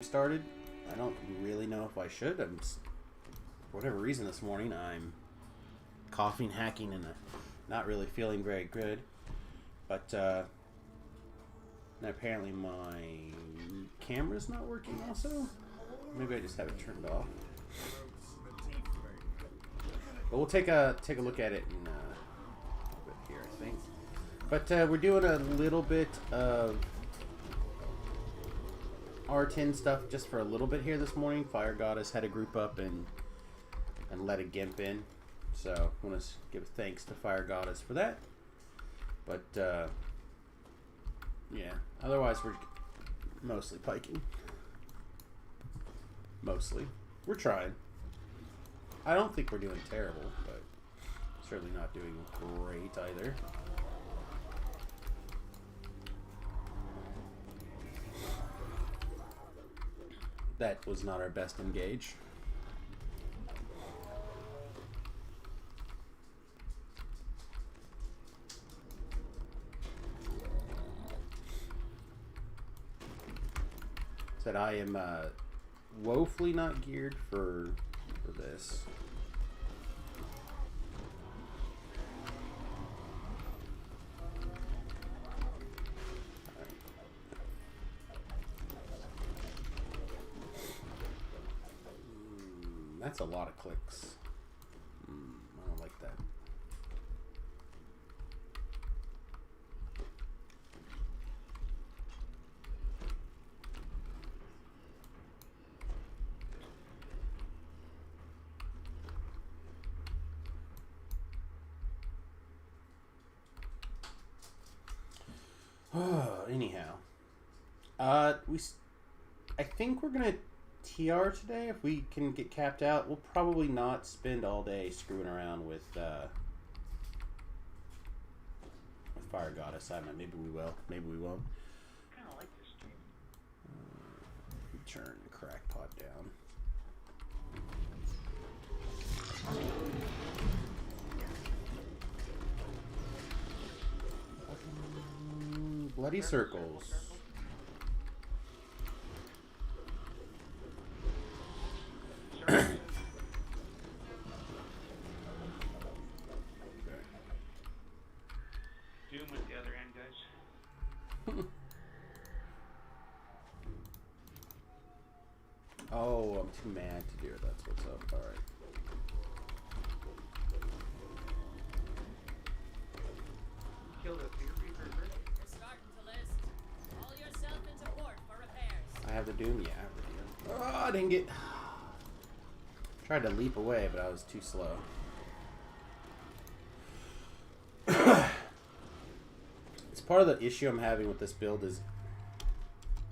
Started. I don't really know if I should. For whatever reason this morning, I'm coughing, hacking, and not really feeling very good. But apparently my camera's not working also. Maybe I just have it turned off. But we'll take a look at it in a bit here, I think. But we're doing a little bit of R10 stuff just for a little bit here this morning. Fire Goddess had a group up and let a gimp in, so I want to give thanks to Fire Goddess for that. But yeah, otherwise we're mostly piking. Mostly, we're trying. I don't think we're doing terrible, but certainly not doing great either. That was not our best engage. Said I am woefully not geared for this. That's a lot of clicks. I don't like that. Anyhow, I think we're gonna TR today. If we can get capped out, we'll probably not spend all day screwing around with Fire Goddess. I don't know, maybe we will, maybe we won't. I kind of like this game. Turn Crackpot down. Bloody circles. Doom at the other end, guys. Oh, I'm too mad to do it. That's what's up. All right. Killed a fear reaper. You're starting to list. Haul yourself into port for repairs. I have the Doom. Yeah, I have the Doom. Oh, I didn't get. Tried to leap away, but I was too slow. It's part of the issue I'm having with this build is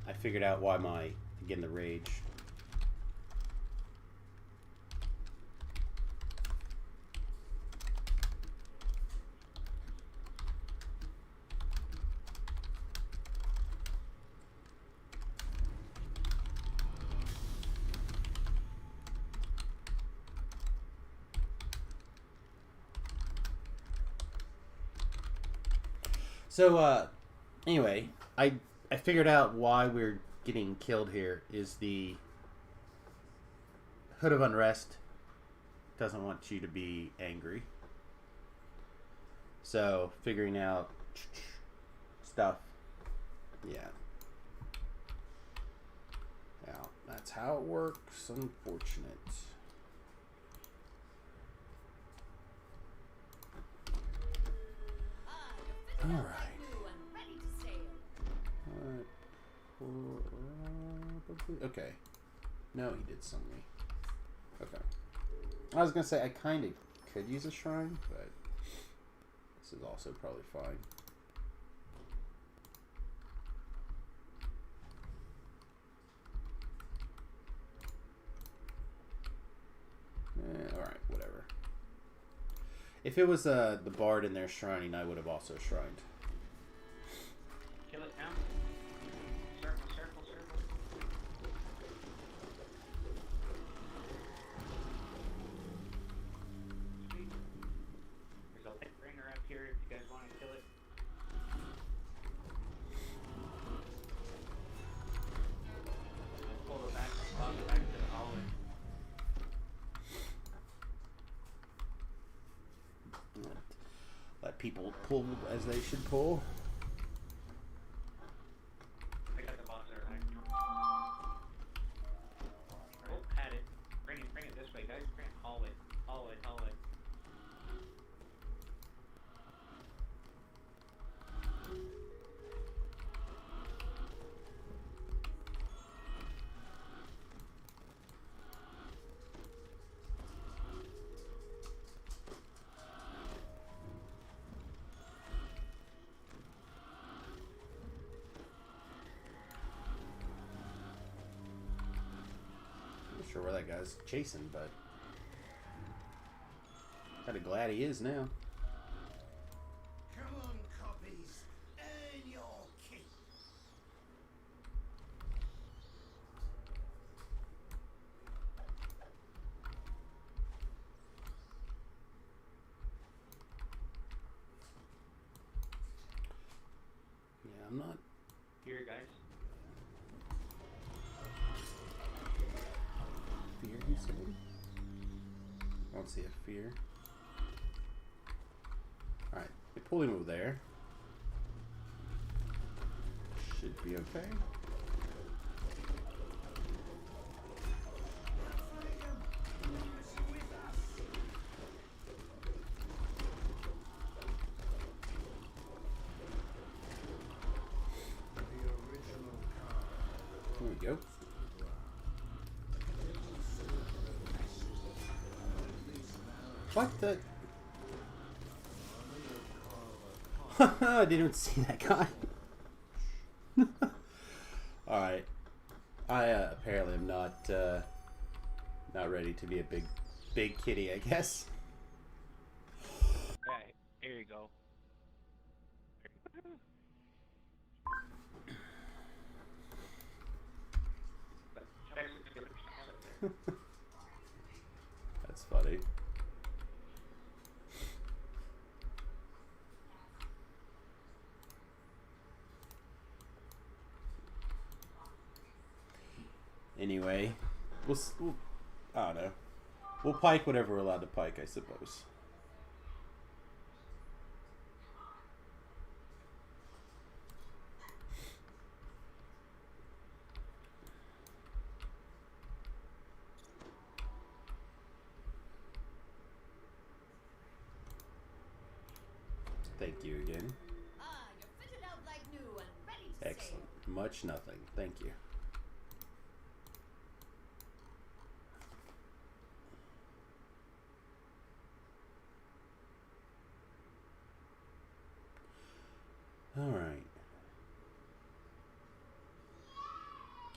I figured out why my again the rage. So, anyway, I figured out why we're getting killed here is the Hood of Unrest doesn't want you to be angry. So, figuring out stuff. Yeah. Now, that's how it works. Unfortunate. Alright. Okay. No, he did summon me. Okay. I was gonna say I kind of could use a shrine, but this is also probably fine. Alright, whatever. If it was the bard in there shrining, I would have also shrined. Kill it now. Circle, circle, circle. Sweet. There's a light bringer up here if you guys want to kill it. Pull people pull as they should pull. I got the boss there. Oh, had it. Bring it this way, guys. Bring it. Haul it. I'm not sure where that guy's chasing, but kind of glad he is now. Come on, copies. Earn your keep. Yeah, I'm not. Here, guys. Fear, he said. I don't see a fear. Alright, we pulled him over there. Should be okay. There we go. What the? I didn't see that guy. Alright. I apparently am not ready to be a big kitty, I guess. Okay, here you go. That's funny. Anyway, we'll I don't know. We'll pike whatever we're allowed to pike, I suppose. Thank you again. Ah, you're fitted out like new and ready to Excellent. Much nothing. Thank you. Alright.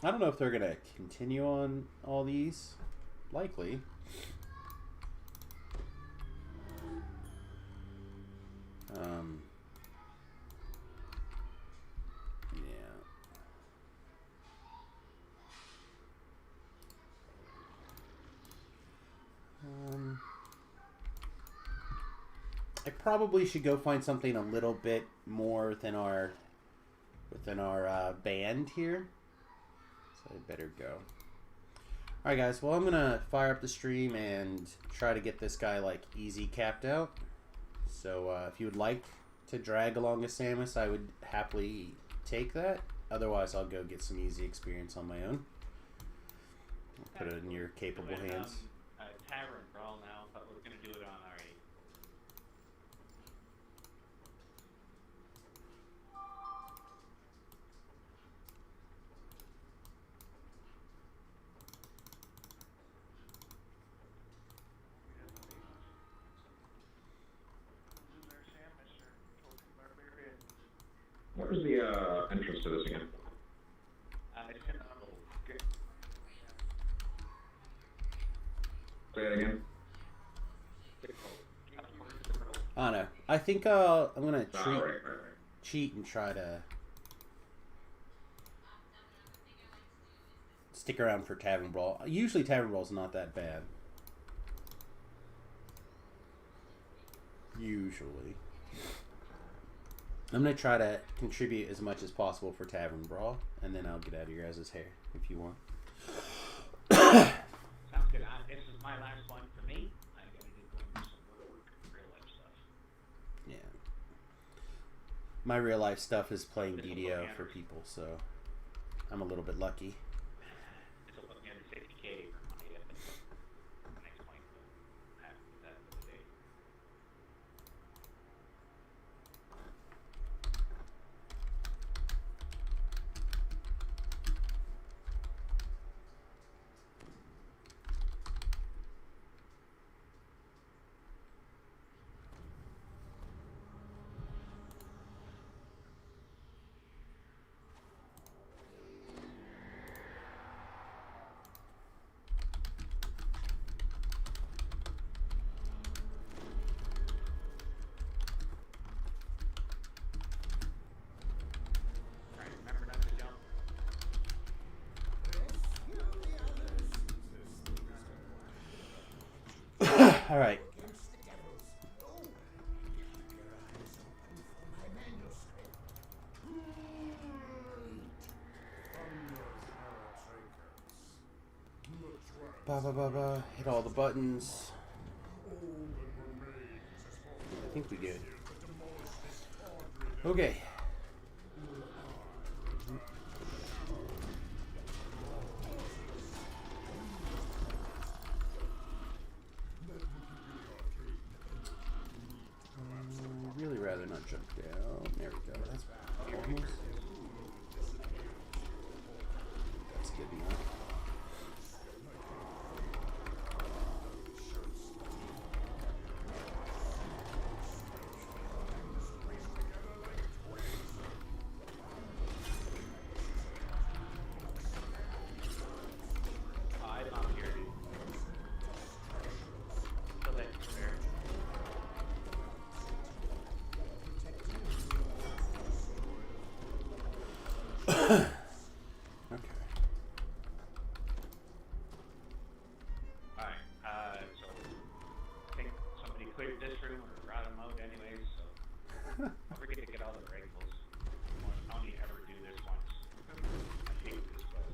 I don't know if they're going to continue on all these. Likely. Yeah. I probably should go find something a little bit more within our band here. So I better go. Alright guys, well I'm gonna fire up the stream and try to get this guy like easy capped out. So if you would like to drag along a Samus, I would happily take that. Otherwise I'll go get some easy experience on my own. I'll put it in your capable hands. Tavern brawl now, but we're gonna do it on our What was the entrance to this again? Say that again. I don't know. I think I'm gonna Right. cheat and try to stick around for Tavern Brawl. Usually Tavern Brawl's not that bad. Usually. I'm gonna try to contribute as much as possible for Tavern Brawl, and then I'll get out of your guys' hair if you want. Sounds good. This is my last one for me. I gotta get going to some work, real life stuff. Yeah. My real life stuff is playing DDO for people, so I'm a little bit lucky. It's a little under 60K for money at the next point. After that for the day. Trying to remember not to jump. All right. Against the devils. Oh, keep your eyes open for my manuscript. Ba ba ba ba. Hit all the buttons. I think we did. Okay. Really rather not jump down. There we go. That's almost. That's good enough. I'm out here, dude. So that's fair. Okay. Alright, so I think somebody cleared this room or brought them out anyways, so don't forget to get all the rifles. I only ever do this once. I hate this, but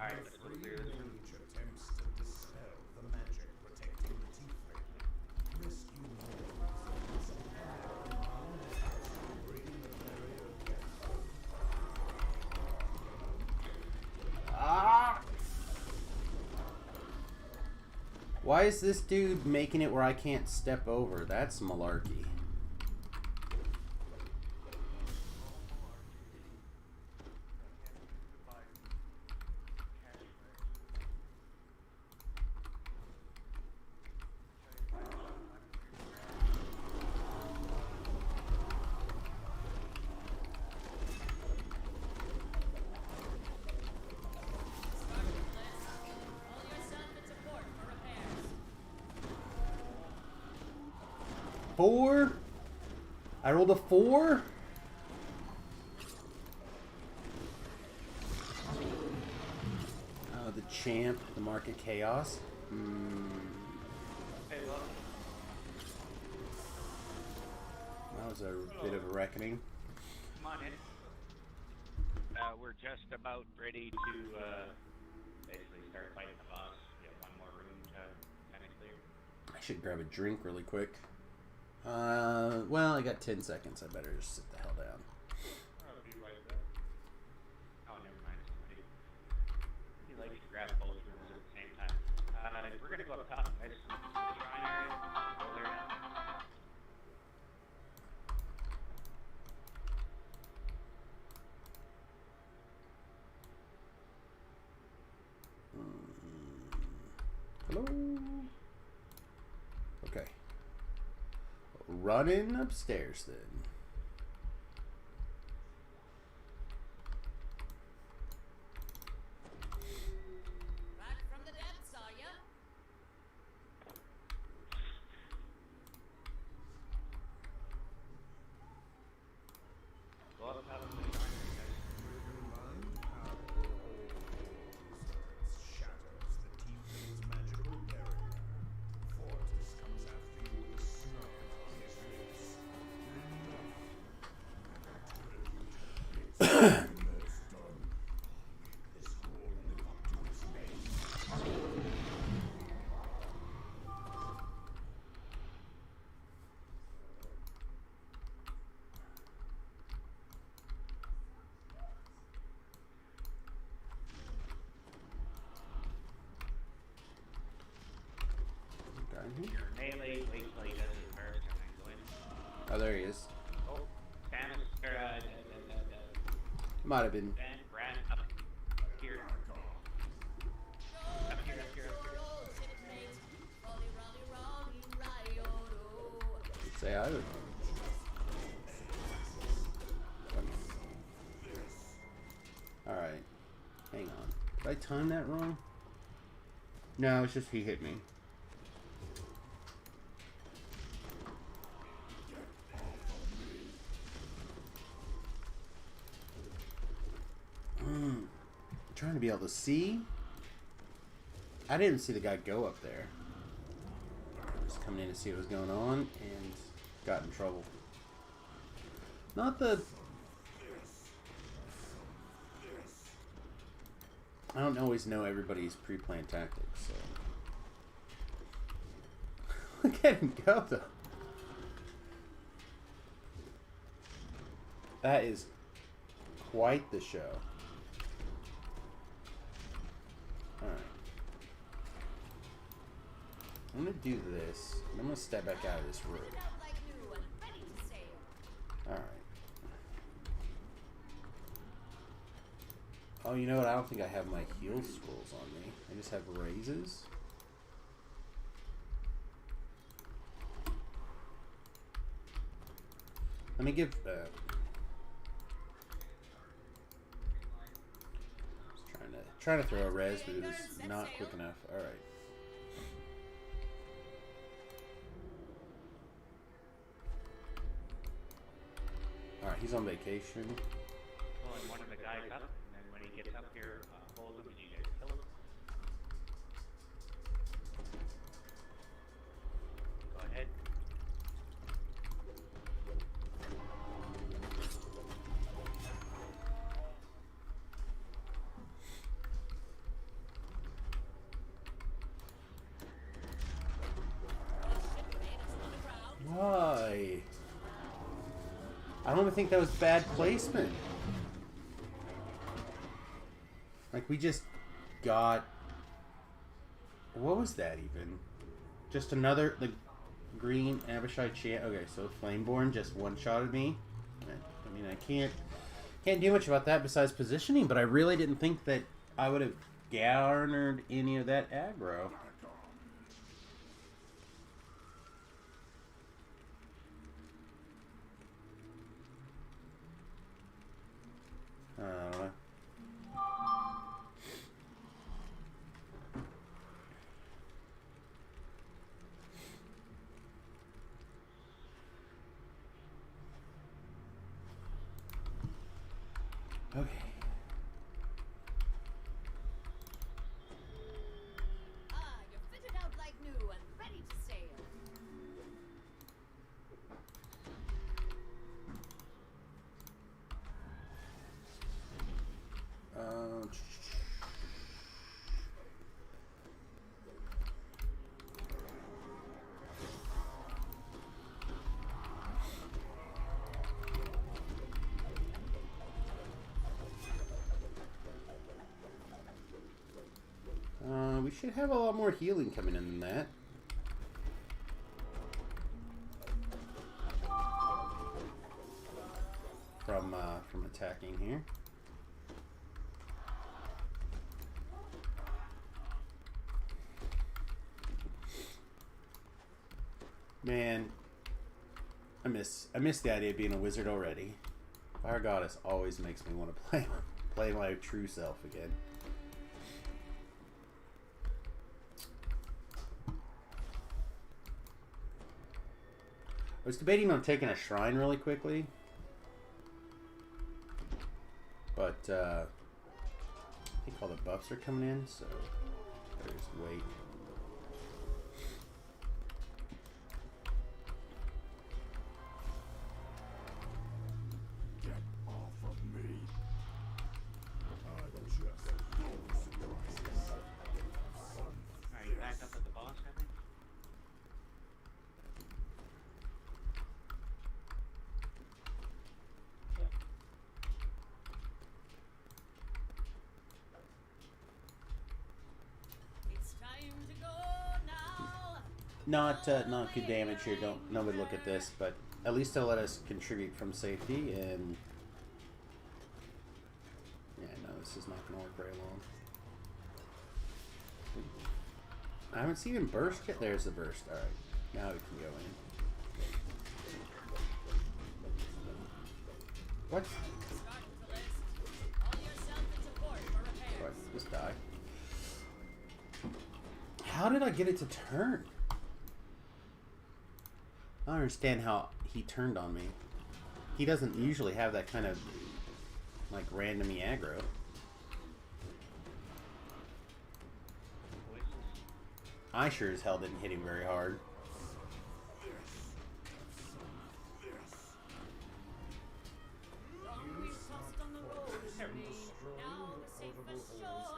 alright, let's go clear this room. Attempts to dispel the magic protecting the T-frame. Rescue mortals. Breaking the barrier of death. Ah! Why is this dude making it where I can't step over? That's malarkey. All yourself into port for repairs. 4? I rolled a 4? Oh, the champ, the market chaos. Hey, look. That was a bit of a reckoning. Come on in. We're just about ready to basically start fighting the boss. We have one more room to kind of clear. I should grab a drink really quick. Well, I got 10 seconds. I better just sit the hell down. I'll be right back. Oh, never mind. Somebody. He likes to grab both rooms at the same time. We're gonna go up top, guys. Shrine area. Go there now. Hello? Okay. Running upstairs then. Back from the depths, are ya? Go up top of the shrine area, guys. Shatters the T-frame's magical barrier. Fortis comes after you with a snarl on his lips. Enough. It's done. This hole live up to its name. Might have been. Ben, Brad, up here. Up here, up here, up here. I'd say I would. Alright. Hang on. Did I time that wrong? No, it's just he hit me. Trying to be able to see. I didn't see the guy go up there. Just coming in to see what was going on and got in trouble. Not the... I don't always know everybody's pre-planned tactics, so... Look at him go, though. That is quite the show. Alright. I'm gonna do this. I'm gonna step back out of this room. Alright. Oh, you know what? I don't think I have my heal scrolls on me. I just have raises. Let me give... trying to throw a res, but it was not quick enough. Alright. Alright, he's on vacation. Pulling one of the guys up, and then when he gets up here, hold him and you guys kill him. Go ahead. Why? I don't even think that was bad placement. Like, we just got... What was that even? Just another... The green Abishai Chant. Okay, so Flameborn just one-shotted me. I mean, I can't do much about that besides positioning, but I really didn't think that I would have garnered any of that aggro. Okay. You're fitted out like new and ready to sail. We should have a lot more healing coming in than that. From attacking here. Man, I miss the idea of being a wizard already. Fire Goddess always makes me want to play my true self again. I was debating on taking a shrine really quickly, but I think all the buffs are coming in, so better just wait. Get off of me. I'm just no surprises. Are you back up at the boss, I think? It's time to go now. Not good damage here. Don't nobody look at this, but at least they'll let us contribute from safety, and this is not going to work very long. I haven't seen him burst yet. There's the burst. Alright. Now we can go in. What? Start with the list. Haul yourself into port for repairs. What? Just die. How did I get it to turn? I don't understand how he turned on me. He doesn't usually have that kind of like random aggro. I sure as hell didn't hit him very hard.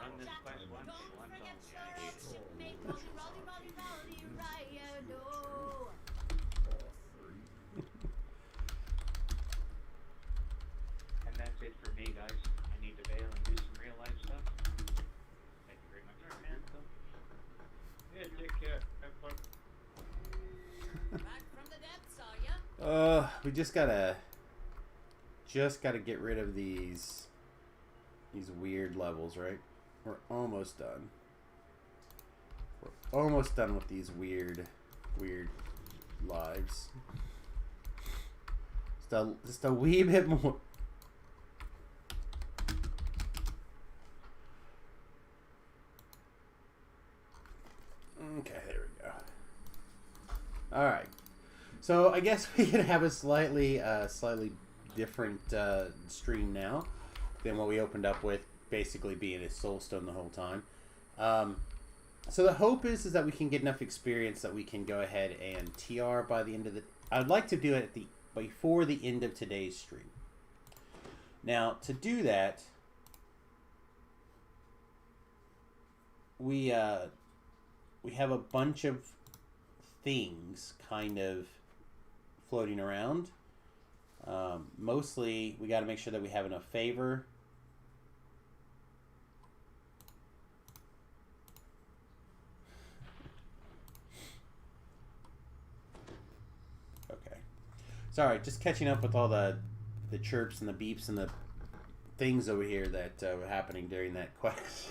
Run this quest once, once only. I hate it. And that's it for me, guys. I need to bail and do some real life stuff. Thank you very much. Alright, man. So, yeah, take care. Have fun. Back from the depths, are ya? We just gotta get rid of these weird levels, right? We're almost done. We're almost done with these weird lives. Just a wee bit more. Okay, there we go. All right. So I guess we can have a slightly different stream now than what we opened up with, basically being a soulstone the whole time. So the hope is that we can get enough experience that we can go ahead and TR by the end of the. I'd like to do it at before the end of today's stream. Now to do that, we have a bunch of things kind of floating around. Mostly, we got to make sure that we have enough favor. Okay. Sorry, just catching up with all the chirps and the beeps and the things over here that were happening during that quest.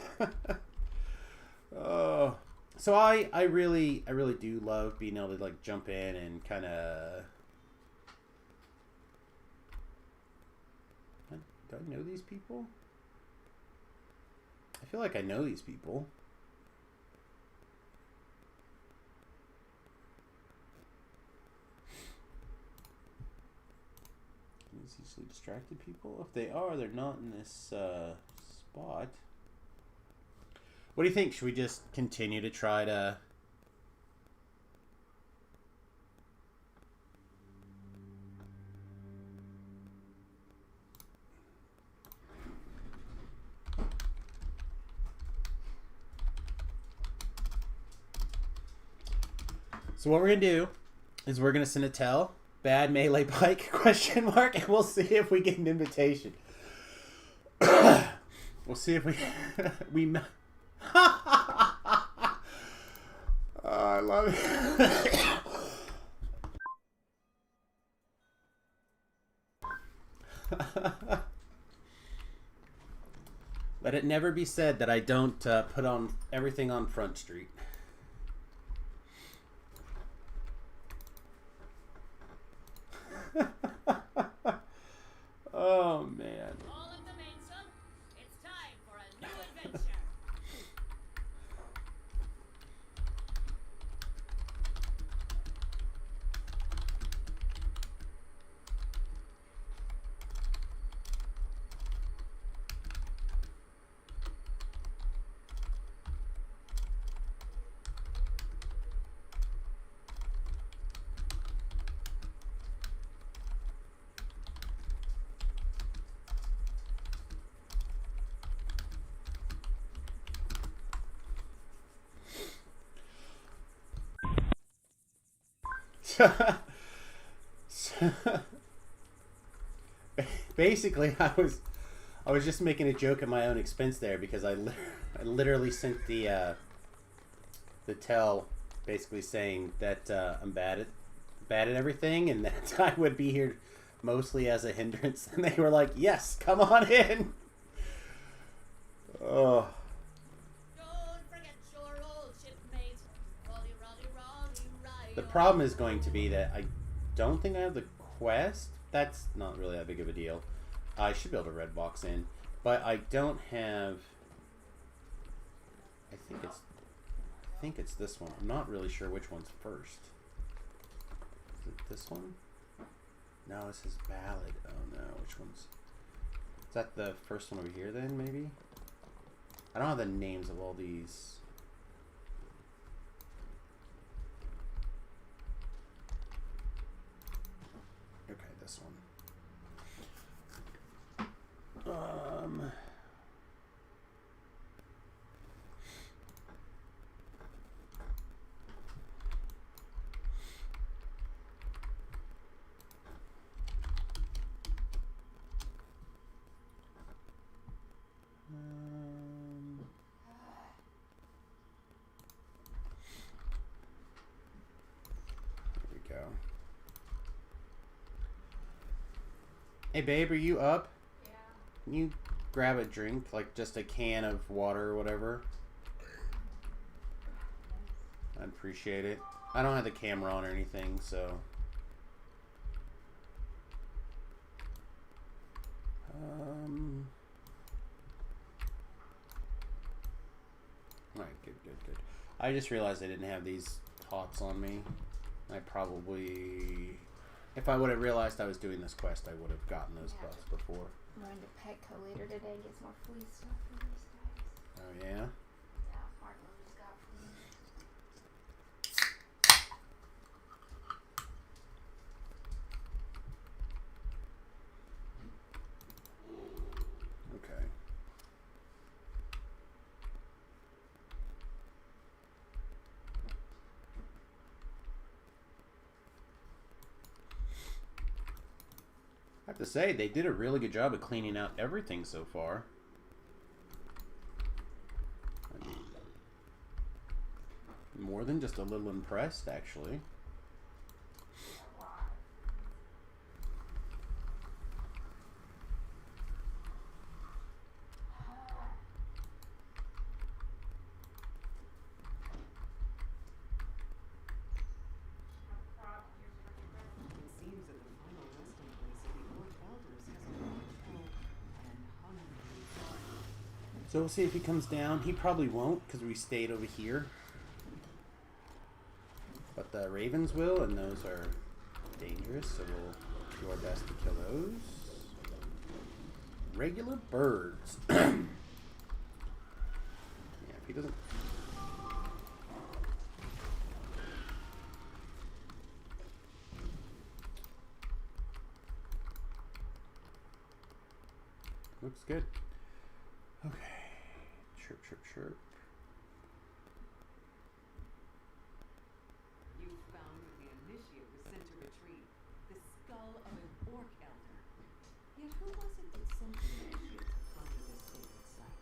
Oh. So I really do love being able to like jump in and kind of. Do I know these people? I feel like I know these people. These easily distracted people? If they are, they're not in this spot. What do you think? Should we just continue to try to... So what we're going to do is we're going to send a tell, bad melee pike, question mark, and we'll see if we get an invitation. We'll see if we... Oh, I love it. Let it never be said that I don't put on everything on Front Street. Oh, man. All of the mainsail. It's time for a new adventure. Basically, I was just making a joke at my own expense there because I literally sent the tell basically saying that I'm bad at everything and that I would be here mostly as a hindrance, and they were like, "Yes, come on in." Oh. Don't forget your old shipmate. Rolly, rolly, rolly, right. The problem is going to be that I don't think I have the quest. That's not really that big of a deal. I should be able to red box in, but I don't have. I think it's this one. I'm not really sure which one's first. Is it this one? No, it says ballad. Oh no, which one's? Is that the first one over here then? Maybe. I don't have the names of all these. Okay, this one. Here we go. Hey babe, are you up? Yeah. Can you grab a drink, like just a can of water or whatever? I'd appreciate it. I don't have the camera on or anything, so. Alright, good. I just realized I didn't have these pots on me. I probably, if I would have realized I was doing this quest, I would have gotten those pots before. I'm going to Petco later today, get some more flea stuff for these guys. Oh yeah? Yeah, Martin just got for me. Okay. I have to say, they did a really good job of cleaning out everything so far. I'm more than just a little impressed, actually. It seems that the final resting place of the Orc Elders has a watchful and hungry guard. So we'll see if he comes down. He probably won't, because we stayed over here. But the ravens will, and those are dangerous, so we'll do our best to kill those. Regular birds. Yeah, if he doesn't... Looks good. Okay. Chirp, chirp, chirp. You found what the initiate was sent to retrieve, the skull of an Orc Elder. Yet who was it that sent the initiate to plunder this sacred site?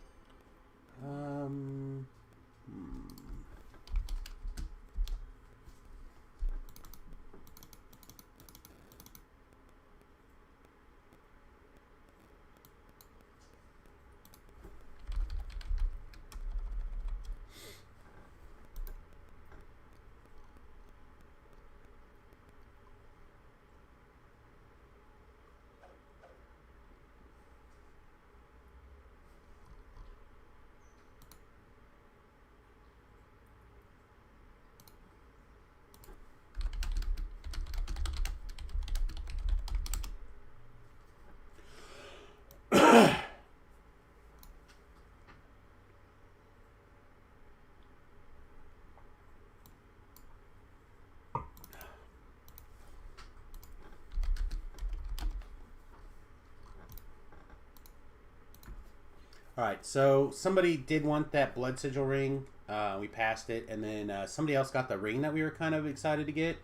Alright, so somebody did want that blood sigil ring. We passed it, and then somebody else got the ring that we were kind of excited to get.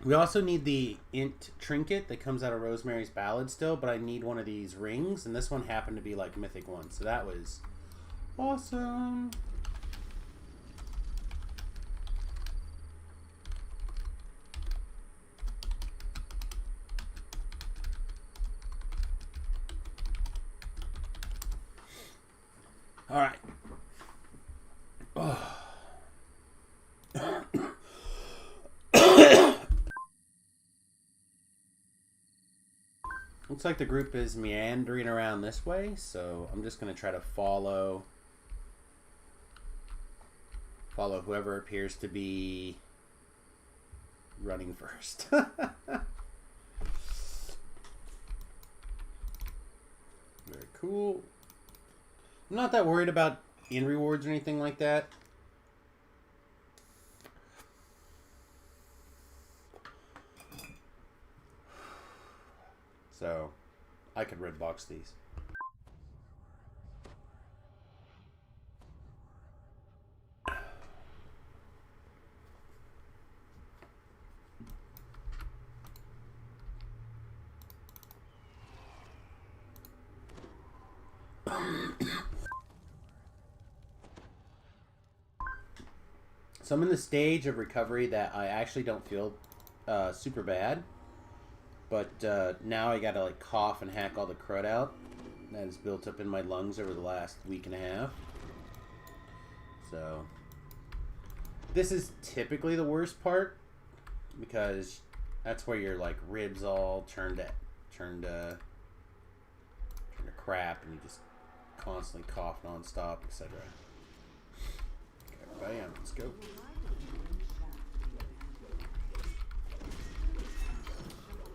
We also need the int trinket that comes out of Rosemary's Ballad still, but I need one of these rings, and this one happened to be like Mythic 1, so that was awesome. All right. Oh. Looks like the group is meandering around this way, so I'm just going to try to follow whoever appears to be running first. Very cool. I'm not that worried about in rewards or anything like that. So I could red box these. So I'm in the stage of recovery that I actually don't feel super bad. But now I gotta like cough and hack all the crud out that is built up in my lungs over the last week and a half. So this is typically the worst part because that's where your like ribs all turn to crap and you just constantly cough nonstop, etc. Okay, bam, let's go.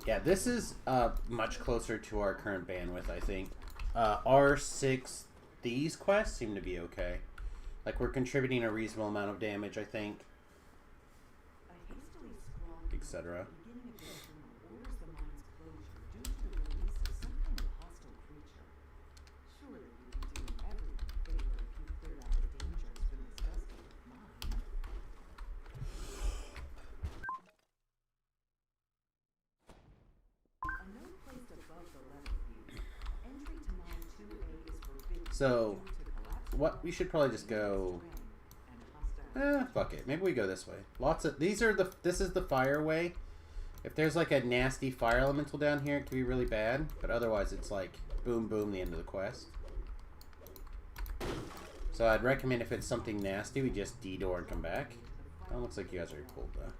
Yeah, this is much closer to our current bandwidth, I think. R6, these quests seem to be okay. Like, we're contributing a reasonable amount of damage, I think. Etc. So, what we should probably just go. Fuck it. Maybe we go this way. Lots of these are the. This is the fire way. If there's like a nasty fire elemental down here, it could be really bad. But otherwise, it's like boom, boom, the end of the quest. So I'd recommend if it's something nasty, we just D-door and come back. Oh, looks like you guys are cool though.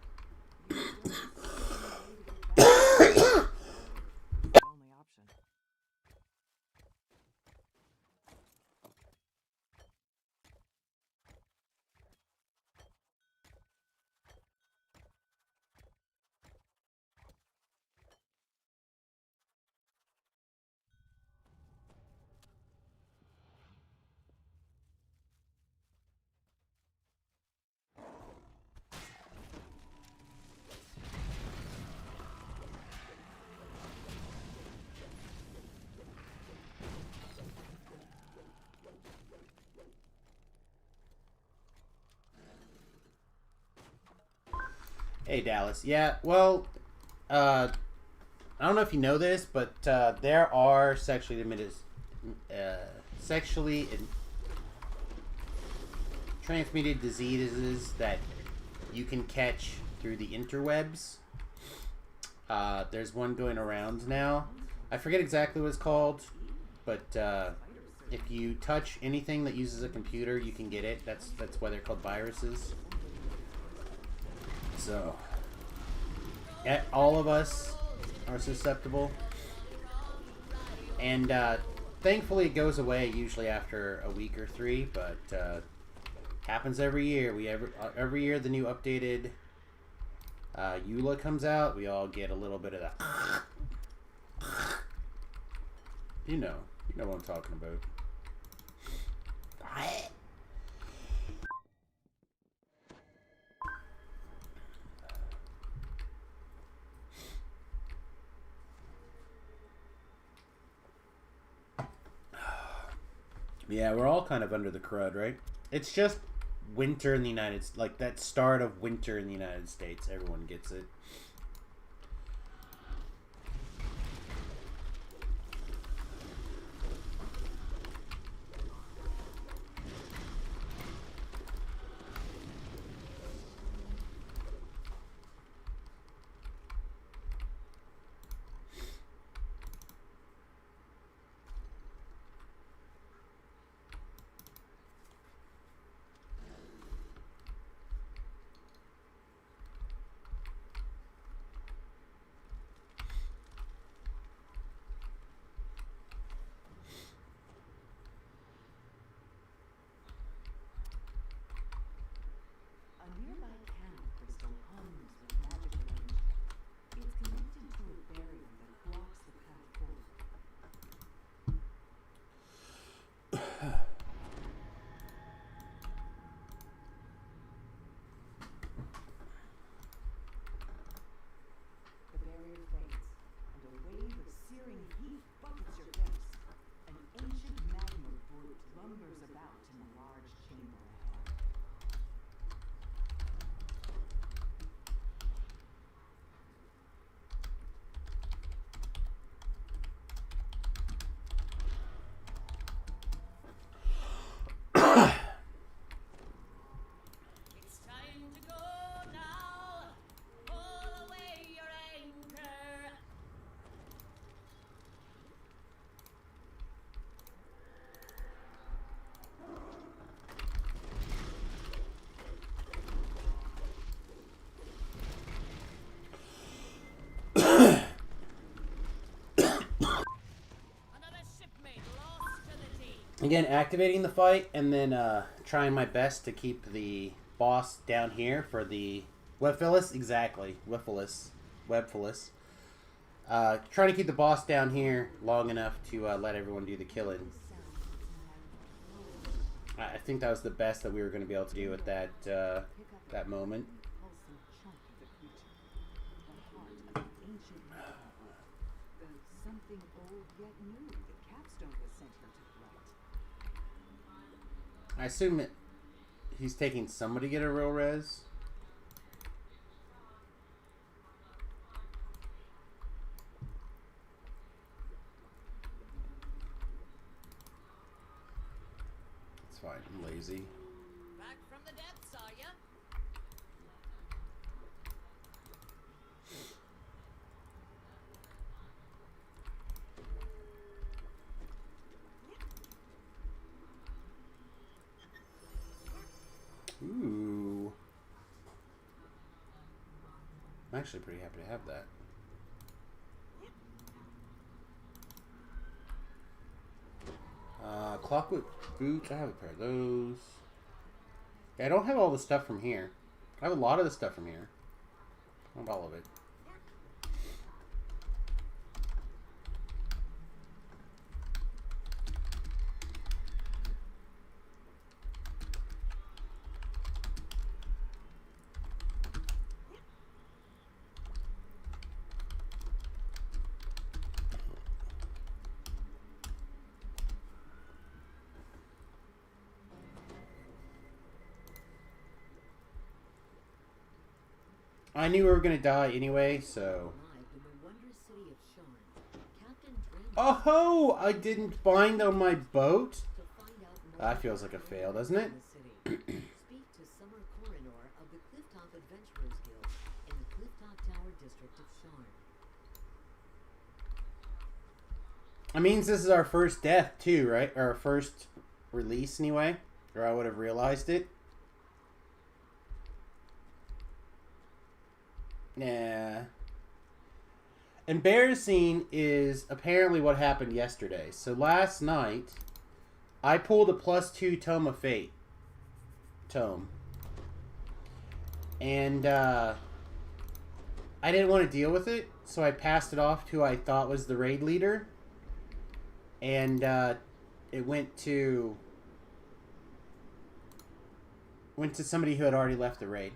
Hey, Dallas. Yeah, well, I don't know if you know this, but there are sexually transmitted diseases that you can catch through the interwebs. There's one going around now. I forget exactly what it's called, but if you touch anything that uses a computer, you can get it. That's why they're called viruses. So, all of us are susceptible. And thankfully it goes away usually after a week or 3, but happens every year. Every year the new updated EULA comes out, we all get a little bit of that. You know what I'm talking about. Yeah, we're all kind of under the crud, right? It's just winter in the United States. Like, that start of winter in the United States. Everyone gets it. Again, activating the fight and then trying my best to keep the boss down here for the Webphilus. Exactly. Webphilus. Trying to keep the boss down here long enough to let everyone do the killing. I think that was the best that we were going to be able to do at that moment. Something old yet new. The capstone was sent here to collect. I assume that he's taking somebody to get a real res. It's fine. I'm lazy. Back from the depths, are ya? Ooh. I'm actually pretty happy to have that. Clockwork boots. I have a pair of those. Yeah, I don't have all the stuff from here. I have a lot of the stuff from here. Not all of it. I knew we were gonna die anyway, so. Oh, I didn't bind on my boat. That feels like a fail, doesn't it? Speak to Summer Coronor of the Clifftop Adventurers Guild in the Clifftop Tower district of Sharn. That means this is our first death too, right? Or our first release anyway. Or I would have realized it. Yeah. Embarrassing is apparently what happened yesterday. So last night, I pulled a +2 Tome of Fate. Tome. And I didn't want to deal with it, so I passed it off to who I thought was the raid leader. And it went to somebody who had already left the raid.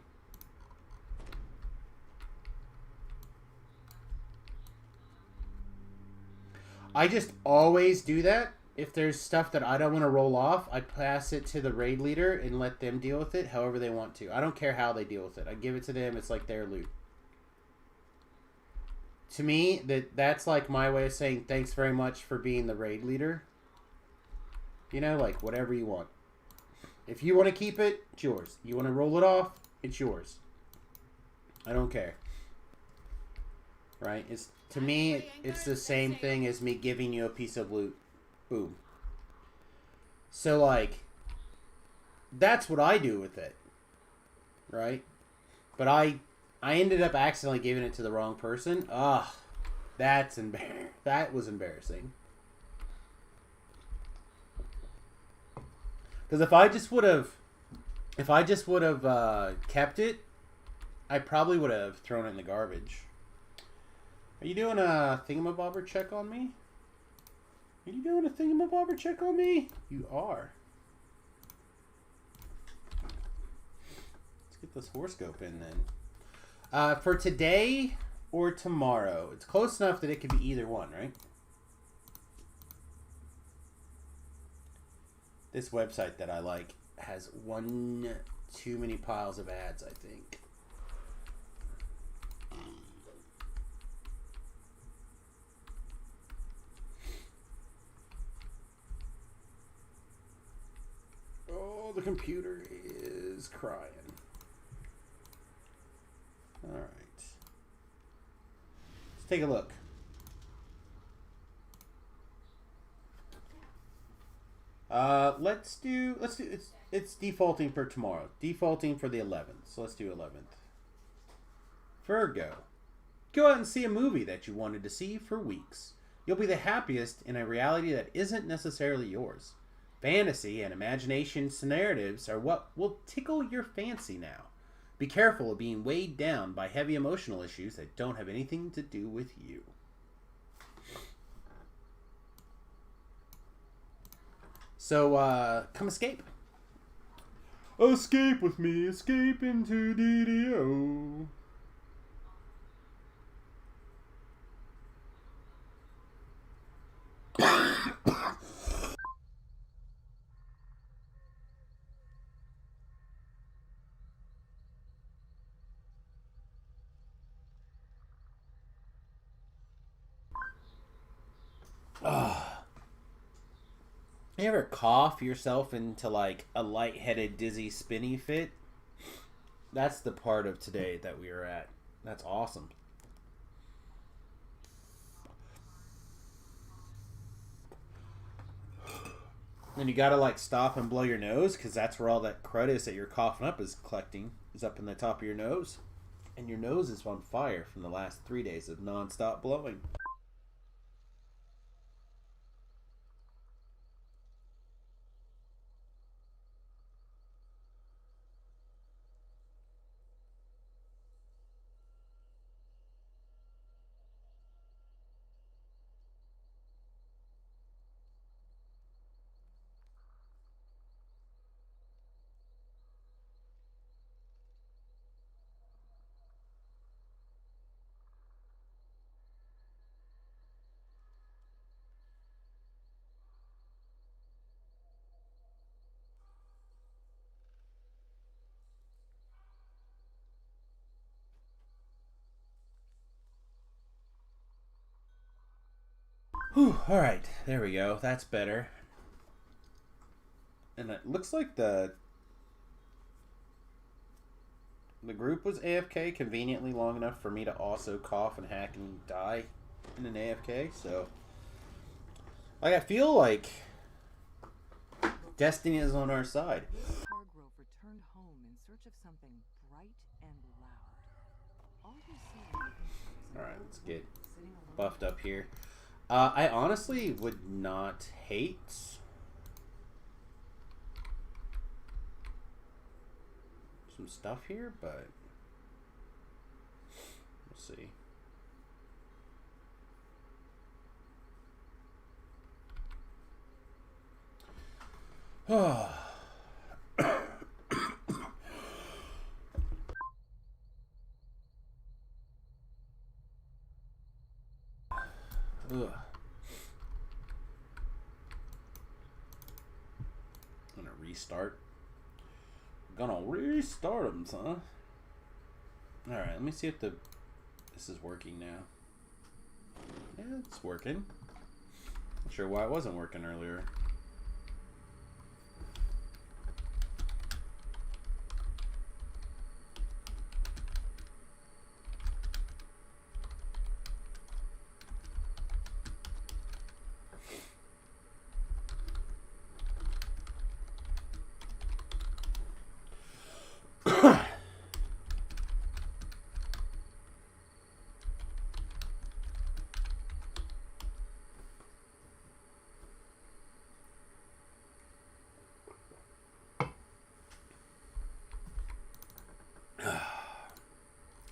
I just always do that. If there's stuff that I don't want to roll off, I pass it to the raid leader and let them deal with it however they want to. I don't care how they deal with it. I give it to them. It's like their loot. To me, that's like my way of saying thanks very much for being the raid leader. You know, like whatever you want. If you want to keep it, it's yours. You want to roll it off, it's yours. I don't care. Right? To me, it's the same thing as me giving you a piece of loot. Boom. So, like, that's what I do with it. Right? But I ended up accidentally giving it to the wrong person. Ugh. That was embarrassing. Because if I just would have kept it, I probably would have thrown it in the garbage. Are you doing a thingamabobber check on me? Are you doing a thingamabobber check on me? You are. Let's get this horoscope in then. For today or tomorrow. It's close enough that it could be either one, right? This website that I like has one too many piles of ads, I think. Oh, the computer is crying. All right. Let's take a look. Let's do it's defaulting for tomorrow. Defaulting for the 11th. So let's do 11th. Virgo. Go out and see a movie that you wanted to see for weeks. You'll be the happiest in a reality that isn't necessarily yours. fantasy, and imagination narratives are what will tickle your fancy now. Be careful of being weighed down by heavy emotional issues that don't have anything to do with you. So, come escape. Escape with me, escape into DDO. You ever cough yourself into like a lightheaded, dizzy, spinny fit? That's the part of today that we are at. That's awesome. And you gotta like stop and blow your nose, because that's where all that crud is that you're coughing up is collecting, is up in the top of your nose. And your nose is on fire from the last 3 days of non-stop blowing. Whew, alright, there we go. That's better. And it looks like the group was AFK conveniently long enough for me to also cough and hack and die in an AFK, so like I feel like destiny is on our side. Hargrove returned home in search of something bright and loud. All you see in the picture is an Alright, old let's get woman sitting alone. buffed up here. I honestly would not hate some stuff here, but we'll see. Ugh. I'm gonna restart. Gonna restart them, son. Alright, let me see if this is working now. Yeah, it's working. Not sure why it wasn't working earlier.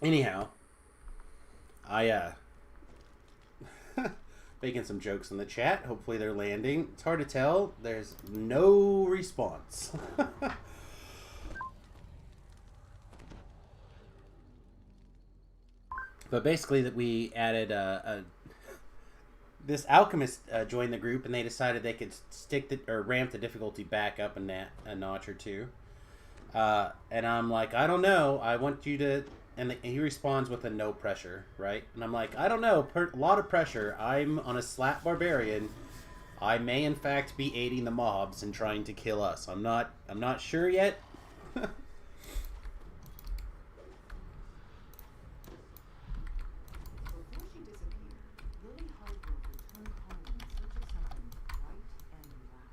Anyhow, I making some jokes in the chat. Hopefully they're landing. It's hard to tell. There's no response. But basically that we added this alchemist joined the group, and they decided they could ramp the difficulty back up a notch or two. And I'm like, I don't know. I want you to... And he responds with a no pressure, right? And I'm like, I don't know. A lot of pressure. I'm on a slap barbarian. I may, in fact, be aiding the mobs and trying to kill us. I'm not sure yet. Before she disappeared, Lily Hargrove returned home in search of something bright and loud.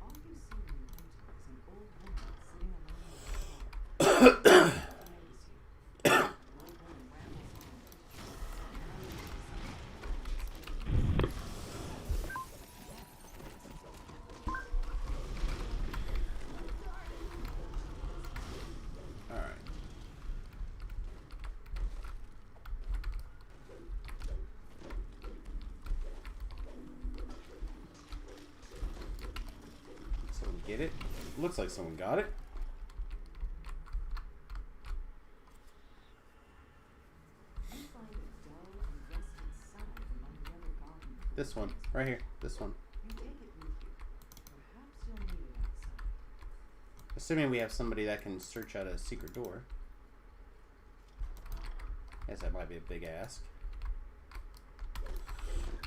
All you see when you enter is an old woman sitting alone in the hall. She doesn't notice you. The old woman rambles on. get it? Looks like someone got it. You find it dull and rested silent among the other garden tools. This one, right here. This one. You take it with you. Perhaps you'll need it outside. Assuming we have somebody that can search out a secret door. Guess that might be a big ask.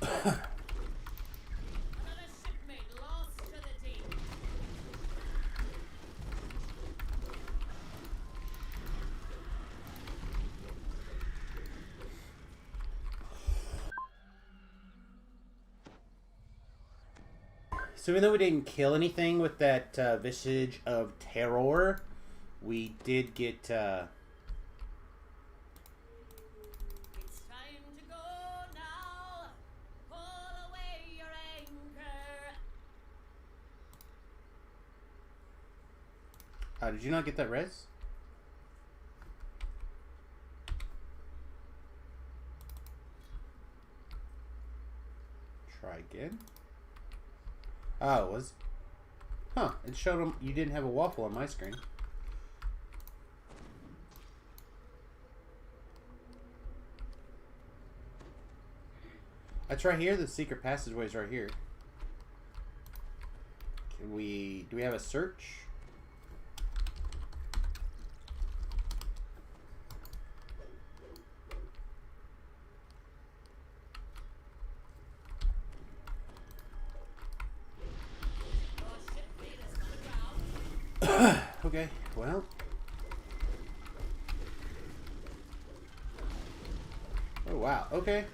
Another shipmate lost to the deep. So even though we didn't kill anything with that Visage of Terror, we did get... It's time to go now. Pull away your anchor. did you not get that res? Try again. Oh, it was... Huh, it showed them you didn't have a waffle on my screen. That's right here. The secret passageway's right here. Can we... Do we have a search? Your shipmate is gone aground. Okay, well... Oh, wow. Okay.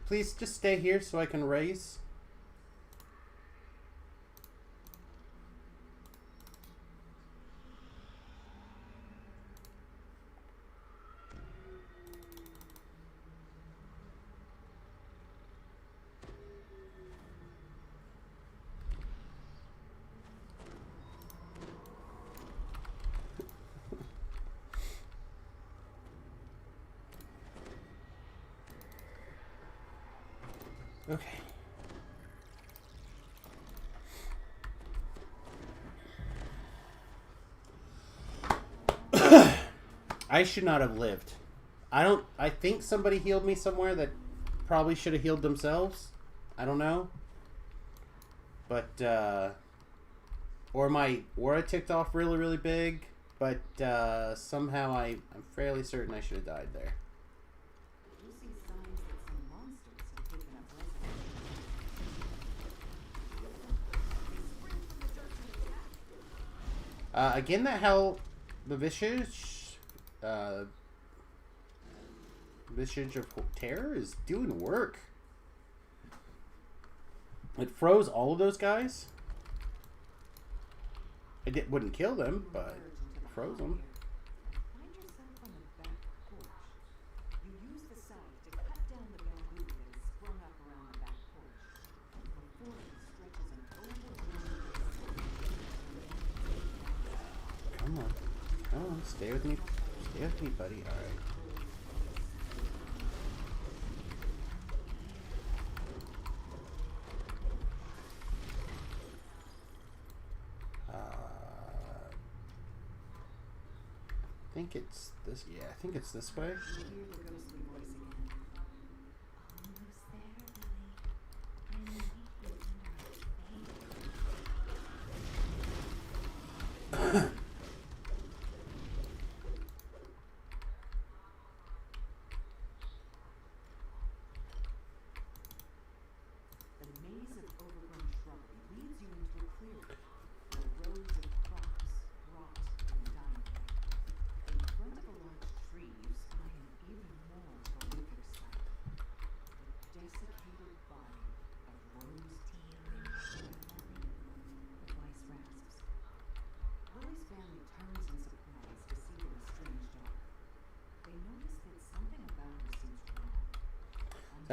Please just stay here so I can raise. Okay. I should not have lived. I think somebody healed me somewhere that probably should have healed themselves. I don't know. But, or my aura ticked off really, really big. But, somehow I'm fairly certain I should have died there. You see signs that some monsters have taken up residence. Again, that hell, the Visage of Terror is doing work. It froze all of those guys. It wouldn't kill them, but it froze them. Find yourself on the back porch. You use the scythe to cut down the bamboo that has sprung up around the back porch. Before it stretches an overgrown... Come on. Come on, stay with me. Stay with me, buddy. Alright. I think it's this. Yeah, I think it's this way. Hear the ghostly voice again. Almost there, Lily. I'm right here. The maze of overgrown shrubbery leads you into a clearing where rows of crops rot and die. In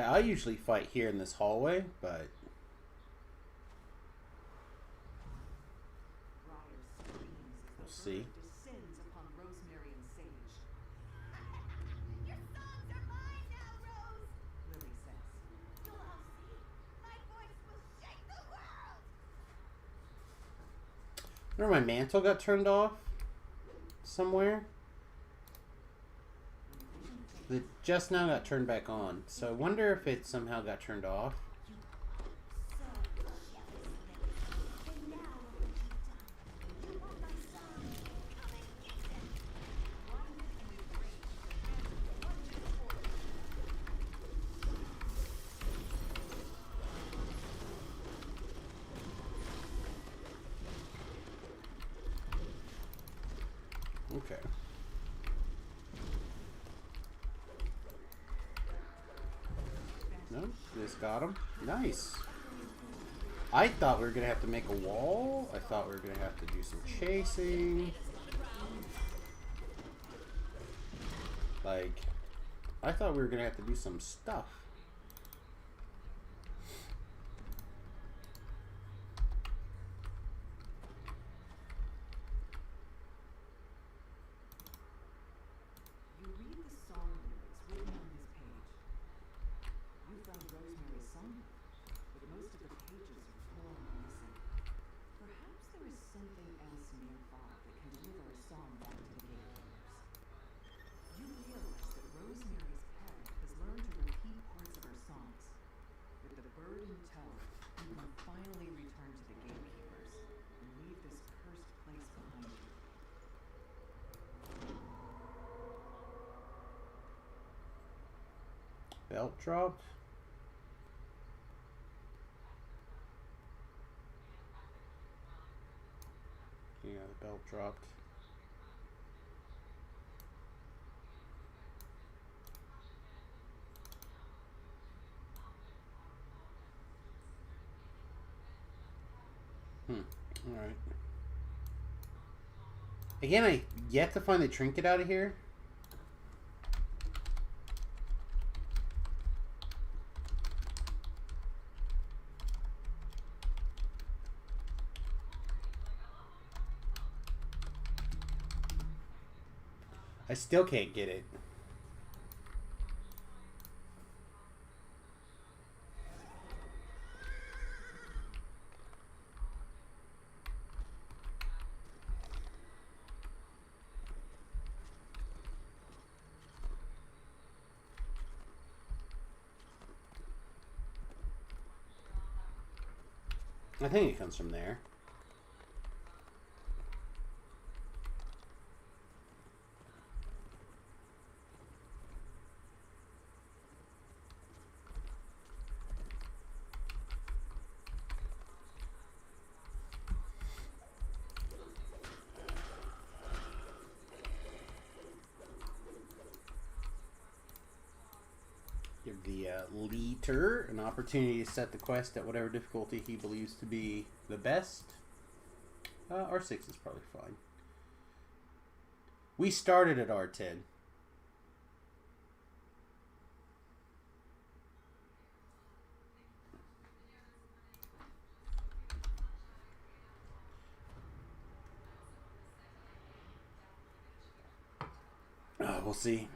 I usually fight here in this hallway, but Briar screams we'll as the see. bird descends upon Rosemary and Sage. Your songs are mine now, Rose. Lily says. You'll all see. My voice will shake the world. Remember my mantle got turned off somewhere? It just now got turned back on. So I wonder if it somehow got turned off. So jealous, Lily. And now what have you done? You want my son? Come and get him. Blinded and enraged, the man lunges forward. Okay. No, just got him. Nice. I thought we were gonna have to make a wall. I thought we were gonna have to do some chasing. Like, I thought we were gonna have to do some stuff. You read the song lyrics written on this page. You found Rosemary's songbook, but most of the pages are torn and missing. Perhaps there is something else nearby that can deliver a song back to the gatekeepers. You realize that Rosemary's parent has learned to repeat parts of her songs. With the bird in tow, you can finally return to the gatekeepers and leave this cursed place behind you. Belt dropped. Yeah, the belt dropped. Alright. Again, I yet to find the trinket out of here. I still can't get it. I think it comes from there. Give the leader an opportunity to set the quest at whatever difficulty he believes to be the best. R6 is probably fine. We started at R10. We'll see.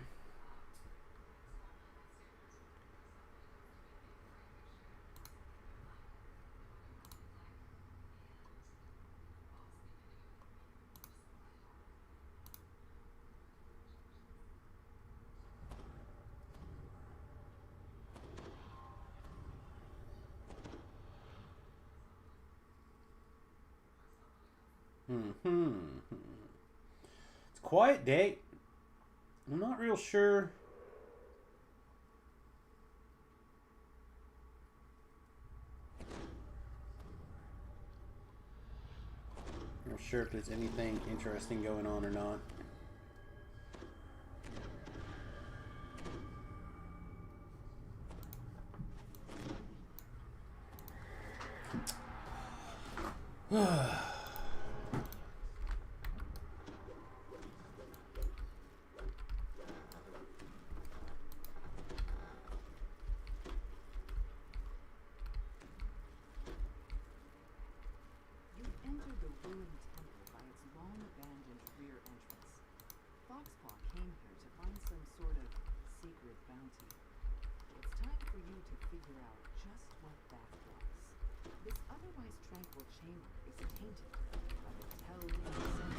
It's a quiet day. I'm not real sure. Not sure if there's anything interesting going on or not. entered the ruined temple by its long-abandoned rear entrance. Foxpaw came here to find some sort of sacred bounty. It's time for you to figure out just what that was. This otherwise tranquil chamber is tainted by the telltale scent.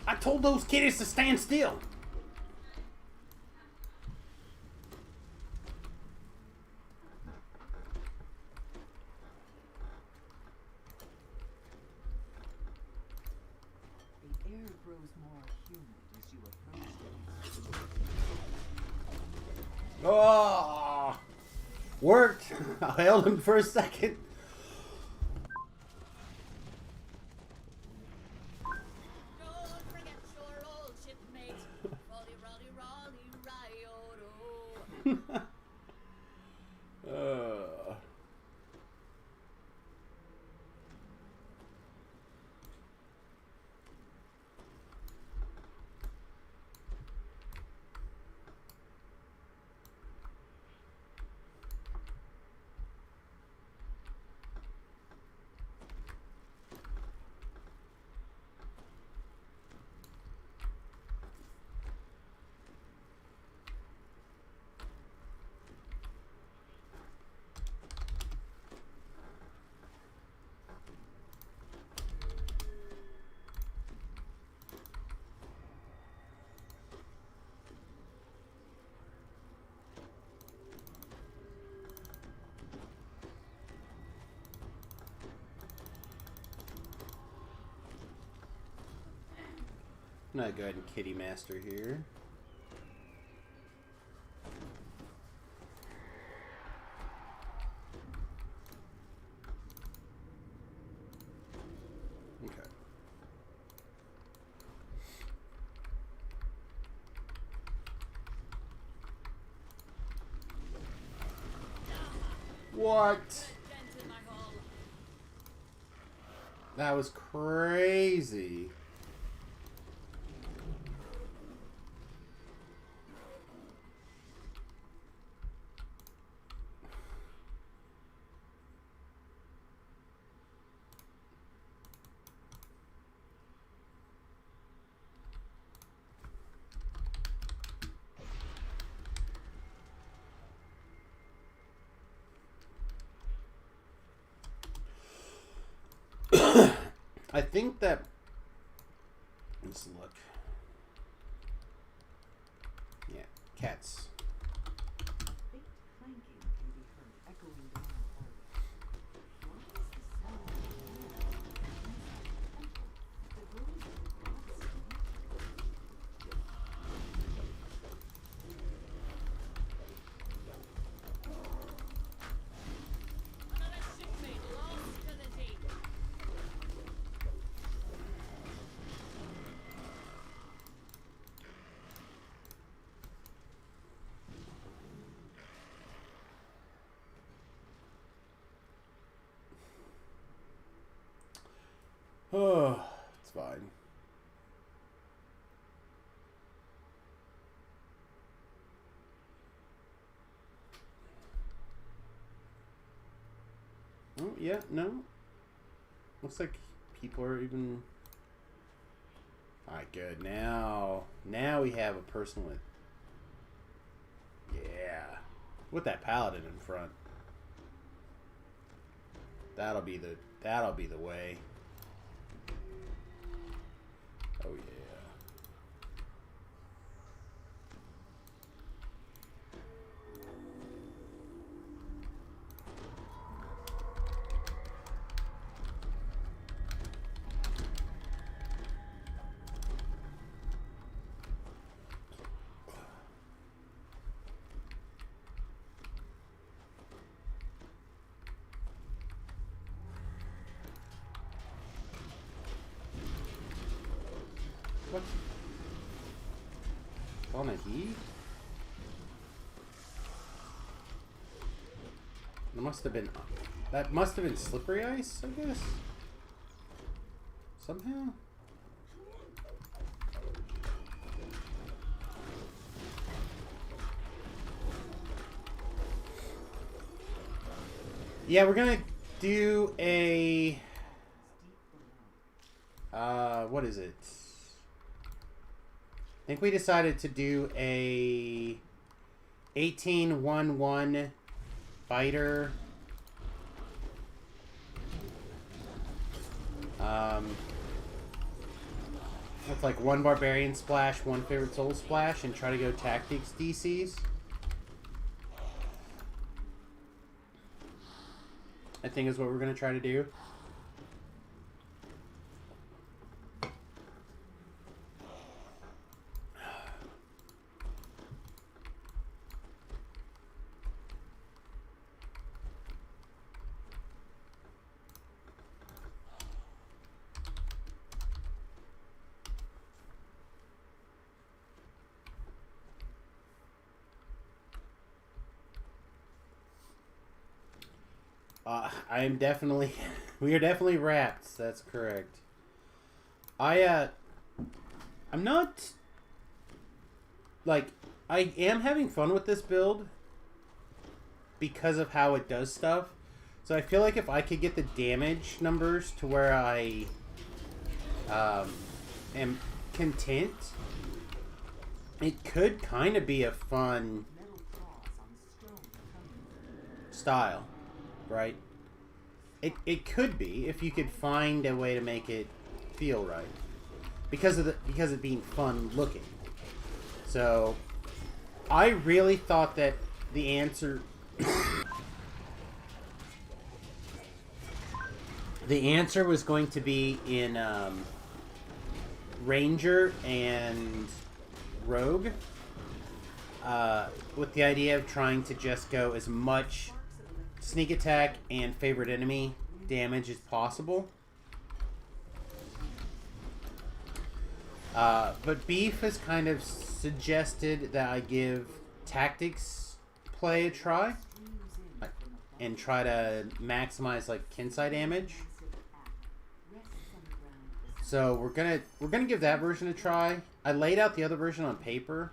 I told those kitties to stand still. The air grows more humid as you approach the Oh, worked. I held him for a second. Don't forget your old shipmate. Rolly, rolly, rolly, rioto. I'm gonna go ahead and kitty master here. Okay. What? Dent in my hull. That was crazy. I think that, let's look. Yeah, cats. faint clanking can be heard echoing down the hallway. Why is the sound inside the temple? The doors of the gods Another shipmate lost to the deep. Oh, it's fine. Oh, yeah, no. Looks like people are even... Alright, good. Now we have a person with... Yeah. With that paladin in front. That'll be the way. Oh yeah. What? On a he? There must have been... That must have been slippery ice, I guess? Somehow? Yeah, we're gonna do a... what is it? I think we decided to do a 18-1-1 fighter. With like one barbarian splash, one favorite soul splash, and try to go tactics DCs. I think is what we're gonna try to do. I am definitely... We are definitely wrapped. That's correct. I'm not... Like, I am having fun with this build because of how it does stuff. So I feel like if I could get the damage numbers to where I am content, it could kind of be a fun style, right? It could be if you could find a way to make it feel right, because it being fun looking. So I really thought that the answer was going to be in Ranger and Rogue, with the idea of trying to just go as much sneak attack and favorite enemy damage as possible. But Beef has kind of suggested that I give tactics play a try and try to maximize like Kensai damage. So we're gonna give that version a try. I laid out the other version on paper.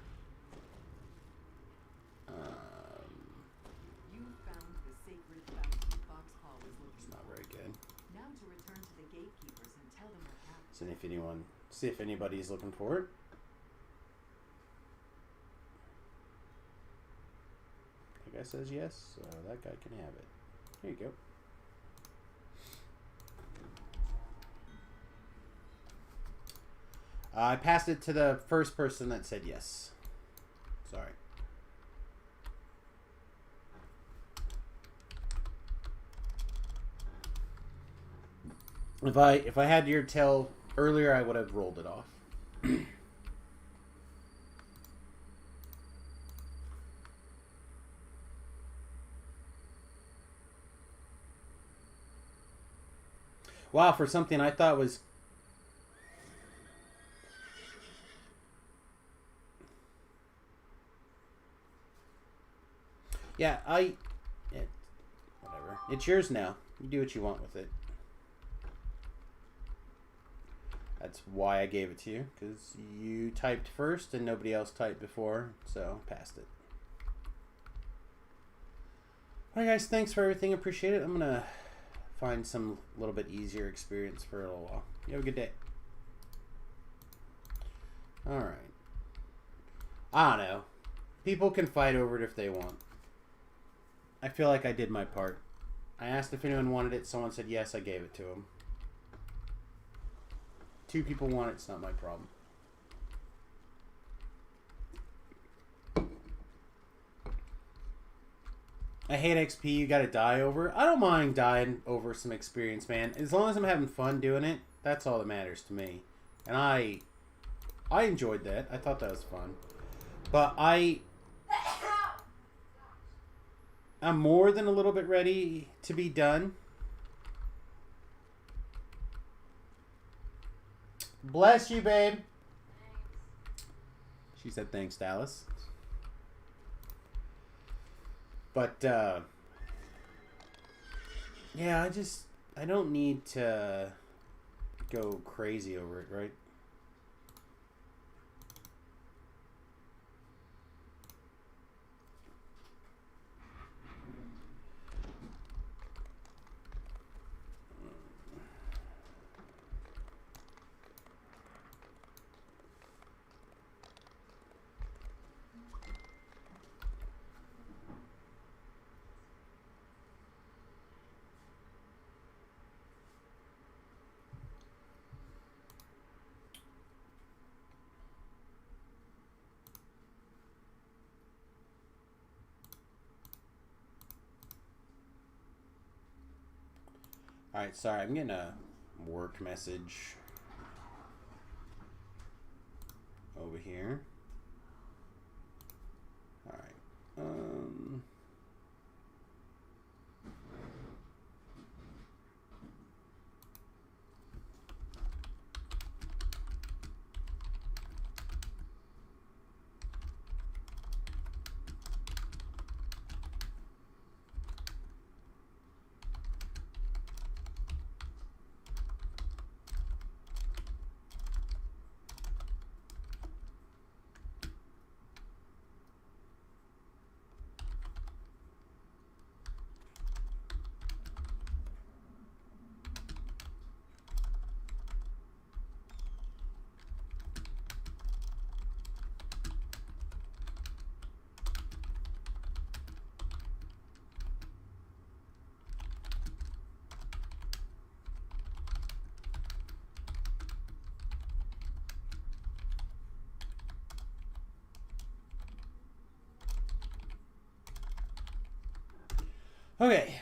It's not very good. See if anybody's looking for it. The guy says yes, so that guy can have it. Here you go. I passed it to the first person that said yes. Sorry. If I had your tail earlier, I would have rolled it off. Wow, for something I thought was... Yeah, whatever. It's yours now. You do what you want with it. That's why I gave it to you, because you typed first and nobody else typed before, so passed it. Alright guys, thanks for everything. Appreciate it. I'm going to find some little bit easier experience for a little while. You have a good day. Alright. I don't know. People can fight over it if they want. I feel like I did my part. I asked if anyone wanted it. Someone said yes. I gave it to them. 2 people want it. It's not my problem. I hate XP you gotta die over. I don't mind dying over some experience, man. As long as I'm having fun doing it, that's all that matters to me. And I enjoyed that. I thought that was fun. But I'm more than a little bit ready to be done. Bless you, babe. She said thanks, Dallas. But Yeah, I don't need to go crazy over it, right? Alright, sorry, I'm getting a work message over here. Alright. Okay.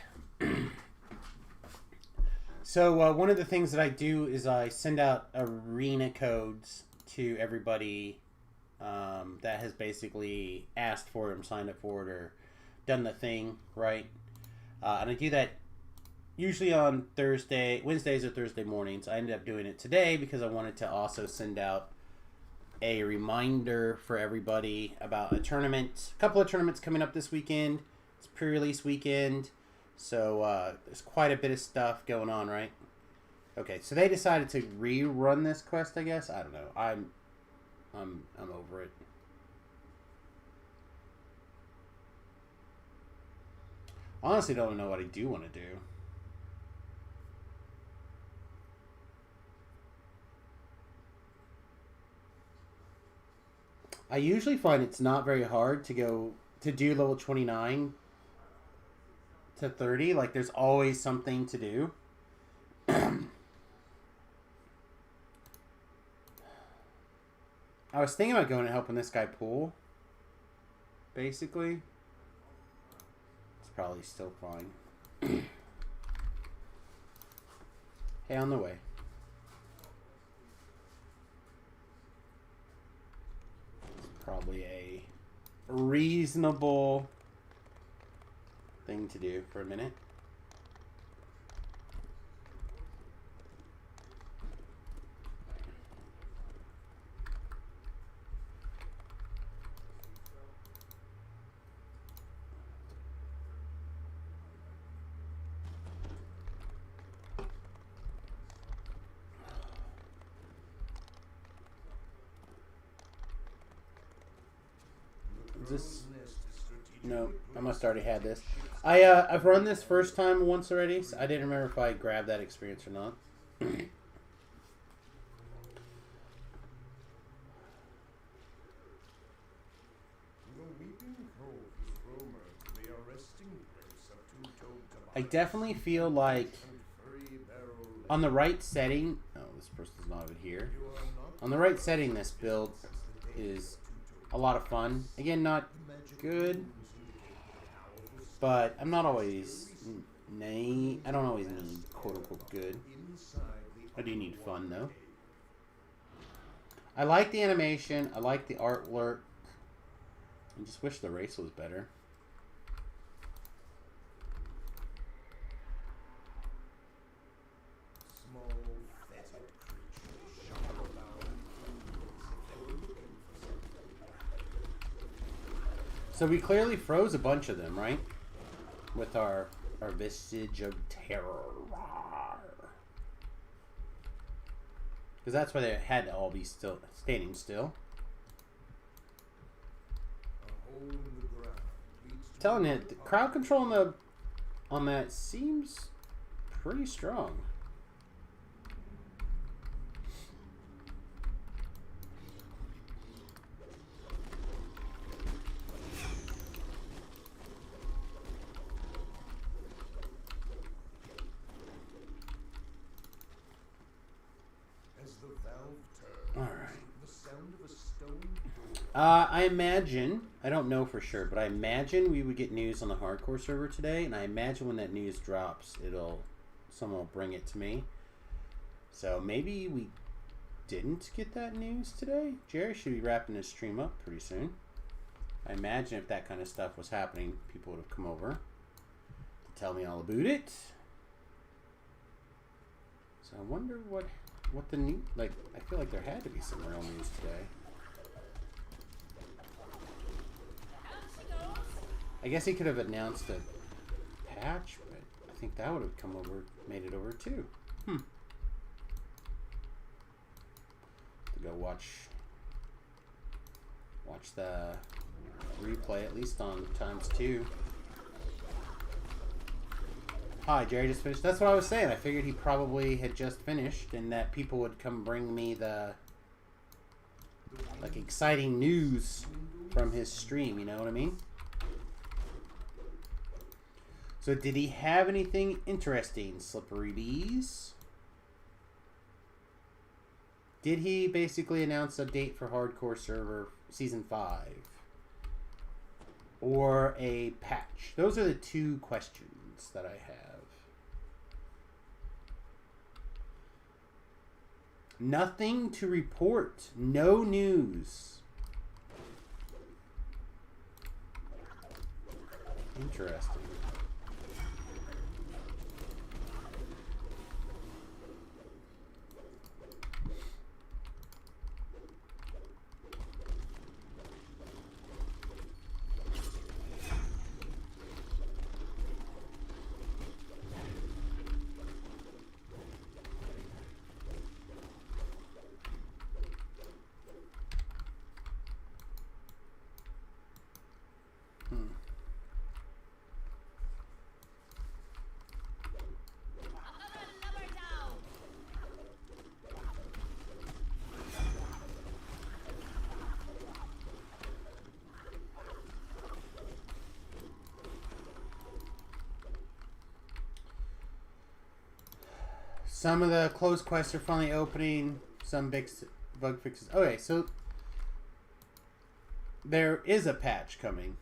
So one of the things that I do is I send out arena codes to everybody that has basically asked for them, signed up for it, or done the thing, right? And I do that usually on Wednesdays or Thursday mornings. I ended up doing it today because I wanted to also send out a reminder for everybody about a tournament. A couple of tournaments coming up this weekend. It's pre-release weekend, so there's quite a bit of stuff going on, right? Okay, so they decided to rerun this quest, I guess. I don't know. I'm over it. Honestly, don't know what I do want to do. I usually find it's not very hard to do level 29 to 30. Like, there's always something to do. I was thinking about going and helping this guy pull. Basically. It's probably still fine. Hey, on the way. It's probably a reasonable thing to do for a minute. This, no, I must already had this. I've run this first time once already, so I didn't remember if I grabbed that experience or not. I definitely feel like on the right setting, oh, this person's not over here. On the right setting, this build is a lot of fun. Again, not good, but I'm not always I don't always need quote unquote good. I do need fun though. I like the animation. I like the artwork. I just wish the race was better. So we clearly froze a bunch of them, right? With our or Vestige of Terror. Because that's why they had to all be still standing still. A hole in the ground leads to Telling a you, the crowd control on that seems pretty strong. As the valve turns, All right. the sound of a stone door. I imagine, I don't know for sure, but I imagine we would get news on the hardcore server today, and I imagine when that news drops, someone will bring it to me. So maybe we didn't get that news today. Jerry should be wrapping his stream up pretty soon. I imagine if that kind of stuff was happening, people would have come over to tell me all about it. So I wonder what the new, like, I feel like there had to be some real news today. I guess he could have announced a patch, but I think that would have come over, made it over too. To go watch the replay, at least on ×2. Hi, Jerry just finished. That's what I was saying. I figured he probably had just finished and that people would come bring me the, like, exciting news from his stream, you know what I mean? So did he have anything interesting, Slippery Bees? Did he basically announce a date for Hardcore Server Season 5? Or a patch? Those are the two questions that I have. Nothing to report. No news. Interesting. Some of the closed quests are finally opening. Some big bug fixes. Okay, so there is a patch coming.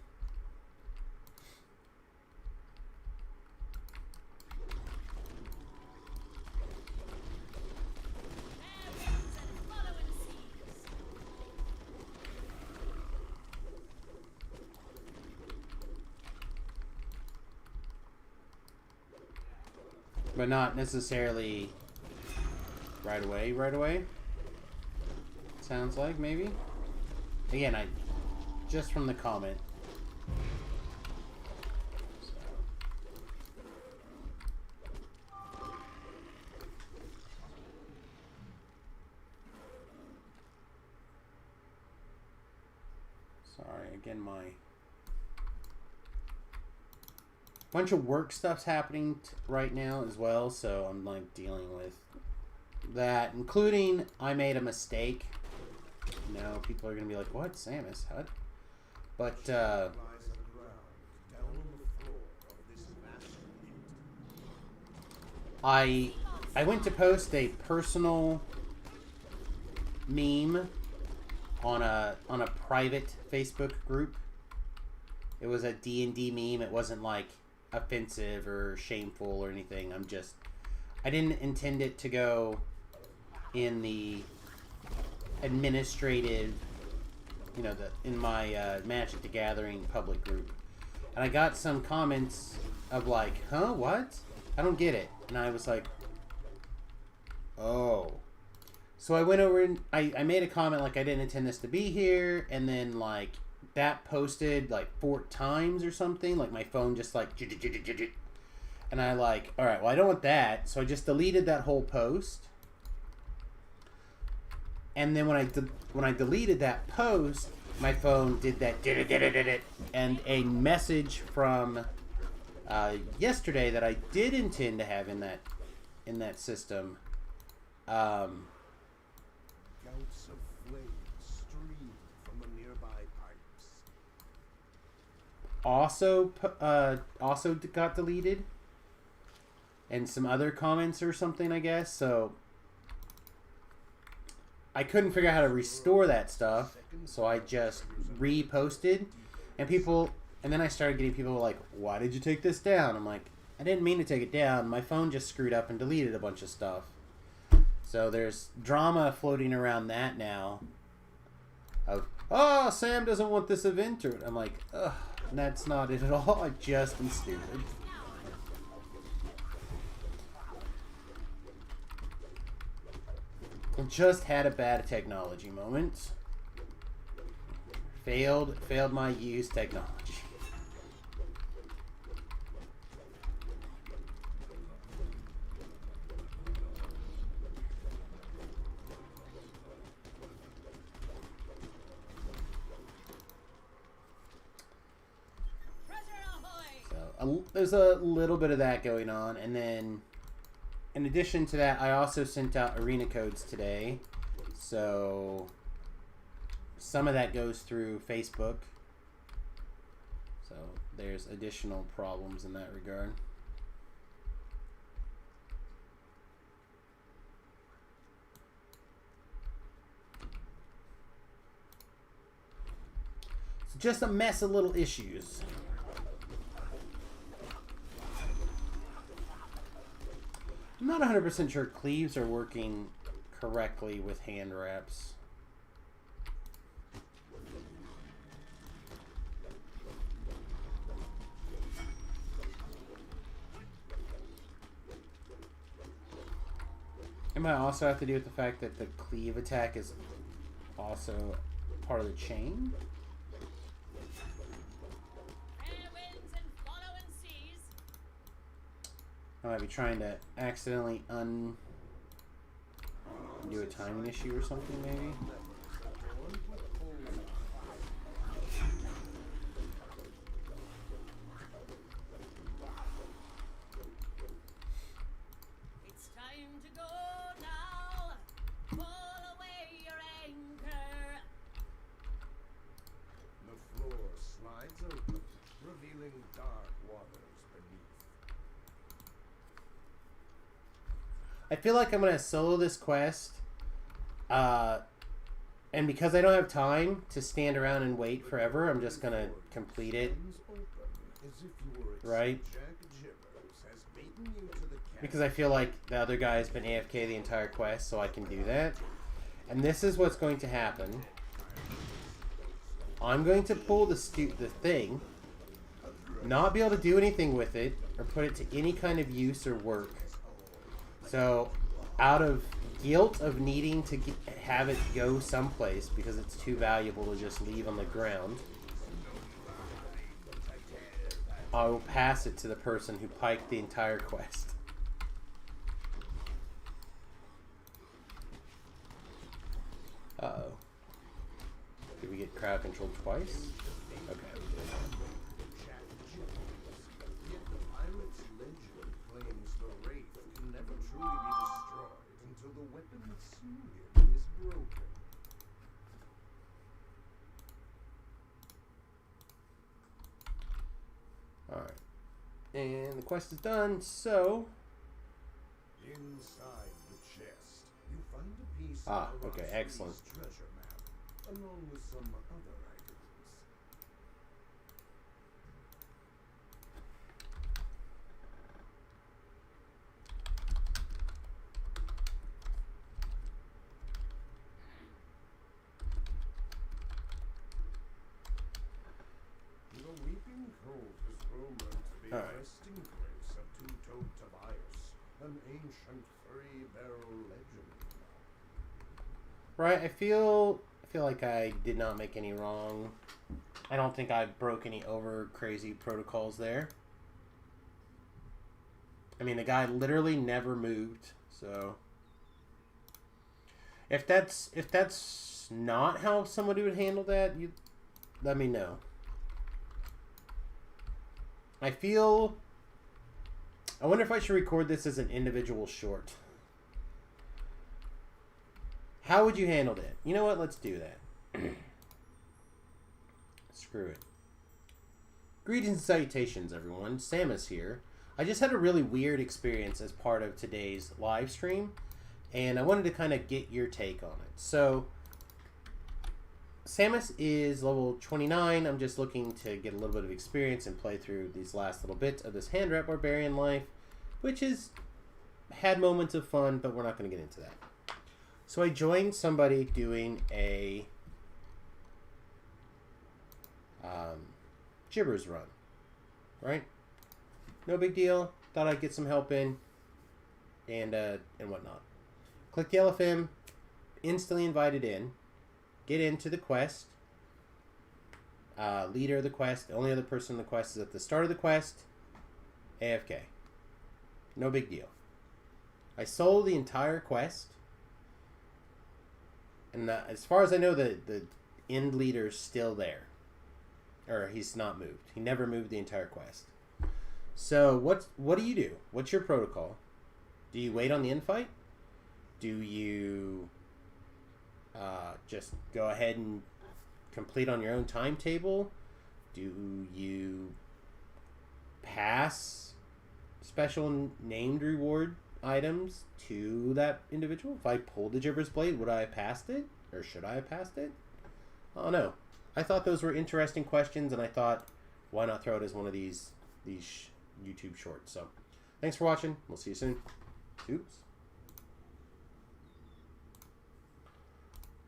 But not necessarily right away. Sounds like, maybe. Again, just from the comment. Sorry, again, my bunch of work stuff's happening right now as well, so I'm like dealing with that, including I made a mistake. You know, people are gonna be like, "What, Samus? What?" But Lies underground, down on the floor of this vast pit. I went to post a personal meme on a private Facebook group. It was a D&D meme. It wasn't like offensive or shameful or anything. I didn't intend it to go in the administrative, you know, in my Magic the Gathering public group. And I got some comments of like, huh, what? I don't get it. And I was like, oh. So I went over and I made a comment like I didn't intend this to be here, and then like that posted like 4 times or something. Like my phone just like, And I like, all right, well, I don't want that. So I just deleted that whole post. And then when I deleted that post, my phone did that, and a message from yesterday that I did intend to have in that system. Gouts of flame stream from the nearby pipes. Also got deleted, and some other comments or something, I guess. So I couldn't figure out how to restore that stuff, so I just reposted, and then I started getting people like, "Why did you take this down?" I'm like, I didn't mean to take it down. My phone just screwed up and deleted a bunch of stuff. So there's drama floating around that now. Of, oh, Sam doesn't want this event, or I'm like, ugh, that's not it at all. I just am stupid. Just had a bad technology moment. Failed my use technology. So there's a little bit of that going on, and then in addition to that, I also sent out arena codes today. So some of that goes through Facebook. So there's additional problems in that regard. So just a mess of little issues. I'm not 100% sure cleaves are working correctly with hand wraps. It might also have to do with the fact that the cleave attack is also part of the chain. I might be trying to accidentally undo a timing issue or something, maybe. It's time to go now. Pull away your anchor. The floor slides open, revealing dark waters beneath. I feel like I'm going to solo this quest, and because I don't have time to stand around and wait forever, I'm just going to complete it, right? Because I feel like the other guy has been AFK the entire quest, so I can do that. And this is what's going to happen. I'm going to pull the thing, not be able to do anything with it, or put it to any kind of use or work. So, out of guilt of needing to have it go someplace because it's too valuable to just leave on the ground, I will pass it to the person who piked the entire quest. Uh-oh. Did we get crowd controlled twice? Okay. Alright. And the quest is done, so... Inside the chest, you find a piece Ah, of okay, Arashtri's excellent. treasure map, along with some other items. The Weeping Cove is rumored to be a Alright. resting place of Two-Toed Tobias, an ancient three-barrel legend. Right, I feel like I did not make any wrong. I don't think I broke any over crazy protocols there. I mean, the guy literally never moved, so if that's not how somebody would handle that, you let me know. I wonder if I should record this as an individual short. How would you handle that? You know what? Let's do that. Screw it. Greetings and salutations, everyone. Samus here. I just had a really weird experience as part of today's live stream, and I wanted to kind of get your take on it. So, Samus is level 29. I'm just looking to get a little bit of experience and play through these last little bits of this hand wrap barbarian life, which has had moments of fun, but we're not going to get into that. So I joined somebody doing a Gibbers run, right? No big deal. Thought I'd get some help in, and whatnot. Click the LFM, instantly invited in. Get into the quest. Leader of the quest. The only other person in the quest is at the start of the quest. AFK. No big deal. I sold the entire quest. And as far as I know, the end leader's still there. Or he's not moved. He never moved the entire quest. So what do you do? What's your protocol? Do you wait on the end fight? Do you just go ahead and complete on your own timetable? Do you pass special named reward items to that individual? If I pulled the Gibber's Blade, would I have passed it? Or should I have passed it? I don't know. I thought those were interesting questions, and I thought, why not throw it as one of these YouTube shorts? So, thanks for watching. We'll see you soon. Oops.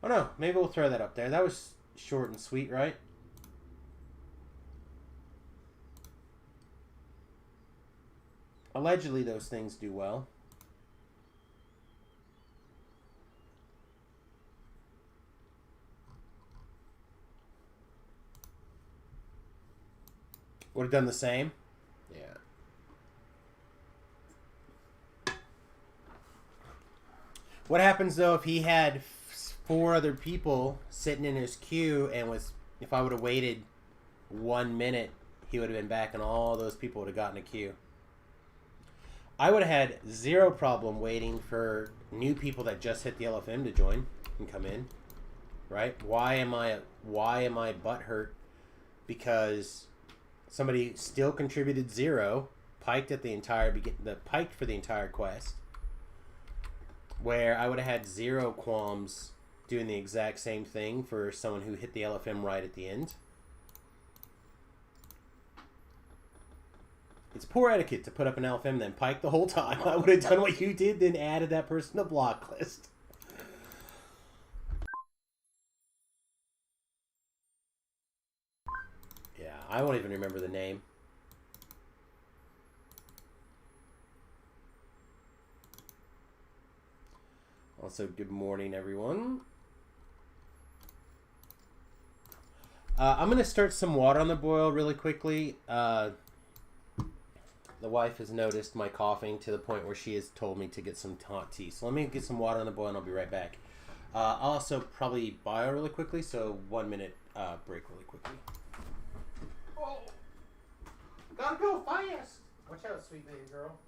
Oh no, maybe we'll throw that up there. That was short and sweet, right? Allegedly, those things do well. Would have done the same? Yeah. What happens, though, if he had 4 other people sitting in his queue and if I would have waited 1 minute, he would have been back and all those people would have gotten a queue. I would have had 0 problem waiting for new people that just hit the LFM to join and come in, right? Why am I butthurt because somebody still contributed 0, piked for the entire quest, where I would have had 0 qualms doing the exact same thing for someone who hit the LFM right at the end. It's poor etiquette to put up an LFM then pike the whole time. I would have done what you did, then added that person to block list. Yeah, I won't even remember the name. Also, good morning, everyone. I'm going to start some water on the boil really quickly. The wife has noticed my coughing to the point where she has told me to get some hot tea. So let me get some water on the boil and I'll be right back. I'll also probably bio really quickly, so 1 minute break really quickly. Oh, gotta go fast. Watch out, sweet baby girl.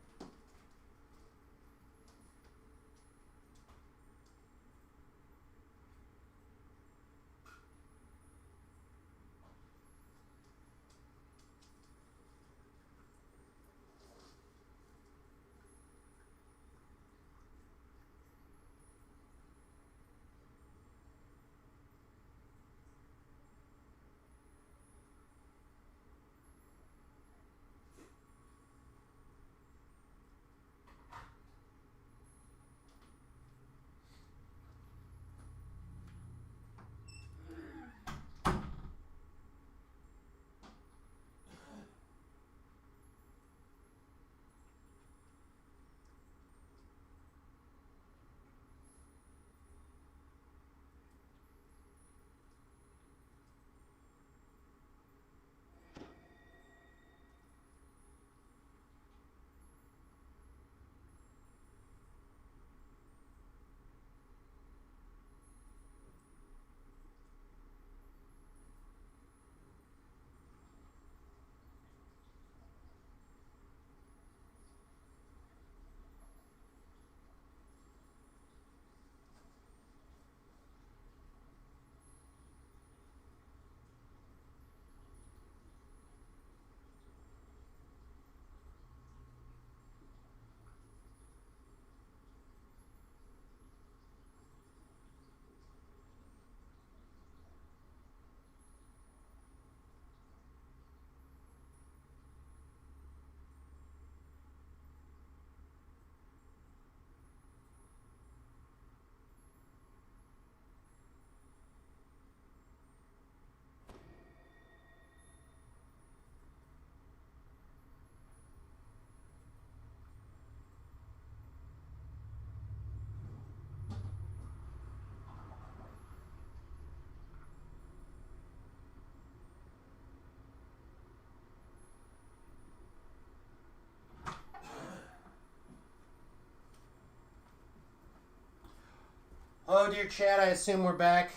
Oh, dear Chad, I assume we're back.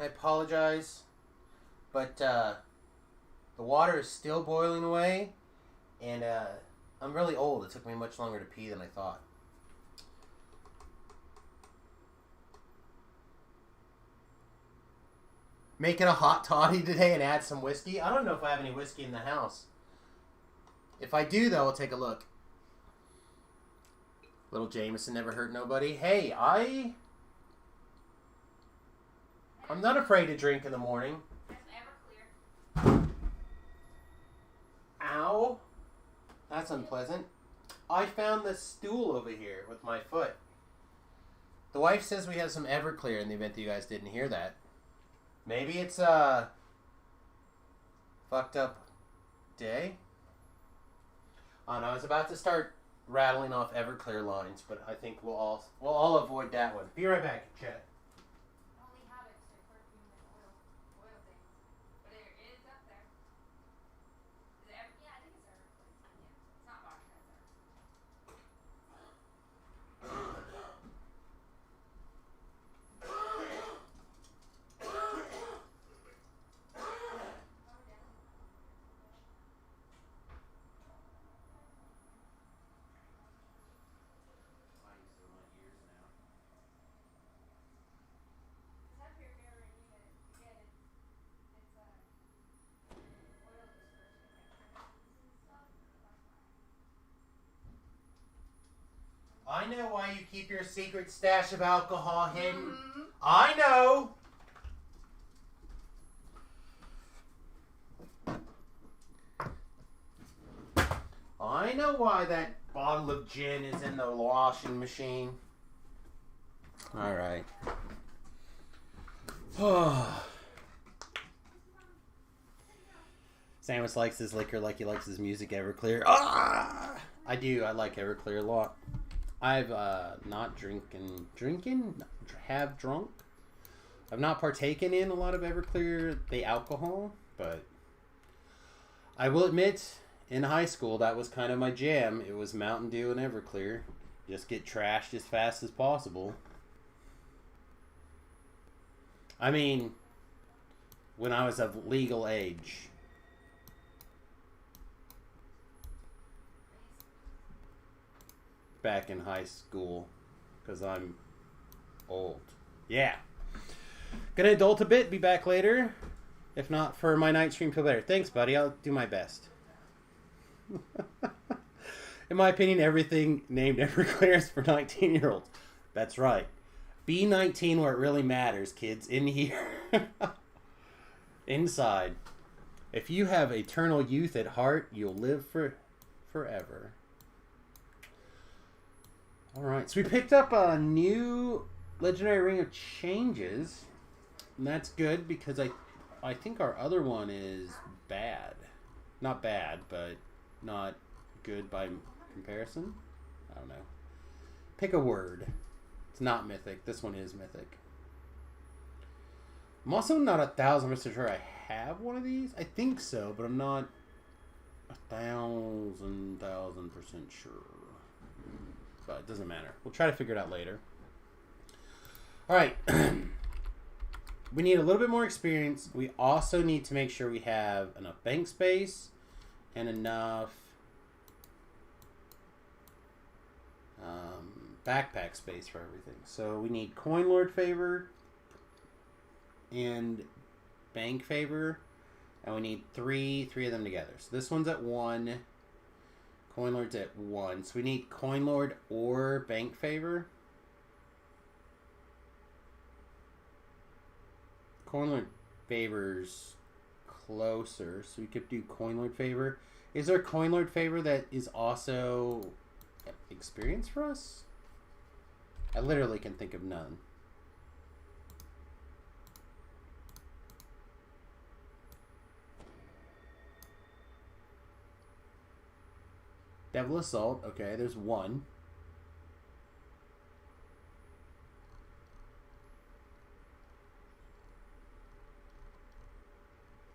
I apologize. But the water is still boiling away. And I'm really old. It took me much longer to pee than I thought. Making a hot toddy today and add some whiskey. I don't know if I have any whiskey in the house. If I do, though, I'll take a look. Little Jameson never hurt nobody. Hey, I'm not afraid to drink in the morning. Ow. That's unpleasant. I found this stool over here with my foot. The wife says we have some Everclear in the event that you guys didn't hear that. Maybe it's a fucked up day. Oh no, I was about to start rattling off Everclear lines, but I think we'll all avoid that one. Be right back, Chet. Only habits are perfume and oil things. But it is up there. Is it yeah, I think it's Everclear. Yeah. It's not vodka, it's Everclear. It's up here if you ever need it. You get it. It's oil dispersion, like chemicals and stuff. That's why. I know why you keep your secret stash of alcohol hidden. I know. I know why that bottle of gin is in the washing machine. All right. Samus likes his liquor like he likes his music. Everclear. Ah! I do. I like Everclear a lot. I've not have drunk. I've not partaken in a lot of Everclear, the alcohol, but I will admit, in high school, that was kind of my jam. It was Mountain Dew and Everclear. Just get trashed as fast as possible. I mean, when I was of legal age. Back in high school, because I'm old. Yeah. Gonna adult a bit, be back later. If not for my night stream, feel better. Thanks, buddy. I'll do my best. In my opinion, everything named Everclear is for 19-year-olds. That's right. Be 19 where it really matters, kids. In here. Inside. If you have eternal youth at heart, you'll live forever. Alright, so we picked up a new Legendary Ring of Changes. And that's good because I think our other one is bad. Not bad, but not good by comparison. I don't know. Pick a word. It's not mythic. This one is mythic. I'm also not 1,000% sure I have one of these. I think so, but I'm not 1,000% sure. But it doesn't matter. We'll try to figure it out later. Alright. We need a little bit more experience. We also need to make sure we have enough bank space and enough backpack space for everything. So we need Coin Lord favor and bank favor, and we need three of them together. So this one's at 1. Coin Lord's at 1. So we need Coin Lord or bank favor. Coin Lord favor's closer, so we could do Coin Lord favor. Is there Coin Lord favor that is also experience for us? I literally can think of none. Devil Assault, okay, there's 1.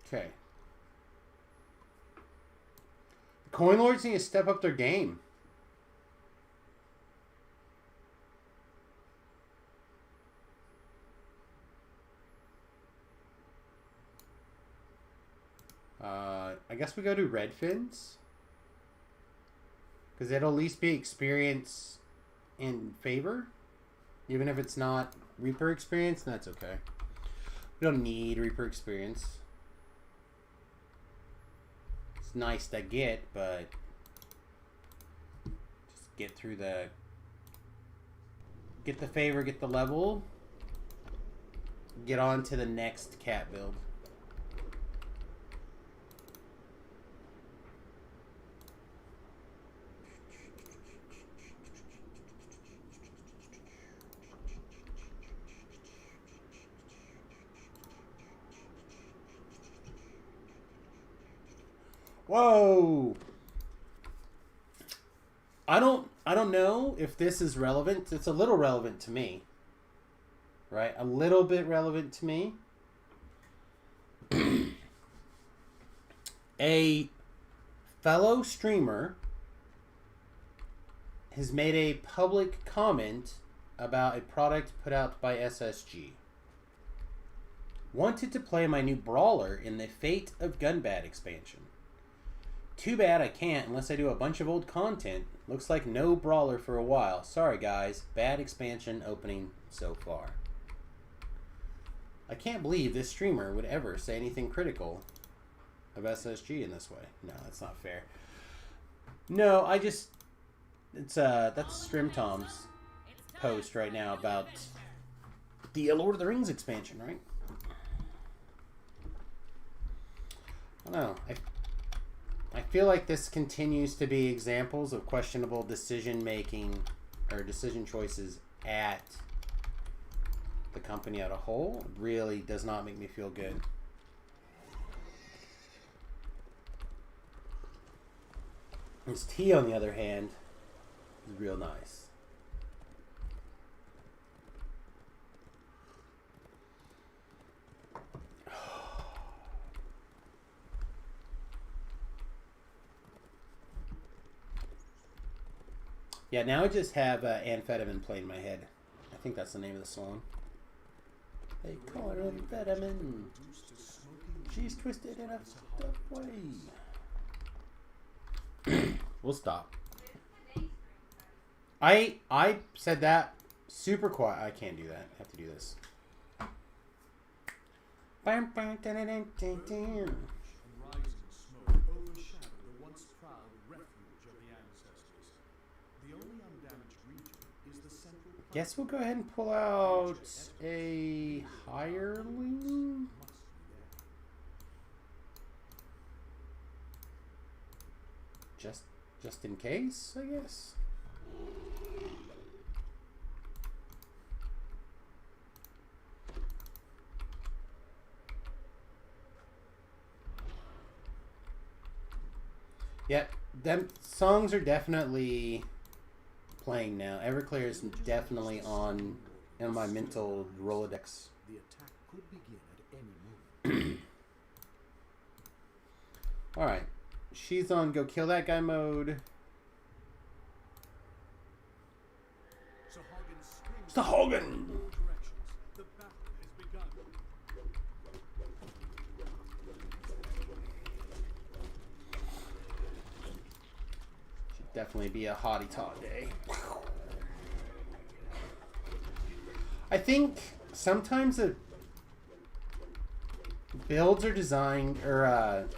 Okay. The Coin Lords need to step up their game. I guess we go to red fins. Because it'll at least be experience in favor. Even if it's not Reaper experience, that's okay. We don't need Reaper experience. It's nice to get, but just get through the... Get the favor, get the level. Get on to the next cat build. Whoa! I don't know if this is relevant. It's a little relevant to me. Right? A little bit relevant to me. A fellow streamer has made a public comment about a product put out by SSG. Wanted to play my new brawler in the Fate of Gunbad expansion. Too bad I can't unless I do a bunch of old content. Looks like no brawler for a while. Sorry guys, bad expansion opening so far. I can't believe this streamer would ever say anything critical of SSG in this way. No, that's not fair. No, I just... It's, that's StrimTom's post right now about the Lord of the Rings expansion, right? I don't know. I feel like this continues to be examples of questionable decision making or decision choices at the company as a whole. It really does not make me feel good. His tea, on the other hand, is real nice. Yeah, now I just have amphetamine playing in my head. I think that's the name of the song. They call her amphetamine. She's twisted in a fucked up way. We'll stop. I said that super quiet. I can't do that. I have to do this. And rising smoke overshadowed the once proud refuge of the ancestors. The only undamaged region is the central plateau. Guess we'll go ahead and pull out a hireling. Just in case, I guess. Yep, them songs are definitely playing now. Everclear is definitely on in my mental Rolodex. The attack could begin at any moment. Alright. She's on go kill that guy mode. Sahagin! The battle has begun. Should definitely be a hottie tot day. I think sometimes the builds are designed, or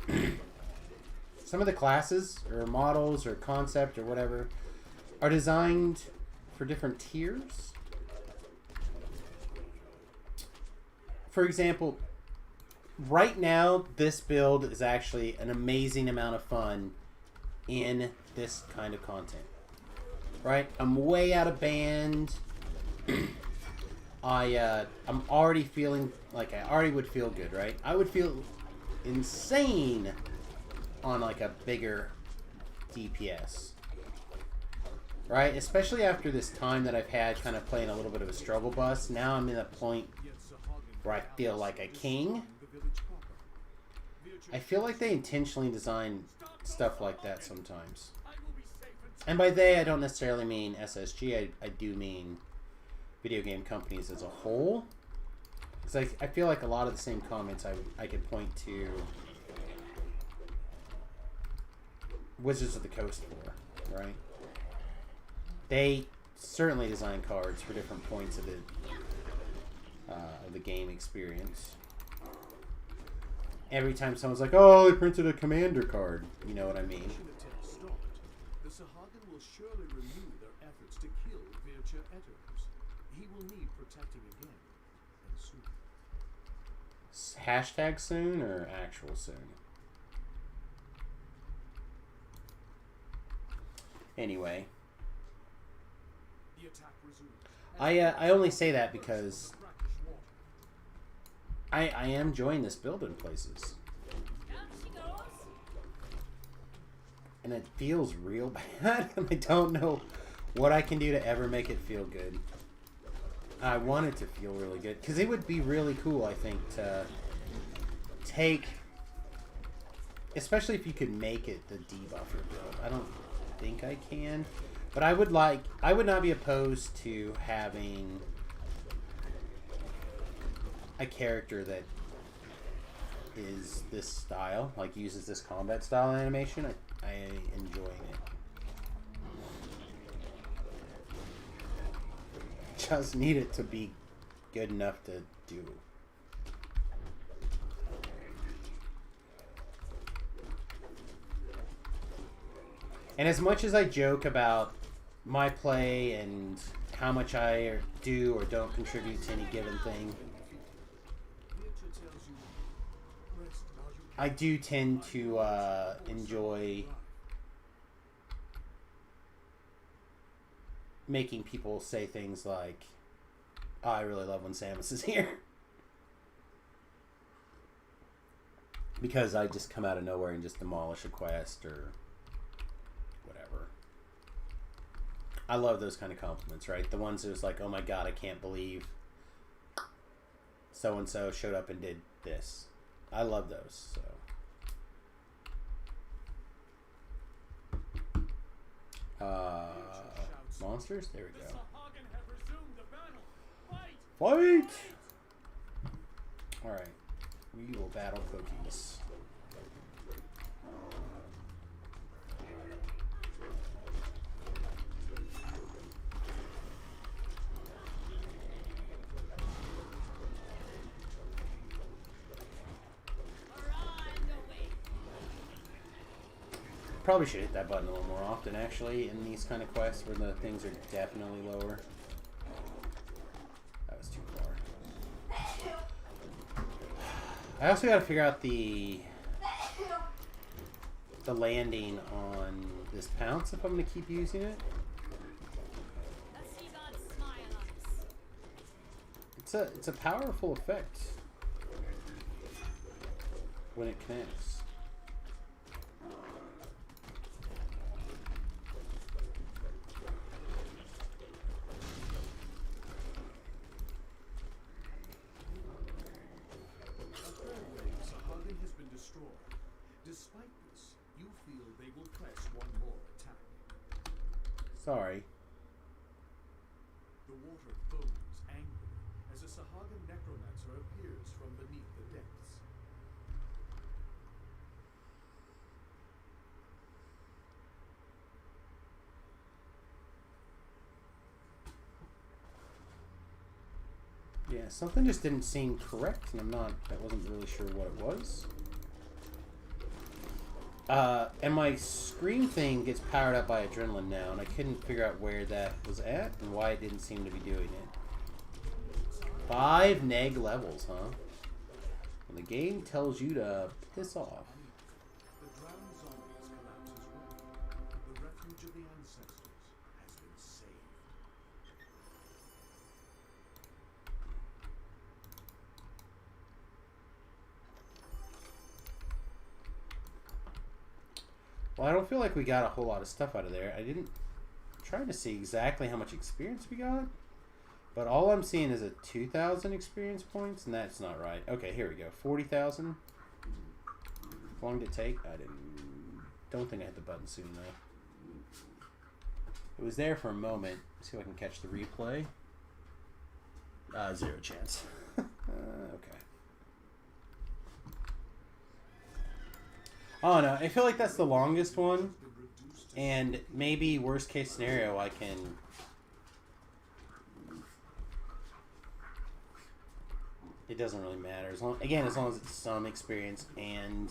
some of the classes or models or concept or whatever are designed for different tiers. For example, right now this build is actually an amazing amount of fun in this kind of content. Right? I'm way out of band. I'm already feeling like I already would feel good, right? I would feel insane on like a bigger DPS. Right? Especially after this time that I've had kind of playing a little bit of a struggle bus. Now I'm in a point where I feel like a king. I feel like they intentionally design stuff like that sometimes. And by they, I don't necessarily mean SSG. I do mean video game companies as a whole. Because I feel like a lot of the same comments I could point to Wizards of the Coast for, right? They certainly design cards for different points of the game experience. Every time someone's like, "Oh, they printed a commander card," you know what I mean? Stopped, the Sahagin will surely renew their efforts to kill Vircha Etos. He will need protecting again, and soon. Hashtag soon or actual soon? Anyway, The attack resumes. I only say that because I am enjoying this build in places. And it feels real bad, and I don't know what I can do to ever make it feel good. I want it to feel really good, because it would be really cool, I think, to take... Especially if you could make it the debuffer build. I don't think I can. But I would not be opposed to having a character that is this style, like uses this combat style animation. I enjoying it. Just need it to be good enough to do. And as much as I joke about my play and how much I do or don't contribute to any given thing, I do tend to enjoy making people say things like, "Oh, I really love when Samus is here." Because I just come out of nowhere and just demolish a quest or whatever. I love those kind of compliments, right? The ones that's like, "Oh my god, I can't believe so-and-so showed up and did this." I love those, so. Monsters? There we go. Fight! Alright. We will battle cookies. Probably should hit that button a little more often, actually, in these kind of quests where the things are definitely lower. That was too far. I also got to figure out the landing on this pounce if I'm going to keep using it. It's a powerful effect when it connects. Despite this, you feel they will press one more attack. Sorry. The water foams angrily as a Sahagin necromancer appears from beneath the depths. Yeah, something just didn't seem correct, and I wasn't really sure what it was. And my screen thing gets powered up by adrenaline now, and I couldn't figure out where that was at and why it didn't seem to be doing it. 5 neg levels, huh? And the game tells you to piss off. The drowned zombies collapse as well. The refuge of the ancestors has been saved. Well, I don't feel like we got a whole lot of stuff out of there. I'm trying to see exactly how much experience we got. But all I'm seeing is a 2,000 experience points, and that's not right. Okay, here we go. 40,000. How long did it take? Don't think I hit the button soon enough. It was there for a moment. Let's see if I can catch the replay. 0 chance. Okay. Oh no, I feel like that's the longest one. And maybe worst case scenario, I can. It doesn't really matter. As long as it's some experience and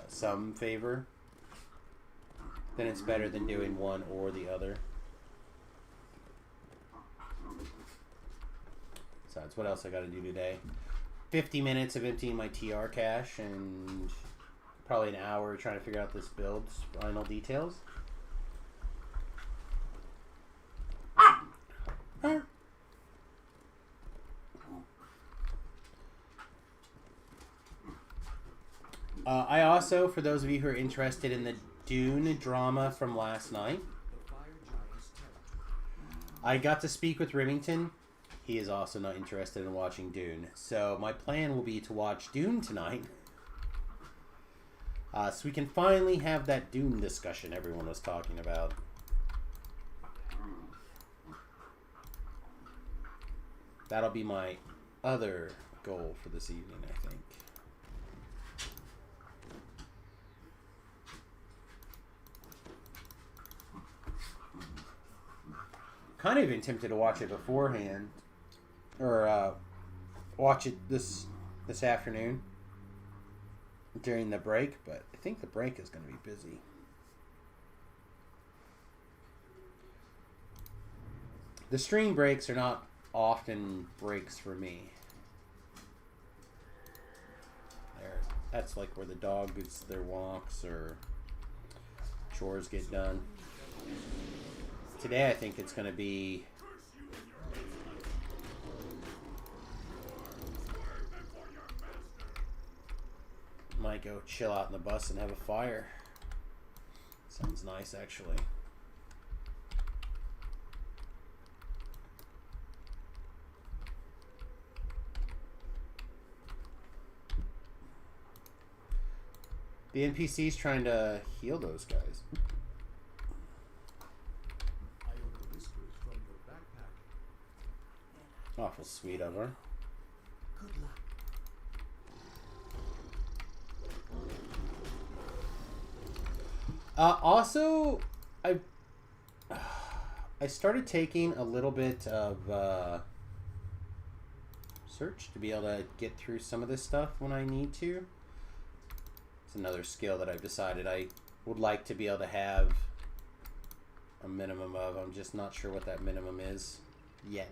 some favor, then it's better than doing one or the other. Besides, what else I got to do today? 50 minutes of emptying my TR cache and probably an hour trying to figure out this build's final details. I also, for those of you who are interested in the Dune drama from last night, I got to speak with Remington. He is also not interested in watching Dune. So my plan will be to watch Dune tonight. So we can finally have that Dune discussion everyone was talking about. That'll be my other goal for this evening, I think. Kind of even tempted to watch it beforehand, or watch it this afternoon during the break, but I think the break is going to be busy. The stream breaks are not often breaks for me. That's like where the dog gets their walks or chores get done. Today I think it's going to be might go chill out in the bus and have a fire. Sounds nice, actually. The NPC's trying to heal those guys. Awful sweet of her. Good luck. Also, I started taking a little bit of search to be able to get through some of this stuff when I need to. It's another skill that I've decided I would like to be able to have a minimum of. I'm just not sure what that minimum is yet.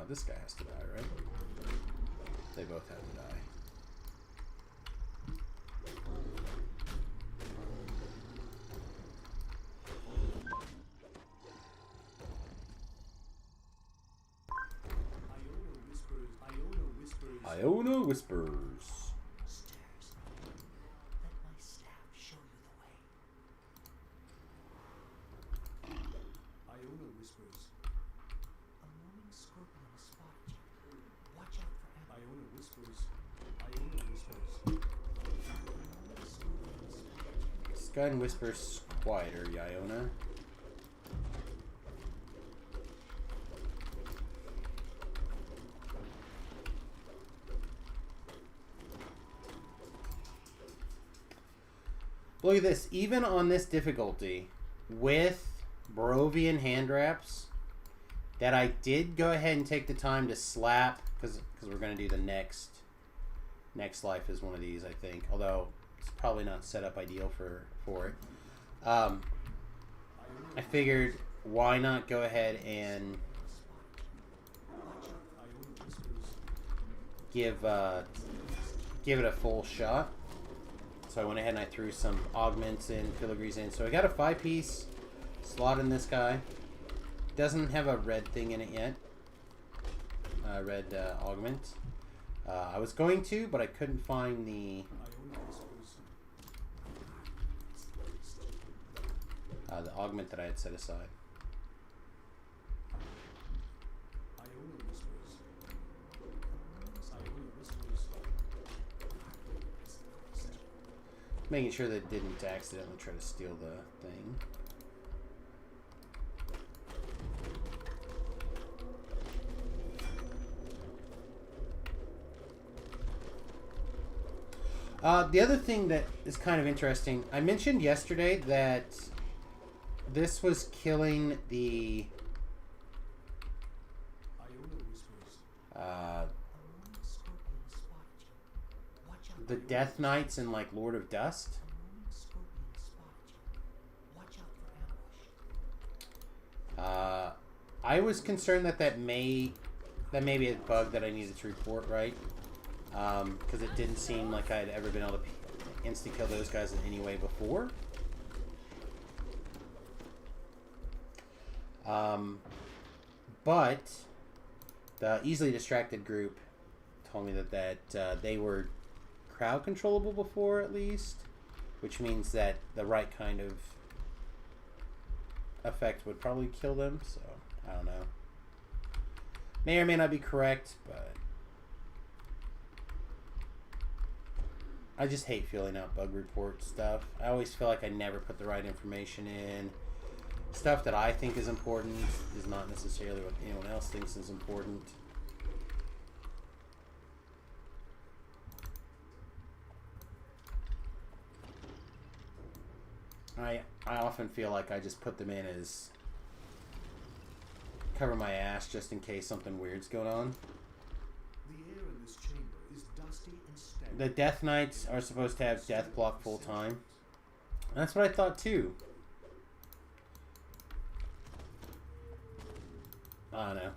This guy has to die, right? They both have to die. Iona whispers. Stairs. Let my staff show you the way. Iona whispers. A roaming scorpion spotted you. Watch out for him. Iona whispers. Iona whispers. Sky and whispers quieter, Iona. Look at this. Even on this difficulty, with Barovian hand wraps, that I did go ahead and take the time to slap, because we're going to do the next life is one of these, I think. Although, it's probably not set up ideal for it. I figured, why not go ahead and give it a full shot. So I went ahead and I threw some augments in, filigrees in. So I got a 5-piece slot in this guy. Doesn't have a red thing in it yet. Red augment. I was going to, but I couldn't find the augment that I had set aside. Making sure that it didn't accidentally try to steal the thing. The other thing that is kind of interesting, I mentioned yesterday that this was killing the the Death Knights in like Lord of Dust. I was concerned that that may be a bug that I needed to report, right? Because it didn't seem like I had ever been able to insta-kill those guys in any way before. But the easily distracted group told me that they were crowd controllable before, at least, which means that the right kind of effect would probably kill them. So I don't know. May or may not be correct, but I just hate filling out bug report stuff. I always feel like I never put the right information in. Stuff that I think is important is not necessarily what anyone else thinks is important. I often feel like I just put them in as cover my ass just in case something weird's going on. The air in this chamber is dusty and stagnant. The Death Knights are supposed to have death block full time. That's what I thought too. I don't know.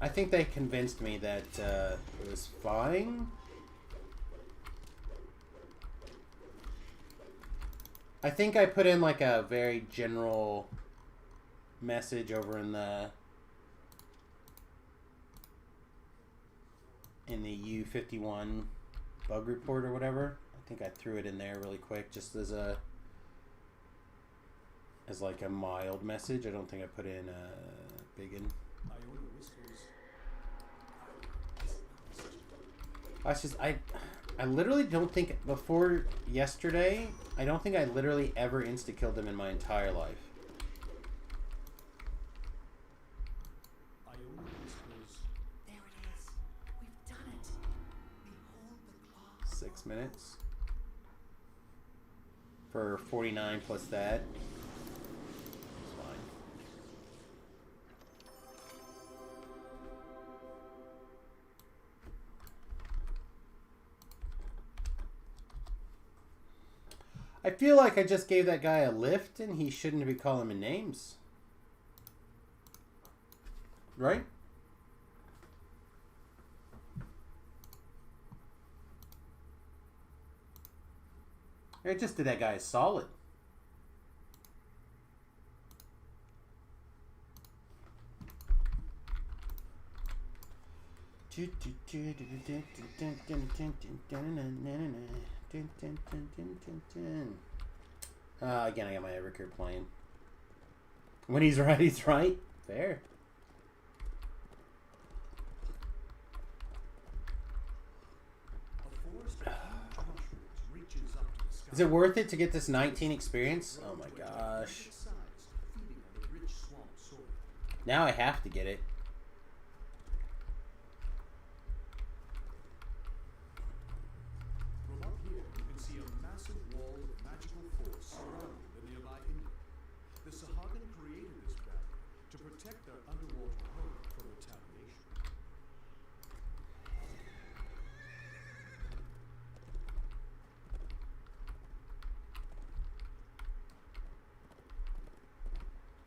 I think they convinced me that it was fine. I think I put in like a very general message over in the U51 bug report or whatever. I think I threw it in there really quick just as like a mild message. I don't think I put in a big one. I literally don't think before yesterday, I don't think I literally ever insta-killed them in my entire life. There it is. We've done it. Behold the claw. 6 minutes. For 49 plus that. It's fine. I feel like I just gave that guy a lift and he shouldn't be calling me names. Right? I just did that guy a solid. Again, I got my Evercare playing. When he's right, he's right. Fair. Is it worth it to get this 19 experience? Oh my gosh. Now I have to get it. From up here, you can see a massive wall of magical force surrounding the nearby inlet. The Sahagin created this barrier to protect their underwater home from retaliation.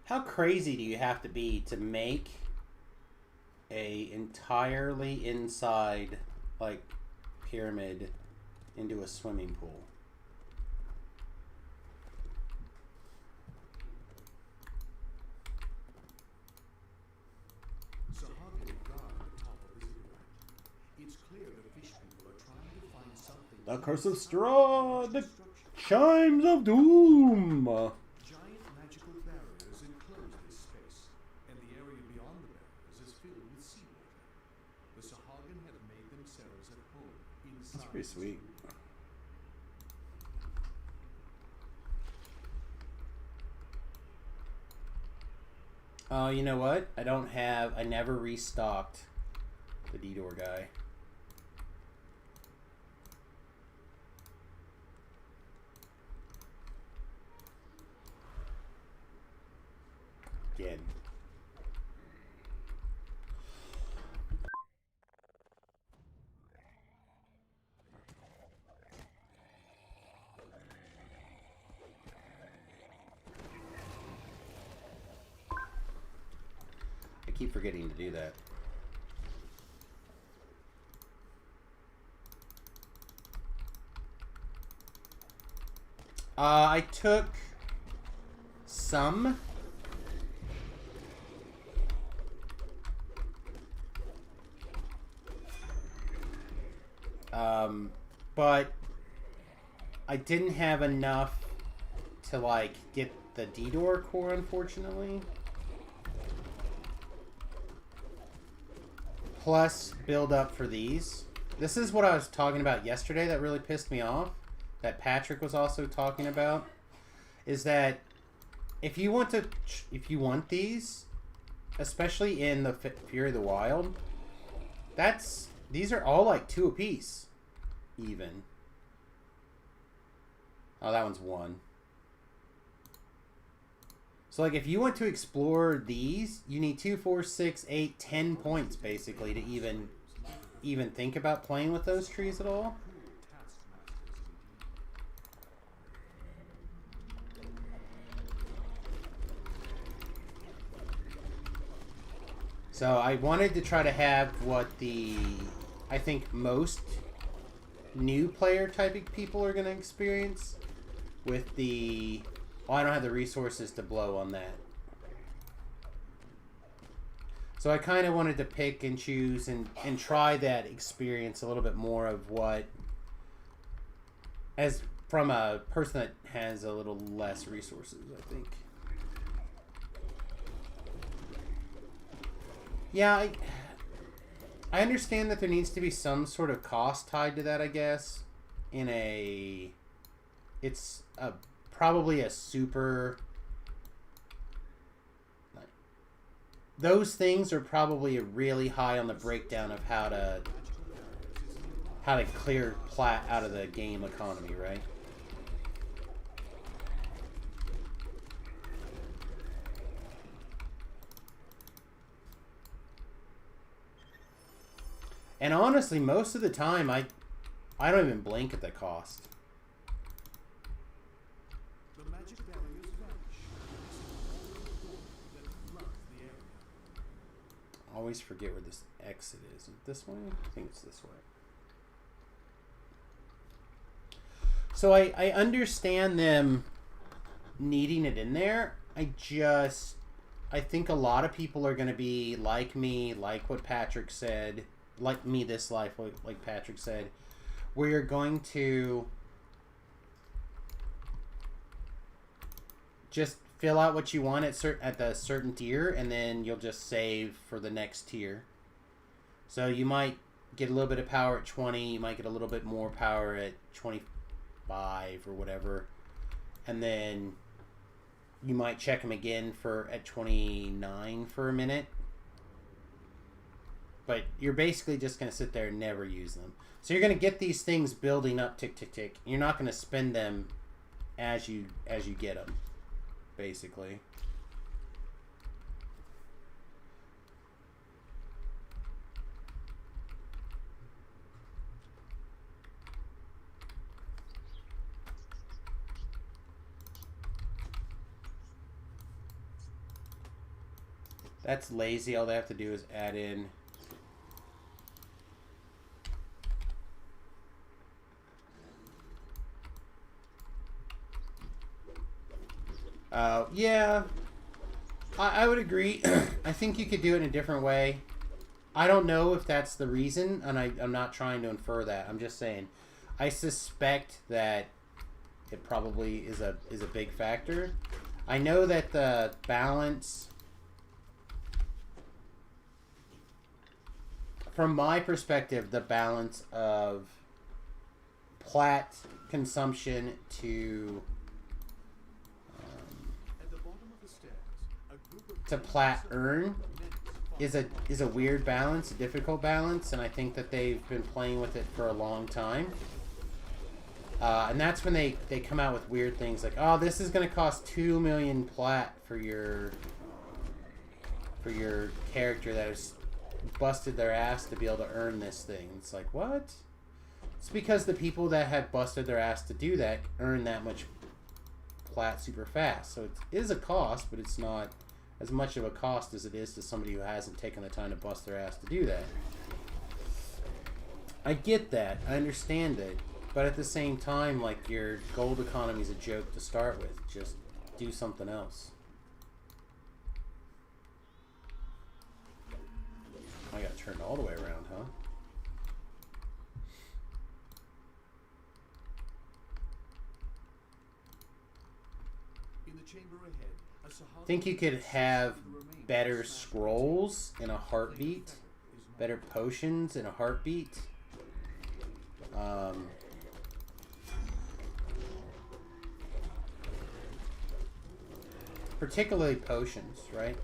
How crazy do you have to be to make a entirely inside like pyramid into a swimming pool? Sahagin guard the top of the ziggurat. It's clear the fish people are trying to find something. The curse of straw, the chimes of doom. Giant magical barriers enclose this space, and the area beyond the barriers is filled with seawater. The Sahagin have made themselves at home inside. That's pretty sweet. Oh, you know what? I never restocked the D-Door guy. again. I keep forgetting to do that. I took some. But I didn't have enough to like get the D-Door core, unfortunately. Plus build up for these. This is what I was talking about yesterday that really pissed me off. That Patrick was also talking about. Is that if you want these, especially in the Fury of the Wild, these are all like 2 apiece, even. Oh, that one's 1. So like if you want to explore these, you need 2, 4, 6, 8, 10 points basically to even think about playing with those trees at all. So I wanted to try to have what I think most new player type of people are going to experience with well, I don't have the resources to blow on that. So I kind of wanted to pick and choose and try that experience a little bit more of what, as from a person that has a little less resources, I think. Yeah, I understand that there needs to be some sort of cost tied to that, I guess. It's probably a super... Those things are probably really high on the breakdown of how to clear plat out of the game economy, right? And honestly, most of the time, I don't even blink at the cost. The magic barriers vanish. That floods the area. I always forget where this exit is. Is it this way? I think it's this way. So I understand them needing it in there. I think a lot of people are going to be like me, like what Patrick said. Like me this life, like Patrick said, where you're going to just fill out what you want at the certain tier, and then you'll just save for the next tier. So you might get a little bit of power at 20, you might get a little bit more power at 25 or whatever, and then you might check them again at 29 for a minute. But you're basically just going to sit there and never use them. So you're going to get these things building up, tick, tick, tick. You're not going to spend them as you get them, basically. That's lazy. All they have to do is add in... yeah, I would agree. I think you could do it in a different way. I don't know if that's the reason, and I'm not trying to infer that. I'm just saying, I suspect that it probably is a big factor. I know that the balance, from my perspective, the balance of plat consumption to plat earn is a weird balance, a difficult balance, and I think that they've been playing with it for a long time. And that's when they come out with weird things like, oh, this is going to cost 2 million plat for your for your character that has busted their ass to be able to earn this thing. It's like, what? It's because the people that have busted their ass to do that earn that much plat super fast. So it is a cost, but it's not as much of a cost as it is to somebody who hasn't taken the time to bust their ass to do that. I get that. I understand it. But at the same time, like, your gold economy is a joke to start with. Just do something else. I got turned all the way around, huh? In the chamber ahead, a Sahagin Think you could have remains better smashed scrolls in a heartbeat, better potions in a heartbeat. Particularly potions, right?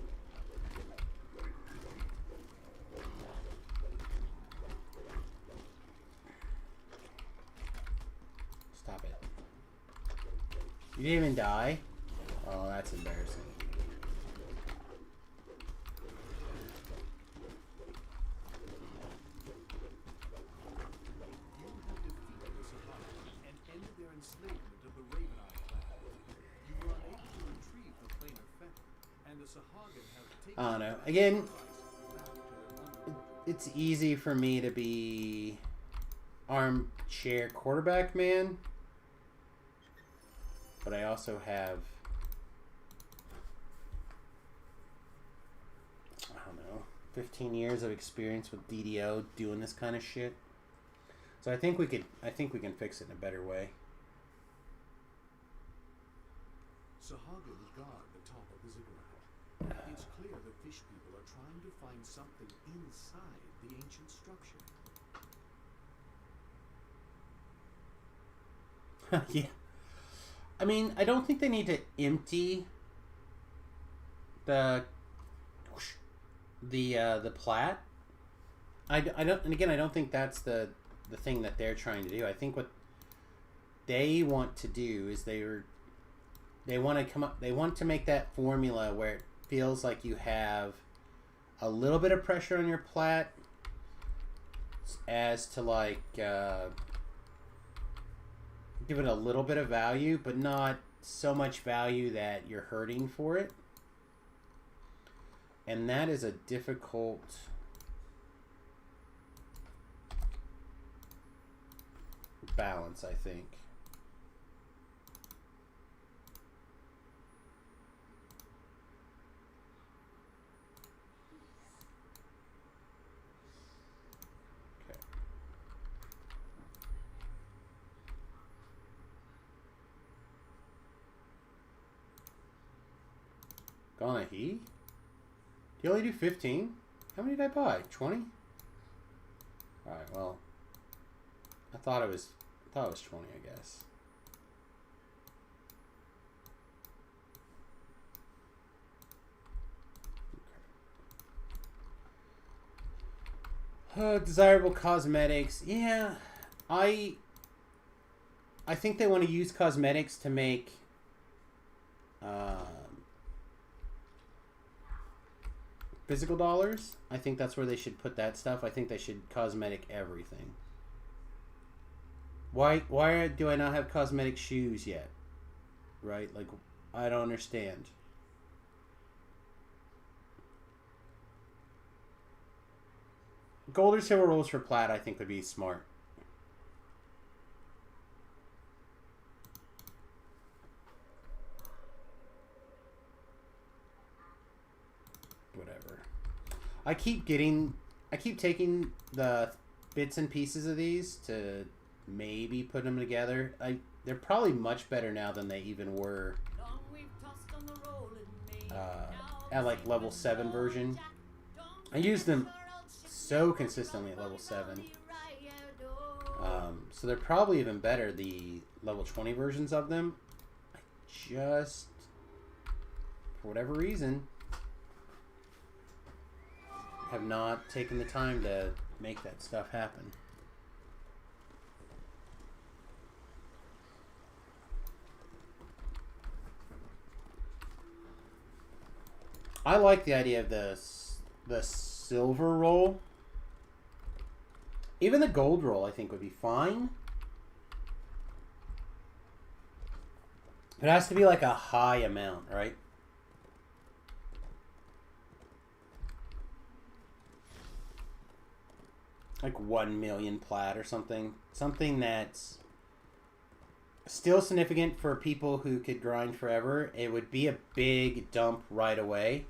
Stop it. You didn't even die? Oh, that's embarrassing. You have defeated the Sahagin and ended their enslavement of the Raven Eye clan. You were unable to retrieve the planar fetter, and the Sahagin have taken I don't know. the Again, sacrifice back to their wonderful. it's easy for me to be armchair quarterback man, but I also have, I don't know, 15 years of experience with DDO doing this kind of shit. So I think we can fix it in a better way. Sahagin guard the top of the ziggurat. It's clear the fish people are trying to find something inside the ancient structure. Yeah. I mean, I don't think they need to empty the plat. I don't, and again, I don't think that's the thing that they're trying to do. I think what they want to do is they want to make that formula where it feels like you have a little bit of pressure on your plat as to like give it a little bit of value, but not so much value that you're hurting for it. And that is a difficult balance, I think. Okay. Gonna he? Do you only do 15? How many did I buy? 20? Alright, well. I thought it was 20, I guess. Desirable cosmetics. Yeah, I think they want to use cosmetics to make physical dollars. I think that's where they should put that stuff. I think they should cosmetic everything. Why do I not have cosmetic shoes yet? Right? Like, I don't understand. Gold or silver rolls for plat, I think, would be smart. Whatever. I keep taking the bits and pieces of these to maybe put them together. They're probably much better now than they even were at like level 7 version. I use them so consistently at level 7. So they're probably even better, the level 20 versions of them. I just, for whatever reason, have not taken the time to make that stuff happen. I like the idea of the silver roll. Even the gold roll, I think, would be fine. It has to be like a high amount, right? Like 1 million plat or something. Something that's still significant for people who could grind forever. It would be a big dump right away.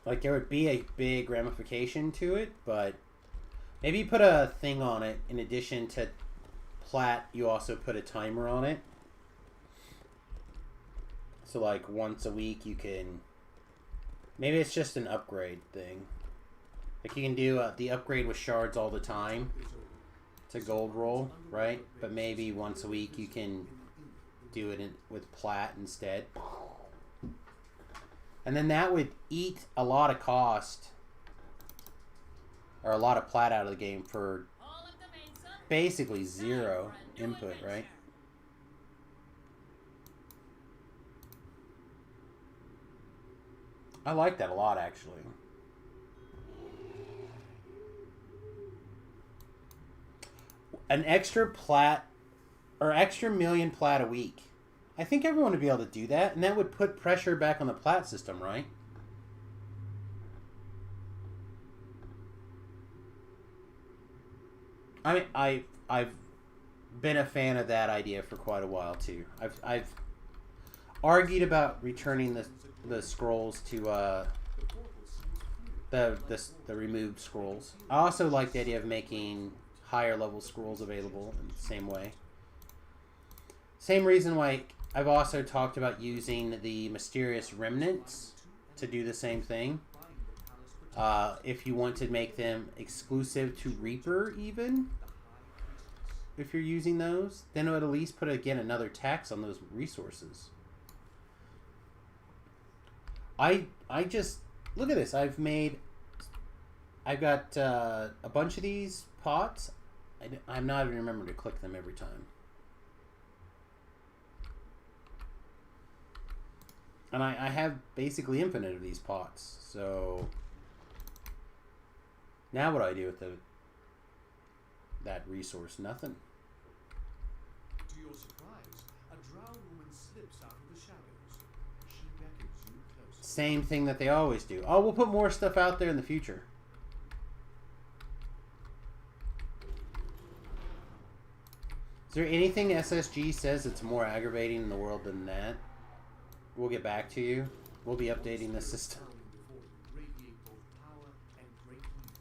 Like, there would be a big ramification to it, but maybe put a thing on it. In addition to plat, you also put a timer on it. So, like, once a week you can... Maybe it's just an upgrade thing. Like, you can do the upgrade with shards all the time. It's a gold roll, right? But maybe once a week you can do it with plat instead. And then that would eat a lot of cost. Or a lot of plat out of the game for basically zero input, right? I like that a lot, actually. An extra plat, or extra million plat a week. I think everyone would be able to do that, and that would put pressure back on the plat system, right? I mean, I've been a fan of that idea for quite a while too. I've argued about returning the scrolls to the removed scrolls. I also like the idea of making higher level scrolls available in the same way. Same reason why I've also talked about using the mysterious remnants to do the same thing. If you want to make them exclusive to Reaper, even if you're using those, then it would at least put again another tax on those resources. I just look at this. I've got a bunch of these pots. I'm not even remembering to click them every time. And I have basically infinite of these pots. So now what do I do with that resource? Nothing. To your surprise, a drow woman slips out of the shadows. She beckons you closer. Same thing that they always do. Oh, we'll put more stuff out there in the future. Is there anything SSG says it's more aggravating in the world than that? We'll get back to you. We'll be updating the system. Before you radiate both power and great evil.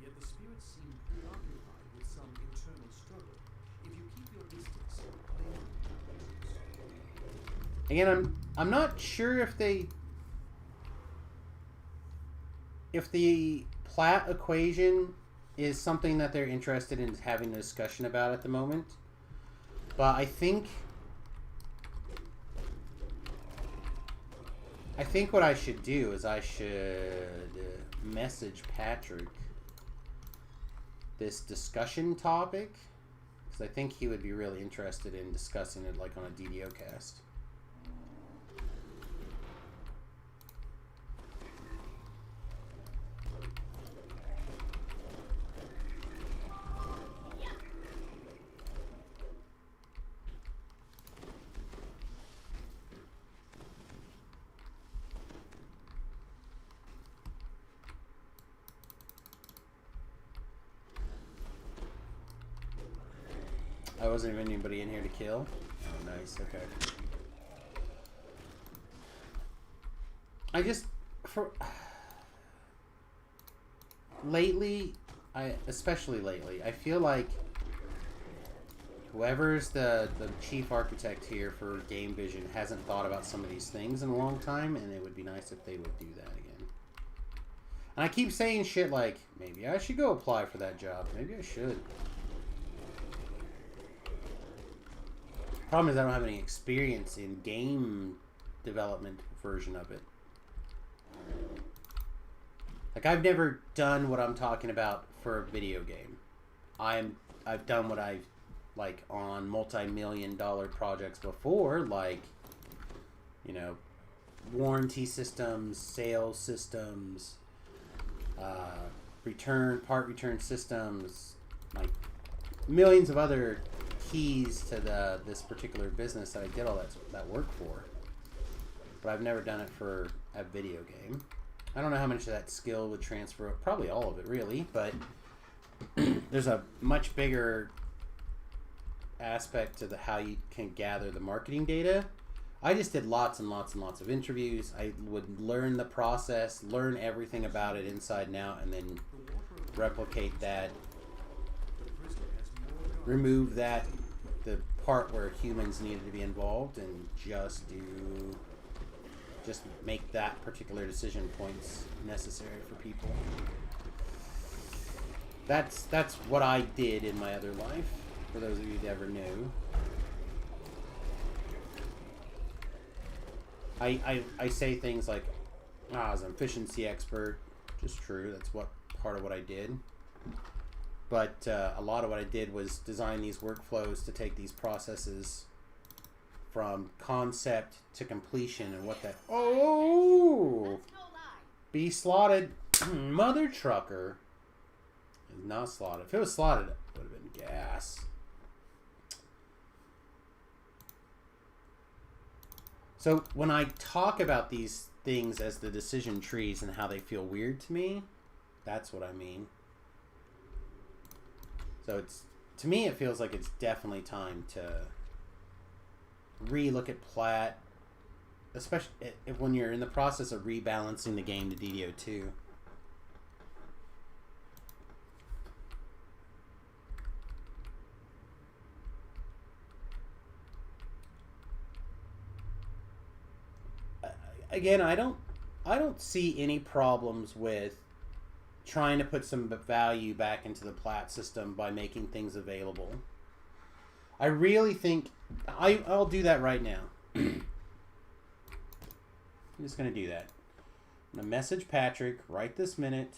Yet the spirits seem preoccupied with some internal struggle. If you keep your distance, they will. Again, I'm not sure if the plat equation is something that they're interested in having a discussion about at the moment. But I think what I should do is I should message Patrick this discussion topic, because I think he would be really interested in discussing it like on a DDO cast. Wasn't even anybody in here to kill. Oh, nice. Okay. Especially lately, I feel like whoever's the chief architect here for Game Vision hasn't thought about some of these things in a long time, and it would be nice if they would do that again. And I keep saying shit like, maybe I should go apply for that job. Maybe I should. Problem is I don't have any experience in game development version of it. Like, I've never done what I'm talking about for a video game. I've done what I've like on multi-million-dollar projects before, like, you know, warranty systems, sales systems, part return systems, like millions of other keys to this particular business that I did all that work for. But I've never done it for a video game. I don't know how much of that skill would transfer, probably all of it really, but there's a much bigger aspect to how you can gather the marketing data. I just did lots and lots and lots of interviews. I would learn the process, learn everything about it inside and out, and then replicate that, remove that, the part where humans needed to be involved, and just make that particular decision points necessary for people. That's what I did in my other life, for those of you that ever knew. I say things like, I was an efficiency expert. Just true, that's part of what I did. But a lot of what I did was design these workflows to take these processes from concept to completion, and what that... Oh! Be slotted. Mother trucker. Is not slotted. If it was slotted, it would have been gas. So when I talk about these things as the decision trees and how they feel weird to me, that's what I mean. So to me, it feels like it's definitely time to re-look at Plat, especially when you're in the process of rebalancing the game to DDO2. Again, I don't see any problems with trying to put some value back into the Plat system by making things available. I really think I'll do that right now. I'm just going to do that. I'm going to message Patrick right this minute.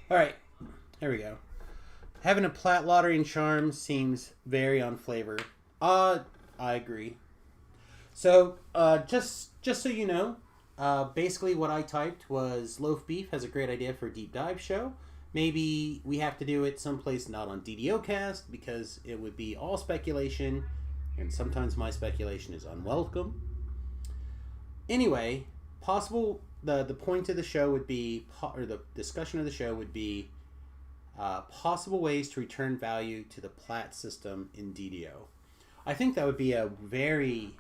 Alright, here we go. Having a Plat lottery and charm seems very on flavor. I agree. So, just so you know, basically what I typed was Loaf Beef has a great idea for a deep dive show. Maybe we have to do it someplace not on DDOcast, because it would be all speculation, and sometimes my speculation is unwelcome. Anyway, the point of the show would be, or the discussion of the show would be, possible ways to return value to the Plat system in DDO. I think that would be a very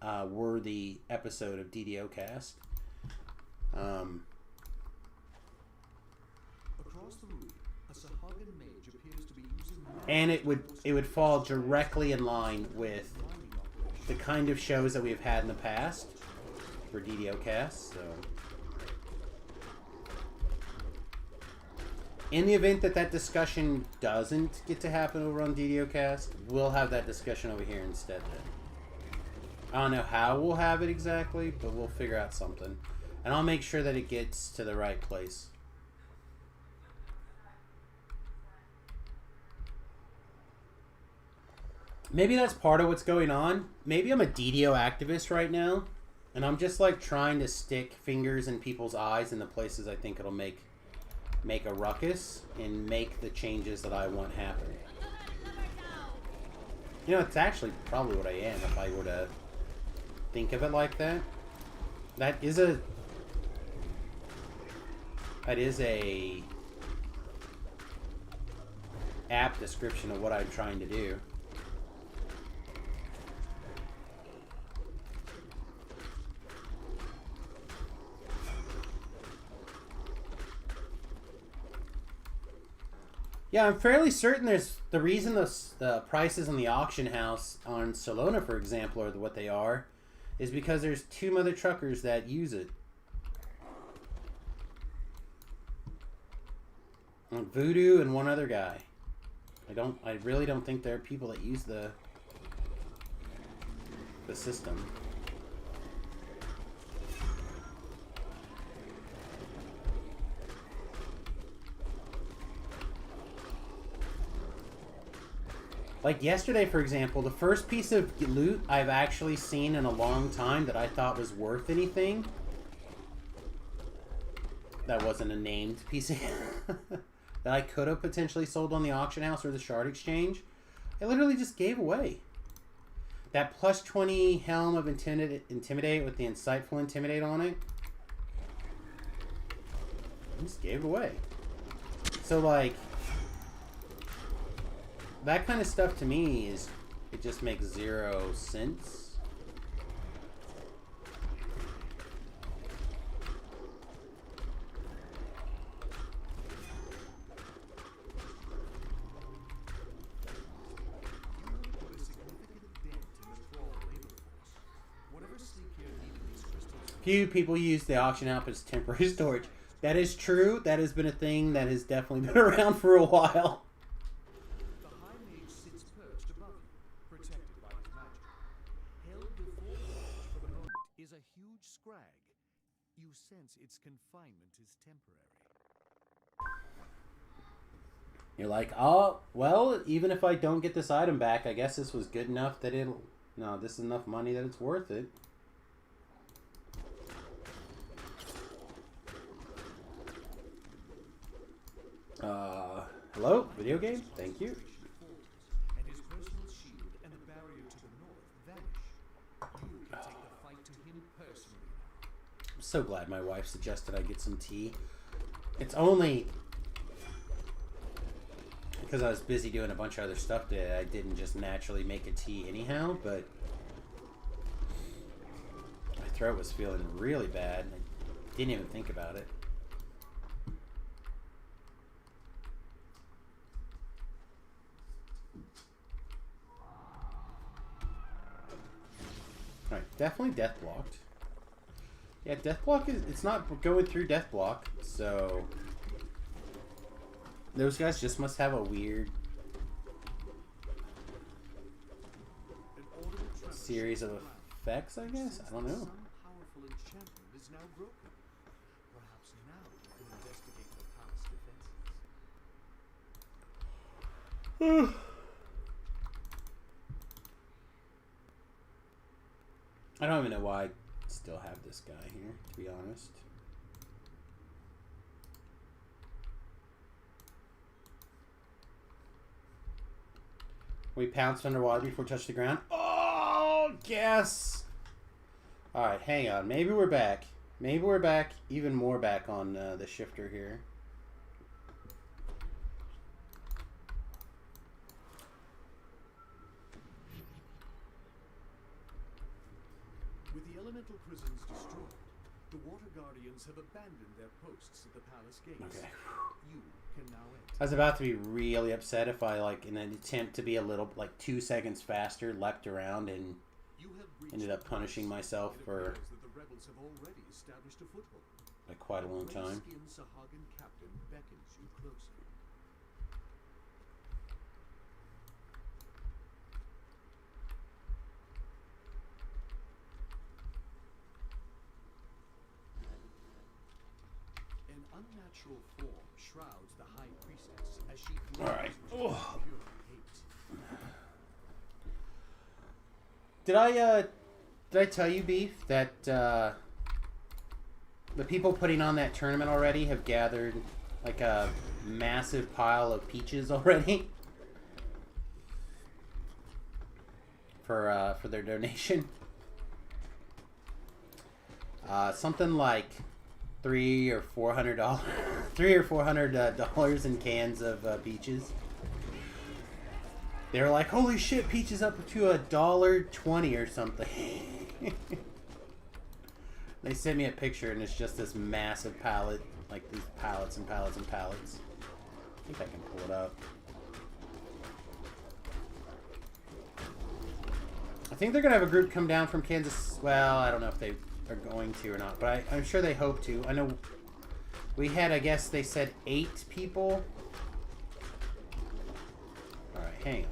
worthy episode of DDOcast. Across the room, a Sahagan mage appears to be using And it would fall directly in line with the kind of shows that we've had in the past for DDOcast. So, in the event that discussion doesn't get to happen over on DDOcast, we'll have that discussion over here instead then. I don't know how we'll have it exactly, but we'll figure out something. And I'll make sure that it gets to the right place. Maybe that's part of what's going on. Maybe I'm a DDO activist right now, and I'm just like trying to stick fingers in people's eyes in the places I think it'll make a ruckus and make the changes that I want happen. You know, it's actually probably what I am if I were to think of it like that. That is a apt description of what I'm trying to do. Yeah, I'm fairly certain there's the reason the prices in the auction house on Solona, for example, are what they are, is because there's 2 mother truckers that use it. Voodoo and one other guy. I really don't think there are people that use the system. Like yesterday, for example, the first piece of loot I've actually seen in a long time that I thought was worth anything. That wasn't a named piece of that I could have potentially sold on the auction house or the shard exchange. I literally just gave away. That plus 20 helm of Intimidate with the Insightful Intimidate on it. I just gave it away. So like, that kind of stuff to me is, it just makes 0 sense. Few people use the auction house as temporary storage. That is true. That has been a thing that has definitely been around for a while. The High Mage sits perched above you, protected by his magic. Held before the ledge for the moment is a huge scrag. You sense its confinement is temporary. You're like, oh, well, even if I don't get this item back, I guess this was good enough that it'll... No, this is enough money that it's worth it. Hello? Video game? Thank you. And his personal shield and the barrier to the north vanish. You can take the fight to him personally. I'm so glad my wife suggested I get some tea. It's only because I was busy doing a bunch of other stuff today. I didn't just naturally make a tea anyhow, but my throat was feeling really bad. I didn't even think about it. Alright, definitely death blocked. Yeah, death block is, it's not going through death block, so those guys just must have a weird series of effects, I guess? I don't know. Some powerful enchantment is now broken. Perhaps now you can investigate the palace defenses. I don't even know why I still have this guy here, to be honest. We pounced underwater before we touched the ground. Oh, yes! Alright, hang on. Maybe we're back. Maybe we're back, even more back on the shifter here. With the elemental prisons destroyed, the Water Guardians have abandoned their posts at the palace gates. Okay. You can now enter. I was about to be really upset if I, like, in an attempt to be a little, like, 2 seconds faster, leapt around and You have breached ended up the punishing palace. myself It for appears that the rebels have already established a foothold. like quite a long time. Gray-skinned Sahagan captain beckons you closer. unnatural form shrouds the High Priestess as she All right. glows with Oh. pure hate. Did I tell you, Beef, that the people putting on that tournament already have gathered like a massive pile of peaches already for their donation? Something like $300 or $400 in cans of peaches. They were like, "Holy shit, peaches up to $1.20 or something." They sent me a picture, and it's just this massive pallet, like these pallets and pallets and pallets. I think I can pull it up. I think they're gonna have a group come down from Kansas. Well, I don't know if they are going to or not, but I'm sure they hope to. I know we had, I guess they said 8 people. All right, hang on.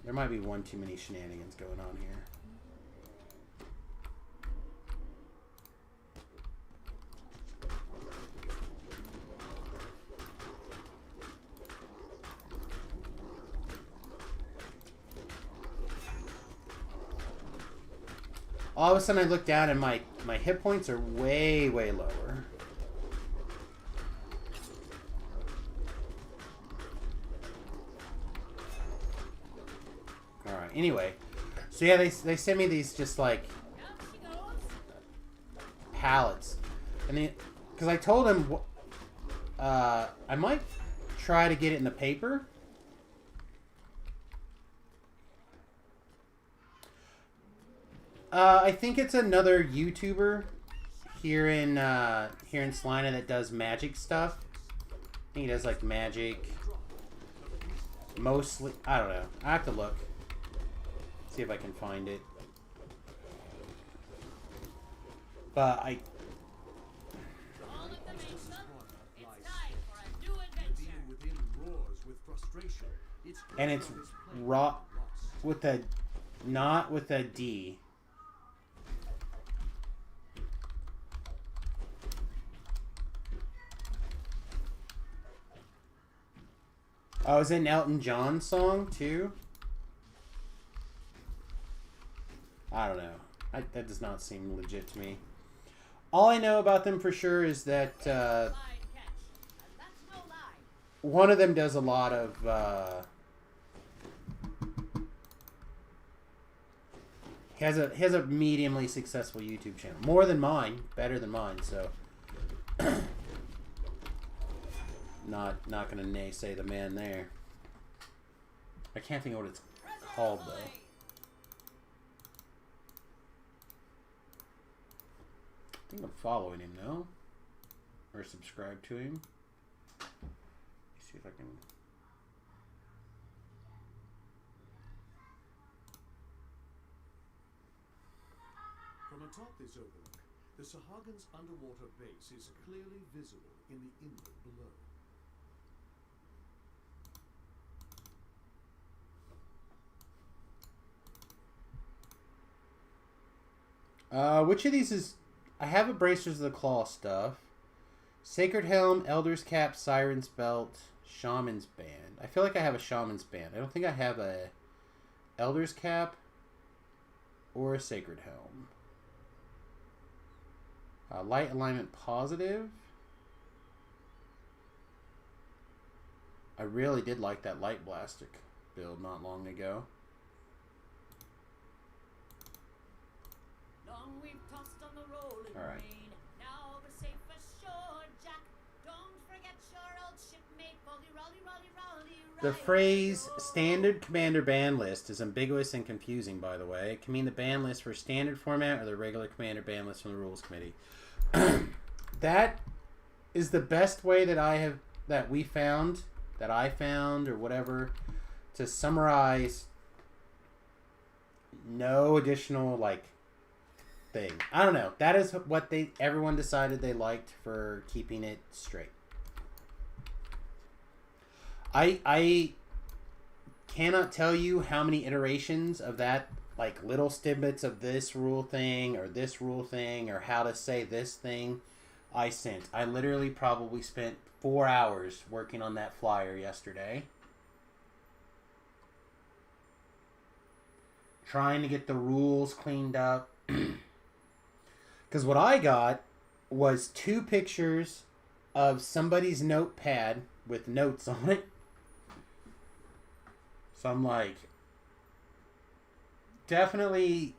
There might be one too many shenanigans going on here. All of a sudden I look down and my hit points are way, way lower. Alright, anyway. So yeah, they sent me these just like pallets. And then, because I told them I might try to get it in the paper. I think it's another YouTuber here in Salina that does magic stuff. I think he does like magic. Mostly, I don't know. I have to look. See if I can find it. But I. And it's raw with a, not with a D. Oh, is it an Elton John song, too? I don't know. That does not seem legit to me. All I know about them for sure is that one of them does a lot of has a mediumly successful YouTube channel. More than mine, better than mine, so not gonna naysay the man there. I can't think of what it's called though. I think I'm following him now. Or subscribe to him. Let's see if I can. From atop this overlook, the Sahagins' underwater base is clearly visible in the inlet below. Which of these is... I have a Bracers of the Claw stuff. Sacred Helm, Elder's Cap, Siren's Belt, Shaman's Band. I feel like I have a Shaman's Band. I don't think I have a Elder's Cap or a Sacred Helm. Light Alignment Positive. I really did like that Light Blastic build not long ago. All right. Now we're safe ashore, Jack. Don't forget your old shipmate, Rolly, Rolly, Rolly, Rolly, The phrase standard commander ban list is ambiguous and confusing, by the way. It can mean the ban list for standard format or the regular commander ban list from the rules committee. That is the best way that I found, or whatever, to summarize no additional, like, thing. I don't know. That is what everyone decided they liked for keeping it straight. I cannot tell you how many iterations of that, like little snippets of this rule thing or this rule thing or how to say this thing. I sent. I literally probably spent 4 hours working on that flyer yesterday. Trying to get the rules cleaned up. Because what I got was 2 pictures of somebody's notepad with notes on it. So I'm like, definitely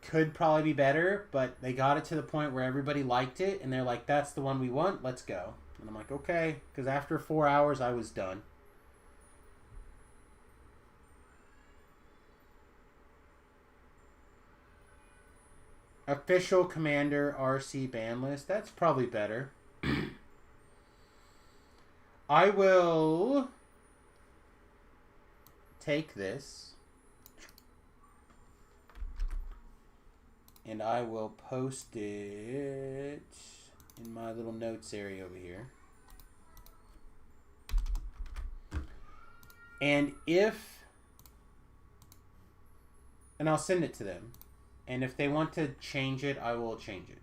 could probably be better, but they got it to the point where everybody liked it, and they're like, that's the one we want, let's go. And I'm like, okay, because after 4 hours, I was done. Official Commander RC ban list. That's probably better. I will take this and I will post it in my little notes area over here. And I'll send it to them. And if they want to change it, I will change it.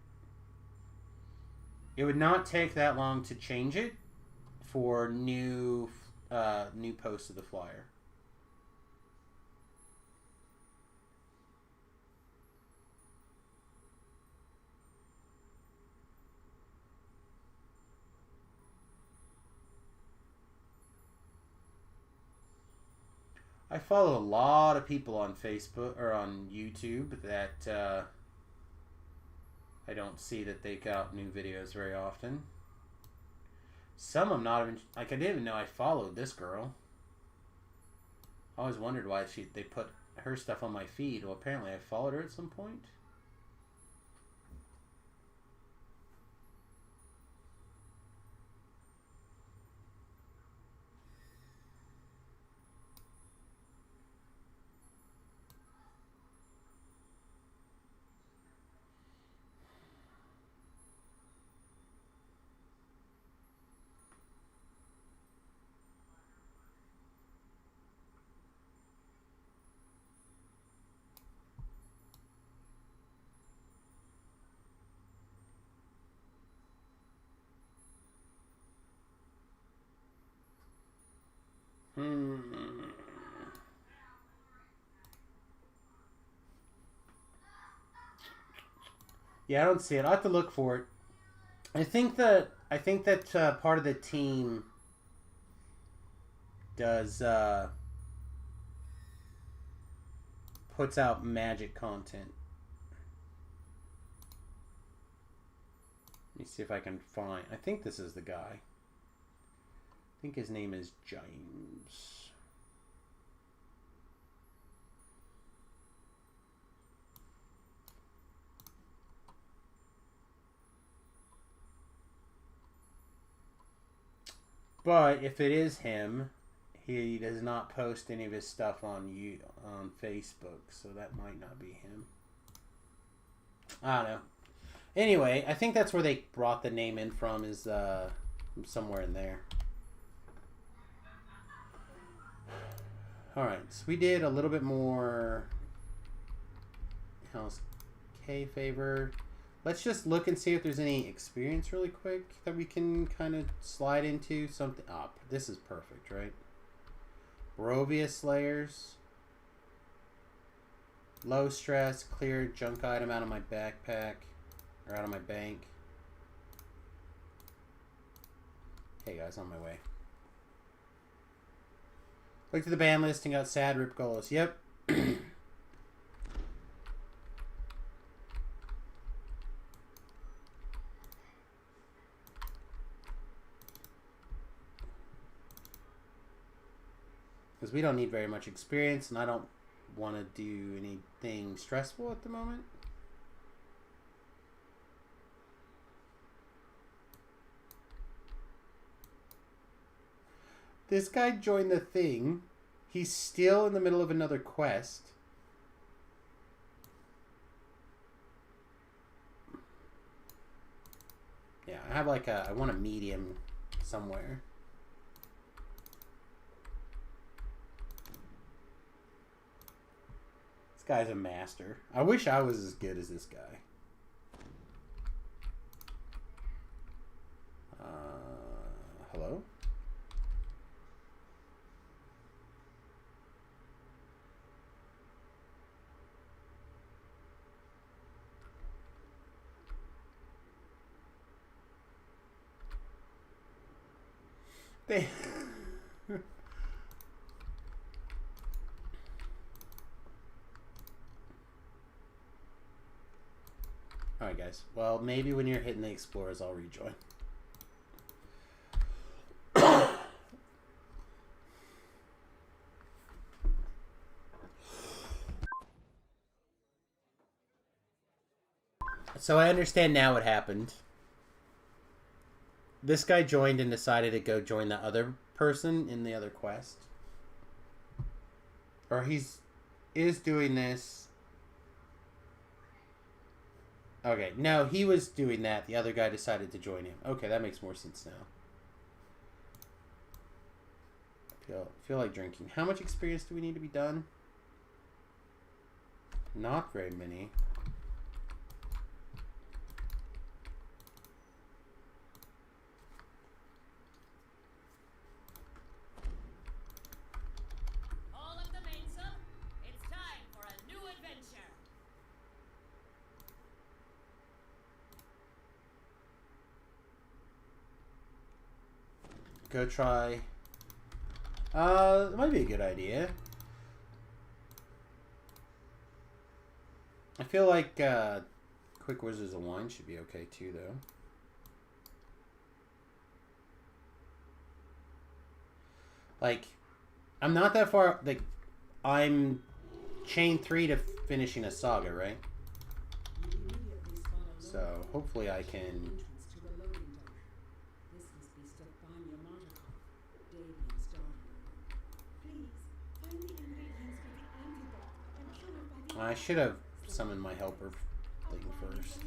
It would not take that long to change it for new posts of the flyer. I follow a lot of people on Facebook or on YouTube that I don't see that they got out new videos very often. Some I'm not even like. I didn't even know I followed this girl. I always wondered why they put her stuff on my feed. Well, apparently I followed her at some point. Yeah, I don't see it. I'll have to look for it. I think that part of the team does puts out magic content. Let me see if I can find. I think this is the guy. I think his name is James. But if it is him, he does not post any of his stuff on Facebook, so that might not be him. I don't know. Anyway, I think that's where they brought the name in from, is somewhere in there. Alright, so we did a little bit more House K favor. Let's just look and see if there's any experience really quick that we can kind of slide into. Something up. This is perfect, right? Barovia Slayers. Low stress, clear junk item out of my backpack. Or out of my bank. Hey guys, on my way. Looked at the ban list and got sad Rip Golos. Yep. Because we don't need very much experience, and I don't want to do anything stressful at the moment. This guy joined the thing. He's still in the middle of another quest. Yeah, I have like I want to meet him somewhere. This guy's a master. I wish I was as good as this guy. They... Alright guys, well maybe when you're hitting the explorers I'll rejoin. So I understand now what happened. This guy joined and decided to go join the other person in the other quest. Or is doing this. Okay, no, he was doing that. The other guy decided to join him. Okay, that makes more sense now. Feel like drinking. How much experience do we need to be done? Not very many. All of the Mesa, it's time for a new adventure. Go try. It might be a good idea. I feel like Quick Wizards of Wine should be okay too, though. Like, I'm not that far. Like, I'm chain 3 to finishing a saga, right? So hopefully I can. I should have summoned my helper thing first.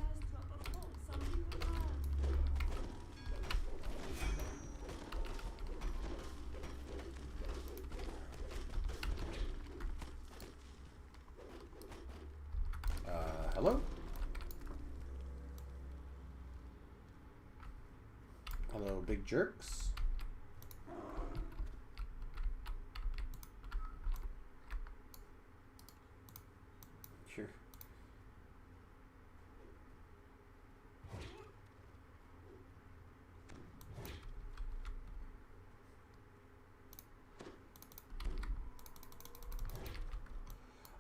Hello? Hello, big jerks. Sure.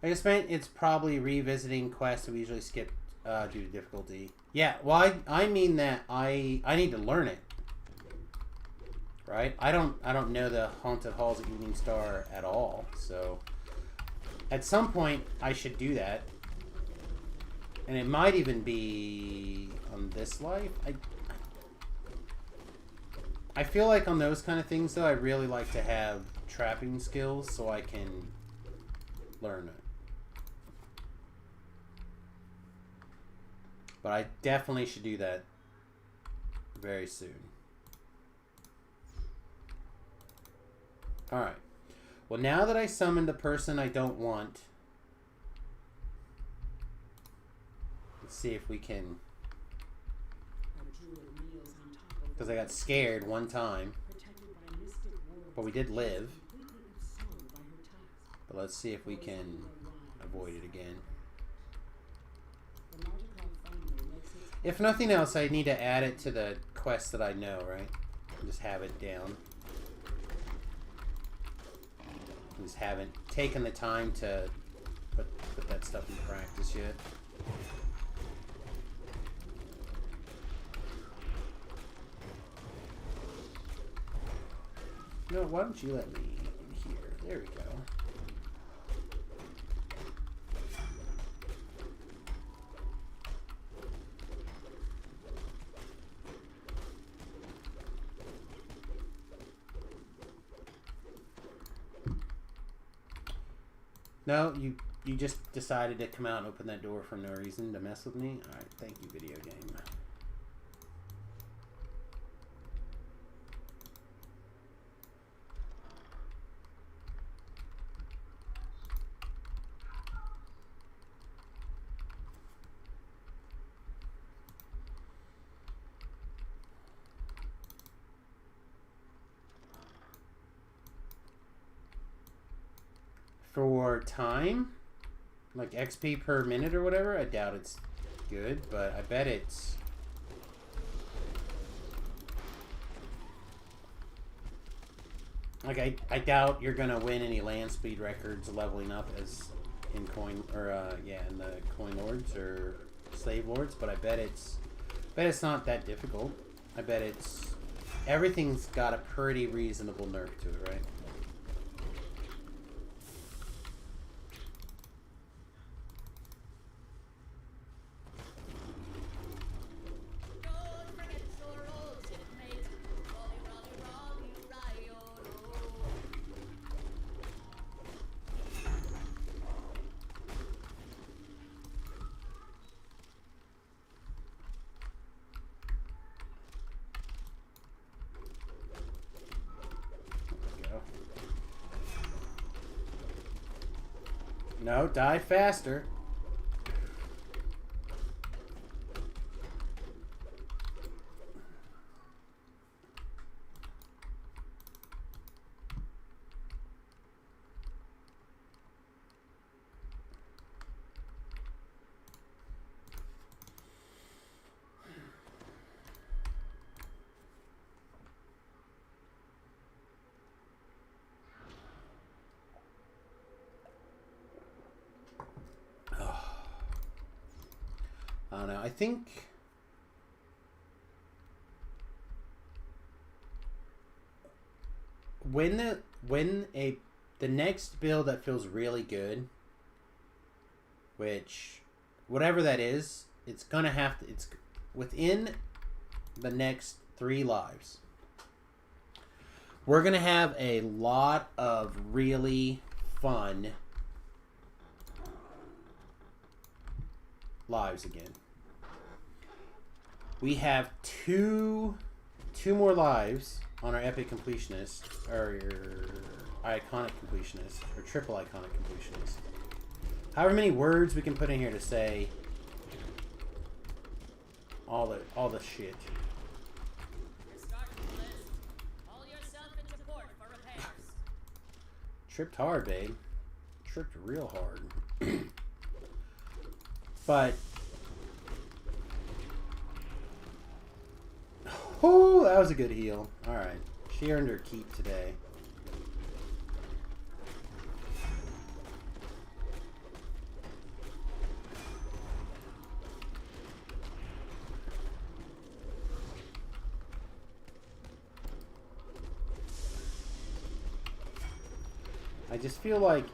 I just meant it's probably revisiting quests that we usually skip due to difficulty. Yeah, well, I mean that I need to learn it. Right? I don't know the Haunted Halls of Evening Star at all, so at some point I should do that. And it might even be on this life. I feel like on those kind of things though, I really like to have trapping skills so I can learn it. But I definitely should do that very soon. Alright. Well, now that I summoned a person I don't want, let's see if we can... Because I got scared one time. But we did live. But let's see if we can avoid it again. If nothing else, I need to add it to the quest that I know, right? Just have it down. Just haven't taken the time to put that stuff in practice yet. No, why don't you let me in here? There we go. No, you just decided to come out and open that door for no reason to mess with me? Alright, thank you, video game. For time, like XP per minute or whatever, I doubt it's good, but I bet it's... Like, I doubt you're gonna win any land speed records leveling up as in coin, or in the coin lords or slave lords, but I bet it's not that difficult. I bet everything's got a pretty reasonable nerf to it, right? No, die faster. I don't know. I think the next build that feels really good, which whatever that is, it's gonna have to. It's within the next 3 lives. We're gonna have a lot of really fun lives again. We have two more lives on our epic completionist, or your iconic completionist, or triple iconic completionist. However many words we can put in here to say all the shit. Tripped hard, babe. Tripped real hard. But oh, that was a good heal. Alright. She earned her keep today. I just feel like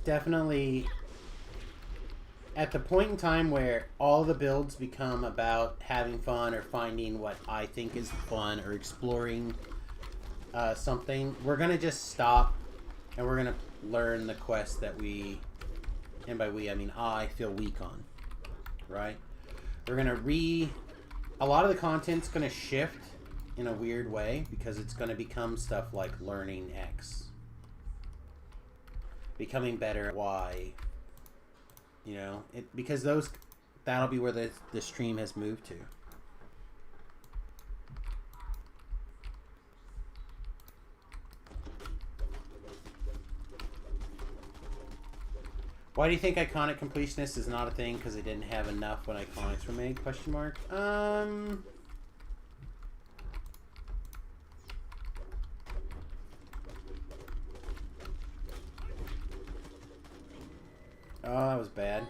definitely at the point in time where all the builds become about having fun or finding what I think is fun or exploring something, we're going to just stop and we're going to learn the quest that we, and by we I mean I, feel weak on, right? We're going to a lot of the content's going to shift in a weird way because it's going to become stuff like learning X, becoming better at Y. You know, because that'll be where the stream has moved to. Why do you think iconic completionist is not a thing? Because they didn't have enough when iconics were made? Question mark. Oh, that was bad.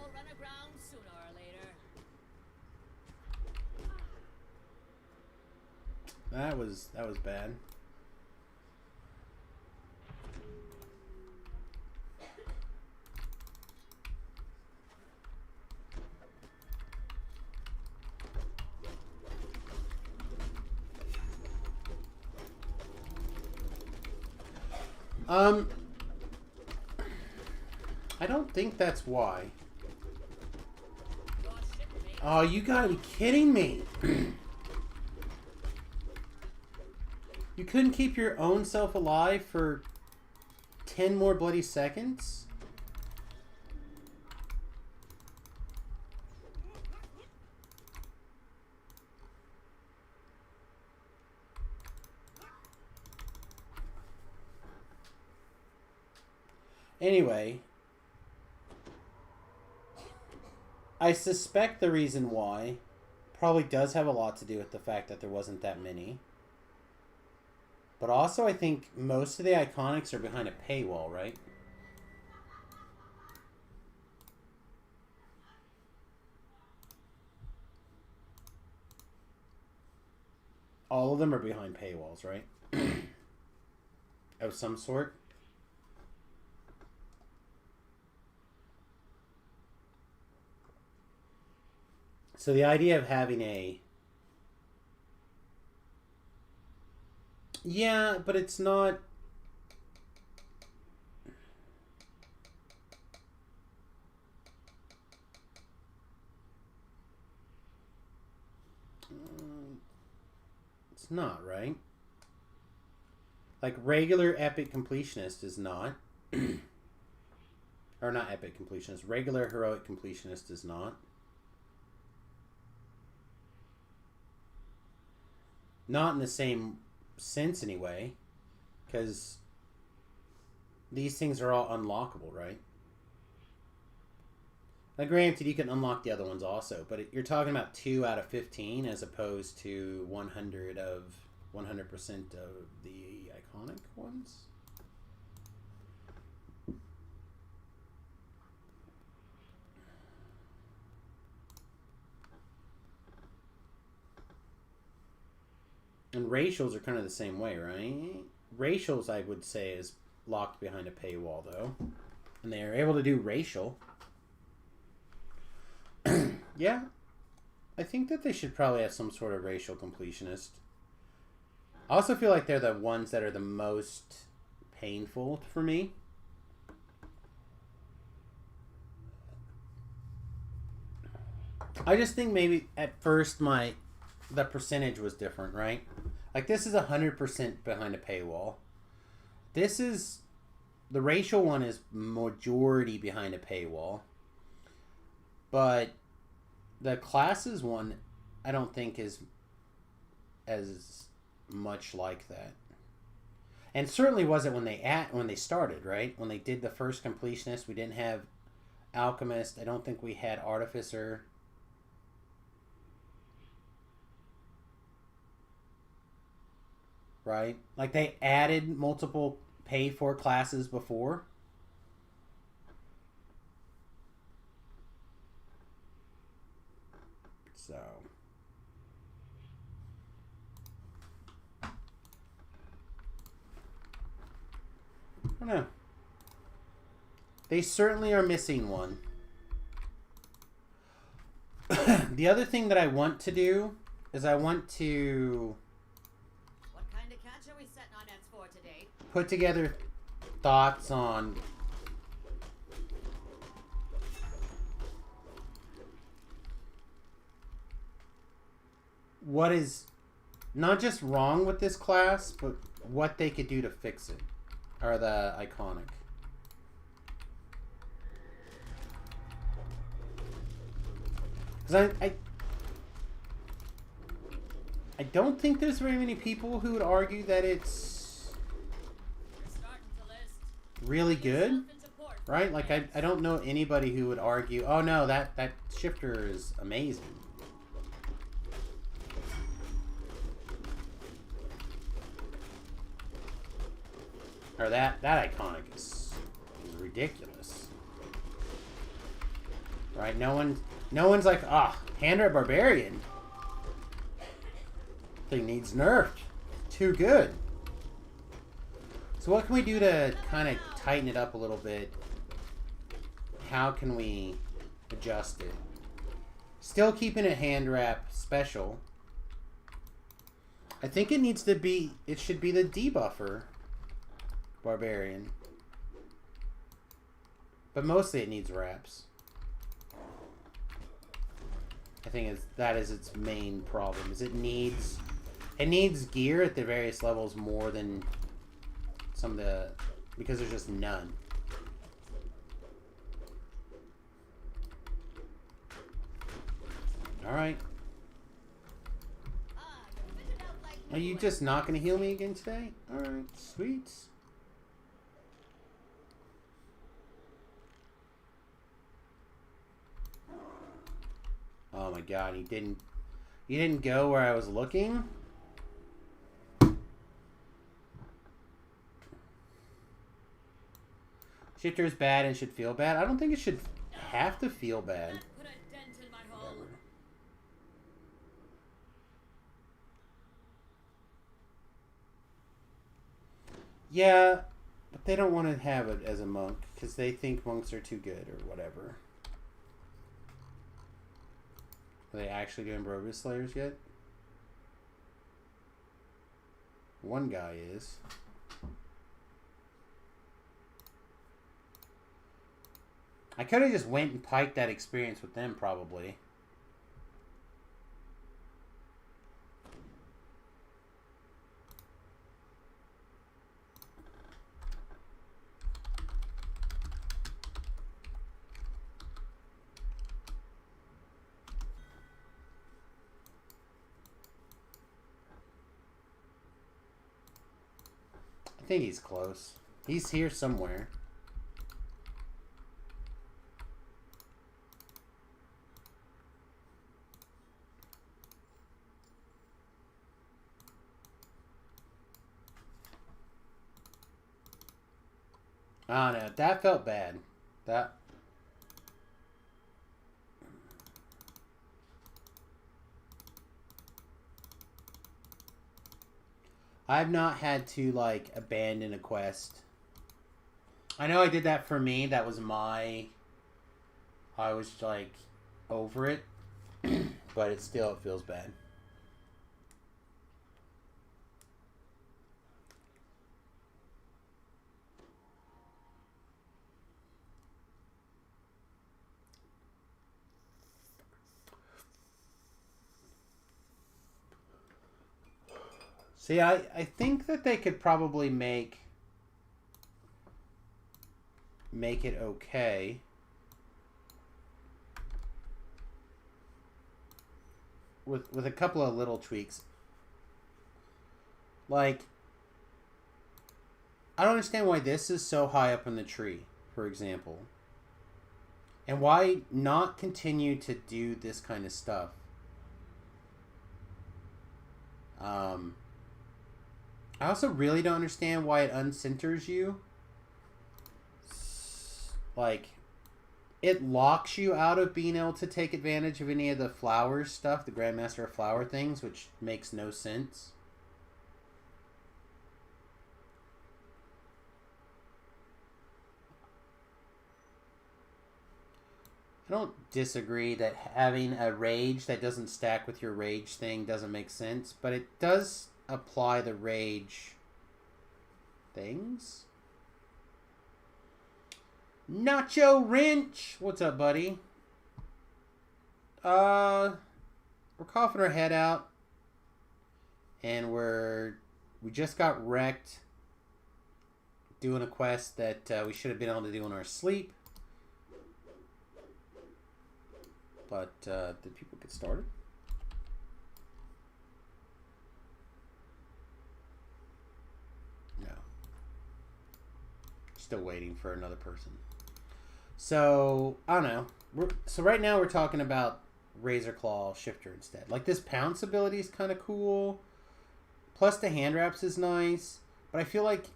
That was bad. I don't think that's why. Oh, you gotta be kidding me. You couldn't keep your own self alive for 10 more bloody seconds? Anyway, I suspect the reason why probably does have a lot to do with the fact that there wasn't that many. But also, I think most of the iconics are behind a paywall, right? All of them are behind paywalls, right? Of some sort. So the idea of having a... Yeah, but it's not... It's not, right? Like, regular epic completionist is not. Or not epic completionist. Regular heroic completionist is not. Not in the same sense, anyway. Because these things are all unlockable, right? Now, granted, you can unlock the other ones also, but you're talking about 2 out of 15 as opposed to 100% of the iconic ones. And racials are kind of the same way, right? Racials, I would say, is locked behind a paywall, though. And they are able to do racial. Yeah. I think that they should probably have some sort of racial completionist. I also feel like they're the ones that are the most painful for me. I just think maybe at first the percentage was different, right? Like, this is 100% behind a paywall. This is... The racial one is majority behind a paywall. But the classes one, I don't think is as much like that. And certainly wasn't when they started, right? When they did the first completionist, we didn't have alchemist. I don't think we had artificer. Right? Like, they added multiple pay for classes before. So. I don't know. They certainly are missing one. The other thing that I want to do is I want to... What kind of catch are we setting our nets for today? Put together thoughts on what is not just wrong with this class, but what they could do to fix it, or the iconic. Because I don't think there's very many people who would argue that it's really good, right? Like, I don't know anybody who would argue, oh no, that shifter is amazing. Or that iconic is ridiculous. Right? No one's like, Handra Barbarian. Thing needs nerfed. Too good. So what can we do to kind of tighten it up a little bit? How can we adjust it? Still keeping it hand wrap special. I think it should be the debuffer Barbarian. But mostly it needs wraps. I think that is its main problem. Is it needs gear at the various levels more than some of the, because there's just none. All right. Are you just not going to heal me again today? All right, sweet. Oh my god, you didn't go where I was looking? Shifter is bad and should feel bad. I don't think it should have to feel bad. That put a dent in my hull. Whatever. Yeah, but they don't want to have it as a monk because they think monks are too good or whatever. Are they actually doing Brogus Slayers yet? One guy is. I could have just went and piked that experience with them, probably. I think he's close. He's here somewhere. Oh no, that felt bad. That. I've not had to, like, abandon a quest. I know I did that for me. That was my... I was, like, over it. But it feels bad. See, I think that they could probably make it okay. With a couple of little tweaks. Like, I don't understand why this is so high up in the tree, for example. And why not continue to do this kind of stuff? I also really don't understand why it uncenters you. Like, it locks you out of being able to take advantage of any of the flower stuff, the Grandmaster of Flower things, which makes no sense. I don't disagree that having a rage that doesn't stack with your rage thing doesn't make sense, but it does apply the rage things. Nacho Wrench! What's up, buddy? We're coughing our head out. And we just got wrecked doing a quest that we should have been able to do in our sleep. But did people get started? No. Still waiting for another person. So, I don't know. So right now we're talking about Razor Claw Shifter instead. Like, this Pounce ability is kind of cool. Plus the hand wraps is nice. But I feel like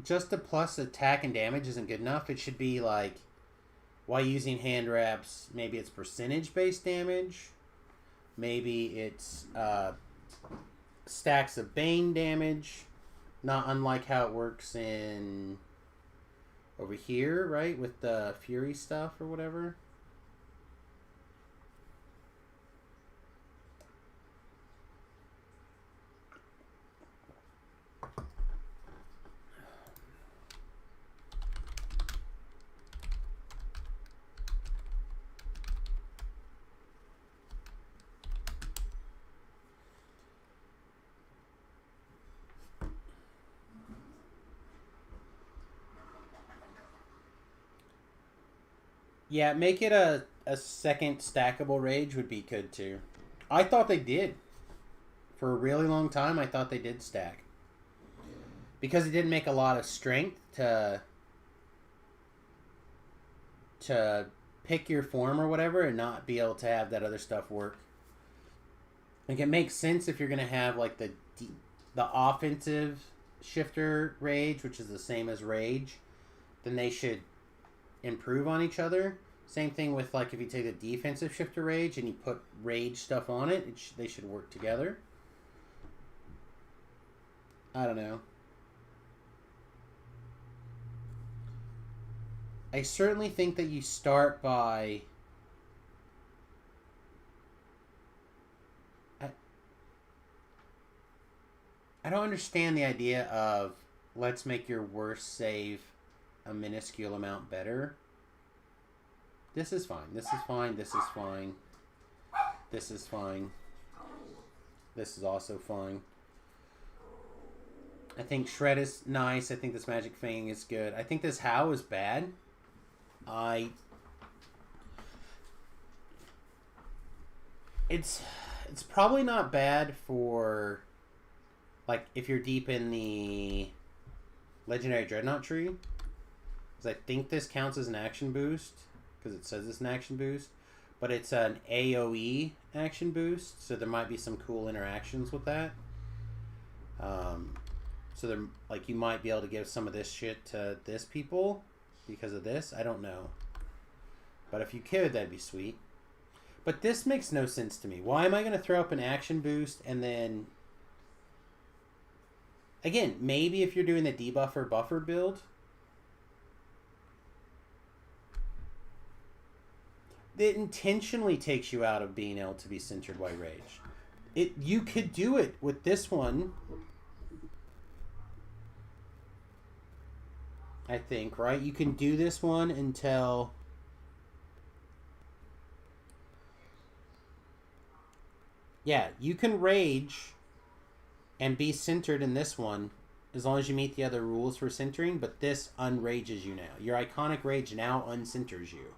just the plus attack and damage isn't good enough. It should be like, while using hand wraps, maybe it's percentage-based damage. Maybe it's stacks of Bane damage. Not unlike how it works in... over here, right? With the Fury stuff or whatever. Yeah, make it a second stackable rage would be good too. I thought they did. For a really long time, I thought they did stack. Because it didn't make a lot of strength to pick your form or whatever and not be able to have that other stuff work. Like, it makes sense if you're going to have, like, the offensive shifter rage, which is the same as rage. then they should improve on each other. Same thing with, like, if you take the defensive shifter rage and you put rage stuff on it, they should work together. I don't know. I certainly think that you start by... I don't understand the idea of let's make your worst save a minuscule amount better. This is fine. This is fine. This is fine. This is fine. This is also fine. I think Shred is nice. I think this Magic Fang is good. I think this How is bad. It's probably not bad for, like, if you're deep in the Legendary Dreadnought tree. Because I think this counts as an action boost. Because it says it's an action boost. But it's an AoE action boost. So there might be some cool interactions with that. So there, like, you might be able to give some of this shit to this people. Because of this. I don't know. But if you could, that'd be sweet. But this makes no sense to me. Why am I going to throw up an action boost and then... Again, maybe if you're doing the debuffer buffer build, it intentionally takes you out of being able to be centered white rage. You could do it with this one, I think, right? You can do this one until... Yeah, you can rage and be centered in this one as long as you meet the other rules for centering, but this unrages you now. Your iconic rage now uncenters you.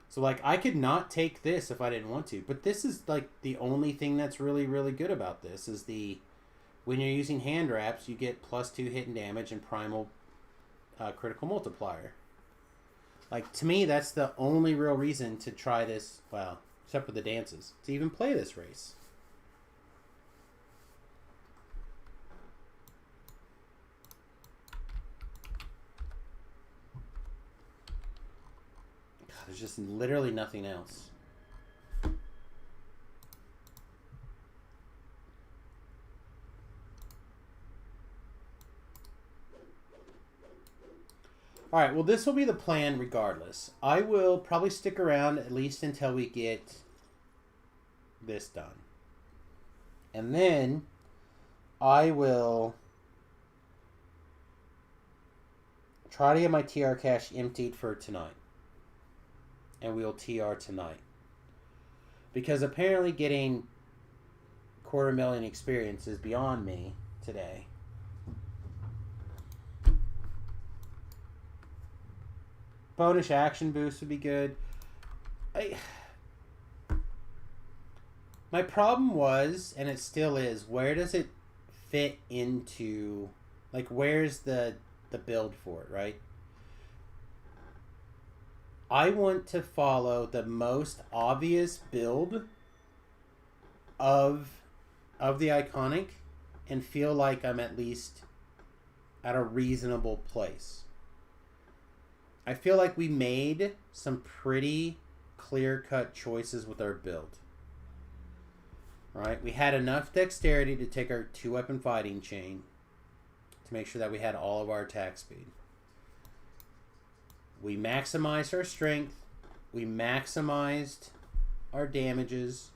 So, like, I could not take this if I didn't want to, but this is, like, the only thing that's really, really good about this is when you're using hand wraps, you get +2 hit and damage and primal critical multiplier. Like, to me, that's the only real reason to try this, well, except for the dances, to even play this race. God, there's just literally nothing else. Alright, well, this will be the plan regardless. I will probably stick around at least until we get this done. And then I will try to get my TR cache emptied for tonight. And we'll TR tonight. Because apparently getting 250,000 experience is beyond me today. Bonus action boost would be good. My problem was, and it still is, where does it fit into, like, where's the build for it, right? I want to follow the most obvious build of the iconic and feel like I'm at least at a reasonable place. I feel like we made some pretty clear-cut choices with our build. Right? We had enough dexterity to take our 2-weapon fighting chain to make sure that we had all of our attack speed. We maximized our strength. We maximized our damages.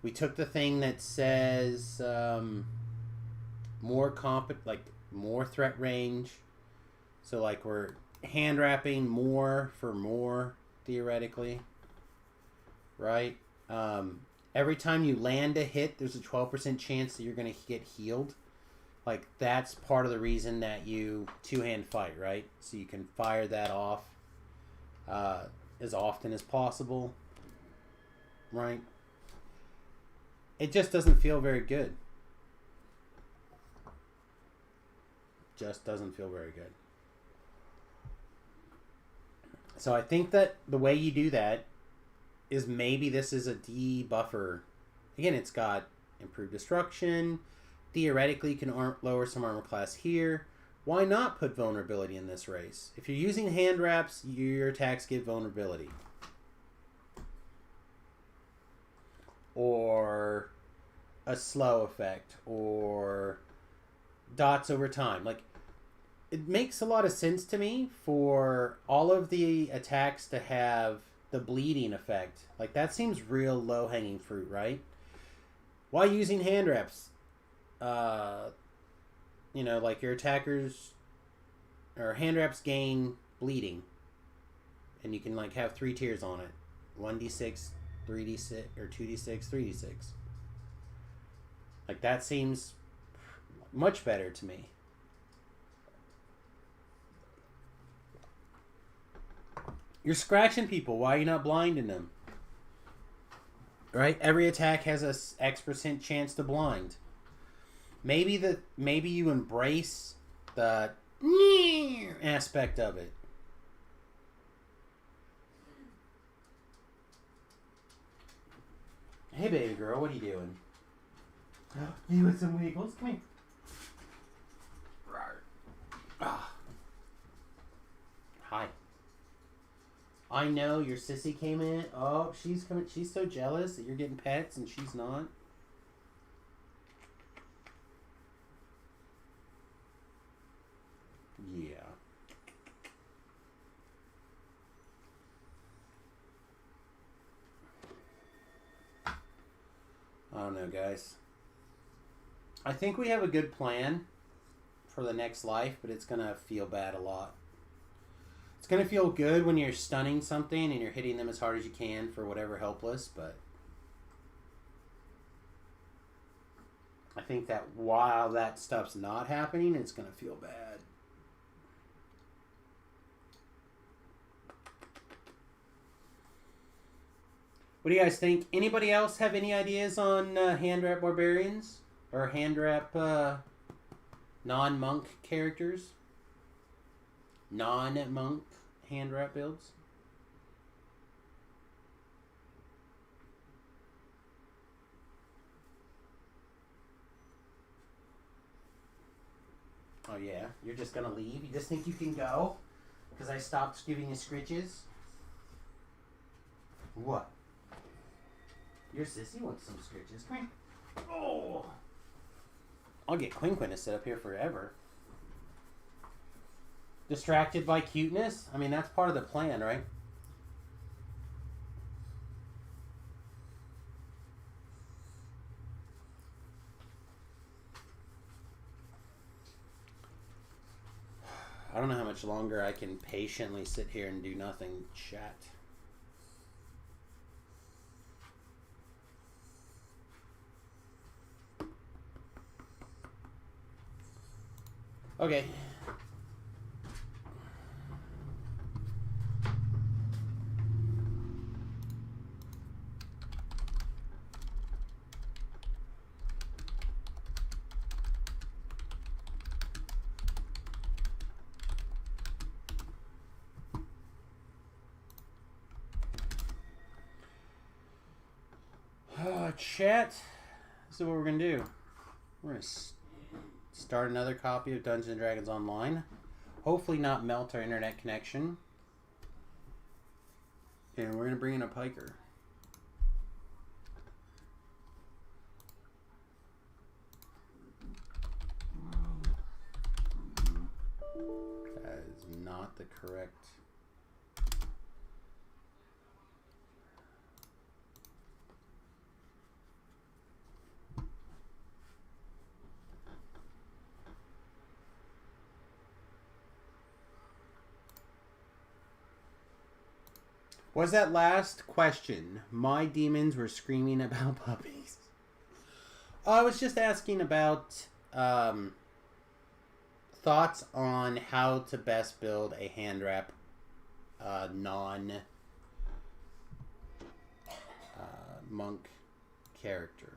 We took the thing that says more threat range. So, like, we're hand wrapping more for more, theoretically, right? Every time you land a hit, there's a 12% chance that you're going to get healed. Like, that's part of the reason that you two-hand fight, right? So you can fire that off as often as possible, right? It just doesn't feel very good. Just doesn't feel very good. So I think that the way you do that is maybe this is a debuffer. Again, it's got improved destruction, theoretically can lower some armor class here. Why not put vulnerability in this race? If you're using hand wraps, your attacks give vulnerability. Or a slow effect, or dots over time. Like, it makes a lot of sense to me for all of the attacks to have the bleeding effect. Like, that seems real low-hanging fruit, right? Why using hand wraps? You know, like your attackers or hand wraps gain bleeding, and you can like have 3 tiers on it: 1d6, 3d6, or 2d6, 3d6. Like, that seems much better to me. You're scratching people. Why are you not blinding them? Right? Every attack has a X% chance to blind. Maybe you embrace the aspect of it. Hey, baby girl, what are you doing? You with some wiggles? Come here. Ah. Hi. I know your sissy came in. Oh, she's coming. She's so jealous that you're getting pets and she's not. Yeah. I don't know, guys. I think we have a good plan for the next life, but it's going to feel bad a lot. It's going to feel good when you're stunning something and you're hitting them as hard as you can for whatever helpless, but I think that while that stuff's not happening, it's going to feel bad. What do you guys think? Anybody else have any ideas on hand wrap barbarians? Or hand wrap non-monk characters? Non-monk hand wrap builds? Oh yeah? You're just gonna leave? You just think you can go? Because I stopped giving you scritches? What? Your sissy wants some scritches. Come here. Oh! I'll get Quinn to sit up here forever. Distracted by cuteness? I mean, that's part of the plan, right? I don't know how much longer I can patiently sit here and do nothing, chat. Okay. Chat. This is what we're going to do. We're going to start another copy of Dungeons & Dragons Online. Hopefully not melt our internet connection. And we're going to bring in a piker. That is not the correct... Was that last question? My demons were screaming about puppies. I was just asking about thoughts on how to best build a hand wrap non-monk character.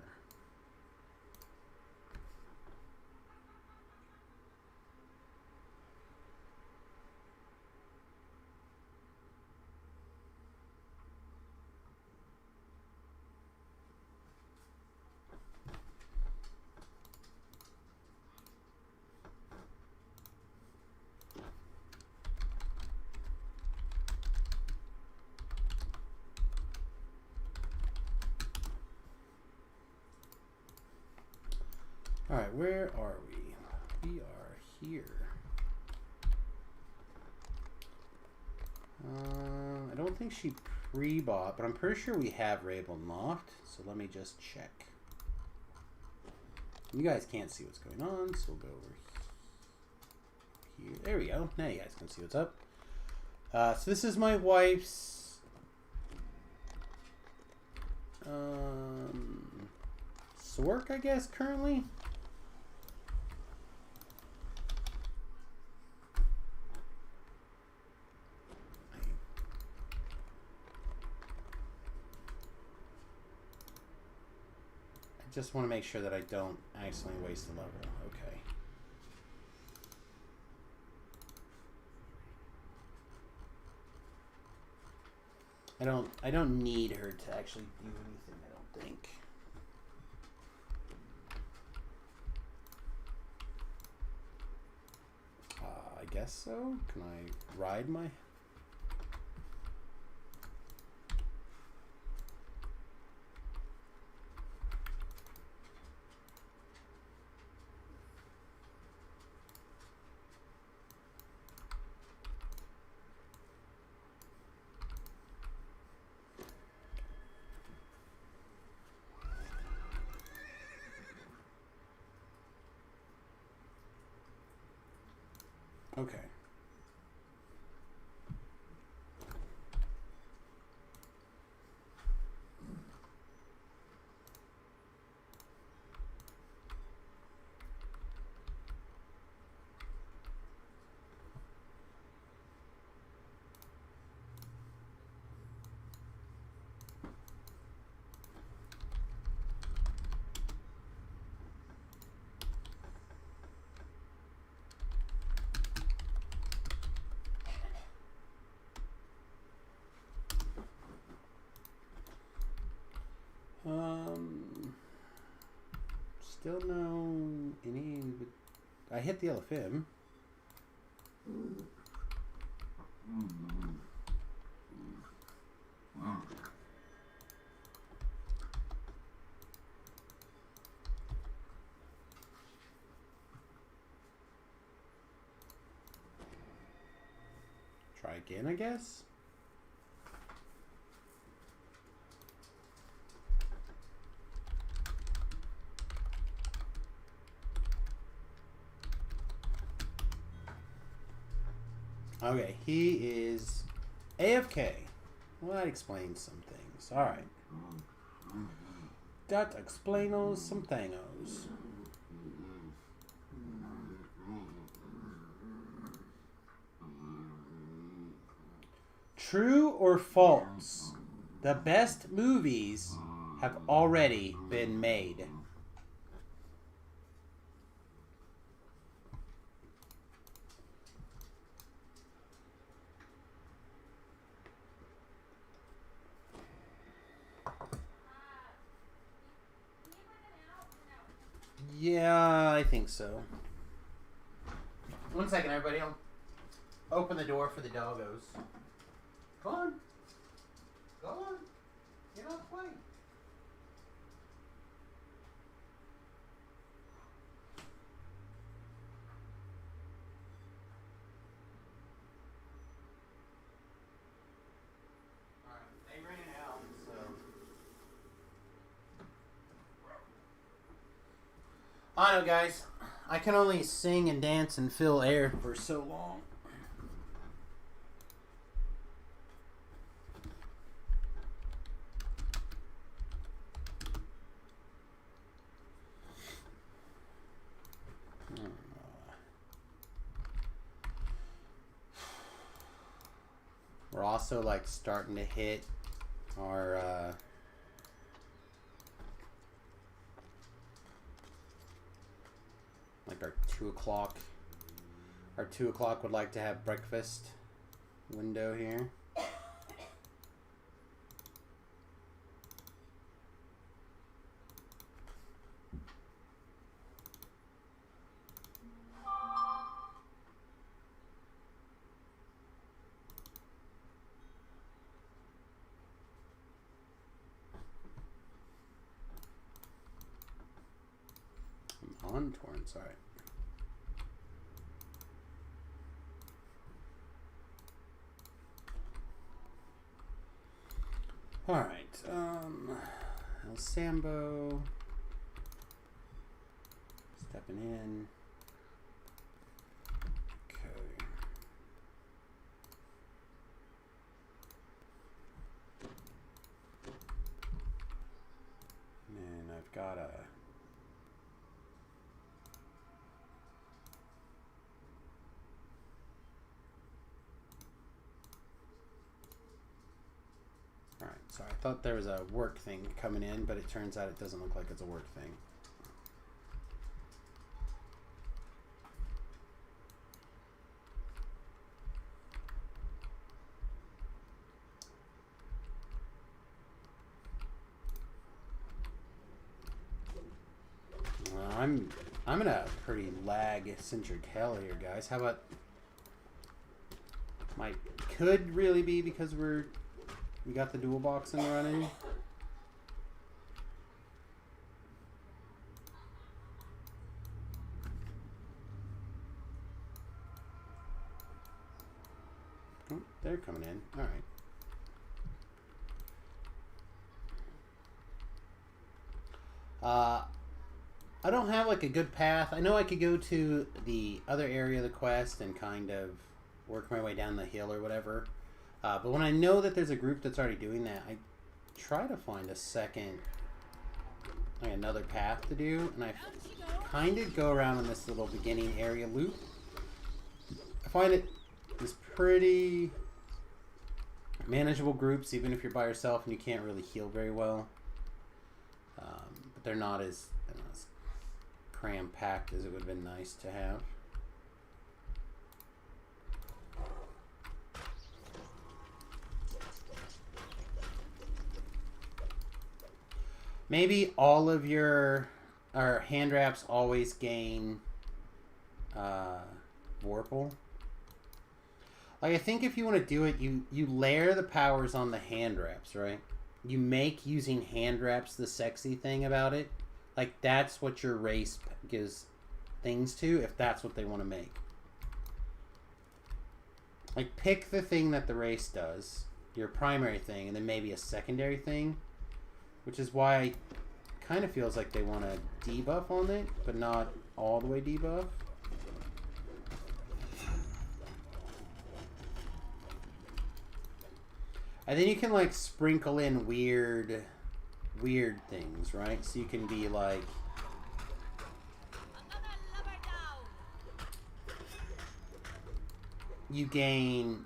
where are we? We are here. I don't think she pre-bought, but I'm pretty sure we have Rabel Loft. So let me just check. You guys can't see what's going on, so we'll go over here. There we go. Now you guys can see what's up. So this is my wife's Sork, I guess, currently. I just want to make sure that I don't accidentally waste the level. Okay. I don't need her to actually do anything, I don't think. I guess so. Can I ride my... Okay. Still no any. I hit the yellow fib. Try again, I guess. Okay, he is AFK. Well, that explains some things. Alright. That explains some thingos. True or false? The best movies have already been made. Yeah, I think so. 1 second, everybody. I'll open the door for the doggos. Come on. Go on. Get off the plane. Alright, they ran out, so... I know, guys. I can only sing and dance and fill air for so long. We're also like starting to hit our like our 2 o'clock. Our 2 o'clock would like to have breakfast window here. Contorns, alright. Alright, El Sambo. Stepping in. Okay. And I've got a... Alright, so I thought there was a work thing coming in, but it turns out it doesn't look like it's a work thing. I'm in a pretty lag-centric hell here, guys. How about... Could really be because we got the dual box in running. Oh, they're coming in. All right. I don't have like a good path. I know I could go to the other area of the quest and kind of work my way down the hill or whatever. But when I know that there's a group that's already doing that, I try to find a second, like another path to do, and I kind of go around in this little beginning area loop. I find it is pretty manageable groups, even if you're by yourself and you can't really heal very well. But they're not as cram-packed as it would have been nice to have. Maybe all of your hand wraps always gain Vorpal. Like, I think if you want to do it, you layer the powers on the hand wraps, right? You make using hand wraps the sexy thing about it. Like, that's what your race gives things to, if that's what they want to make. Like, pick the thing that the race does, your primary thing, and then maybe a secondary thing. Which is why it kind of feels like they want to debuff on it, but not all the way debuff. And then you can like sprinkle in weird things, right? So you can be like, you gain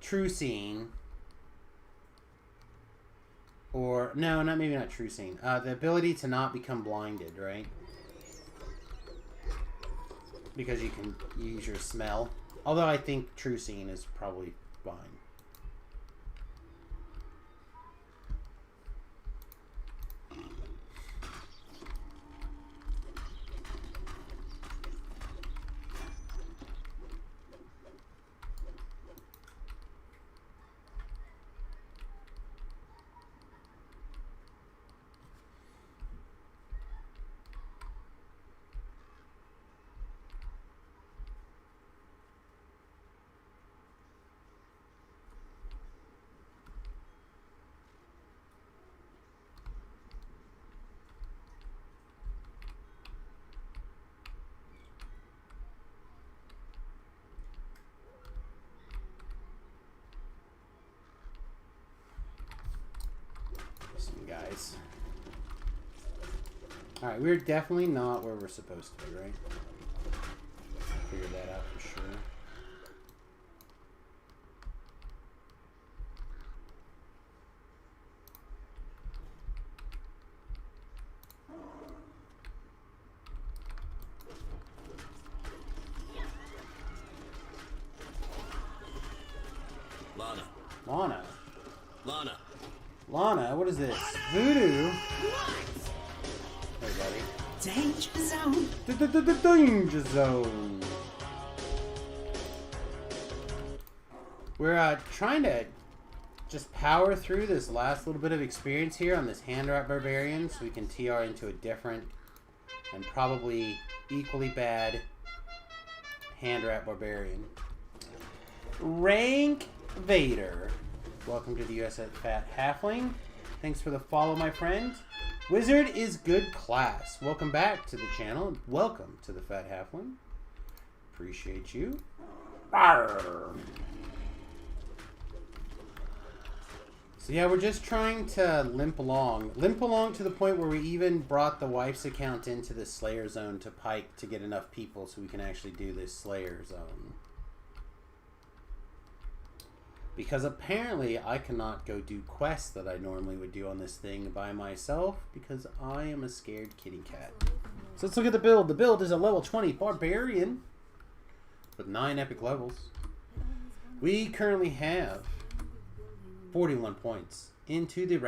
True Seeing. Or, no, maybe not True Seeing. The ability to not become blinded, right? Because you can use your smell. Although I think True Seeing is probably fine. Guys. Alright, we're definitely not where we're supposed to be, right? Figure that out for sure. Lana, what is this? Voodoo? Hey, buddy. Danger zone. Danger zone. We're trying to just power through this last little bit of experience here on this hand wrap barbarian, so we can TR into a different and probably equally bad hand wrap barbarian. Rank Vader. Welcome to the US Fat Halfling. Thanks for the follow, my friend. Wizard is good class. Welcome back to the channel. Welcome to the Fat Halfling. Appreciate you. Arr. So yeah, we're just trying to limp along. Limp along to the point where we even brought the wife's account into the Slayer Zone to Pike to get enough people so we can actually do this Slayer Zone. Because apparently I cannot go do quests that I normally would do on this thing by myself because I am a scared kitty cat. So let's look at the build. The build is a level 20 Barbarian with 9 epic levels. We currently have 41 points into the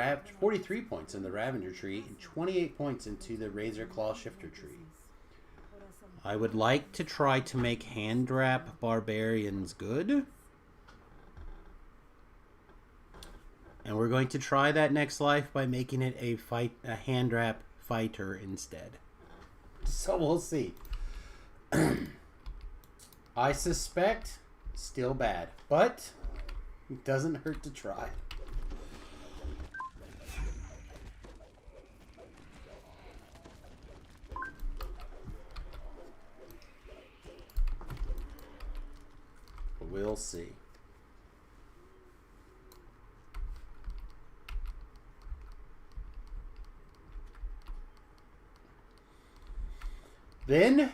43 points in the Ravager tree and 28 points into the Razor Claw Shifter tree. I would like to try to make hand wrap barbarians good. And we're going to try that next life by making it a hand wrap fighter instead. So we'll see. I suspect still bad, but it doesn't hurt to try. We'll see. Then,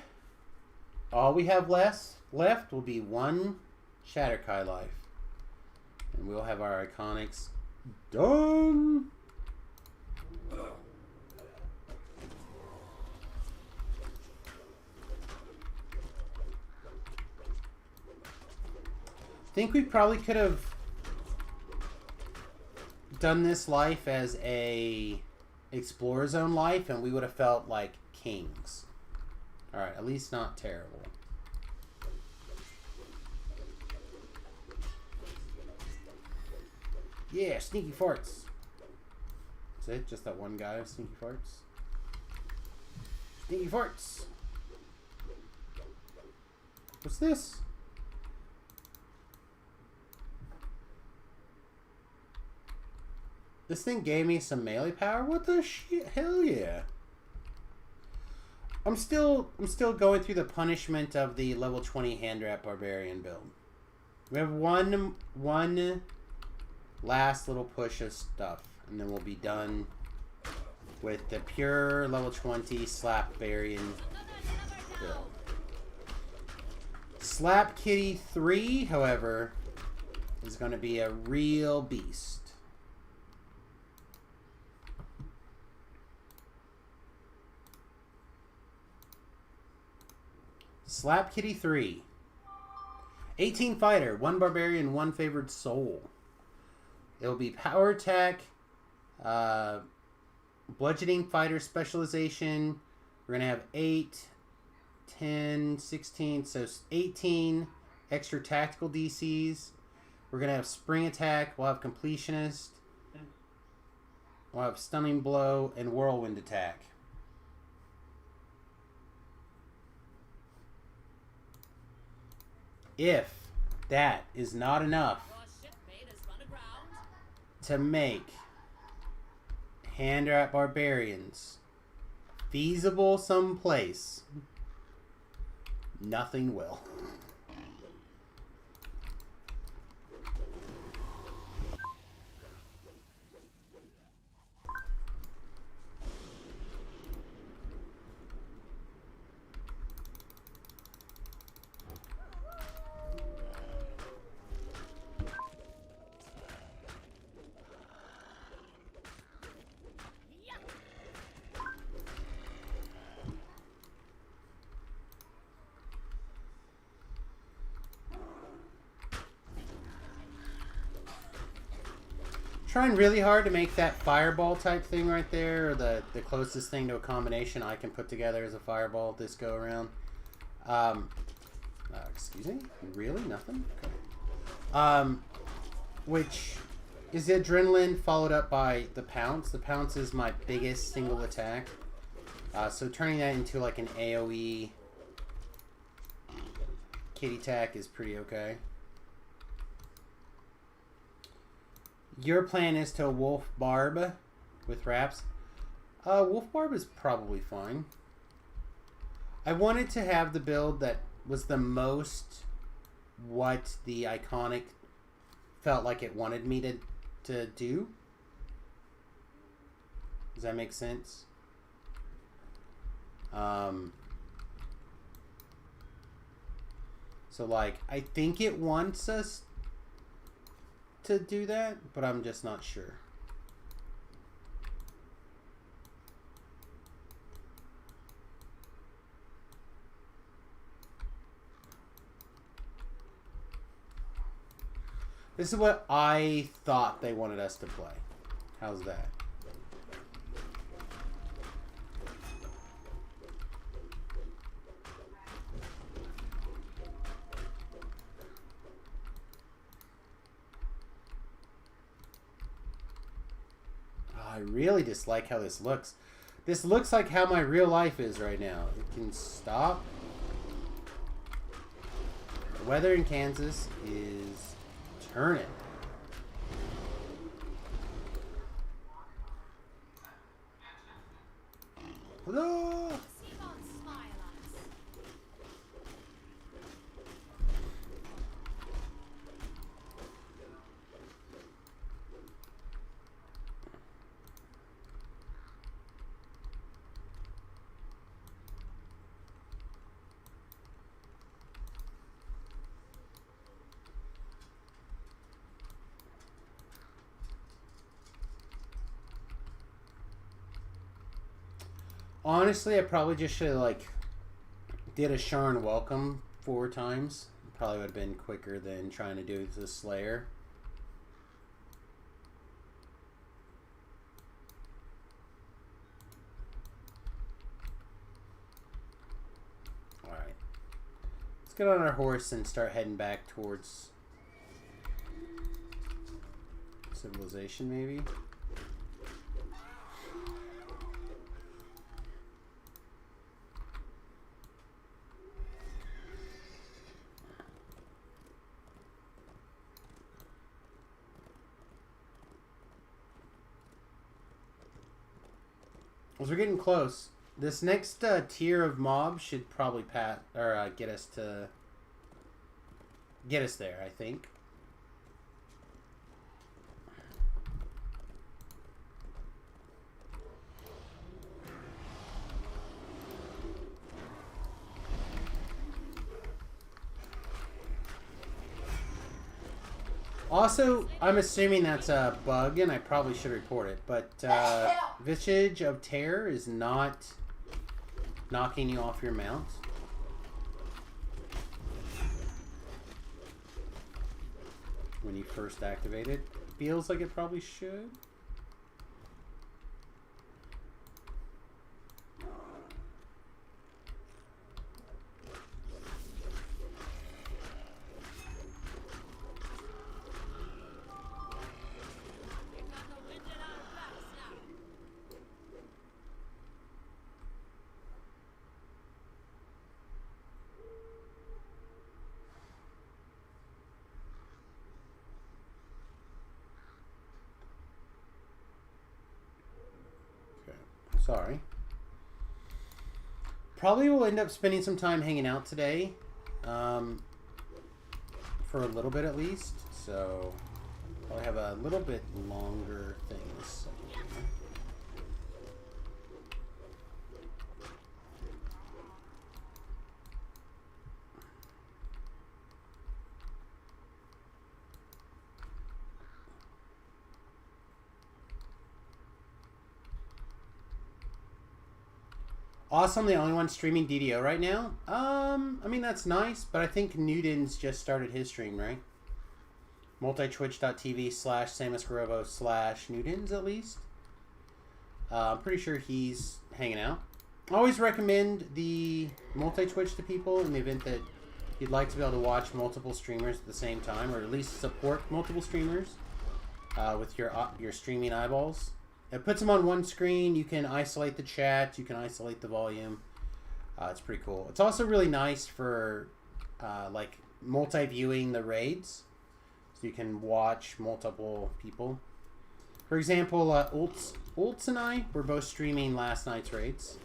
all we have left will be one Shatterkai life. And we'll have our iconics done. I think we probably could have done this life as a Explorer Zone life and we would have felt like kings. Alright, at least not terrible. Yeah, sneaky farts. Is it just that one guy with sneaky farts? Sneaky farts. What's this? This thing gave me some melee power? What the shit? Hell yeah. I'm still going through the punishment of the level 20 hand wrap barbarian build. We have one last little push of stuff, and then we'll be done with the pure level 20 SlapBarian build. SlapKitty 3, however, is going to be a real beast. SlapKitty 3. 18 fighter, 1 barbarian, 1 favored soul. It'll be power attack, bludgeoning fighter specialization. We're going to have 8, 10, 16, so 18 extra tactical DCs. We're going to have spring attack. We'll have completionist. We'll have stunning blow and whirlwind attack. If that is not enough to make hand wrap barbarians feasible someplace, nothing will. Trying really hard to make that fireball type thing right there, or the closest thing to a combination I can put together as a fireball this go around. Excuse me? Really? Nothing? Okay. Which is the adrenaline followed up by the pounce. The pounce is my biggest single attack. So turning that into like an AoE kitty tack is pretty okay. Your plan is to Wolf Barb with wraps. Wolf Barb is probably fine. I wanted to have the build that was the most what the Iconic felt like it wanted me to do. Does that make sense? So like, I think it wants us to do that, but I'm just not sure. This is what I thought they wanted us to play. How's that? I really dislike how this looks. This looks like how my real life is right now. It can stop. The weather in Kansas is turning. Hello. Honestly, I probably just should have like did a Sharn welcome 4 times. Probably would have been quicker than trying to do the Slayer. Alright. Let's get on our horse and start heading back towards civilization, maybe. As we're getting close, this next tier of mobs should probably get us there, I think. Also, I'm assuming that's a bug, and I probably should report it, but Visage of Terror is not knocking you off your mount. When you first activate it. Feels like it probably should. Sorry. Probably will end up spending some time hanging out today. For a little bit at least. So, I'll have a little bit longer things. Also, I'm the only one streaming DDO right now. I mean, that's nice, but I think Newton's just started his stream, right? multitwitch.tv/SamusGarovo/Newtons, at least. I'm pretty sure he's hanging out. I always recommend the multi-Twitch to people in the event that you'd like to be able to watch multiple streamers at the same time, or at least support multiple streamers with your streaming eyeballs. it puts them on one screen. You can isolate the chat. You can isolate the volume. It's pretty cool. It's also really nice for like multi-viewing the raids. So you can watch multiple people. For example, Ults and I were both streaming last night's raids.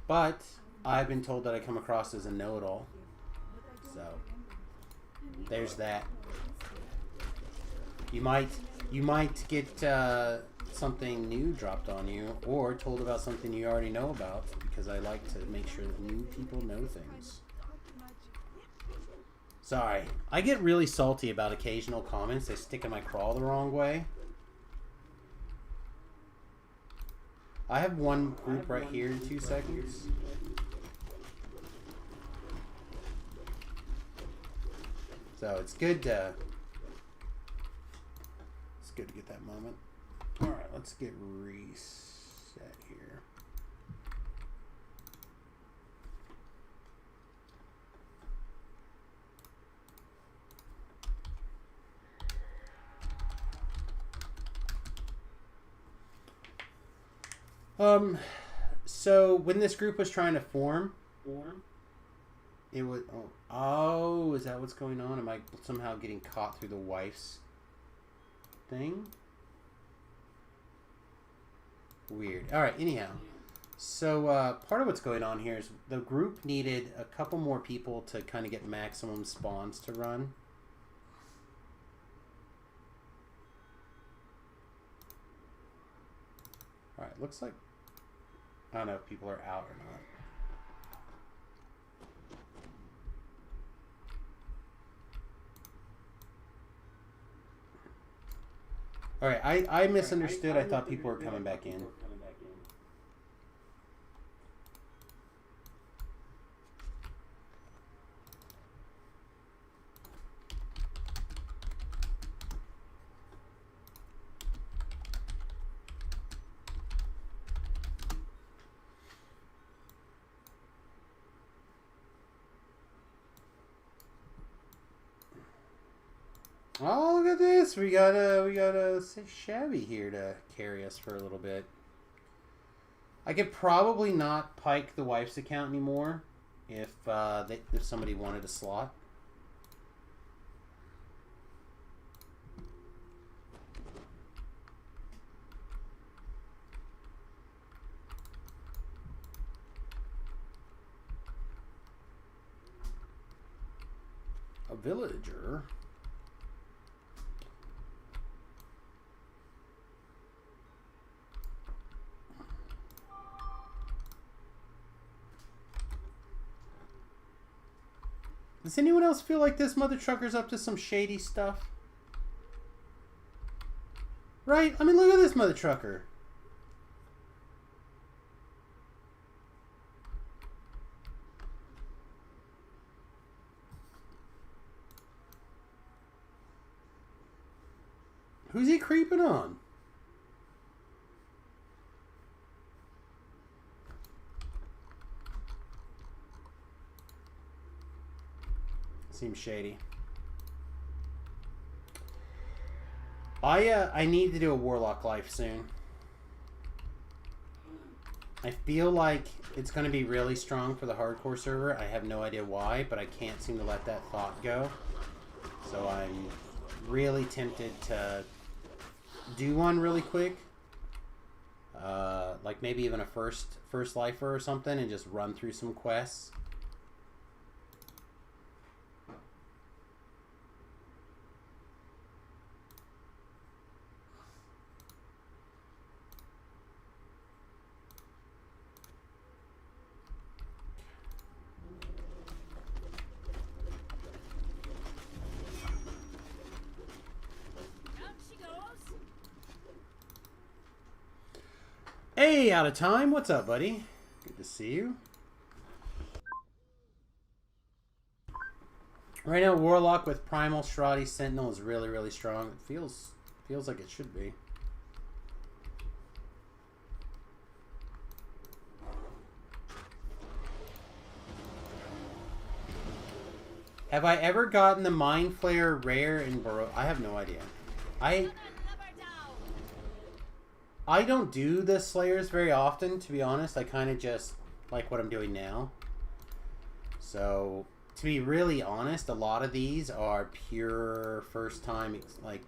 But I've been told that I come across as a know-it-all. So there's that. You might get something new dropped on you, or told about something you already know about, because I like to make sure that new people know things. Sorry, I get really salty about occasional comments. They stick in my craw the wrong way. I have one group right here in 2 seconds. So it's good to get that moment. All right, let's get reset here. So when this group was trying to form, it was oh, is that what's going on? Am I somehow getting caught through the wife's thing? Weird. All right. Anyhow, so part of what's going on here is the group needed a couple more people to kind of get maximum spawns to run. All right. Looks like I don't know if people are out or not. All right, I misunderstood. I thought people were coming back in. Oh, look at this. We got a Shabby here to carry us for a little bit. I could probably not pike the wife's account anymore if somebody wanted a slot. A villager. Does anyone else feel like this mother trucker's up to some shady stuff? Right? I mean, look at this mother trucker. Who's he creeping on? Seems shady. I need to do a Warlock life soon. I feel like it's going to be really strong for the hardcore server. I have no idea why, but I can't seem to let that thought go. So I'm really tempted to do one really quick. Like maybe even a first lifer or something, and just run through some quests. Hey, out of time. What's up, buddy? Good to see you. Right now, Warlock with Primal Strati Sentinel is really, really strong. It feels like it should be. Have I ever gotten the Mind Flayer rare in Baro? I have no idea. I don't do the Slayers very often, to be honest. I kind of just like what I'm doing now. So, to be really honest, a lot of these are pure first time, like,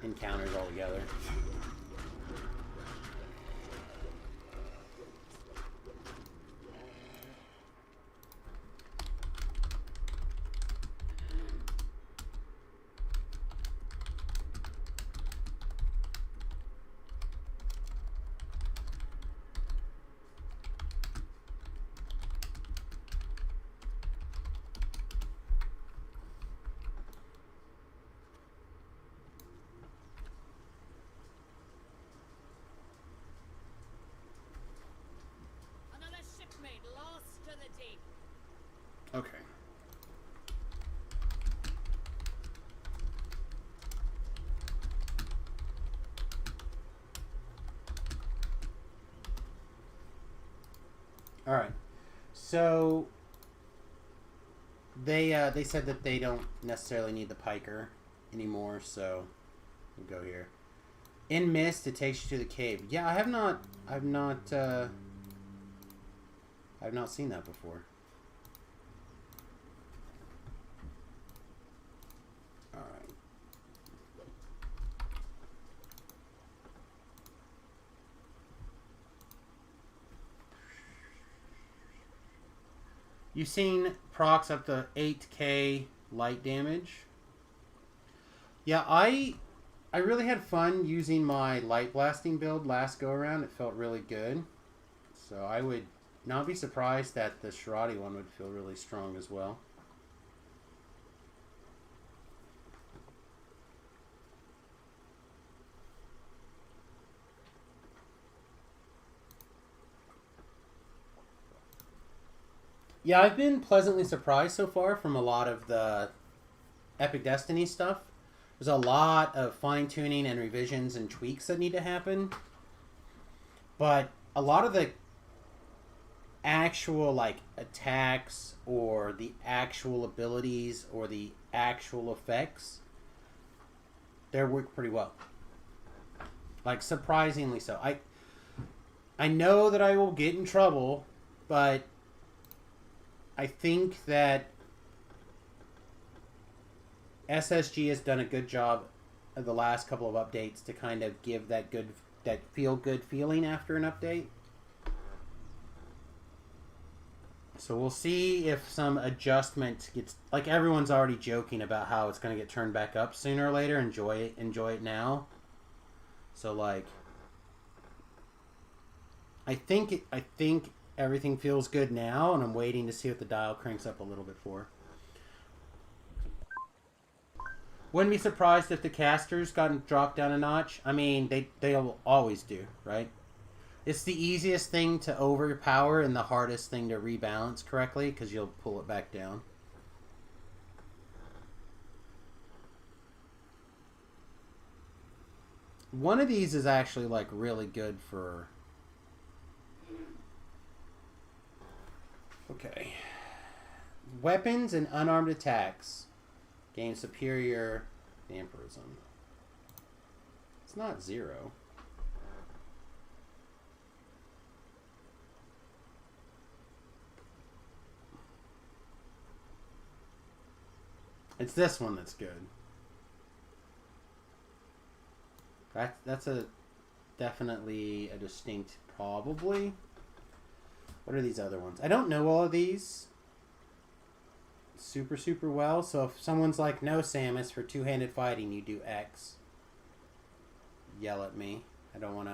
encounters altogether. Another shipmate lost to the deep. Okay. All right. So they said that they don't necessarily need the piker anymore, so we'll go here. In mist, it takes you to the cave. Yeah, I've not seen that before. All right. You've seen procs up to 8k light damage. Yeah, I really had fun using my light blasting build last go around. It felt really good. So I would not be surprised that the TRday one would feel really strong as well. Yeah, I've been pleasantly surprised so far from a lot of the Epic Destiny stuff. There's a lot of fine-tuning and revisions and tweaks that need to happen. But a lot of the actual, like, attacks or the actual abilities or the actual effects, they work pretty well. Like, surprisingly so. I know that I will get in trouble, but I think that SSG has done a good job of the last couple of updates to kind of give that feel-good feeling after an update. So we'll see if some adjustment gets... Like, everyone's already joking about how it's going to get turned back up sooner or later. Enjoy it now. So, like... I think everything feels good now, and I'm waiting to see what the dial cranks up a little bit for. Wouldn't be surprised if the casters got dropped down a notch. I mean, they'll always do, right? It's the easiest thing to overpower and the hardest thing to rebalance correctly, because you'll pull it back down. One of these is actually, like, really good for... Okay. Weapons and unarmed attacks gain superior vampirism. It's not 0. It's this one that's good. That's definitely a distinct probably. What are these other ones? I don't know all of these super well, so if someone's like, no, Samus, for two-handed fighting you do X, yell at me. I don't want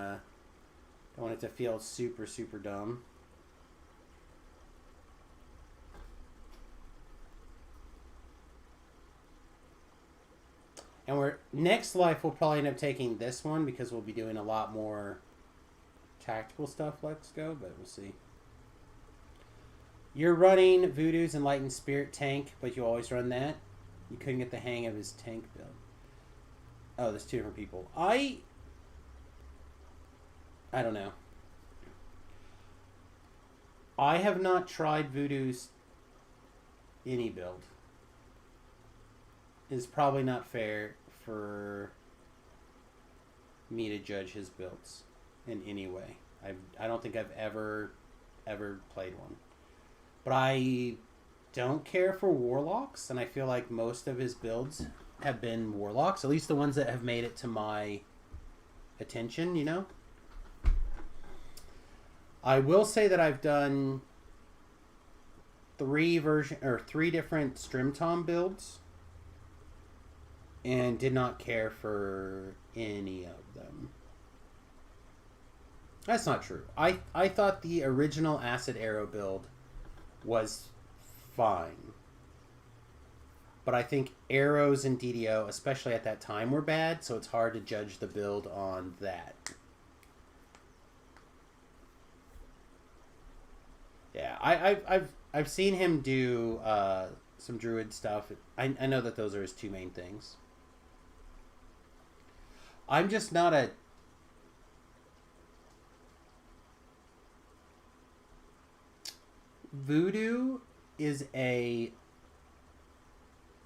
it to feel super dumb. And next life we'll probably end up taking this one because we'll be doing a lot more tactical stuff. Let's go, but we'll see. You're running Voodoo's Enlightened Spirit tank, but you always run that. You couldn't get the hang of his tank build. Oh, there's two different people. I don't know. I have not tried Voodoo's any build. It's probably not fair for me to judge his builds in any way. I don't think I've ever played one. But I don't care for warlocks, and I feel like most of his builds have been warlocks, at least the ones that have made it to my attention, you know? I will say that I've done three different Strimtom builds and did not care for any of them. That's not true. I thought the original Acid Arrow build was fine. But I think arrows and DDO, especially at that time, were bad, so it's hard to judge the build on that. Yeah, I've seen him do some druid stuff. I know that those are his two main things. I'm just not a... Voodoo is a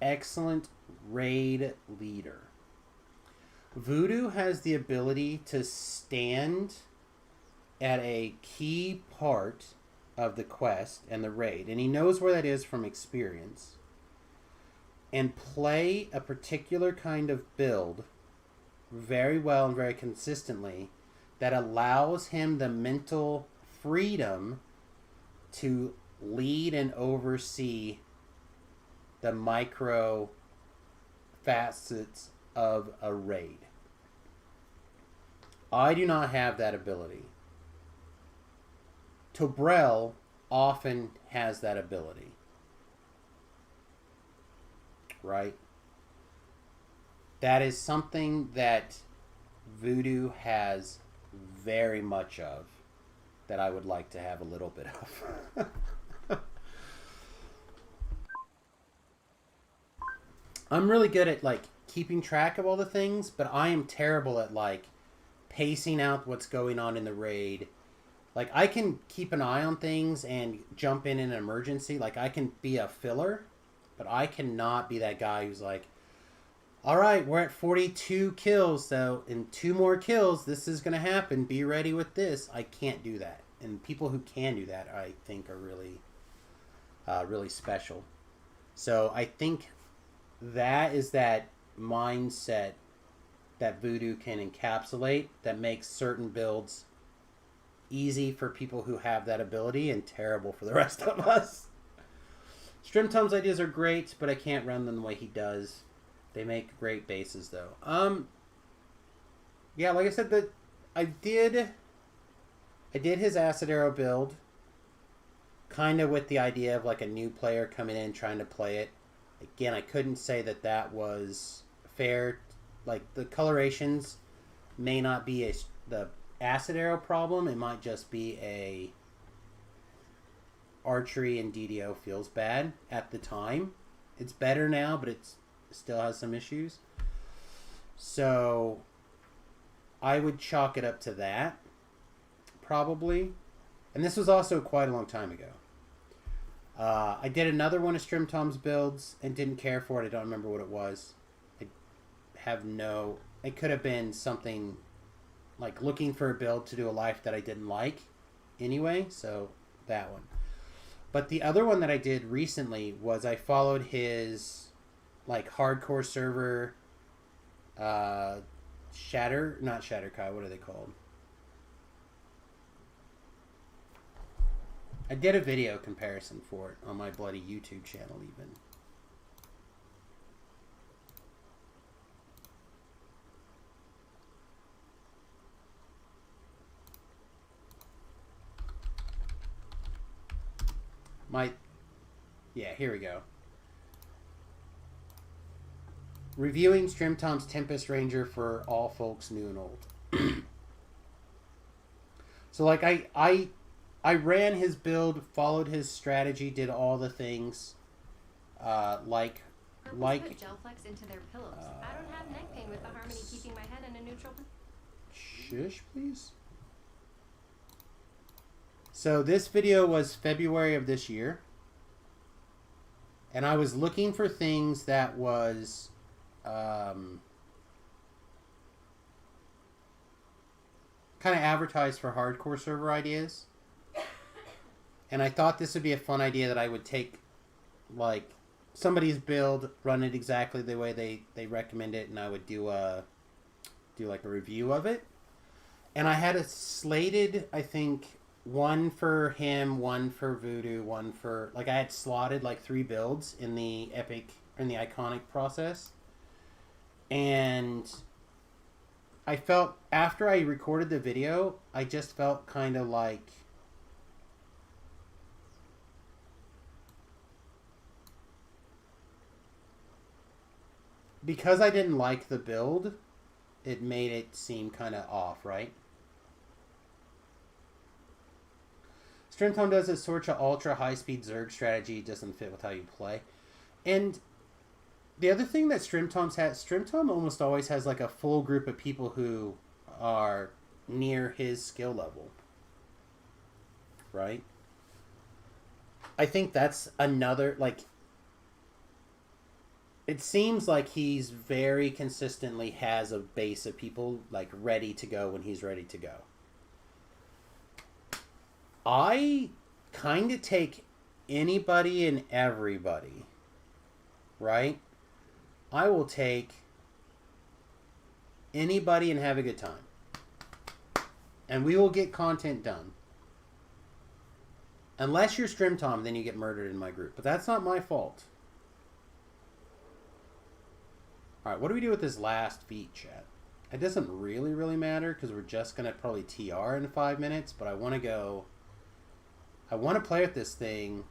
excellent raid leader. Voodoo has the ability to stand at a key part of the quest and the raid, and he knows where that is from experience, and play a particular kind of build very well and very consistently that allows him the mental freedom to lead and oversee the micro facets of a raid. I do not have that ability. Tobrel often has that ability. Right? That is something that Voodoo has very much of, that I would like to have a little bit of. I'm really good at, like, keeping track of all the things, but I am terrible at, like, pacing out what's going on in the raid. Like, I can keep an eye on things and jump in an emergency. Like, I can be a filler, but I cannot be that guy who's like, all right, we're at 42 kills, so in 2 more kills, this is going to happen. Be ready with this. I can't do that. And people who can do that, I think, are really, really special. So I think that is that mindset that Voodoo can encapsulate that makes certain builds easy for people who have that ability and terrible for the rest of us. Strimtom's ideas are great, but I can't run them the way he does. They make great bases, though. Yeah, like I said, that I did his Acid Arrow build, kind of with the idea of like a new player coming in trying to play it. Again, I couldn't say that that was fair. Like, the colorations may not be the Acid Arrow problem. It might just be a archery and DDO feels bad at the time. It's better now, but it's still has some issues. So I would chalk it up to that, probably. And this was also quite a long time ago. I did another one of Strimtom's builds and didn't care for it. I don't remember what it was. It could have been something like looking for a build to do a life that I didn't like anyway, so that one. But the other one that I did recently was I followed his like hardcore server not Shatterkai, what are they called? I did a video comparison for it on my bloody YouTube channel even. Yeah, here we go. Reviewing Strimtom's Tempest Ranger for all folks new and old. So like I ran his build, followed his strategy, did all the things like put gel flex into their pillows. I don't have neck pain with the Harmony keeping my head in a neutral. Shush, please. So this video was February of this year. And I was looking for things that was kind of advertised for hardcore server ideas. And I thought this would be a fun idea that I would take, like, somebody's build, run it exactly the way they recommend it, and I would do like a review of it. And I had a slated, I think, one for him, one for Voodoo, one for, like, I had slotted like 3 builds in the epic, in the iconic process. And I felt, after I recorded the video, I just felt kind of like, because I didn't like the build, it made it seem kind of off, right? Strimtom does a sort of ultra high-speed Zerg strategy. Doesn't fit with how you play. And the other thing that Strimtom almost always has like a full group of people who are near his skill level. Right? I think that's another, like, it seems like he's very consistently has a base of people like ready to go when he's ready to go. I kind of take anybody and everybody, right? I will take anybody and have a good time. And we will get content done. Unless you're Strimtom, then you get murdered in my group. But that's not my fault. Alright, what do we do with this last feat, chat? It doesn't really matter because we're just going to probably TR in 5 minutes. But I want to go... I want to play with this thing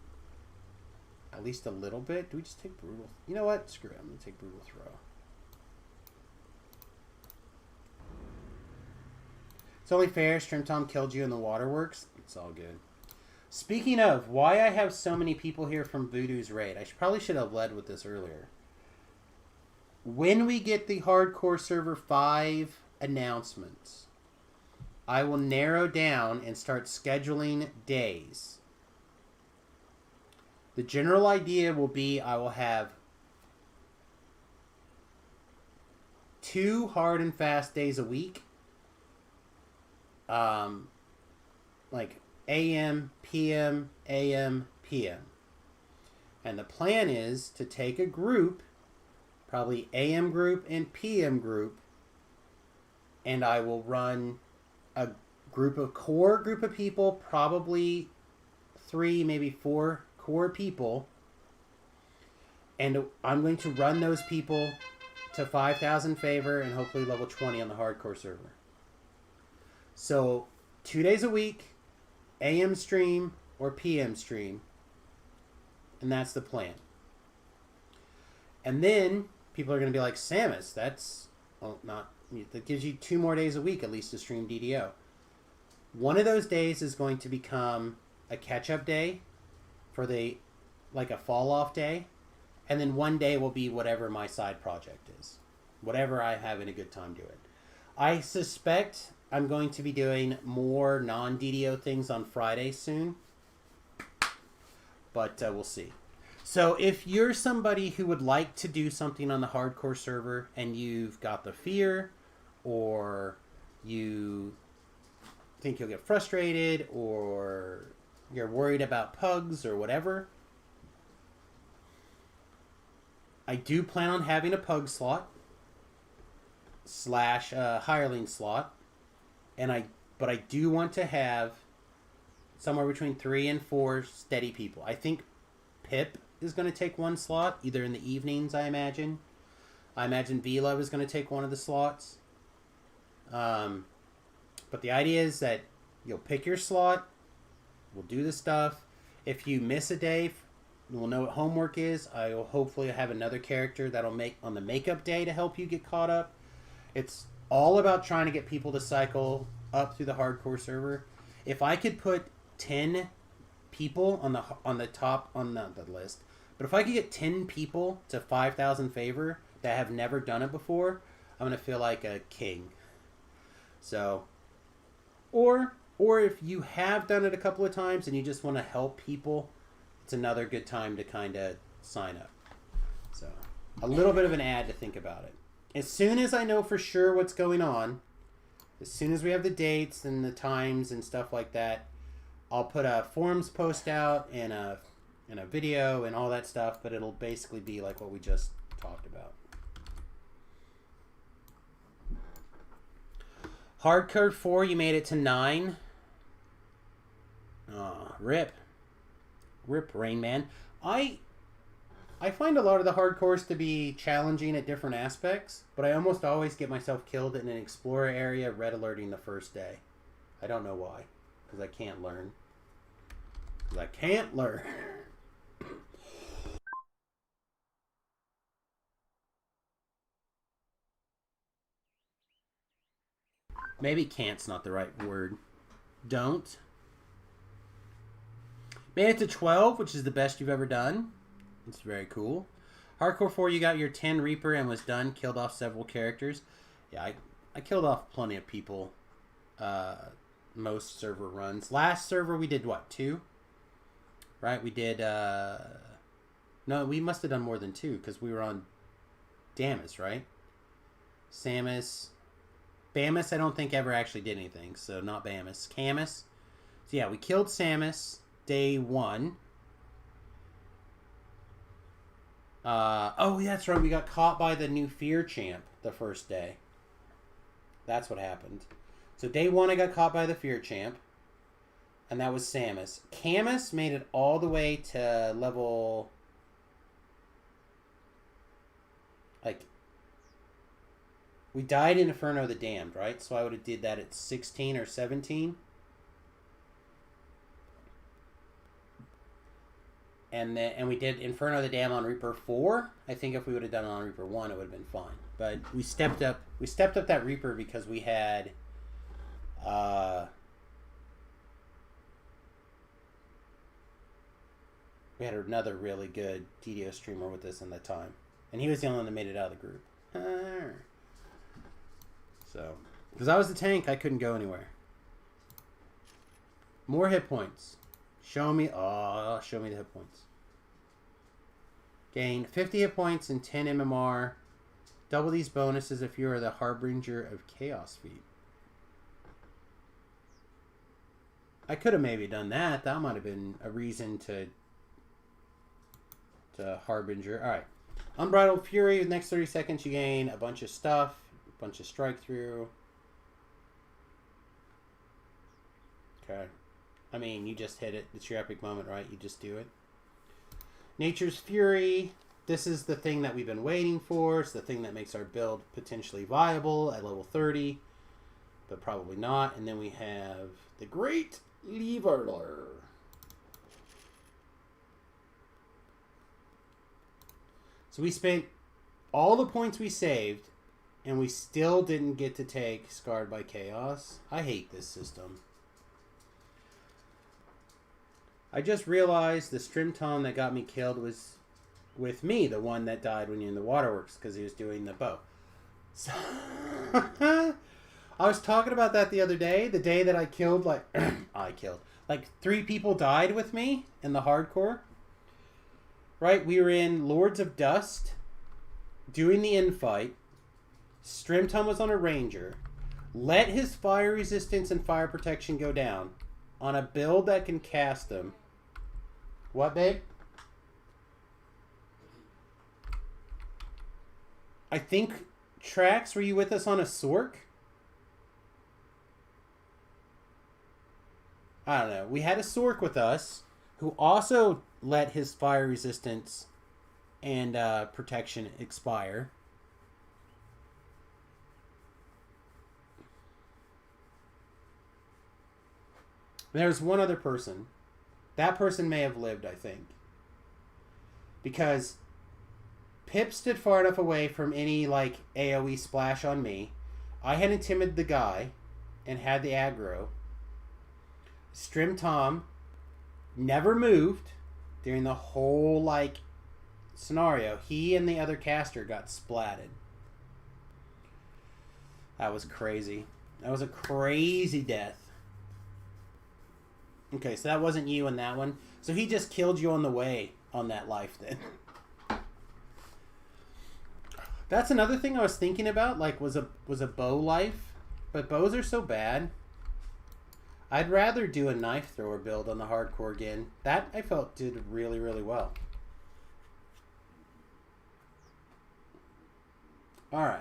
at least a little bit. Do we just take Brutal? You know what? Screw it. I'm going to take Brutal Throw. It's only fair. Strimtom killed you in the waterworks. It's all good. Speaking of, why I have so many people here from Voodoo's raid. I probably should have led with this earlier. When we get the Hardcore Server 5 announcements, I will narrow down and start scheduling days. The general idea will be I will have 2 hard and fast days a week. Like AM, PM, AM, PM. And the plan is to take a group, probably AM group and PM group, and I will run a core group of people, probably 3, maybe 4 core people, and I'm going to run those people to 5,000 favor and hopefully level 20 on the hardcore server. So 2 days a week, AM stream or PM stream, and that's the plan. And then people are going to be like, Samus, that's that gives you 2 more days a week at least to stream DDO. One of those days is going to become a catch-up day for like a fall-off day, and then one day will be whatever my side project is, whatever I have in a good time doing. I suspect I'm going to be doing more non-DDO things on Friday soon, but we'll see. So if you're somebody who would like to do something on the hardcore server and you've got the fear, or you think you'll get frustrated, or you're worried about pugs or whatever, I do plan on having a pug slot / hireling slot, but I do want to have somewhere between 3 and 4 steady people. I think Pip is going to take 1 slot, either in the evenings, I imagine. I imagine V-Love is going to take 1 of the slots. But the idea is that you'll pick your slot, we'll do the stuff. If you miss a day, we'll know what homework is. I will hopefully have another character that'll make on the makeup day to help you get caught up. It's all about trying to get people to cycle up through the hardcore server. If I could put 10 people on the top on the list, but if I could get 10 people to 5,000 favor that have never done it before, I'm gonna feel like a king. So, or if you have done it a couple of times and you just want to help people, it's another good time to kind of sign up. So, a little bit of an ad to think about it. As soon as I know for sure what's going on, as soon as we have the dates and the times and stuff like that, I'll put a forums post out and a video and all that stuff, but it'll basically be like what we just talked about. Hardcore 4, you made it to 9. Oh, rip. Rip, Rain Man. I find a lot of the hardcores to be challenging at different aspects, but I almost always get myself killed in an explorer area red alerting the first day. I don't know why. Because I can't learn. Because I can't learn. Maybe can't's not the right word. Don't. Made it to 12, which is the best you've ever done. It's very cool. Hardcore 4, you got your 10 Reaper and was done. Killed off several characters. Yeah, I killed off plenty of people. Most server runs. Last server we did what? 2? Right? We did... No, we must have done more than 2 because we were on Damus, right? Samus... Bamus, I don't think ever actually did anything, so not Bamus. Camus. So yeah, we killed Samus day 1. Oh, yeah, that's right. We got caught by the new Fear Champ the first day. That's what happened. So day 1, I got caught by the Fear Champ, and that was Samus. Camus made it all the way to level... like... We died in Inferno the Damned, right? So I would have did that at 16 or 17. And we did Inferno the Damned on Reaper 4. I think if we would have done it on Reaper 1, it would have been fine. But we stepped up that Reaper because we had another really good DDO streamer with us in that time. And he was the only one that made it out of the group. So, because I was the tank, I couldn't go anywhere. More hit points. Show me the hit points. Gain 50 hit points and 10 MMR. Double these bonuses if you are the Harbinger of Chaos feat. I could have maybe done that. That might have been a reason to Harbinger. Alright. Unbridled Fury. The next 30 seconds you gain a bunch of stuff. Bunch of strike through. Okay. I mean, you just hit it. It's your epic moment, right? You just do it. Nature's Fury. This is the thing that we've been waiting for. It's the thing that makes our build potentially viable at level 30. But probably not. And then we have the Great Leveler. So we spent all the points we saved, and we still didn't get to take Scarred by Chaos. I hate this system. I just realized the Strimtom that got me killed was with me, the one that died when you're in the waterworks, because he was doing the bow. So I was talking about that the other day, the day that I killed, like, like 3 people died with me in the hardcore. Right? We were in Lords of Dust, doing the infight. Strimtom was on a Ranger. Let his fire resistance and fire protection go down on a build that can cast him. What, babe? I think, Trax, were you with us on a Sork? I don't know. We had a Sork with us who also let his fire resistance and protection expire. There's one other person. That person may have lived, I think. Because Pip stood far enough away from any, like, AoE splash on me. I had intimidated the guy and had the aggro. Strimtom never moved during the whole, like, scenario. He and the other caster got splatted. That was crazy. That was a crazy death. Okay, so that wasn't you in that one. So he just killed you on the way on that life then. That's another thing I was thinking about, like, was a bow life, but bows are so bad. I'd rather do a knife thrower build on the hardcore again. That, I felt, did really, really well. Alright.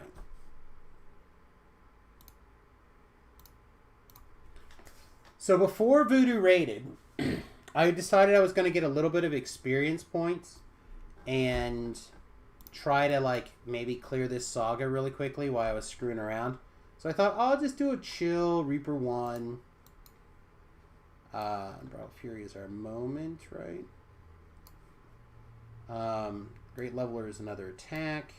So before Voodoo raided, I decided I was going to get a little bit of experience points and try to, like, maybe clear this saga really quickly while I was screwing around. So I thought, oh, I'll just do a chill Reaper 1. Bro, Fury is our moment, right? Great Leveler is another attack.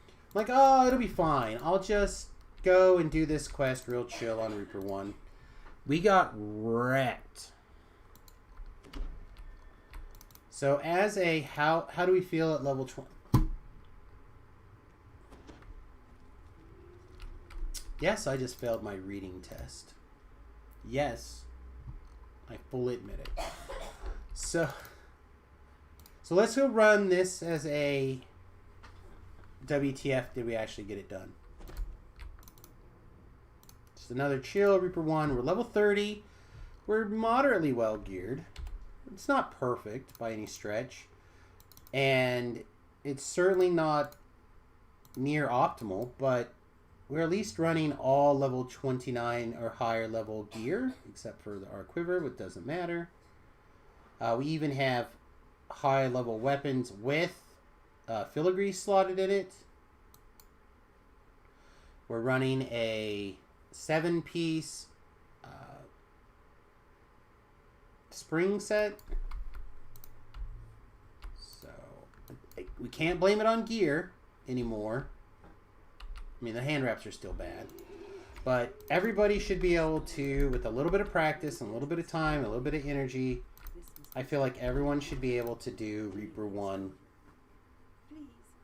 I'm like, oh, it'll be fine. I'll just go and do this quest real chill on Reaper 1. We got wrecked. So as a, how do we feel at level 20? Yes, I just failed my reading test. Yes, I fully admit it. So let's go run this as a WTF, did we actually get it done? Just another chill Reaper 1. We're level 30. We're moderately well geared. It's not perfect by any stretch. And it's certainly not near optimal, but we're at least running all level 29 or higher level gear, except for our quiver, which doesn't matter. We even have high level weapons with filigree slotted in it. We're running a 7-piece spring set. So we can't blame it on gear anymore. I mean, the hand wraps are still bad. But everybody should be able to, with a little bit of practice and a little bit of time, a little bit of energy, I feel like everyone should be able to do Reaper 1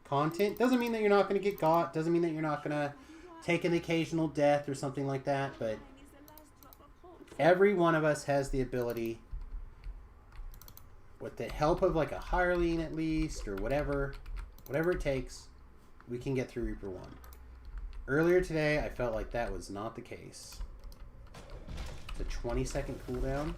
content. Doesn't mean that you're not going to get got. Doesn't mean that you're not going to take an occasional death or something like that. But every one of us has the ability, with the help of like a hireling at least, or whatever it takes, we can get through Reaper 1. Earlier today, I felt like that was not the case. It's a 20-second cooldown.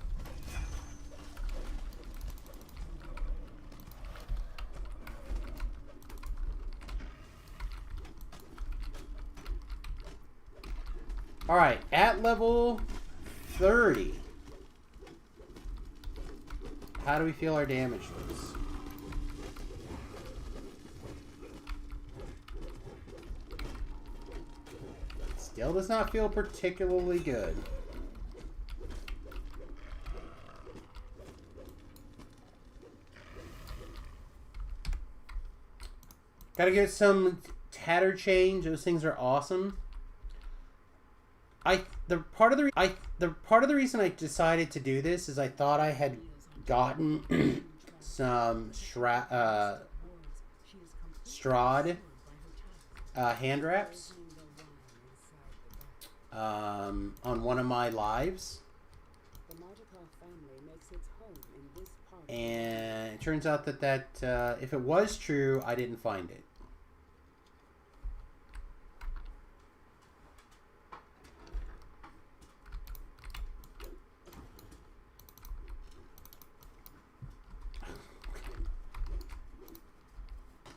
Alright, at level 30, how do we feel our damage looks? Still does not feel particularly good. Gotta get some tatter change. Those things are awesome. The part of the reason I decided to do this is I thought I had gotten some Strahd hand wraps on one of my lives, and it turns out that if it was true, I didn't find it.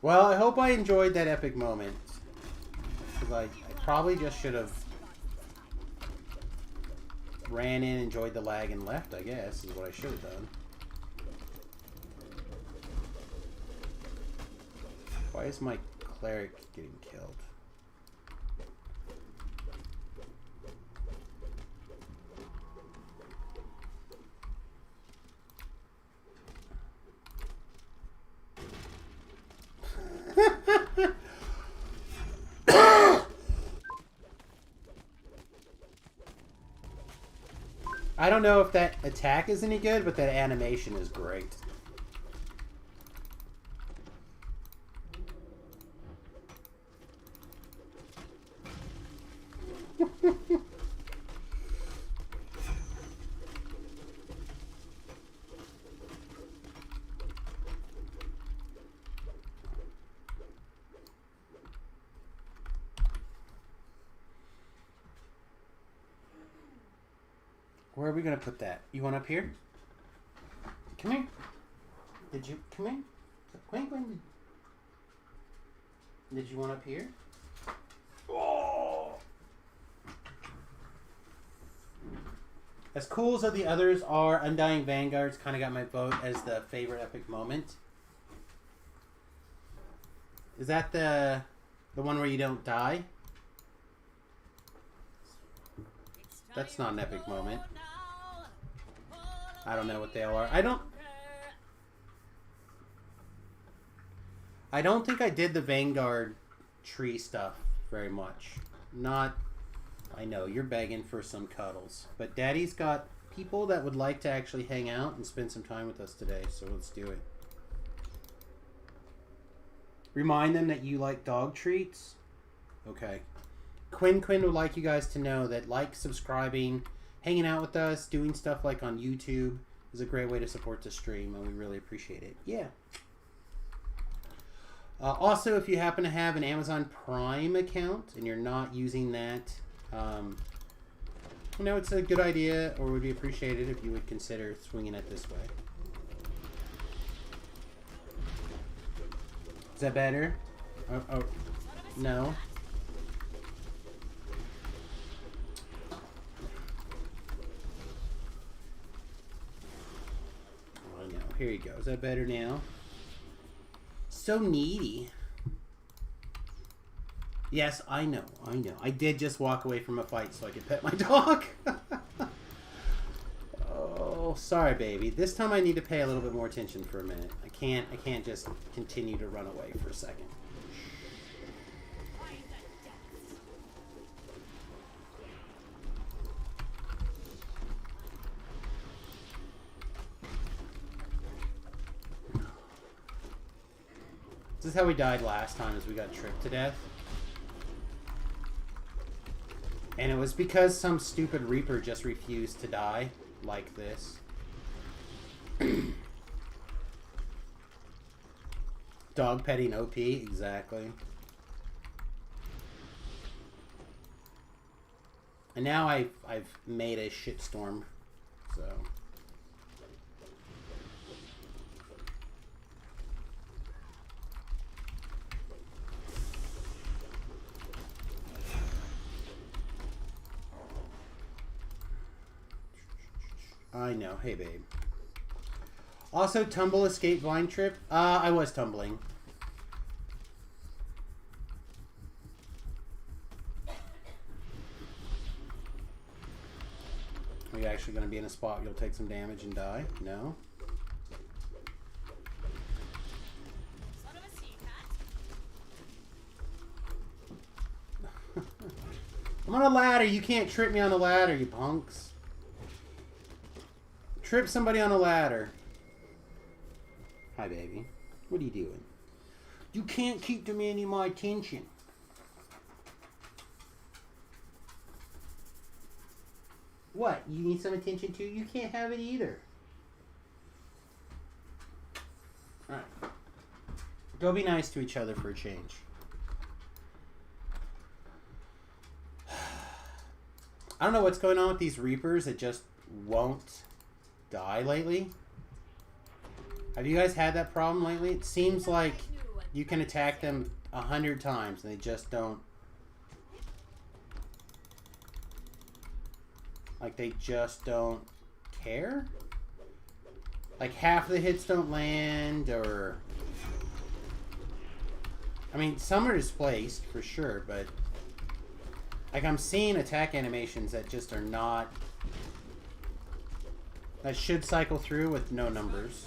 Well, I hope I enjoyed that epic moment, because I probably just should have ran in, enjoyed the lag, and left, I guess, is what I should have done. Why is my cleric getting killed? I don't know if that attack is any good, but that animation is great. Where are we gonna put that? You want up here? Come here. Did you come here? Quinn. Did you want up here? Oh. As cool as the others are, Undying Vanguard's kind of got my vote as the favorite epic moment. Is that the one where you don't die? That's not an epic moment. I don't know what they all are. I don't think I did the Vanguard tree stuff very much. Not... I know, you're begging for some cuddles. But Daddy's got people that would like to actually hang out and spend some time with us today, so let's do it. Remind them that you like dog treats. Okay. Quinn would like you guys to know that subscribing, hanging out with us, doing stuff like on YouTube is a great way to support the stream, and we really appreciate it. Yeah. Also, if you happen to have an Amazon Prime account and you're not using that, you know, it's a good idea, or would be appreciated if you would consider swinging it this way. Is that better? Oh, no. Oh, no. Here you go. Is that better now? So needy. Yes, I know. I did just walk away from a fight so I could pet my dog. Oh, sorry, baby. This time I need to pay a little bit more attention for a minute. I can't just continue to run away for a second. This is how we died last time, as we got tripped to death. And it was because some stupid Reaper just refused to die like this. Dog petting OP, exactly. And now I've made a shitstorm, so... I know. Hey, babe. Also, tumble, escape, vine trip. I was tumbling. Are you actually going to be in a spot you'll take some damage and die? No? Son of a sea cat. I'm on a ladder. You can't trip me on a ladder, you punks. Trip somebody on a ladder. Hi, baby. What are you doing? You can't keep demanding my attention. What? You need some attention too? You can't have it either. Alright. Go be nice to each other for a change. I don't know what's going on with these Reapers that just won't die lately. Have you guys had that problem lately? It seems like you can attack them 100 times and they just don't... Like, they just don't care? Like, half the hits don't land, or... I mean, some are displaced, for sure, but... Like, I'm seeing attack animations that just are not... That should cycle through with no numbers.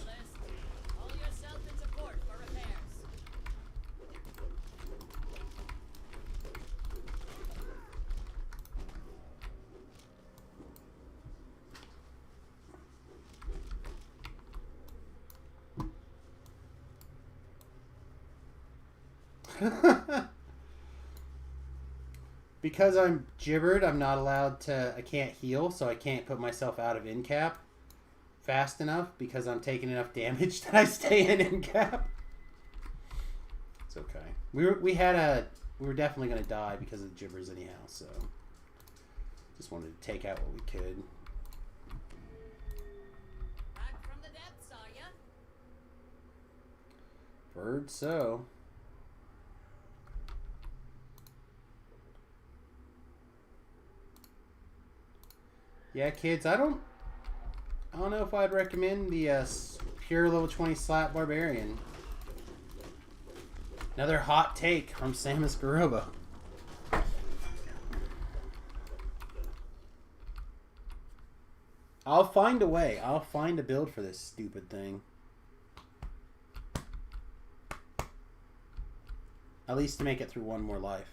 Because I'm gibbered, I'm not allowed to... I can't heal, so I can't put myself out of in-cap fast enough because I'm taking enough damage that I stay in in-cap. It's okay. We were definitely going to die because of the gibbers anyhow, so... Just wanted to take out what we could. Bird so. Yeah, kids, I don't know if I'd recommend the pure level 20 Slap Barbarian. Another hot take from Samus Garoba. I'll find a way. I'll find a build for this stupid thing. At least to make it through one more life.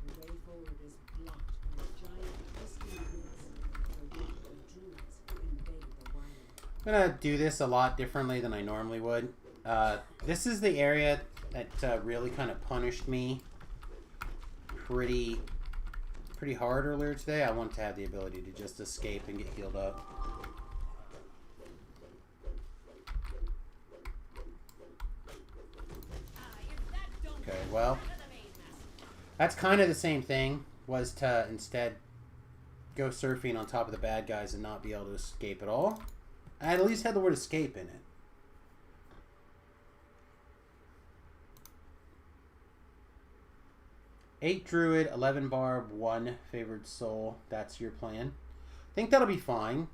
The way forward is blocked by giant twisting roots that await the druids who invade the wild. I'm gonna do this a lot differently than I normally would. This is the area that really kind of punished me pretty hard earlier today. I want to have the ability to just escape and get healed up. Okay, well, that's kind of the same thing, was to instead go surfing on top of the bad guys and not be able to escape at all. I at least had the word escape in it. Eight Druid, 11 Barb, 1 Favored Soul. That's your plan. I think that'll be fine.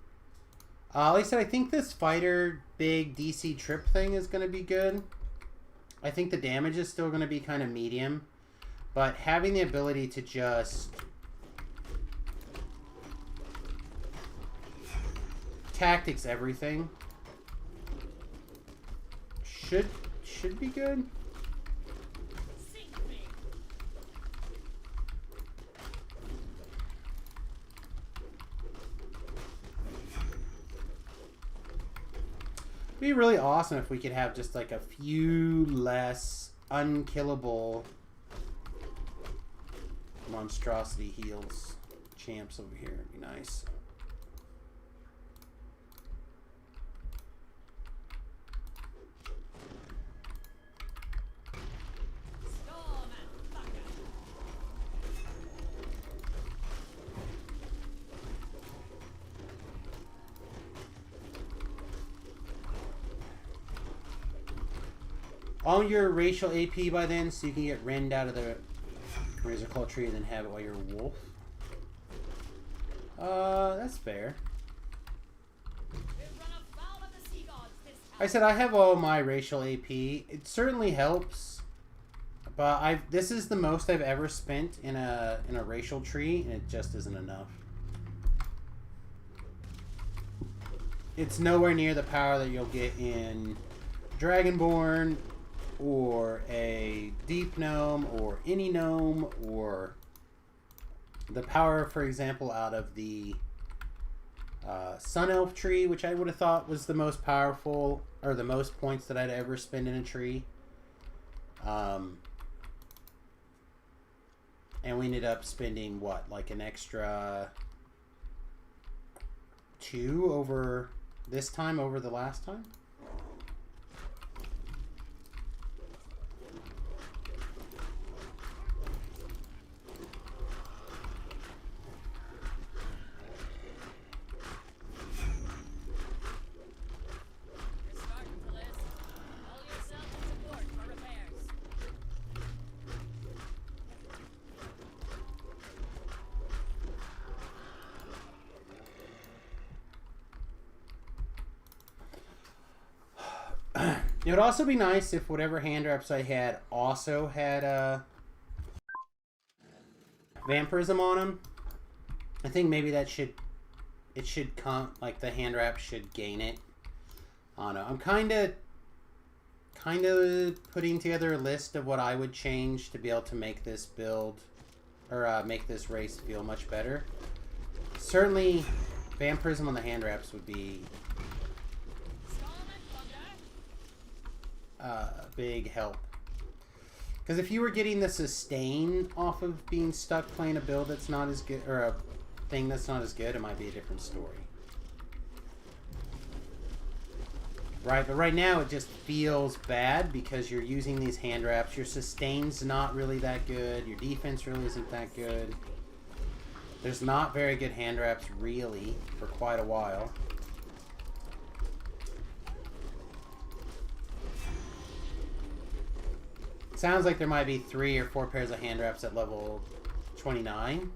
Like I said, I think this fighter big DC trip thing is going to be good. I think the damage is still going to be kind of medium. But having the ability to just tactics everything should be good. It'd be really awesome if we could have just like a few less unkillable monstrosity heals champs over here. It'd be nice. On your racial AP by then, so you can get rend out of the Razor Claw tree and then have it while you're a wolf. That's fair. I said I have all my racial AP. It certainly helps, but this is the most I've ever spent in a racial tree, and it just isn't enough. It's nowhere near the power that you'll get in Dragonborn, or a Deep Gnome, or any Gnome, or the power, for example, out of the Sun Elf tree, which I would have thought was the most powerful, or the most points that I'd ever spend in a tree. And we ended up spending, what, like an extra 2 over this time over the last time? It would also be nice if whatever hand wraps I had also had vampirism on them. I think maybe that should come, like the hand wrap should gain it. I don't know. I'm kind of putting together a list of what I would change to be able to make this build, or make this race feel much better. Certainly, vampirism on the hand wraps would be a big help. Because if you were getting the sustain off of being stuck playing a build that's not as good, or a thing that's not as good, it might be a different story. Right, but right now it just feels bad because you're using these hand wraps. Your sustain's not really that good. Your defense really isn't that good. There's not very good hand wraps really for quite a while. Sounds like there might be 3 or 4 pairs of hand wraps at level 29.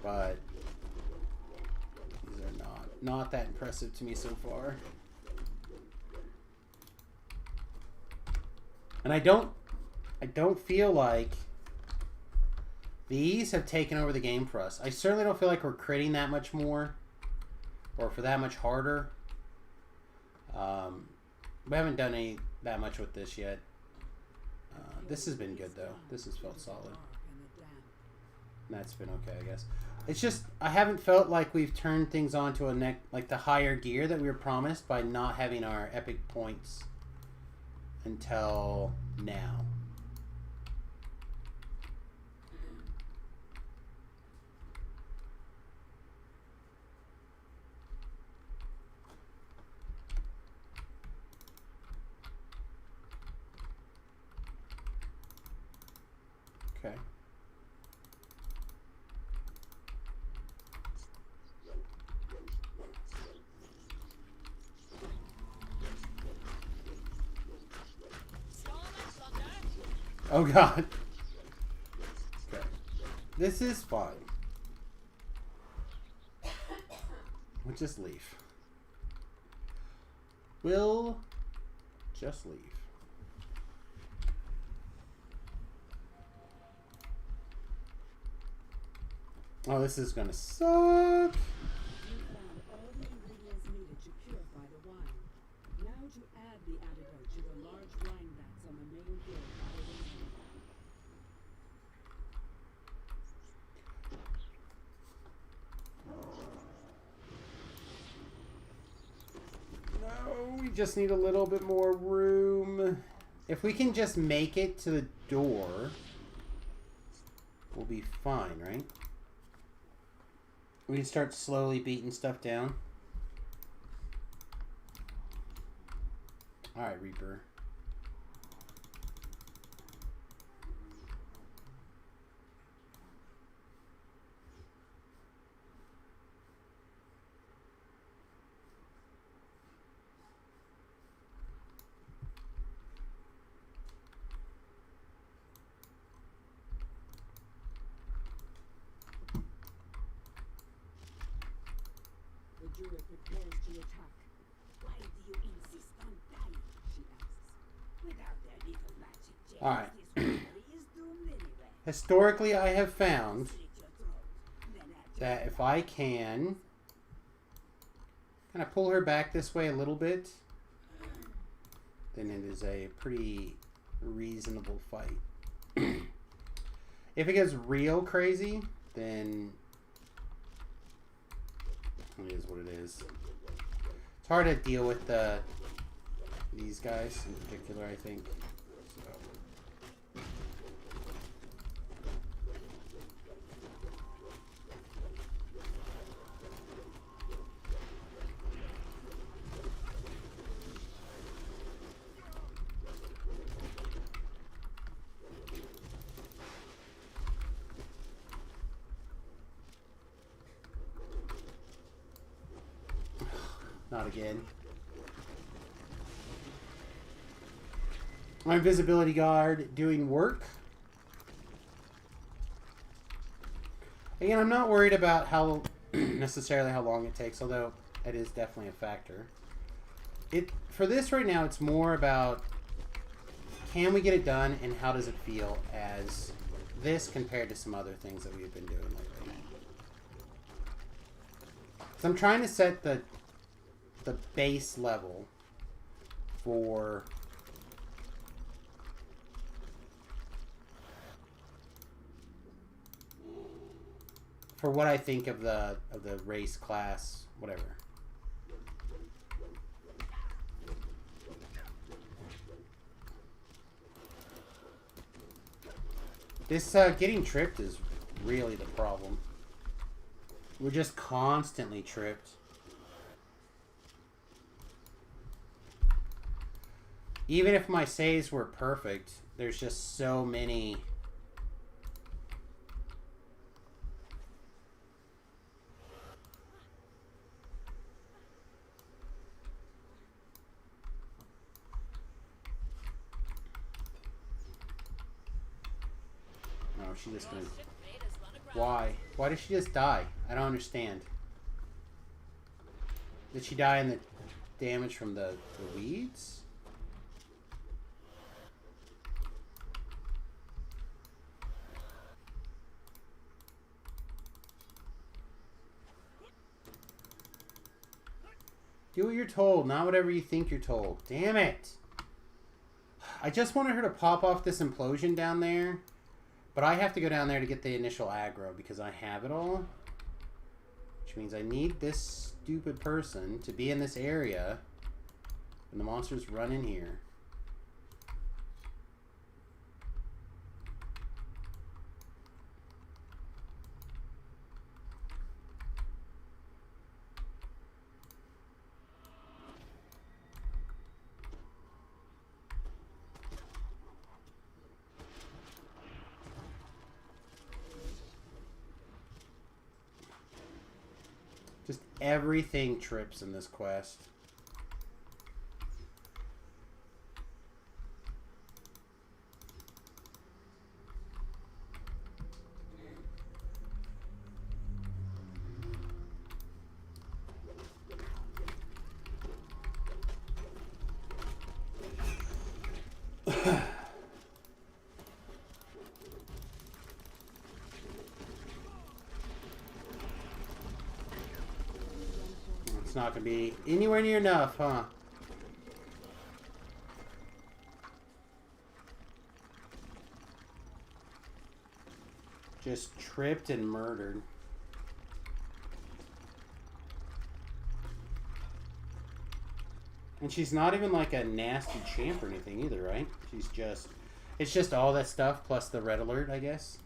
But these are not that impressive to me so far. And I don't feel like these have taken over the game for us. I certainly don't feel like we're critting that much more or for that much harder. We haven't done that much with this yet. This has been good though. This has felt solid. And that's been okay, I guess. It's just I haven't felt like we've turned things on to like the higher gear that we were promised by not having our epic points until now. Okay. Oh god. Okay. This is fine. We'll just leave. We'll just leave. Oh, this is gonna suck. You found all the ingredients needed to purify the wine. Now to add the antidote to the large wine vats on the main floor of the No, we just need a little bit more room. If we can just make it to the door, we'll be fine, right? We can start slowly beating stuff down. Alright, Reaper. The druid prepares to attack. Why do you insist on dying? She asks. Without their little magic gems, Alright. this robbery is doomed anyway. Historically, I have found Slit your throat, then add your that if I can kind of pull her back this way a little bit, then it is a pretty reasonable fight. If it gets real crazy, then it is what it is. It's hard to deal with these guys in particular, I think. So. Not again. My invisibility guard doing work. Again, I'm not worried about how necessarily how long it takes, although it is definitely a factor. For this right now, it's more about can we get it done and how does it feel as this compared to some other things that we've been doing lately. So I'm trying to set the base level for what I think of the race, class, whatever. This getting tripped is really the problem. We're just constantly tripped. Even if my saves were perfect, there's just so many. Oh, she just gonna. Why? Why did she just die? I don't understand. Did she die in the damage from the weeds? Do what you're told, not whatever you think you're told. Damn it! I just wanted her to pop off this implosion down there. But I have to go down there to get the initial aggro because I have it all. Which means I need this stupid person to be in this area when the monsters run in here. Just everything trips in this quest. Not gonna be anywhere near enough, huh? Just tripped and murdered. And she's not even like a nasty champ or anything either, right? She's just, it's just all that stuff plus the red alert, I guess.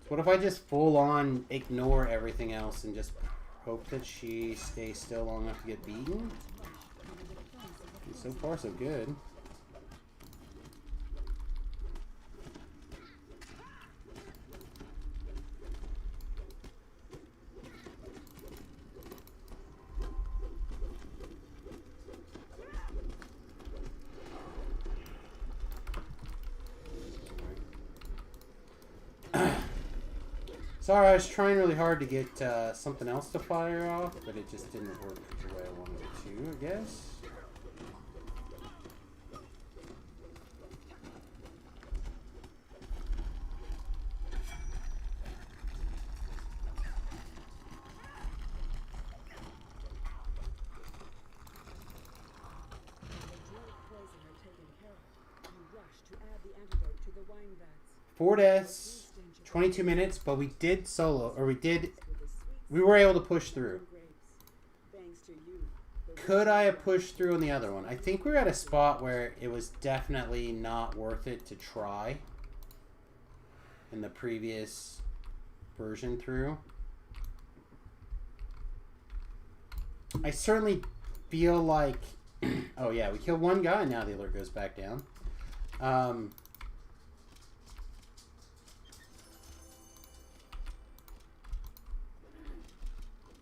What if I just full on ignore everything else and just hope that she stays still long enough to get beaten? So far, so good. Sorry, I was trying really hard to get something else to fire off, but it just didn't work the way I wanted it to, I guess. Four deaths, 22 minutes, but we did solo, or we were able to push through. Could I have pushed through on the other one? I think we were at a spot where it was definitely not worth it to try in the previous version through. I certainly feel like, oh yeah, we killed one guy and now the alert goes back down.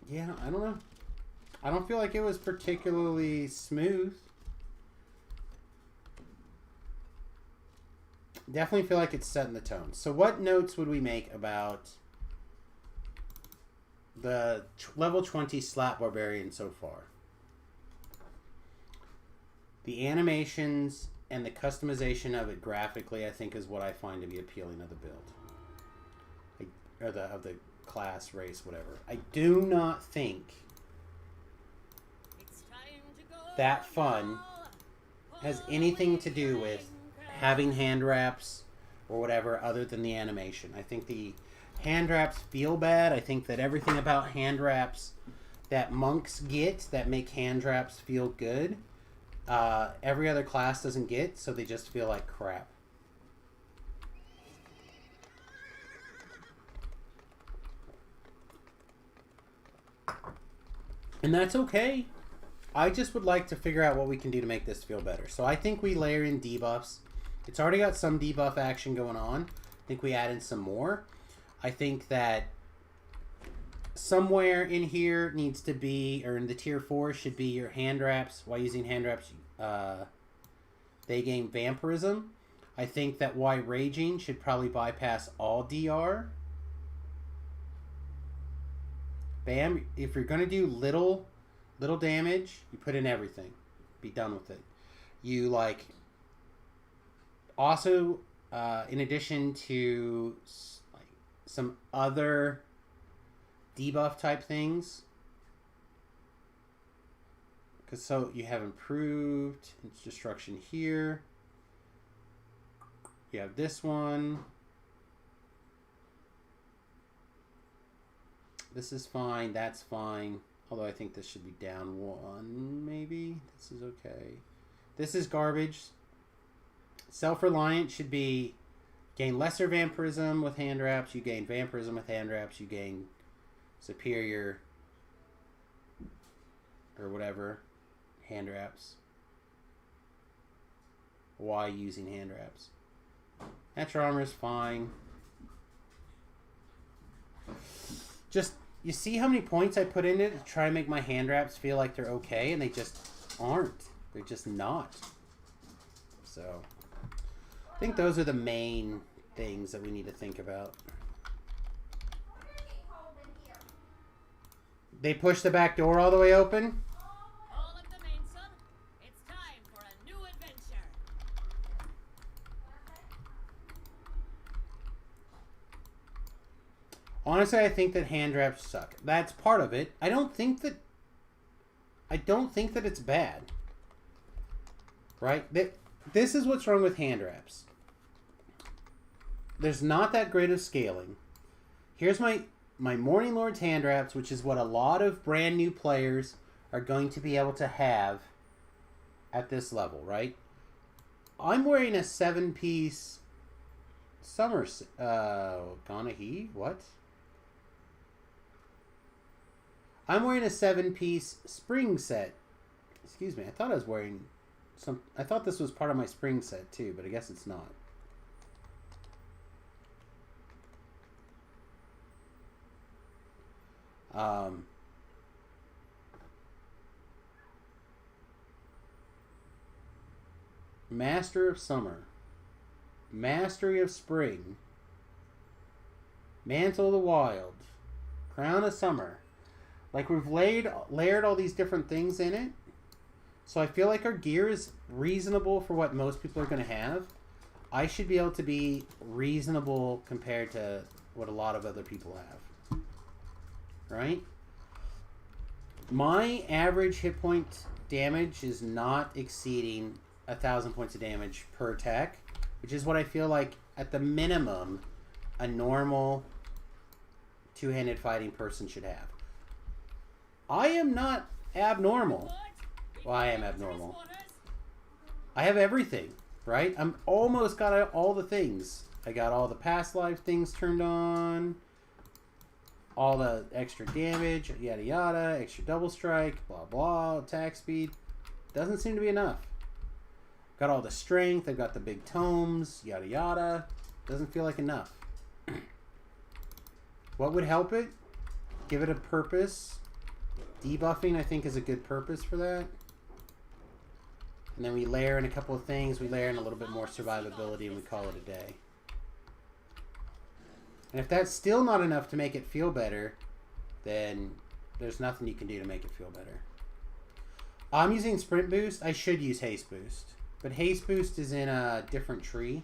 Yeah, I don't know. I don't feel like it was particularly smooth. Definitely feel like it's setting the tone. So what notes would we make about the level 20 Slap Barbarian so far? The animations and the customization of it graphically, I think, is what I find to be appealing of the build. Or of the class, race, whatever. I do not think that fun has anything to do with having hand wraps or whatever other than the animation. I think the hand wraps feel bad. I think that everything about hand wraps that monks get that make hand wraps feel good, every other class doesn't get, so they just feel like crap. And that's okay. I just would like to figure out what we can do to make this feel better. So I think we layer in debuffs. It's already got some debuff action going on. I think we add in some more. I think that somewhere in here needs to be, or in the tier 4 should be your hand wraps. While using hand wraps, they gain vampirism. I think that while raging should probably bypass all DR. Bam, if you're going to do little damage, you put in everything. Be done with it. You like, also, in addition to like some other debuff type things, because so you have improved destruction here. You have this one. This is fine. That's fine. Although I think this should be down 1, maybe. This is okay. This is garbage. Self-reliant should be gain lesser vampirism with hand wraps. You gain vampirism with hand wraps. You gain superior or whatever hand wraps. Why using hand wraps? Natural armor is fine. Just, you see how many points I put into it to try and make my hand wraps feel like they're okay, and they just aren't. They're just not. So, I think those are the main things that we need to think about. They push the back door all the way open? All of the main son, it's time for a new adventure. Honestly, I think that hand wraps suck. That's part of it. I don't think that it's bad. Right? This is what's wrong with hand wraps. There's not that great of scaling. Here's my Morning Lord's hand wraps, which is what a lot of brand new players are going to be able to have at this level, right? I'm wearing a 7-piece summer Ganahi? What? I'm wearing a 7-piece spring set. Excuse me, I thought I was wearing I thought this was part of my spring set too, but I guess it's not. Master of Summer, Mastery of Spring, Mantle of the Wild, Crown of Summer. Like, we've layered all these different things in it. So I feel like our gear is reasonable for what most people are going to have. I should be able to be reasonable compared to what a lot of other people have. Right? My average hit point damage is not exceeding 1,000 points of damage per attack, which is what I feel like, at the minimum, a normal two-handed fighting person should have. I am not abnormal. Well, I am abnormal. I have everything, right? I'm almost got all the things. I got all the past life things turned on, all the extra damage, yada yada, extra double strike, blah blah, attack speed. Doesn't seem to be enough. Got all the strength, I've got the big tomes, yada yada. Doesn't feel like enough. What would help it? Give it a purpose. Debuffing, I think, is a good purpose for that. And then we layer in a couple of things. We layer in a little bit more survivability, and we call it a day. And if that's still not enough to make it feel better, then there's nothing you can do to make it feel better. I'm using Sprint Boost. I should use Haste Boost. But Haste Boost is in a different tree.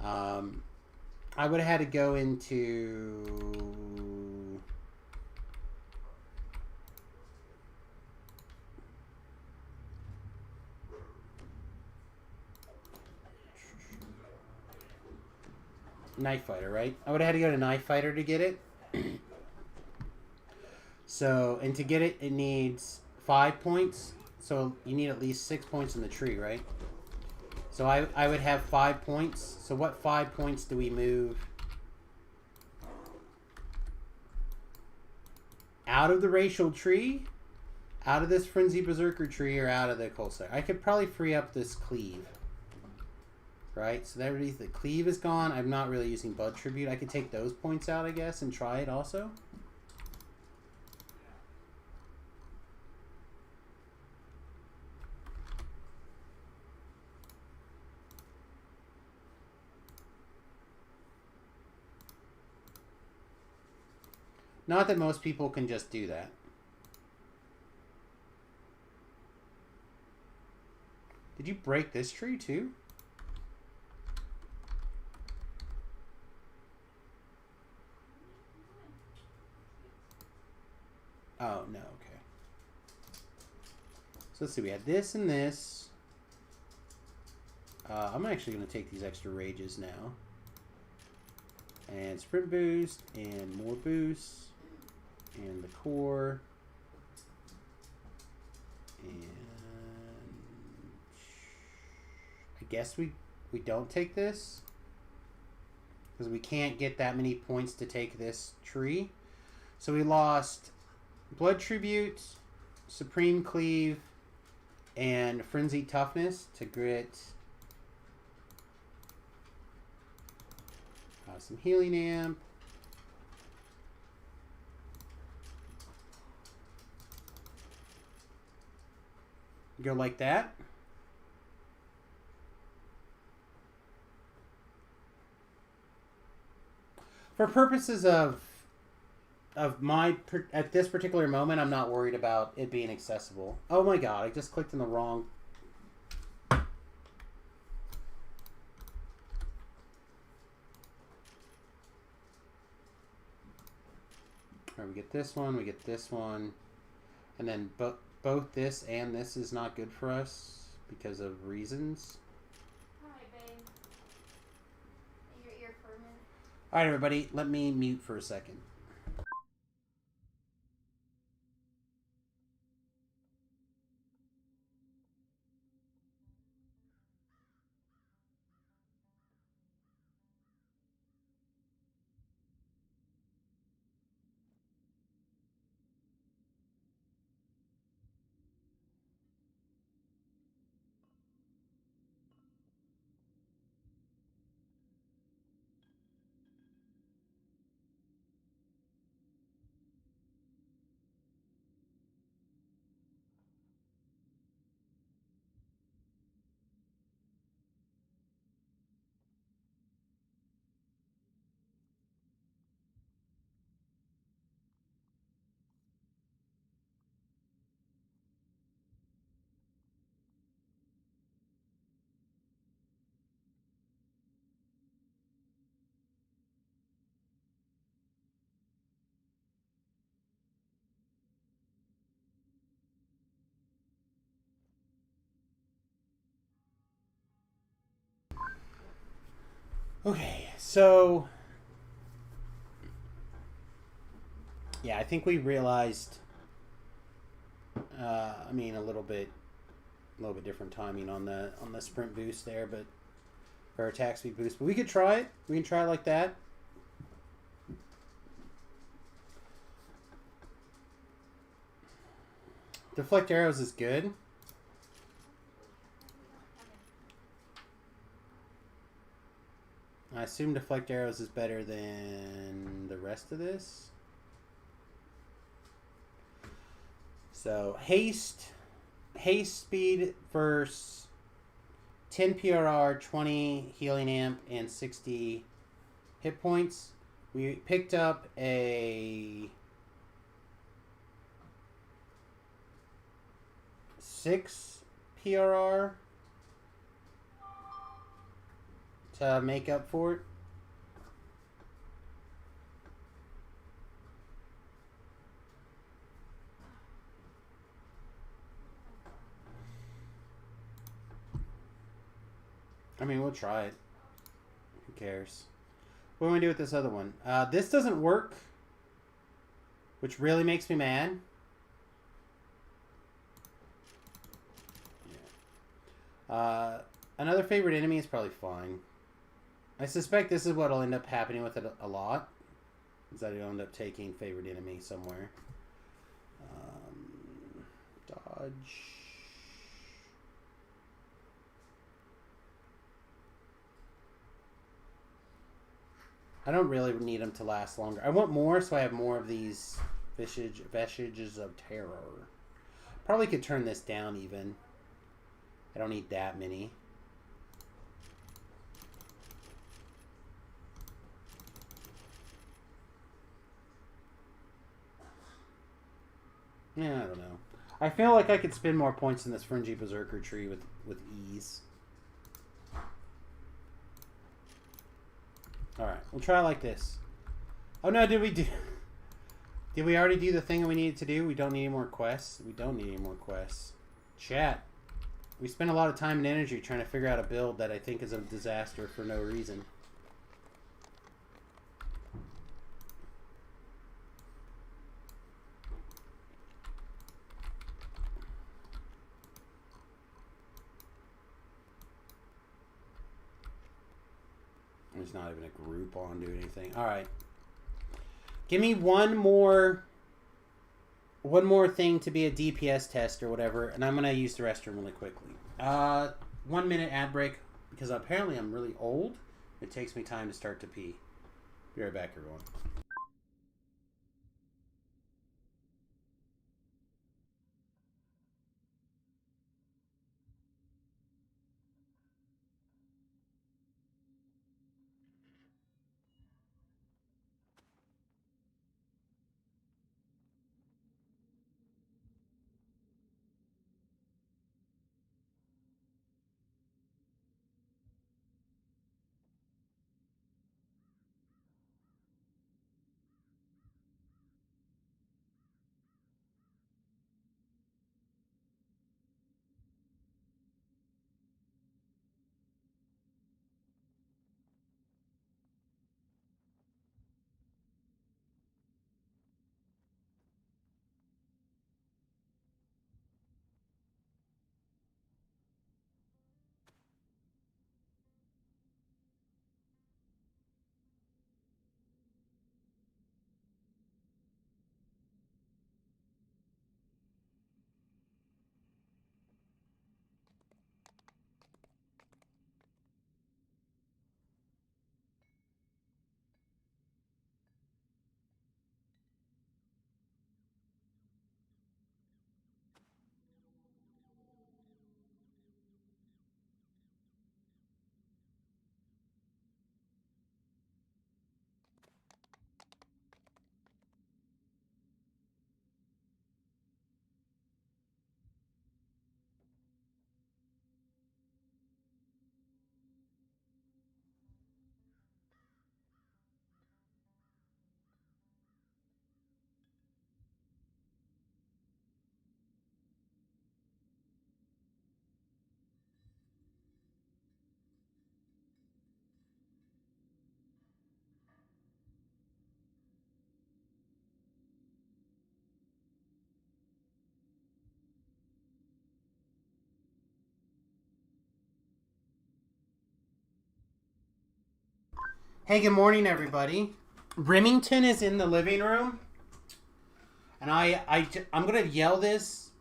I would have had to go into... Knife Fighter, right? I would have had to go to Knife Fighter to get it. So, and to get it, it needs 5 points. So you need at least 6 points in the tree, right? So I would have 5 points. So what 5 points do we move out of the racial tree, out of this Frenzy Berserker tree, or out of the Colstar? I could probably free up this Cleave. Right? So that really, the Cleave is gone. I'm not really using Bud Tribute. I could take those points out, I guess, and try it also. Not that most people can just do that. Did you break this tree too? Oh, no, okay. So let's see, we had this and this. I'm actually going to take these extra rages now. And sprint boost, and more boosts. And the core, and I guess we don't take this because we can't get that many points to take this tree. So we lost Blood Tribute, Supreme Cleave, and Frenzy Toughness to grit. Some Healing Amp. Go like that. For purposes of my, at this particular moment, I'm not worried about it being accessible. Oh my god, I just clicked in the wrong. Alright, we get this one, we get this one, and then both this and this is not good for us because of reasons. Alright, babe. In your ear for a minute. Alright, everybody, let me mute for a second. Okay, so yeah, I think we realized. I mean, a little bit different timing on the sprint boost there, but or attack speed boost. But we could try it. We can try it like that. Deflect arrows is good. I assume deflect arrows is better than the rest of this. So haste speed versus 10 PRR, 20 healing amp, and 60 hit points. We picked up a 6 PRR to make up for it. I mean, we'll try it. Who cares? What do we do with this other one? This doesn't work, which really makes me mad. Yeah. Another favorite enemy is probably fine. I suspect this is what will end up happening with it a lot. Is that you'll end up taking favorite enemy somewhere. Dodge. I don't really need them to last longer. I want more, so I have more of these vestiges of terror. Probably could turn this down even. I don't need that many. Yeah, I don't know. I feel like I could spend more points in this Fringy Berserker tree with ease. Alright, we'll try it like this. Oh no, did we already do the thing that we needed to do? We don't need any more quests? We don't need any more quests. Chat. We spent a lot of time and energy trying to figure out a build that I think is a disaster for no reason. There's not even a group on doing anything. Alright. Give me one more thing to be a DPS test or whatever, and I'm going to use the restroom really quickly. 1 minute ad break, because apparently I'm really old. It takes me time to start to pee. Be right back, everyone. Hey, good morning, everybody. Remington is in the living room, and I'm gonna yell this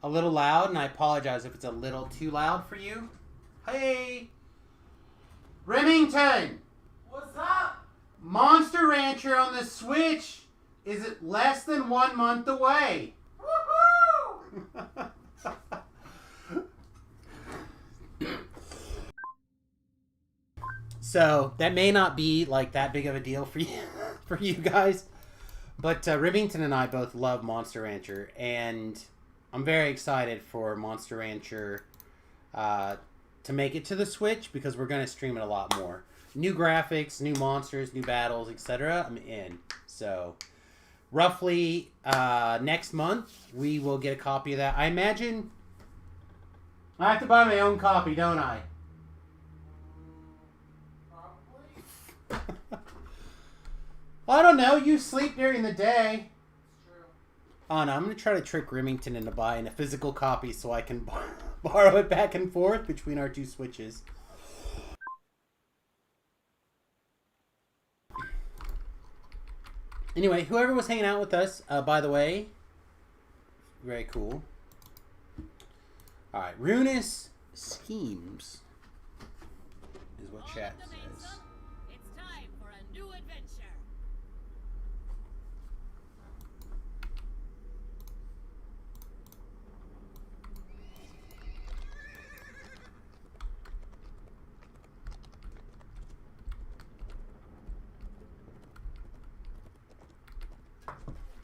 a little loud, and I apologize if it's a little too loud for you. Hey, Remington! What's up? Monster Rancher on the Switch is less than 1 month away. Woohoo! So that may not be like that big of a deal for you guys, but Remington and I both love Monster Rancher, and I'm very excited for Monster Rancher to make it to the Switch, because we're going to stream it a lot more. New graphics, new monsters, new battles, etc. I'm in. So roughly next month we will get a copy of that. I imagine I have to buy my own copy, don't I? I don't know. You sleep during the day. It's true. Oh no, I'm gonna try to trick Remington into buying a physical copy so I can borrow it back and forth between our two Switches. Anyway, whoever was hanging out with us, by the way, very cool. Alright, Runus Schemes is what chat says. It's time for a new adventure.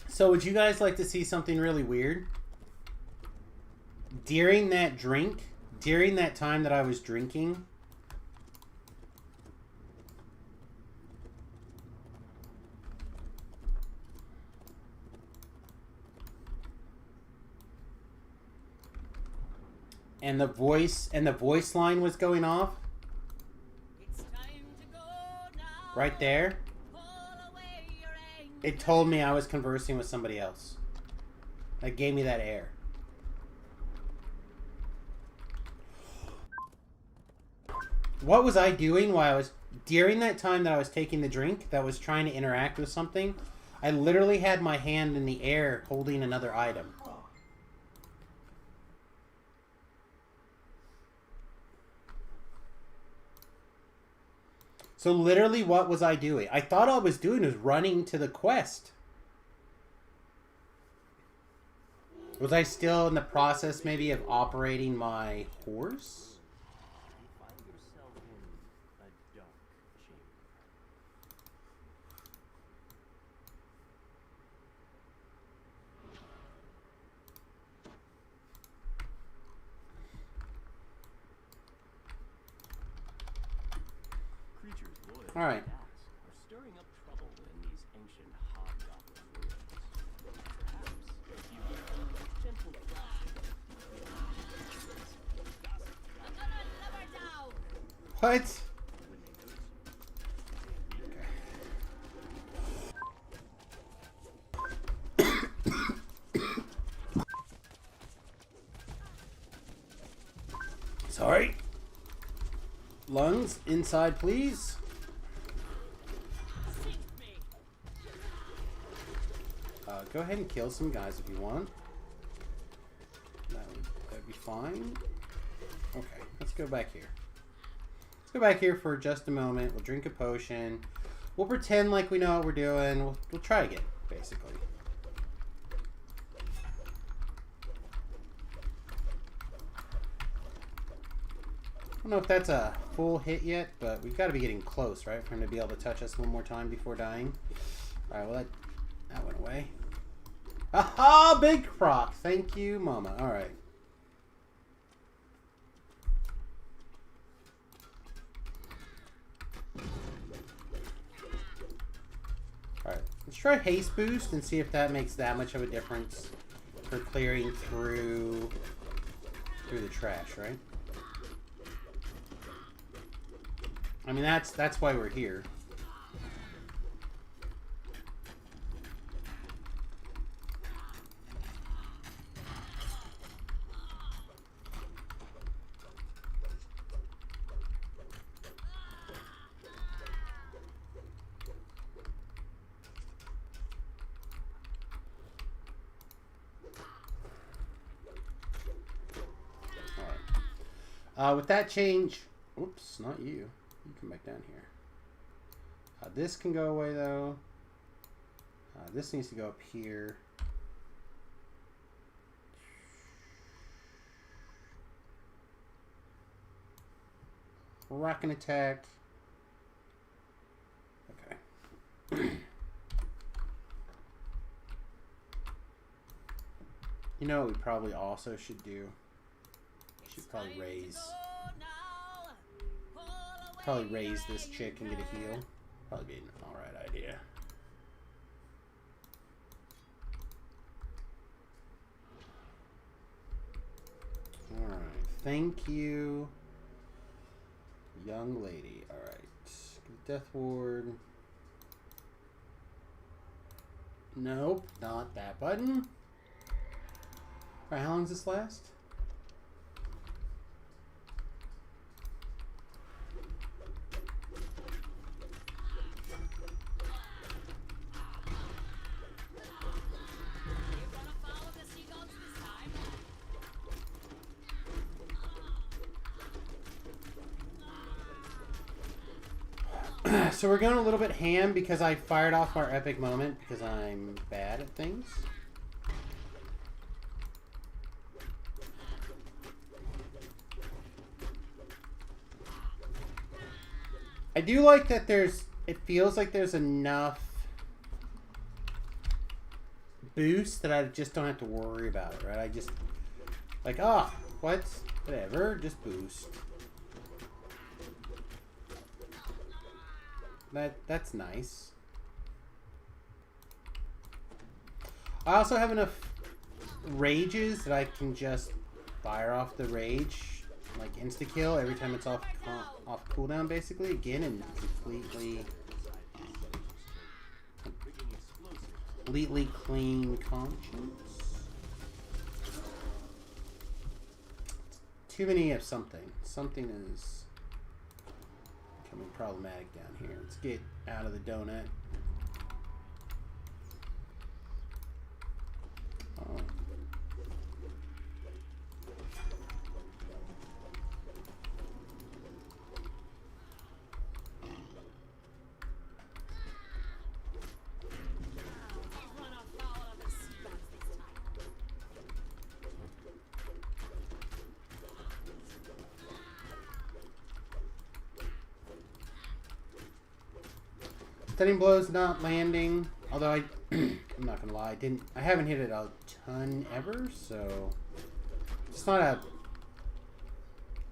So would you guys like to see something really weird? During that time that I was drinking, and the voice line was going off It's time to go now. right there, Pull away your anger. it told me I was conversing with somebody else. That gave me that air. What was I doing while I was... During that time that I was taking the drink, that was trying to interact with something, I literally had my hand in the air holding another item. So literally, what was I doing? I thought all I was doing was running to the quest. Was I still in the process, maybe, of operating my horse? You find yourself in a dark chamber. Creatures loyal to All right. the task are stirring up trouble in these ancient hobgoblin ruins. Perhaps if you give them a gentle thrashing, I'm gonna lower down. What? when they notice Sorry. Lungs, inside, please. Sink me. Go ahead and kill some guys if you want. That'd be fine. Okay, let's go back here. Let's go back here for just a moment. We'll drink a potion. We'll pretend like we know what we're doing. We'll try again, basically. I don't know if that's a full hit yet, but we've got to be getting close, right? For him to be able to touch us one more time before dying. Alright, well, that went away. Aha! Big croc! Thank you, Mama. Alright. Alright, let's try haste boost and see if that makes that much of a difference for clearing through the trash, right? I mean, that's why we're here. With that change, oops, not you. You come back down here. This can go away though. This needs to go up here. Rock and attack. Okay. You know what we probably also should do? We should probably raise this chick and get a heal. Probably be an alright idea. Alright, thank you, young lady. Alright, Death Ward. Nope, not that button. Alright, how long does this last? So we're going a little bit ham because I fired off our epic moment because I'm bad at things. I do like that it feels like there's enough boost that I just don't have to worry about it, right? I just, like, oh, what? Whatever, just boost. That's nice. I also have enough rages that I can just fire off the rage, like insta-kill every time it's off cooldown, basically, again, and completely clean conscience. Too many of something. Something is becoming problematic down here. Let's get out of the donut. Oh. Stunning blows not landing, although I'm not gonna lie, I haven't hit it a ton ever, so it's not a.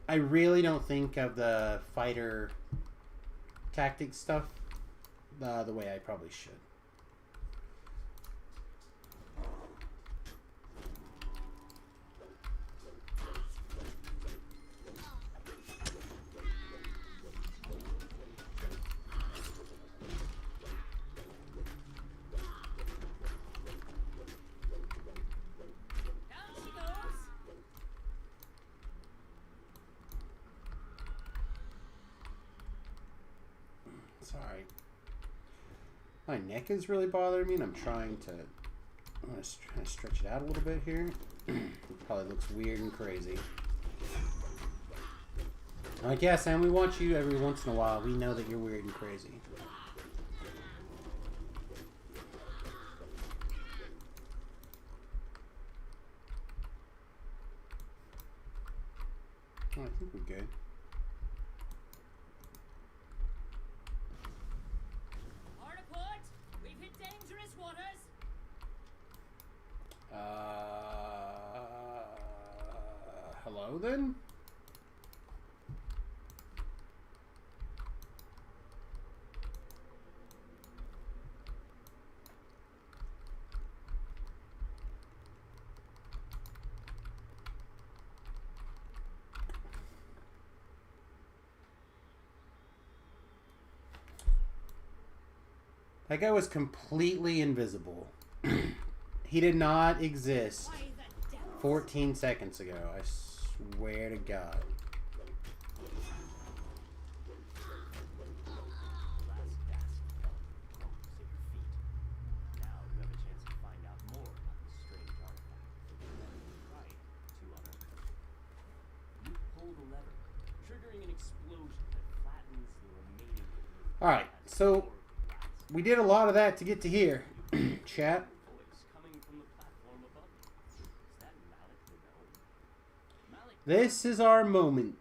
I really don't think of the fighter tactics stuff the way I probably should. Sorry. My neck is really bothering me, and I'm trying to. I'm going to try to stretch it out a little bit here. It probably looks weird and crazy. Like, yeah, Sam, we watch you every once in a while. We know that you're weird and crazy. Oh, I think we're good. Hello then? That guy was completely invisible. He did not exist 14 seconds ago. I swear to God. Alright, so we did a lot of that to get to here, chat. This is our moment.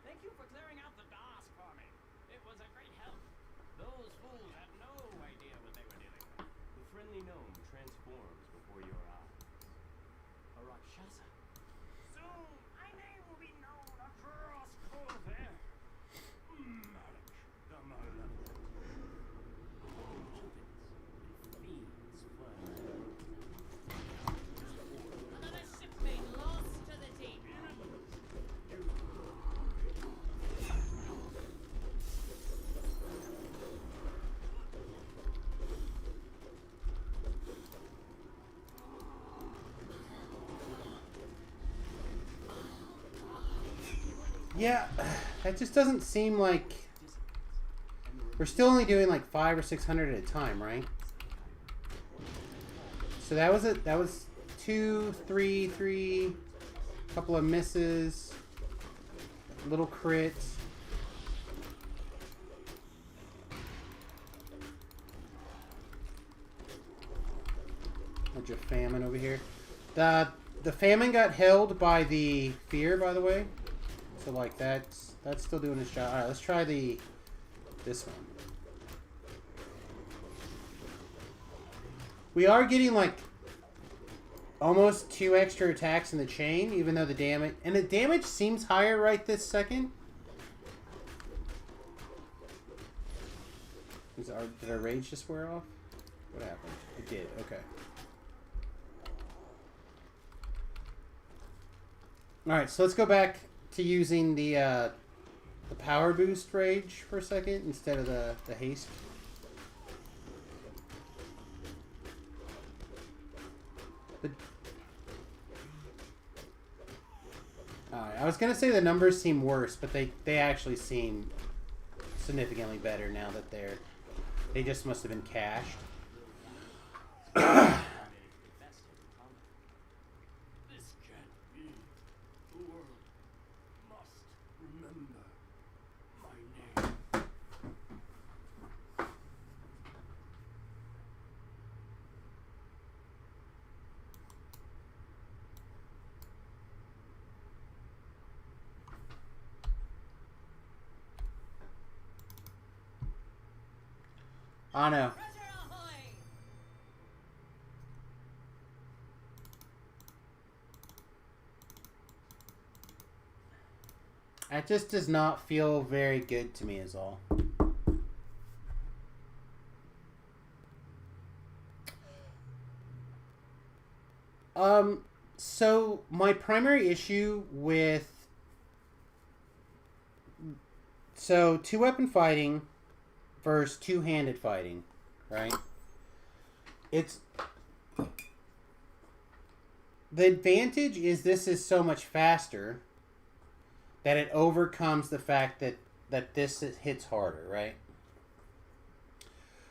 Thank you for clearing out the DOS for me. It was a great help. Those fools had no idea what they were dealing with. The friendly gnome transforms before your eyes. A Rakshasa. Soon, my name will be known across Corvair. Malik, the malevolent. Fiends flood. Another shipmate lost to the deep. Yeah, that just doesn't seem like... We're still only doing like 500 or 600 at a time, right? So that was it. That was 2, 3, 3, couple of misses, little crits. Bunch of famine over here. The famine got held by the fear, by the way. So like that's still doing its job. All right, let's try this one. We are getting like almost 2 extra attacks in the chain, even though the damage seems higher right this second. Did our rage just wear off? What happened? It did. Okay. All right, so let's go back to using the power boost rage for a second instead of the haste. Alright, I was gonna say the numbers seem worse, but they actually seem significantly better now that they just must have been cached. This can't be. The world must remember my name. I know. That just does not feel very good to me is all. So my primary issue with... So, 2-weapon fighting versus 2-handed fighting, right? It's... The advantage is this is so much faster that it overcomes the fact that this hits harder, right?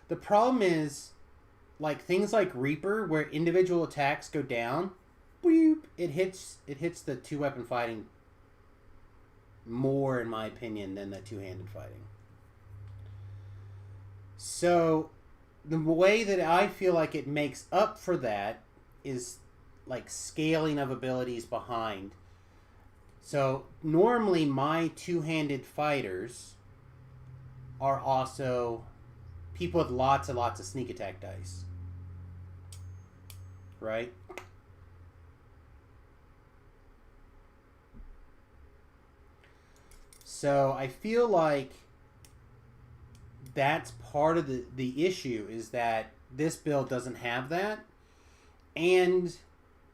The problem is, like, things like Reaper, where individual attacks go down, boop, it hits the 2-weapon fighting more, in my opinion, than the 2-handed fighting. So, the way that I feel like it makes up for that is, like, scaling of abilities behind. So, normally my 2-handed fighters are also people with lots and lots of sneak attack dice. Right? So, I feel like that's part of the issue, is that this build doesn't have that. And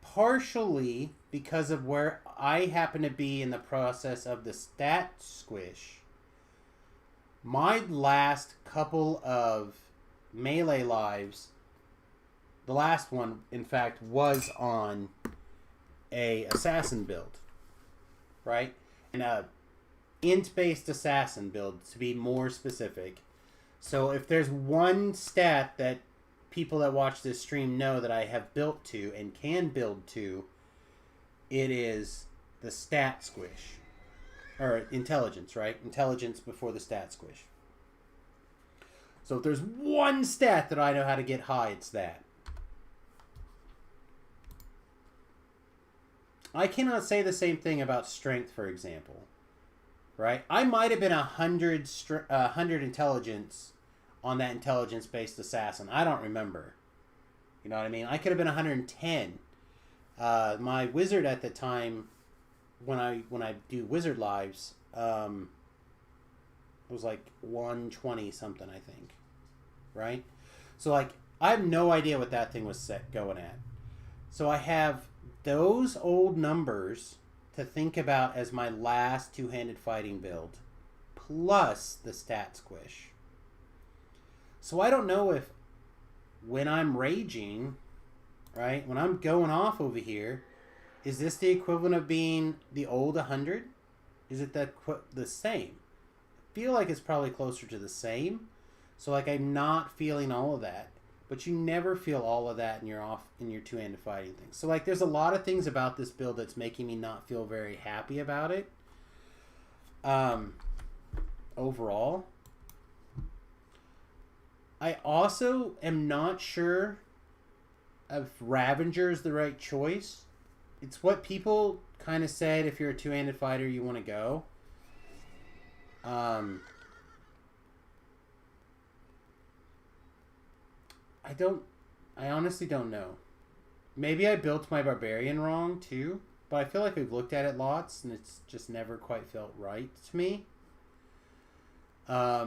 partially because of where I happen to be in the process of the stat squish, my last couple of melee lives, the last one, in fact, was on a assassin build, right? And a int-based assassin build, to be more specific. So if there's one stat that people that watch this stream know that I have built to and can build to, it is the stat squish. Or intelligence, right? Intelligence before the stat squish. So if there's one stat that I know how to get high, it's that. I cannot say the same thing about strength, for example. Right? I might have been 100 intelligence on that intelligence-based assassin. I don't remember. You know what I mean? I could have been 110. My wizard at the time, when I do wizard lives, it was like 120 something, I think. Right? So like, I have no idea what that thing was set going at. So I have those old numbers to think about as my last 2-handed fighting build, plus the stat squish. So I don't know if when I'm raging, right, when I'm going off over here, is this the equivalent of being the old 100? is it the same? I feel like it's probably closer to the same. So like I'm not feeling all of that, but you never feel all of that in your two-handed fighting thing. So like there's a lot of things about this build that's making me not feel very happy about it. Overall, I also am not sure if Ravager is the right choice. It's what people kind of said if you're a two-handed fighter you want to go. I honestly don't know. Maybe I built my Barbarian wrong too, but I feel like we've looked at it lots and it's just never quite felt right to me. I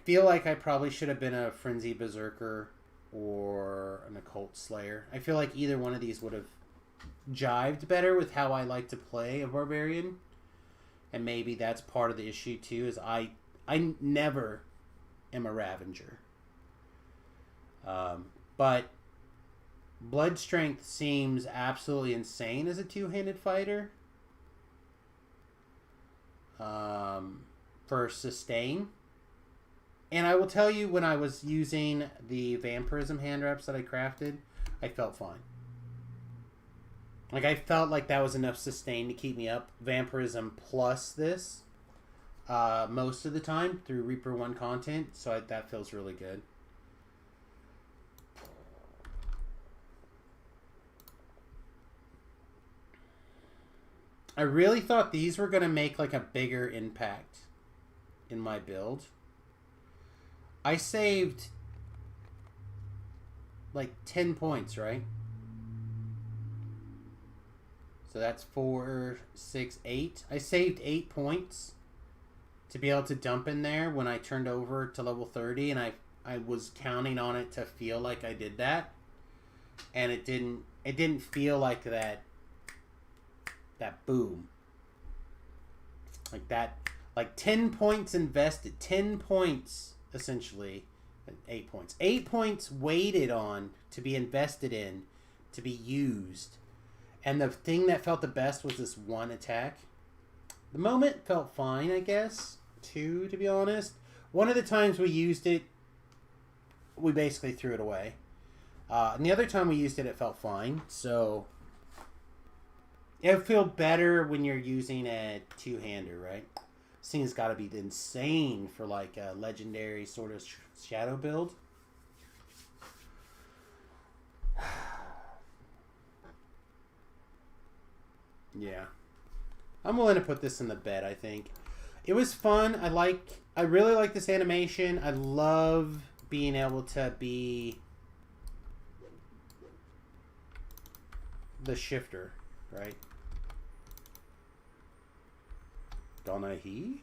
feel like I probably should have been a Frenzy Berserker or an Occult Slayer. I feel like either one of these would have jived better with how I like to play a Barbarian. And maybe that's part of the issue too, is I never am a Ravager. But Blood Strength seems absolutely insane as a two-handed fighter. For sustain. And I will tell you, when I was using the Vampirism hand wraps that I crafted, I felt fine. Like, I felt like that was enough sustain to keep me up. Vampirism plus this most of the time through Reaper 1 content. So that feels really good. I really thought these were going to make like a bigger impact in my build. I saved like 10 points, right? So that's 4, 6, 8. I saved 8 points to be able to dump in there when I turned over to level 30, and I was counting on it to feel like I did that. And it didn't feel like that boom. Like that, like 10 points invested, 10 points essentially, 8 points. 8 points waited on to be invested in, to be used. And the thing that felt the best was this one attack. The moment felt fine, I guess, too, to be honest. One of the times we used it, we basically threw it away. And the other time we used it, it felt fine. So it'll feel better when you're using a two-hander, right? This thing's got to be insane for like a legendary sort of shadow build. Yeah. I'm willing to put this in the bed, I think. It was fun. I really like this animation. I love being able to be the shifter, right? Donahi?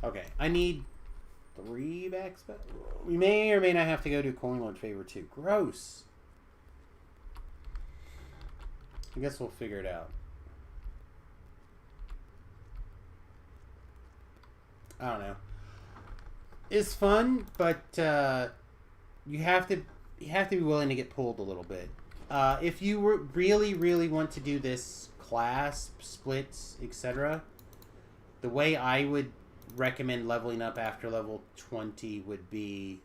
Okay, I need 3 back spells. We may or may not have to go do Coin Lord Favor 2. Gross. I guess we'll figure it out. I don't know. It's fun, but you have to be willing to get pulled a little bit. If you really want to do this class, splits, etc., the way I would recommend leveling up after level 20 would be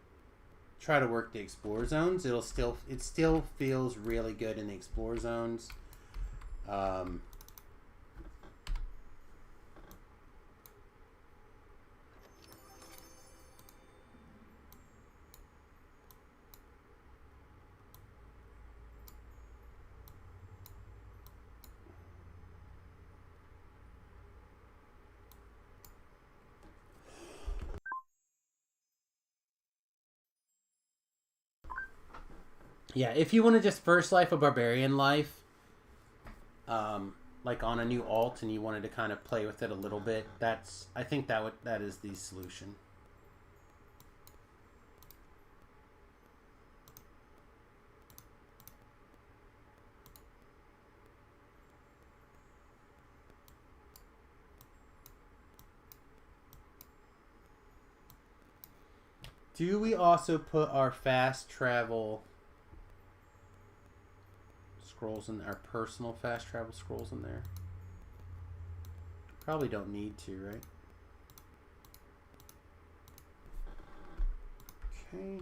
try to work the Explorer Zones. It still feels really good in the Explorer Zones. Yeah, if you want to just first life a Barbarian life, like on a new alt, and you wanted to kind of play with it a little bit, I think that is the solution. Do we also put our fast travel scrolls in our personal fast travel scrolls in there. Probably don't need to, right? Okay.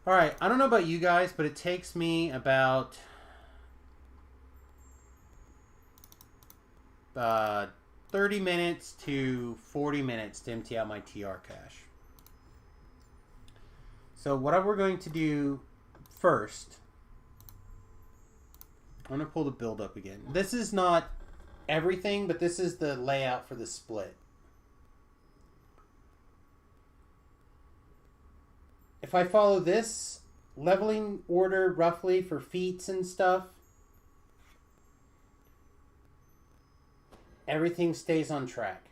Alright, I don't know about you guys, but it takes me about 30 minutes to 40 minutes to empty out my TR cache. So what we're going to do first, I'm going to pull the build up again. This is not everything, but this is the layout for the split. If I follow this leveling order roughly for feats and stuff, everything stays on track.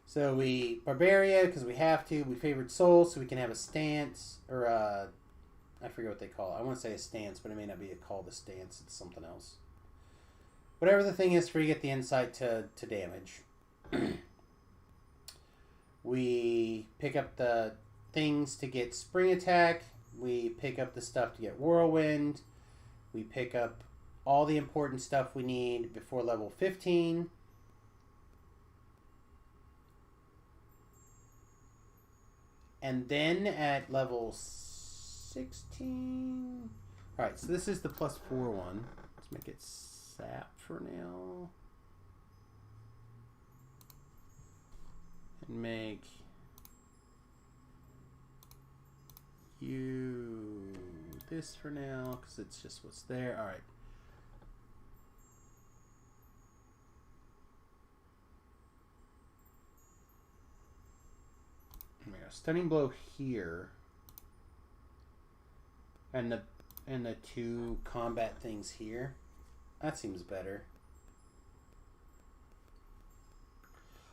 So we Barbaria because we have to. We favored Soul so we can have a stance or I forget what they call it. I want to say a stance, but it may not be called a stance. It's something else. Whatever the thing is for you get the insight to damage. We pick up the things to get spring attack. We pick up the stuff to get whirlwind. We pick up all the important stuff we need before level 15. And then at level 16... Alright, so this is the +4 one. Let's make it sap for now. And make you this for now, because it's just what's there. Alright. Stunning blow here, and the 2 combat things here. That seems better.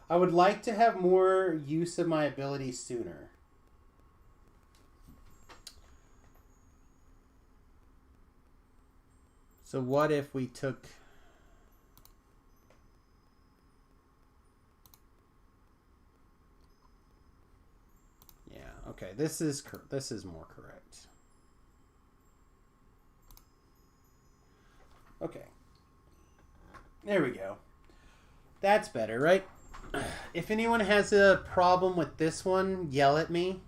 I would like to have more use of my ability sooner. So what if we took... Okay, this is more correct. Okay. There we go. That's better, right? If anyone has a problem with this one, yell at me.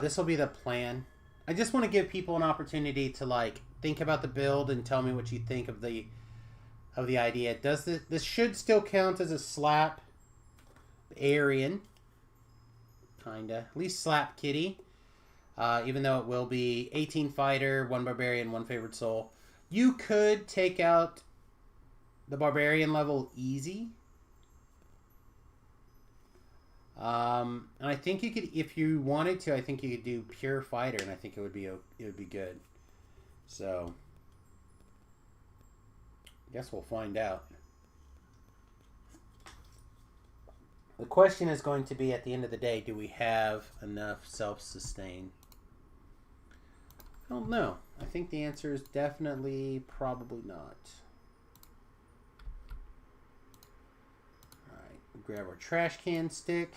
This will be the plan. I just want to give people an opportunity to like think about the build and tell me what you think of the idea. Does this should still count as a slap Aryan? Kinda. At least SlapKitty. Even though it will be 18 fighter, 1 barbarian, 1 favored soul. You could take out the barbarian level easy. And I think you could, if you wanted to, I think you could do pure fighter, and I think it would be good. So, I guess we'll find out. The question is going to be, at the end of the day, do we have enough self-sustain? I don't know. I think the answer is definitely probably not. Alright, we'll grab our trash can stick.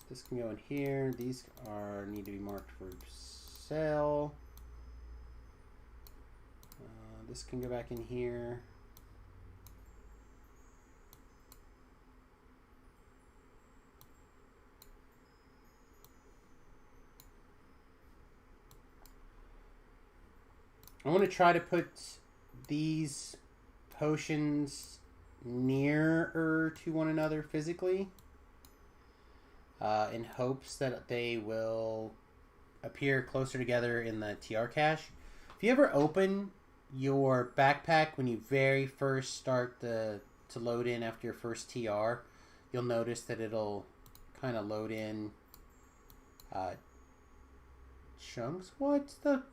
This can go in here. These need to be marked for sale. This can go back in here. I want to try to put these potions nearer to one another physically. In hopes that they will appear closer together in the TR cache. If you ever open your backpack when you very first start to load in after your first TR, you'll notice that it'll kind of load in chunks. What the?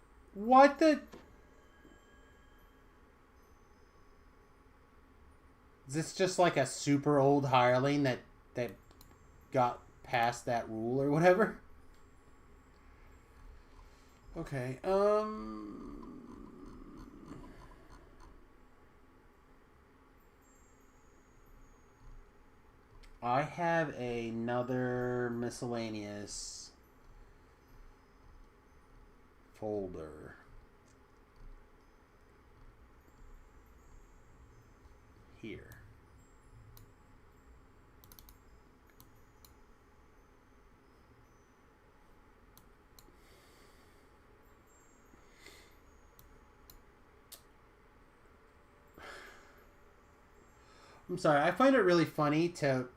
Is this just like a super old hireling that got past that rule or whatever? Okay, I have another miscellaneous folder here. I'm sorry, I find it really funny to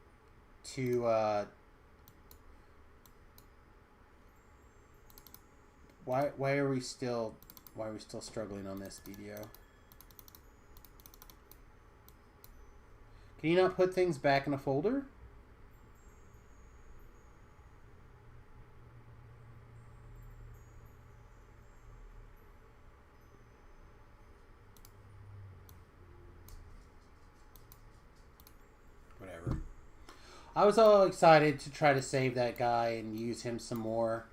why are we still struggling on this video? Can you not put things back in a folder? Whatever. I was all excited to try to save that guy and use him some more.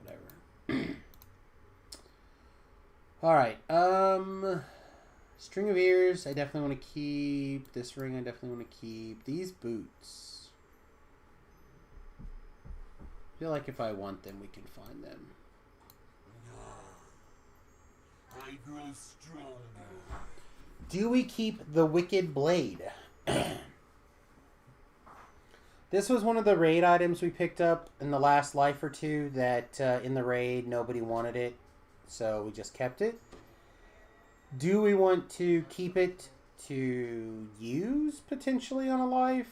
Whatever. Alright, string of ears, I definitely want to keep. This ring, I definitely want to keep. These boots. I feel like if I want them, we can find them. I grow stronger. Do we keep the Wicked Blade? This was one of the raid items we picked up in the last life or two that in the raid nobody wanted it, so we just kept it. Do we want to keep it to use potentially on a life?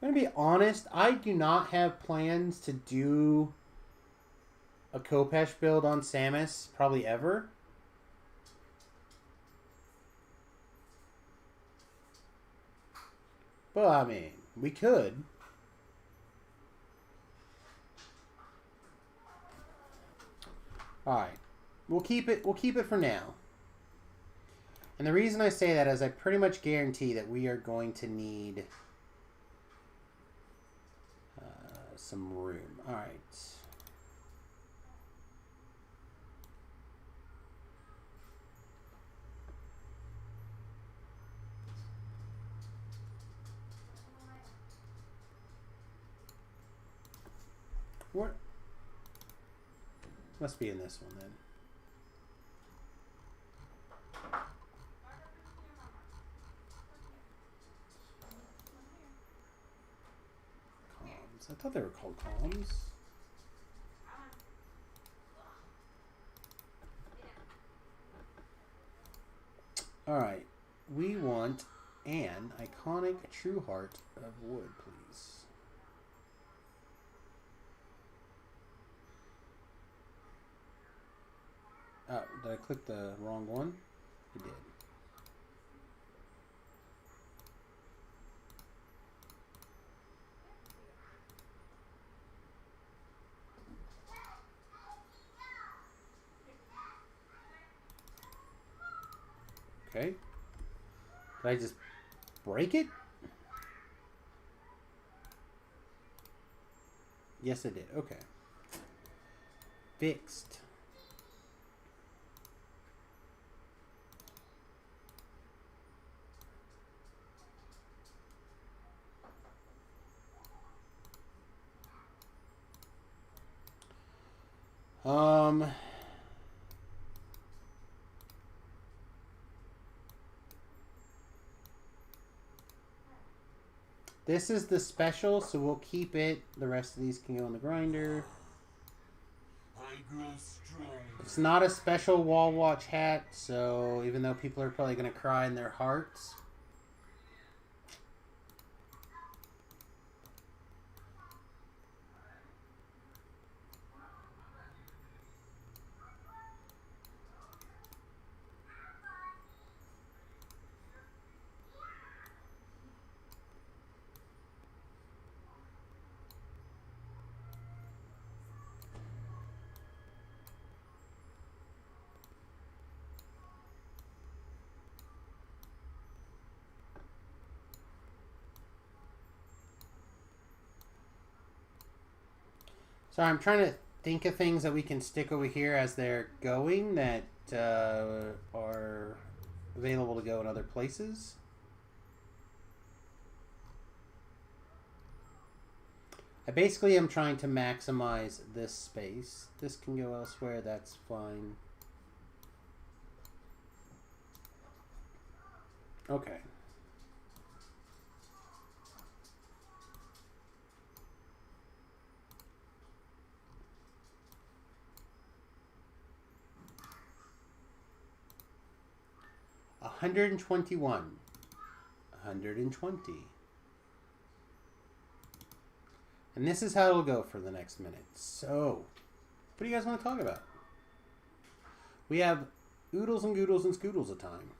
I'm going to be honest, I do not have plans to do a Khopesh build on Samus, probably ever. But I mean, we could. Alright. We'll keep it for now. And the reason I say that is I pretty much guarantee that we are going to need some room. Alright. What? Must be in this one then. Comms. I thought they were called comms. Alright. We want an iconic true heart of wood, please. Oh, did I click the wrong one? I did. Okay. Did I just break it? Yes, I did. Okay. Fixed. This is the special, so we'll keep it. The rest of these can go on the grinder. I grow stronger. It's not a special wall watch hat, so even though people are probably going to cry in their hearts. Sorry, I'm trying to think of things that we can stick over here as they're going that are available to go in other places. I basically am trying to maximize this space. This can go elsewhere, that's fine. Okay. $121. 120. And this is how it'll go for the next minute. So, what do you guys want to talk about? We have oodles and goodles and scoodles of time.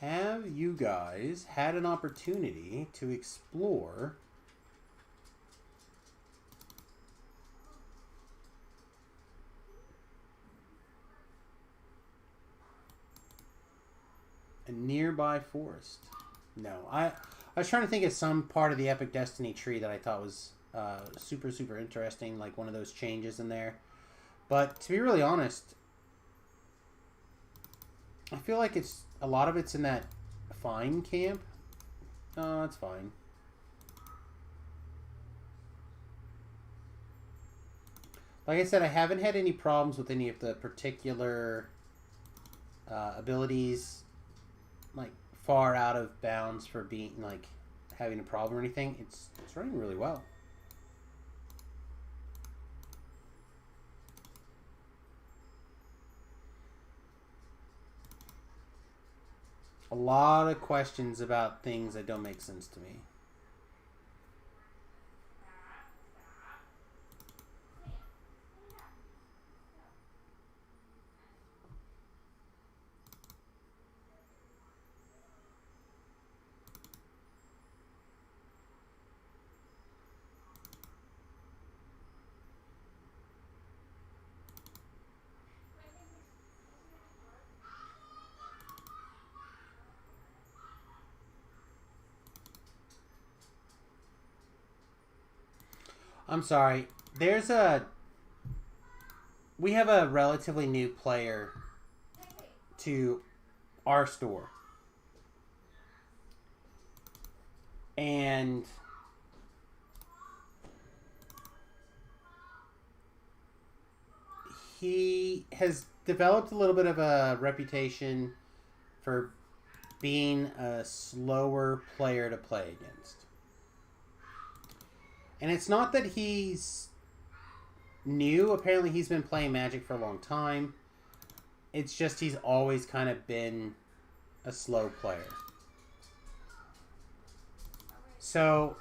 Have you guys had an opportunity to explore a nearby forest? No. I was trying to think of some part of the Epic Destiny tree that I thought was super, super interesting, like one of those changes in there. But to be really honest, I feel like a lot of it's in that fine camp. Oh, that's fine. Like I said, I haven't had any problems with any of the particular abilities, like far out of bounds for being like having a problem or anything. It's running really well. A lot of questions about things that don't make sense to me. I'm sorry. We have a relatively new player to our store. And he has developed a little bit of a reputation for being a slower player to play against. And it's not that he's new. Apparently he's been playing Magic for a long time. It's just he's always kind of been a slow player. So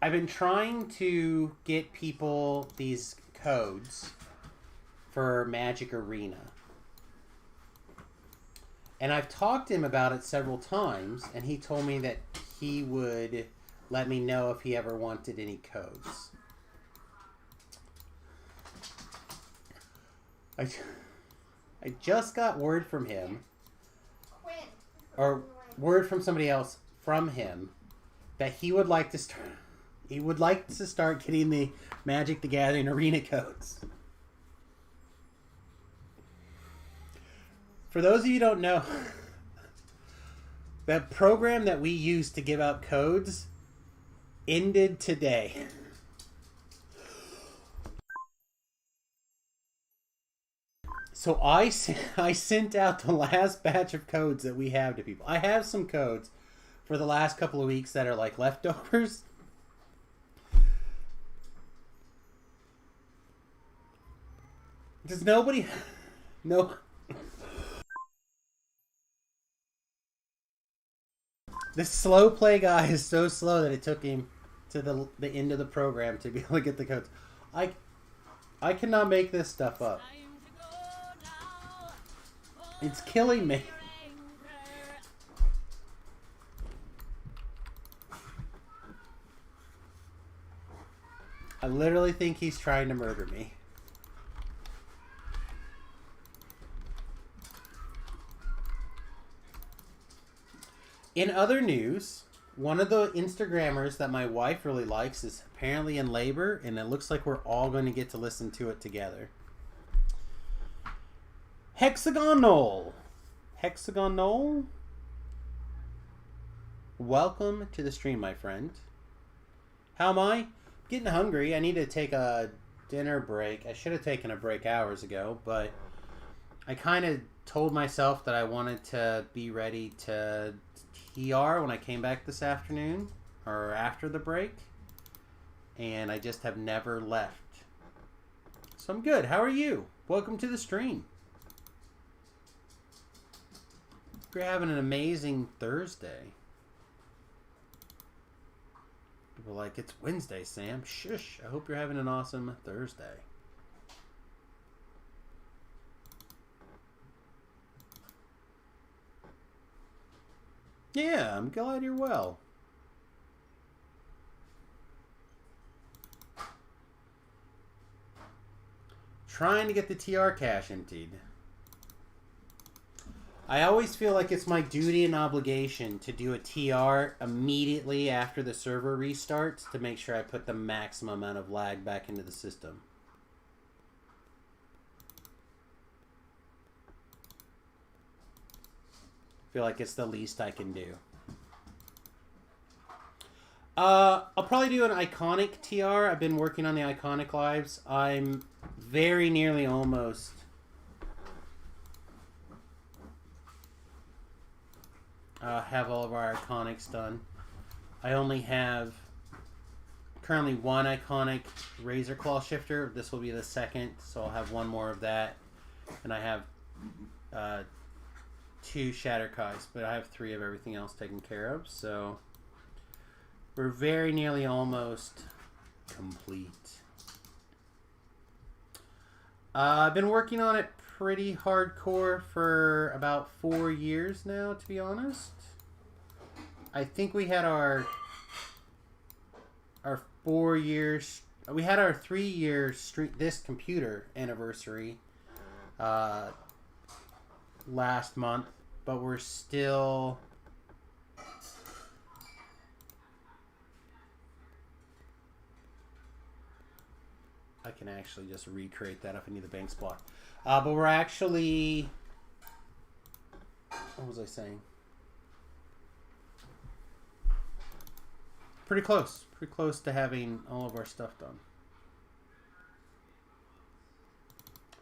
I've been trying to get people these codes for Magic Arena. And I've talked to him about it several times, and he told me that he would let me know if he ever wanted any codes. I just got word from him, or word from somebody else from him, that he would like to start. He would like to start getting the Magic the Gathering Arena codes. For those of you who don't know, that program that we use to give out codes ended today. So I sent out the last batch of codes that we have to people. I have some codes for the last couple of weeks that are like leftovers. Does nobody... No... This slow play guy is so slow that it took him to the end of the program to be able to get the codes. I cannot make this stuff up. It's killing me. I literally think he's trying to murder me. In other news, one of the Instagrammers that my wife really likes is apparently in labor, and it looks like we're all going to get to listen to it together. Hexagonal. Hexagonal. Welcome to the stream, my friend. How am I? Getting hungry. I need to take a dinner break. I should have taken a break hours ago, but I kind of told myself that I wanted to be ready to TR when I came back this afternoon or after the break, and I just have never left. So I'm good. How are you? Welcome to the stream. You're having an amazing Thursday. People are like, it's Wednesday, Sam. Shush. I hope you're having an awesome Thursday. Yeah, I'm glad you're well. Trying to get the TR cache emptied. I always feel like it's my duty and obligation to do a TR immediately after the server restarts to make sure I put the maximum amount of lag back into the system. I feel like it's the least I can do. I'll probably do an iconic TR. I've been working on the iconic lives. I'm very nearly almost have all of our iconics done. I only have currently one iconic razor claw shifter. This will be the second, so I'll have one more of that. And I have 2 Shatterkais, but I have 3 of everything else taken care of, so we're very nearly almost complete. I've been working on it pretty hardcore for about 4 years now, to be honest. I think we had our 4 years, we had our 3-year this computer anniversary last month, but we're still I can actually just recreate that if I need the Banks block. But we're actually, what was I saying? Pretty close to having all of our stuff done.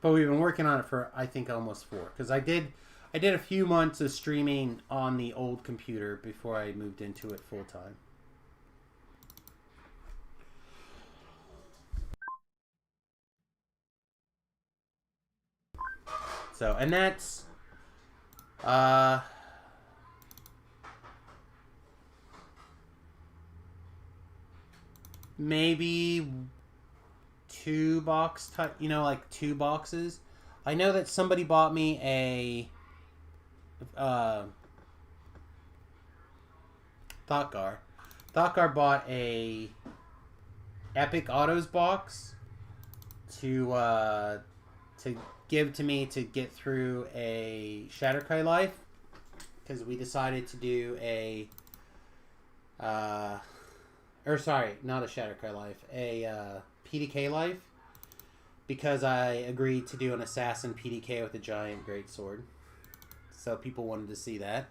But we've been working on it for, I think, almost 4. Because I did a few months of streaming on the old computer before I moved into it full time. So, and that's maybe 2 box type, you know, like 2 boxes. I know that somebody bought me a Thoughtgar. Thoughtgar bought a Epic Autos box to give to me to get through a Shatterkai life, because we decided to do a or sorry, not a Shatterkai life, a PDK life, because I agreed to do an assassin PDK with a giant greatsword. So people wanted to see that.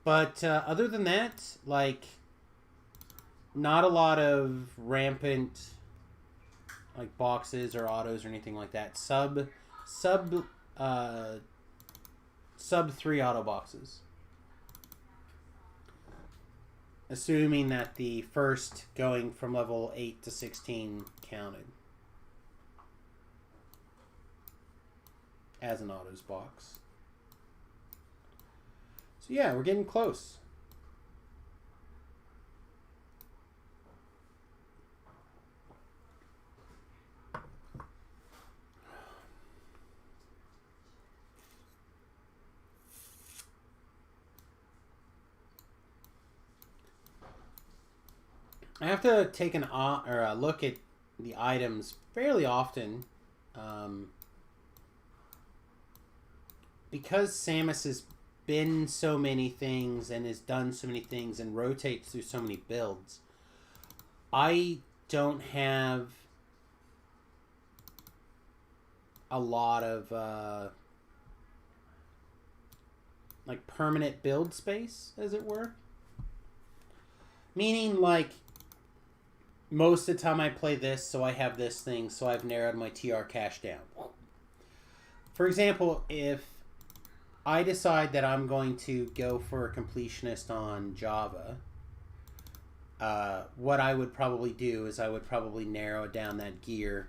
But other than that, like, not a lot of rampant like boxes or autos or anything like that. Sub 3 auto boxes. Assuming that the first going from level 8 to 16 counted as an autos box. So yeah, we're getting close. I have to take a look at the items fairly often, because Samus is been so many things and has done so many things and rotates through so many builds, I don't have a lot of like permanent build space, as it were. Meaning, like, most of the time I play this, so I have this thing, so I've narrowed my TR cache down. For example, if I decide that I'm going to go for a completionist on Java, what I would probably do is I would probably narrow down that gear.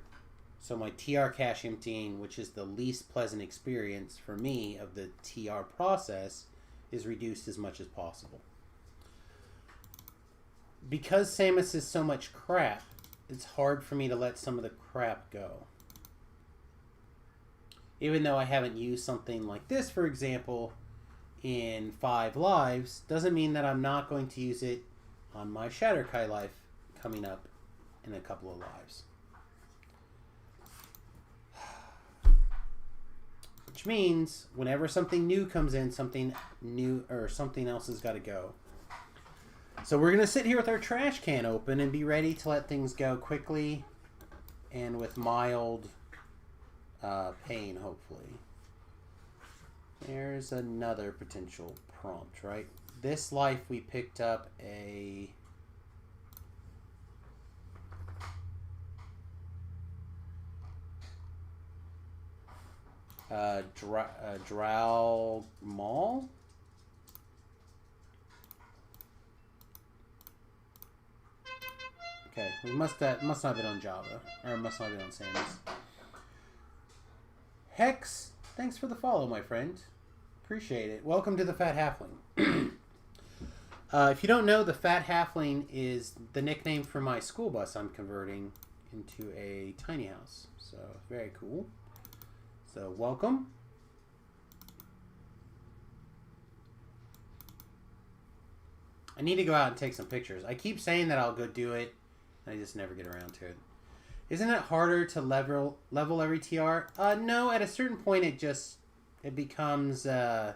So my TR cache emptying, which is the least pleasant experience for me of the TR process, is reduced as much as possible. Because Samus is so much crap, it's hard for me to let some of the crap go. Even though I haven't used something like this, for example, in 5 lives, doesn't mean that I'm not going to use it on my Shatterkai life coming up in a couple of lives. Which means whenever something new comes in, something new or something else has got to go. So we're going to sit here with our trash can open and be ready to let things go quickly and with mild pain, hopefully. There's another potential prompt, right? This life we picked up a... Drow Mall? Okay, we must not have been on Java, or must not have been on Samus. Hex, thanks for the follow, my friend. Appreciate it. Welcome to the Fat Halfling. If you don't know, the Fat Halfling is the nickname for my school bus I'm converting into a tiny house. So, very cool. So, welcome. I need to go out and take some pictures. I keep saying that I'll go do it, and I just never get around to it. Isn't it harder to level every TR? No, at a certain point it becomes like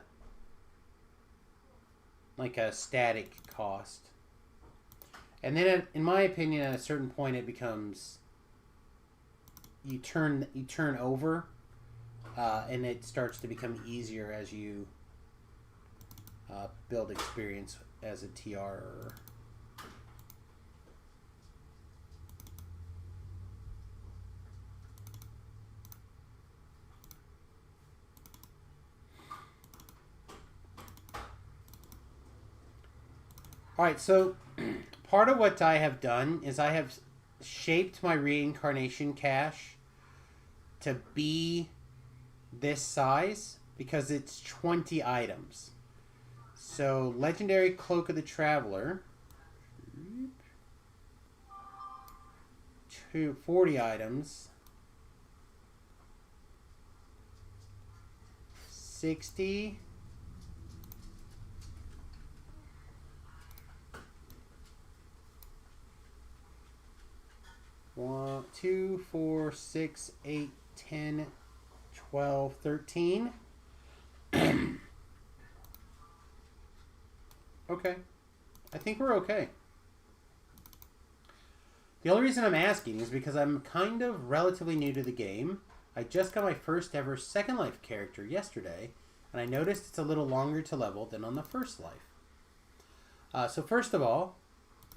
a static cost. And then, in my opinion, at a certain point it becomes you turn over. And it starts to become easier as you build experience as a TR. Alright, so part of what I have done is I have shaped my reincarnation cache to be this size because it's 20 items. So Legendary Cloak of the Traveler, 40 items, 60, One, 2, 4, 6, 8, 10, 12, 13. Okay. I think we're okay. The only reason I'm asking is because I'm kind of relatively new to the game. I just got my first ever Second Life character yesterday, and I noticed it's a little longer to level than on the first life. So first of all,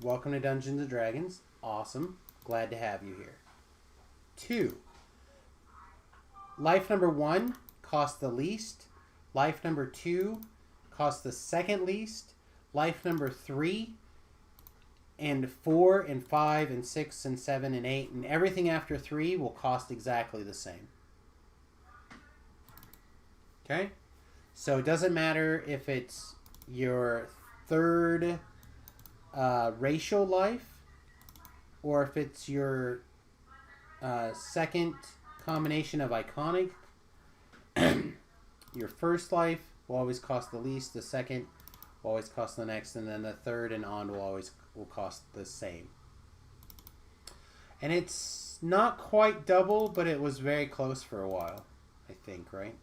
welcome to Dungeons & Dragons. Awesome. Glad to have you here. 2. Life number 1 costs the least. Life number 2 costs the second least. Life number 3 and 4 and 5 and 6 and 7 and 8 and everything after 3 will cost exactly the same. Okay? So it doesn't matter if it's your third racial life or if it's your second combination of iconic. Your first life will always cost the least, the second will always cost the next, and then the third and on will cost the same. And it's not quite double, but it was very close for a while, I think, right?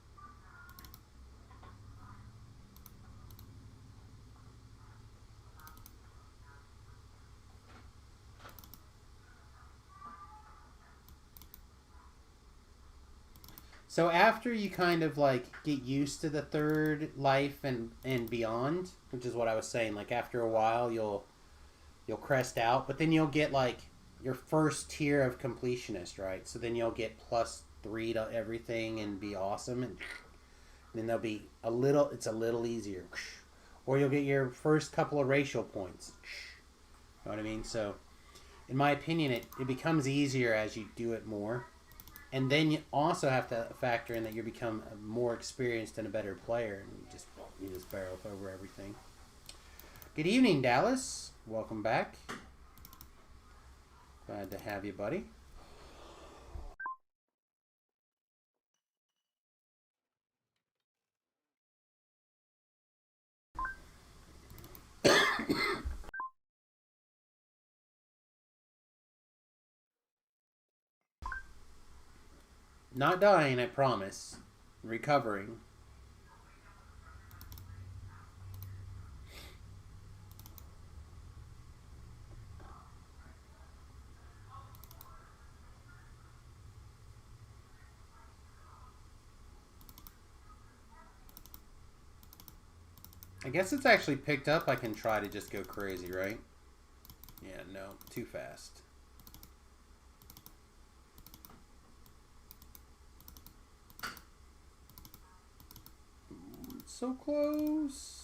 So after you kind of like get used to the third life and beyond, which is what I was saying, like after a while you'll crest out, but then you'll get like your first tier of completionist, right? So then you'll get +3 to everything and be awesome, and then there'll be it's a little easier. Or you'll get your first couple of racial points. You know what I mean? So in my opinion, it becomes easier as you do it more. And then you also have to factor in that you become a more experienced and a better player, and you just barrel over everything. Good evening, Dallas. Welcome back. Glad to have you, buddy. Not dying, I promise. Recovering. I guess it's actually picked up. I can try to just go crazy, right? Yeah, no. Too fast. So close.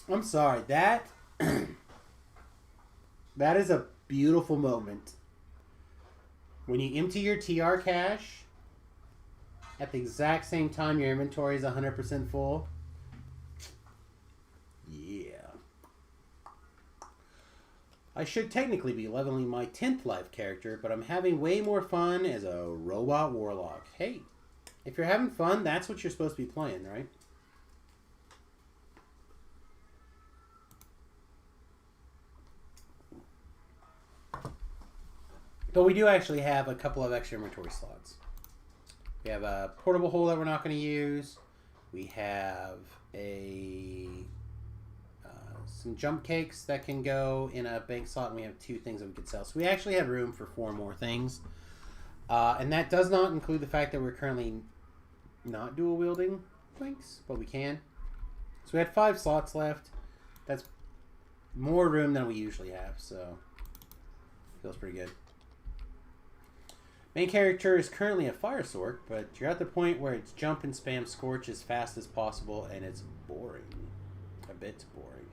I'm sorry. That is a beautiful moment. When you empty your TR cache at the exact same time your inventory is 100% full. Yeah. I should technically be leveling my 10th life character, but I'm having way more fun as a robot warlock. Hey, if you're having fun, that's what you're supposed to be playing, right? But we do actually have a couple of extra inventory slots. We have a portable hole that we're not going to use. We have some jump cakes that can go in a bank slot, and we have 2 things that we could sell. So we actually have room for 4 more things. And that does not include the fact that we're currently not dual wielding things, but we can. So we had 5 slots left. That's more room than we usually have, so feels pretty good. Main character is currently a fire sword, but you're at the point where it's jump and spam scorch as fast as possible, and it's boring. A bit boring.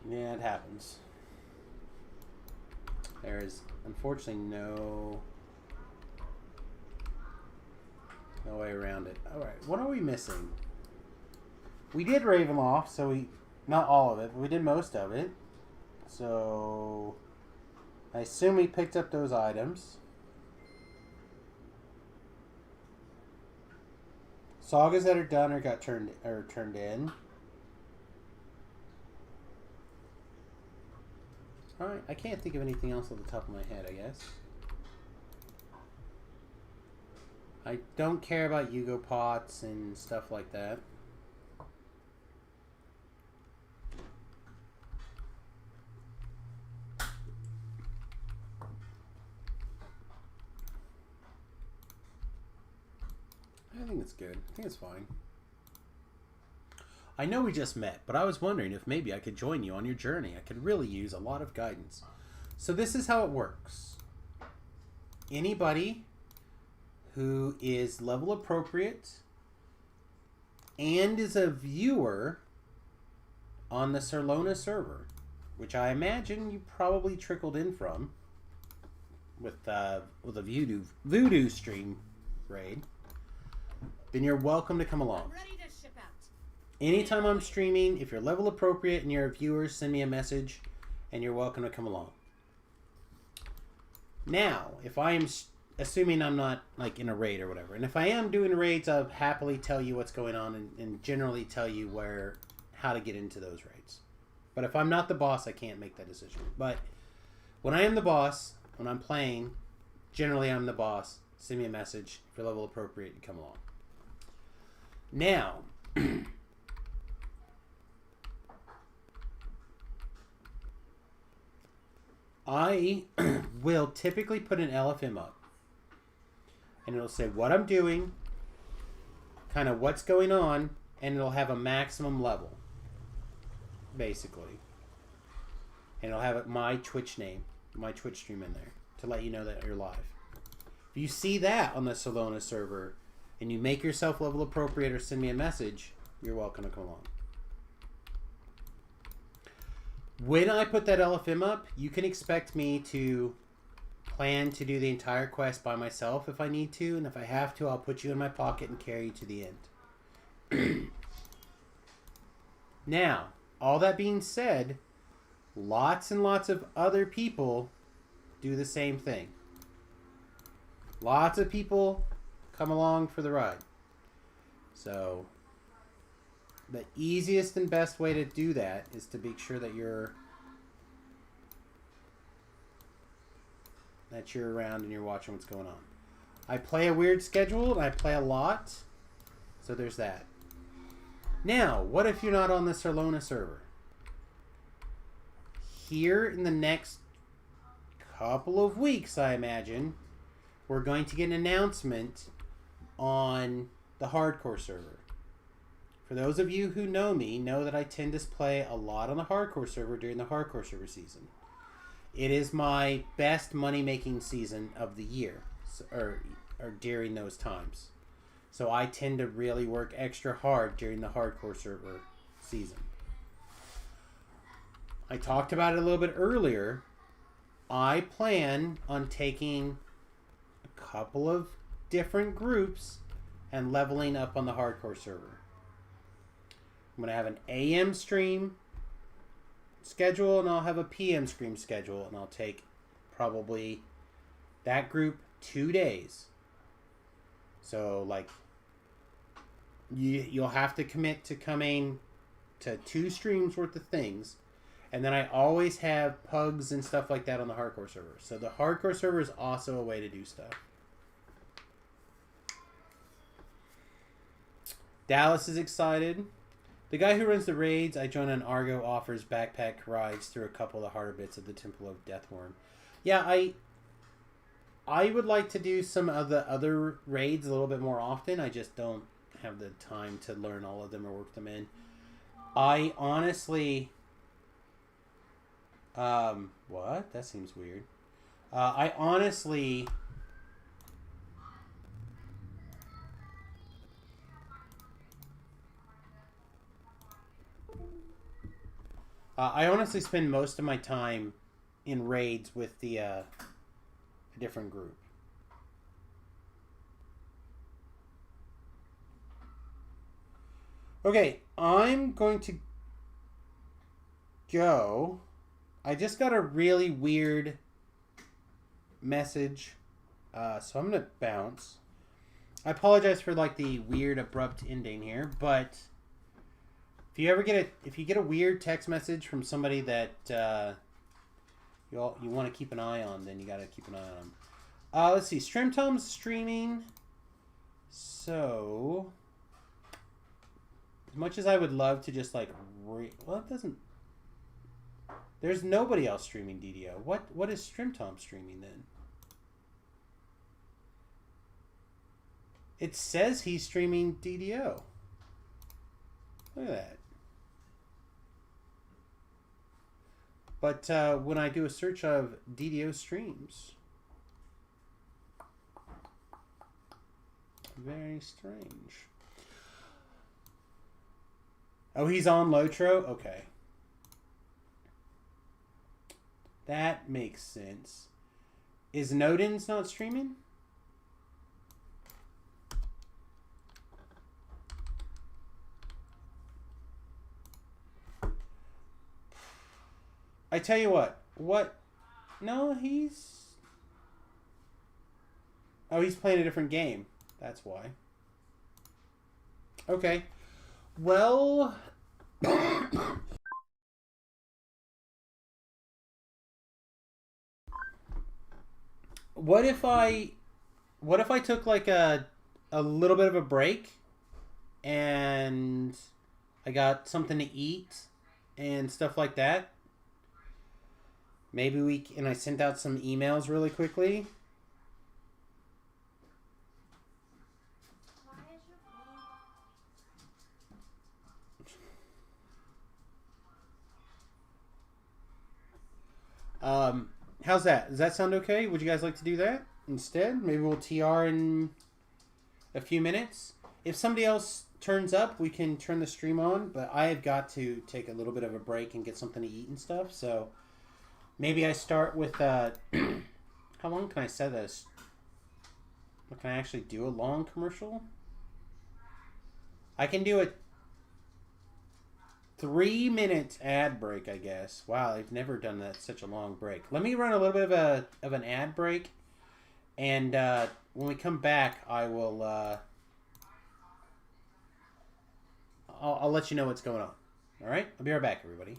Yeah, it happens. There is unfortunately no way around it. Alright, what are we missing? We did Ravenloft, so not all of it, but we did most of it. So I assume we picked up those items. Sagas that are done or got turned in. Alright, I can't think of anything else off the top of my head, I guess. I don't care about Yugo pots and stuff like that. I think it's good. I think it's fine. I know we just met, but I was wondering if maybe I could join you on your journey. I could really use a lot of guidance. So this is how it works. Anybody who is level appropriate and is a viewer on the Serlona server, which I imagine you probably trickled in from with a voodoo stream raid, then you're welcome to come along. Ready to ship out. Anytime I'm streaming, if you're level appropriate and you're a viewer, send me a message and you're welcome to come along. Now, if I am assuming I'm not like in a raid or whatever, and if I am doing raids, I'll happily tell you what's going on and generally tell you how to get into those raids. But if I'm not the boss, I can't make that decision. But when I am the boss, when I'm playing, generally I'm the boss. Send me a message if you're level appropriate and come along. Now, I will typically put an LFM up. And it'll say what I'm doing, kind of what's going on, and it'll have a maximum level, basically. And it'll have my Twitch name, my Twitch stream in there, to let you know that you're live. If you see that on the Solona server, and you make yourself level appropriate or send me a message, you're welcome to come along. When I put that LFM up, you can expect me to plan to do the entire quest by myself if I need to, and if I have to, I'll put you in my pocket and carry you to the end. Now, all that being said, lots and lots of other people do the same thing. Lots of people come along for the ride. So, the easiest and best way to do that is to make sure that you're around and you're watching what's going on. I play a weird schedule and I play a lot, so there's that. Now, what if you're not on the Solona server? Here in the next couple of weeks, I imagine, we're going to get an announcement on the hardcore server. For those of you who know me, know that I tend to play a lot on the hardcore server during the hardcore server season. It is my best money-making season of the year, or during those times. So I tend to really work extra hard during the hardcore server season. I talked about it a little bit earlier. I plan on taking a couple of different groups and leveling up on the hardcore server. I'm going to have an AM stream schedule and I'll have a PM stream schedule, and I'll take probably that group 2 days. So like you'll have to commit to coming to 2 streams worth of things. And then I always have pugs and stuff like that on the hardcore server. So the hardcore server is also a way to do stuff. Dallas is excited. The guy who runs the raids I join on Argo offers backpack rides through a couple of the harder bits of the Temple of Deathworm. Yeah, I would like to do some of the other raids a little bit more often. I just don't have the time to learn all of them or work them in. I honestly... what? That seems weird. I honestly... I honestly spend most of my time in raids with the a different group. Okay, I'm going to go. I just got a really weird message, so I'm gonna bounce. I apologize for like the weird abrupt ending here, but if you get a weird text message from somebody that you want to keep an eye on, then you got to keep an eye on them. Let's see, Streamtom's streaming. So, as much as I would love to just like, well, it doesn't. There's nobody else streaming DDO. What is Streamtom streaming then? It says he's streaming DDO. Look at that. But when I do a search of DDO streams, very strange. Oh, he's on Lotro? Okay. That makes sense. Is Nodin's not streaming? I tell you what. No, he's... Oh, he's playing a different game. That's why. Okay. Well... What if I took like a little bit of a break and I got something to eat and stuff like that? Maybe I sent out some emails really quickly. Why is your How's that? Does that sound okay? Would you guys like to do that instead? Maybe we'll TR in a few minutes. If somebody else turns up, we can turn the stream on, but I have got to take a little bit of a break and get something to eat and stuff, so maybe I start with, how long can I set this? Can I actually do a long commercial? I can do a 3-minute ad break, I guess. Wow, I've never done that such a long break. Let me run a little bit of an ad break, and when we come back, I will I'll let you know what's going on. All right, I'll be right back, everybody.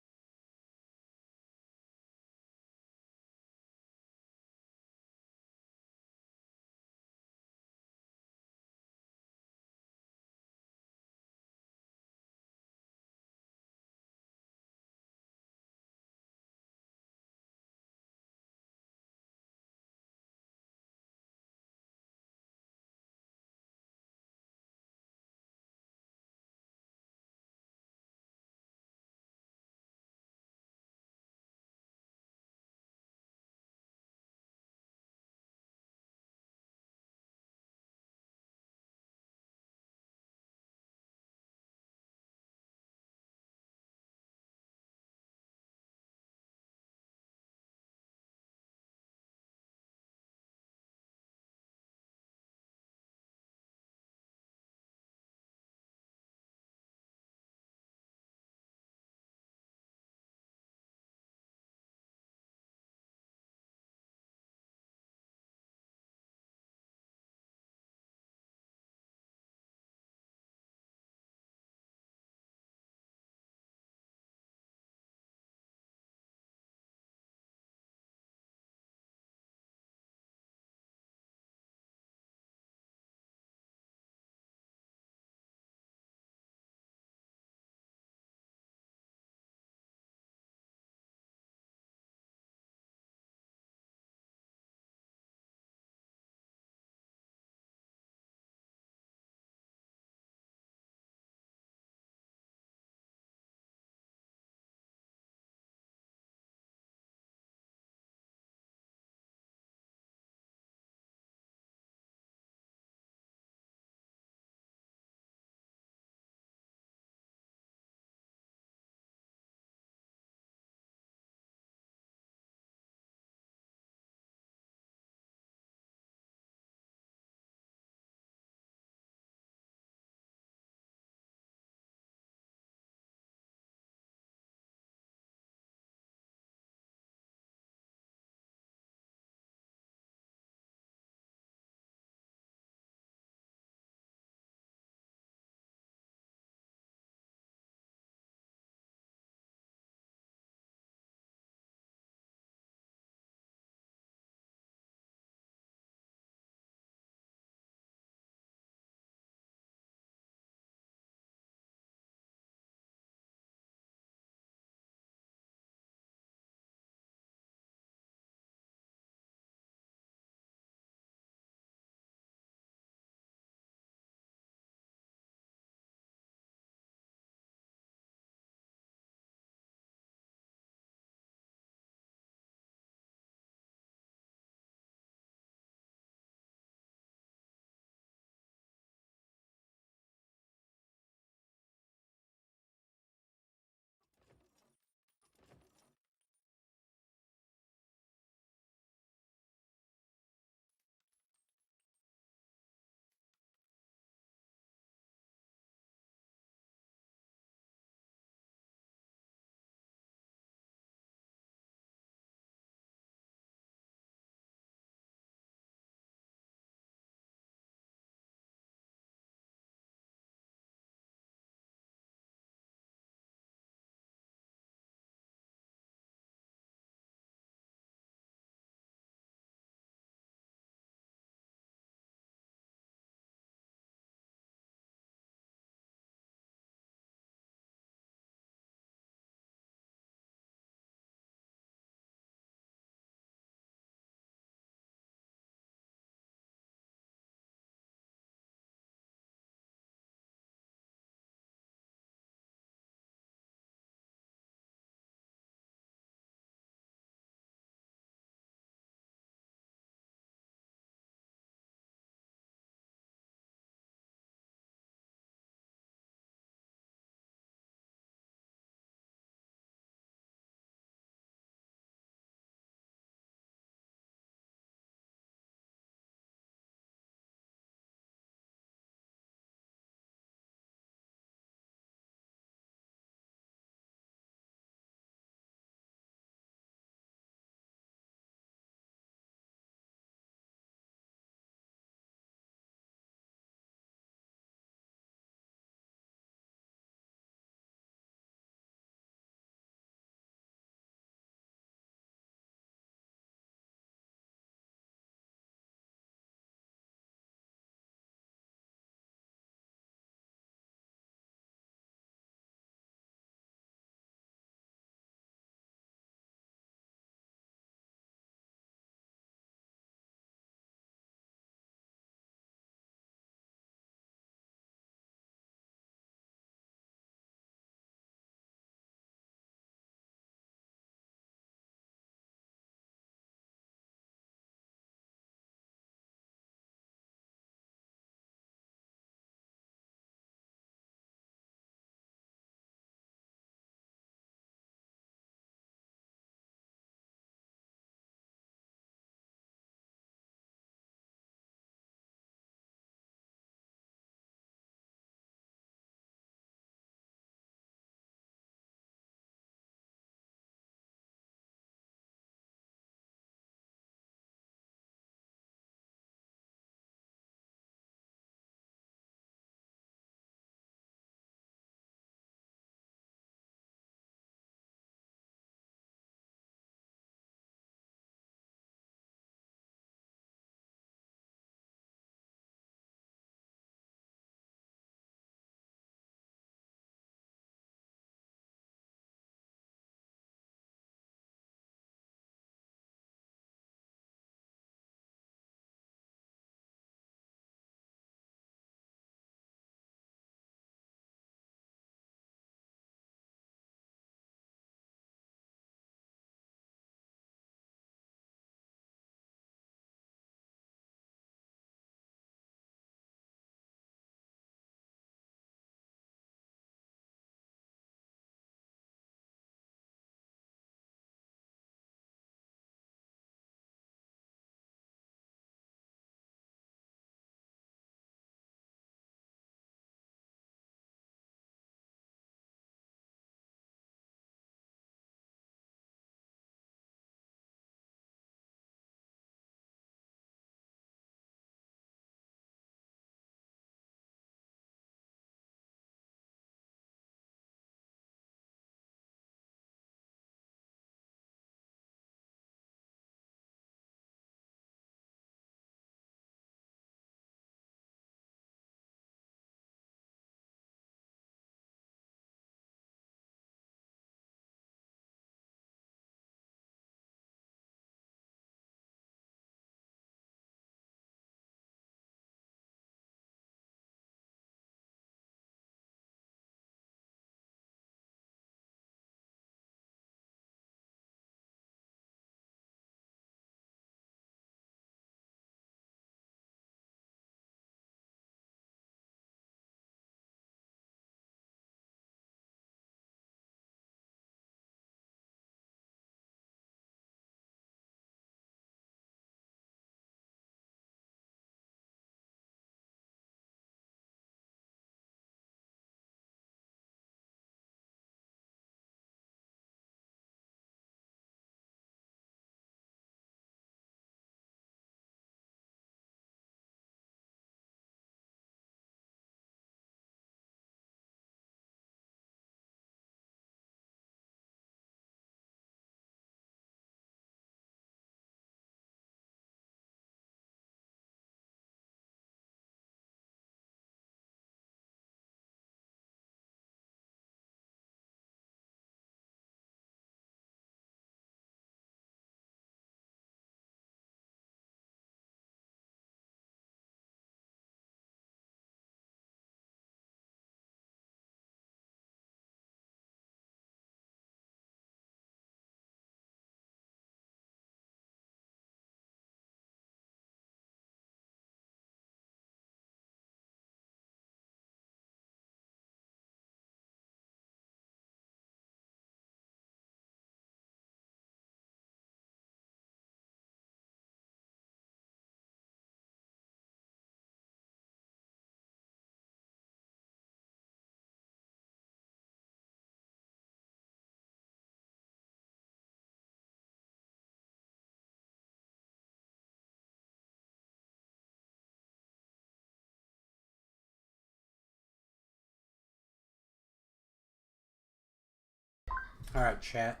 All right, chat.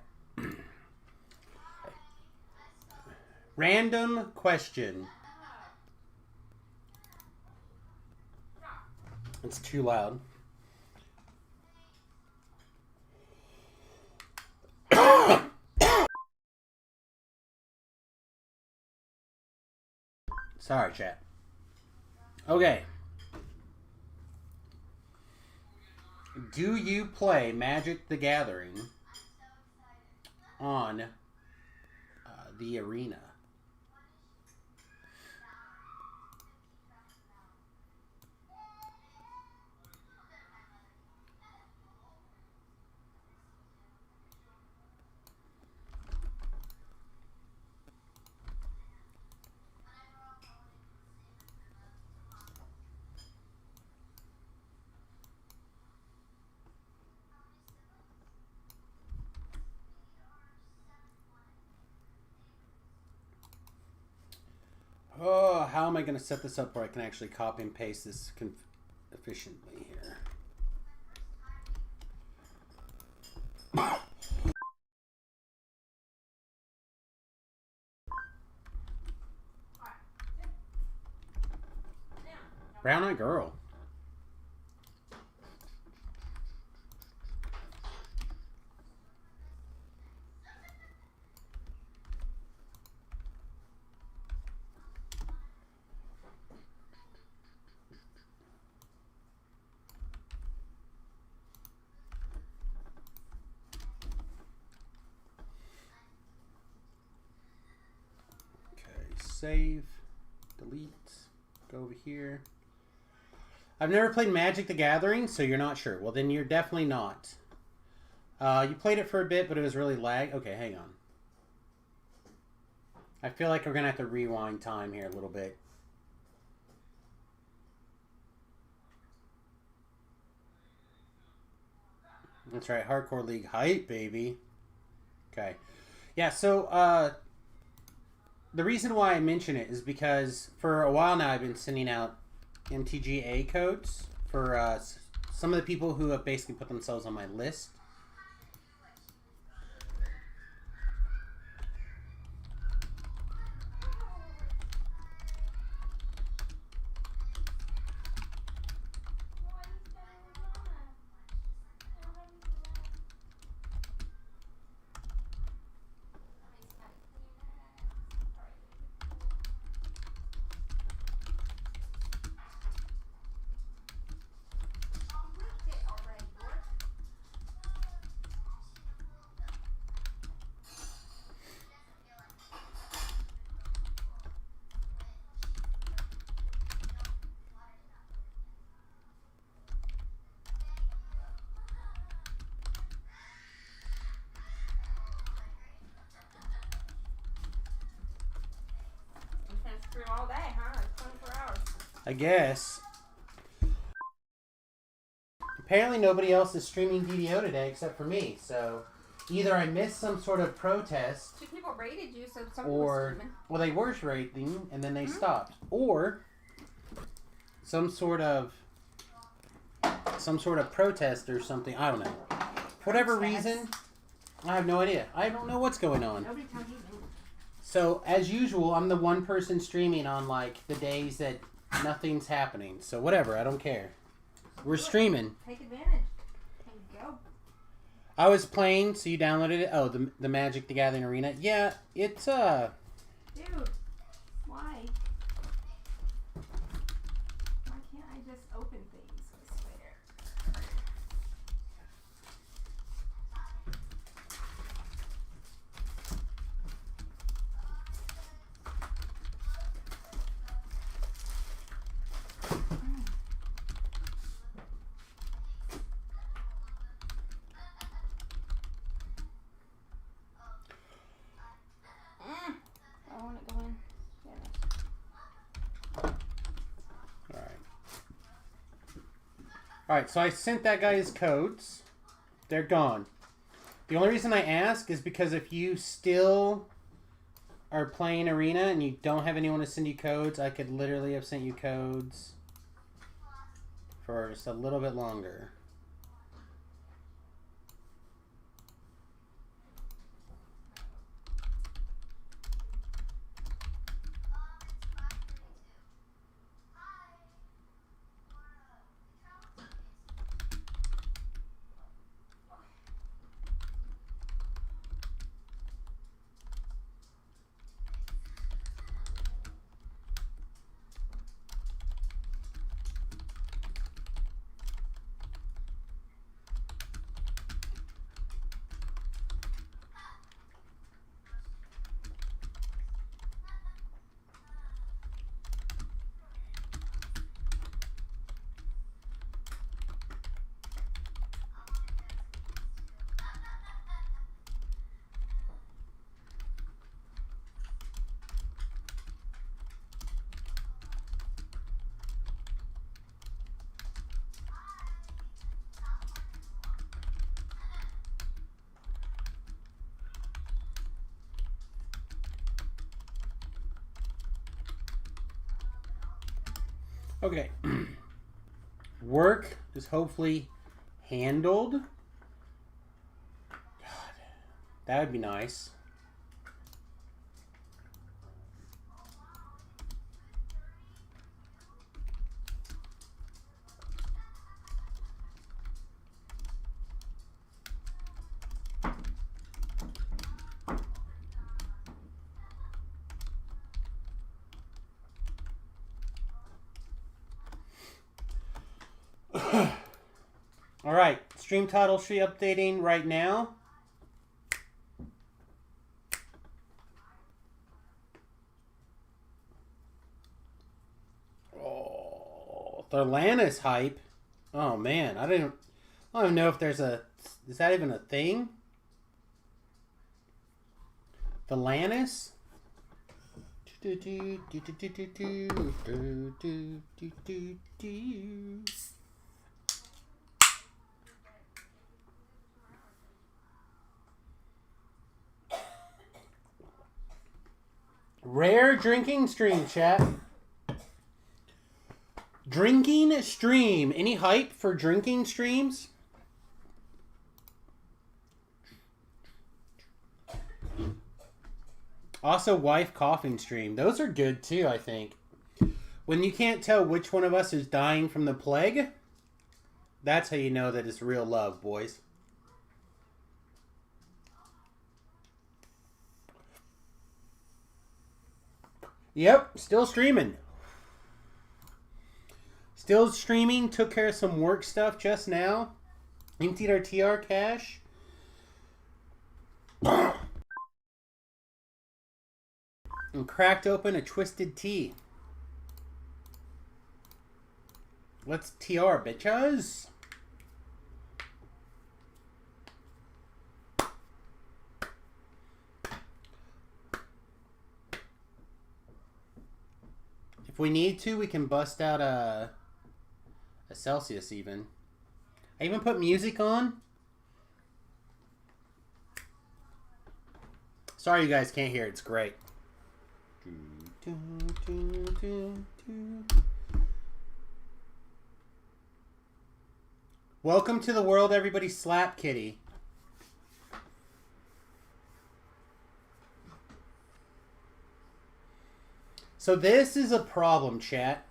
Random question. It's too loud. Sorry, chat. Okay. Do you play Magic the Gathering on the arena? Oh, how am I going to set this up where I can actually copy and paste this efficiently here? Brown Eyed Girl. Save, delete, go over here. I've never played Magic the Gathering, so you're not sure. Well, then you're definitely not. You played it for a bit, but it was really lag. Okay, hang on. I feel like we're going to have to rewind time here a little bit. That's right, Hardcore League hype, baby. Okay. Yeah, so, the reason why I mention it is because for a while now I've been sending out MTGA codes for some of the people who have basically put themselves on my list. All day, huh? It's 24 hours. I guess. Apparently nobody else is streaming DDO today except for me, so either I missed some sort of protest. 2 people rated you, so someone was streaming. Well, they were rating and then they stopped. Or some sort of protest or something. I don't know. For whatever reason, I have no idea. I don't know what's going on. Nobody told you. So, as usual, I'm the one person streaming on, like, the days that nothing's happening. So, whatever. I don't care. We're streaming. Take advantage. And go. I was playing, so you downloaded it? Oh, the Magic the Gathering Arena? Yeah, it's, Dude. Why? Why can't I just open things? I swear. I want to go in. Alright, so I sent that guy his codes. They're gone. The only reason I ask is because if you still are playing Arena and you don't have anyone to send you codes, I could literally have sent you codes for just a little bit longer. Okay. Work is hopefully handled. God, that would be nice. All right, stream title should be updating right now. Oh, Thorlanus hype. Oh man, I don't even know if there's a. Is that even a thing? Thorlanus. Rare drinking stream, chat. Drinking stream. Any hype for drinking streams? Also, wife coughing stream. Those are good too, I think. When you can't tell which one of us is dying from the plague, that's how you know that it's real love, boys. Yep, still streaming. Still streaming. Took care of some work stuff just now. Emptied our TR cache. And cracked open a twisted tea. Let's TR, bitches. If we need to, we can bust out a Celsius even. I even put music on. Sorry you guys can't hear it. It's great. Welcome to the world, everybody. SlapKitty. So this is a problem, chat.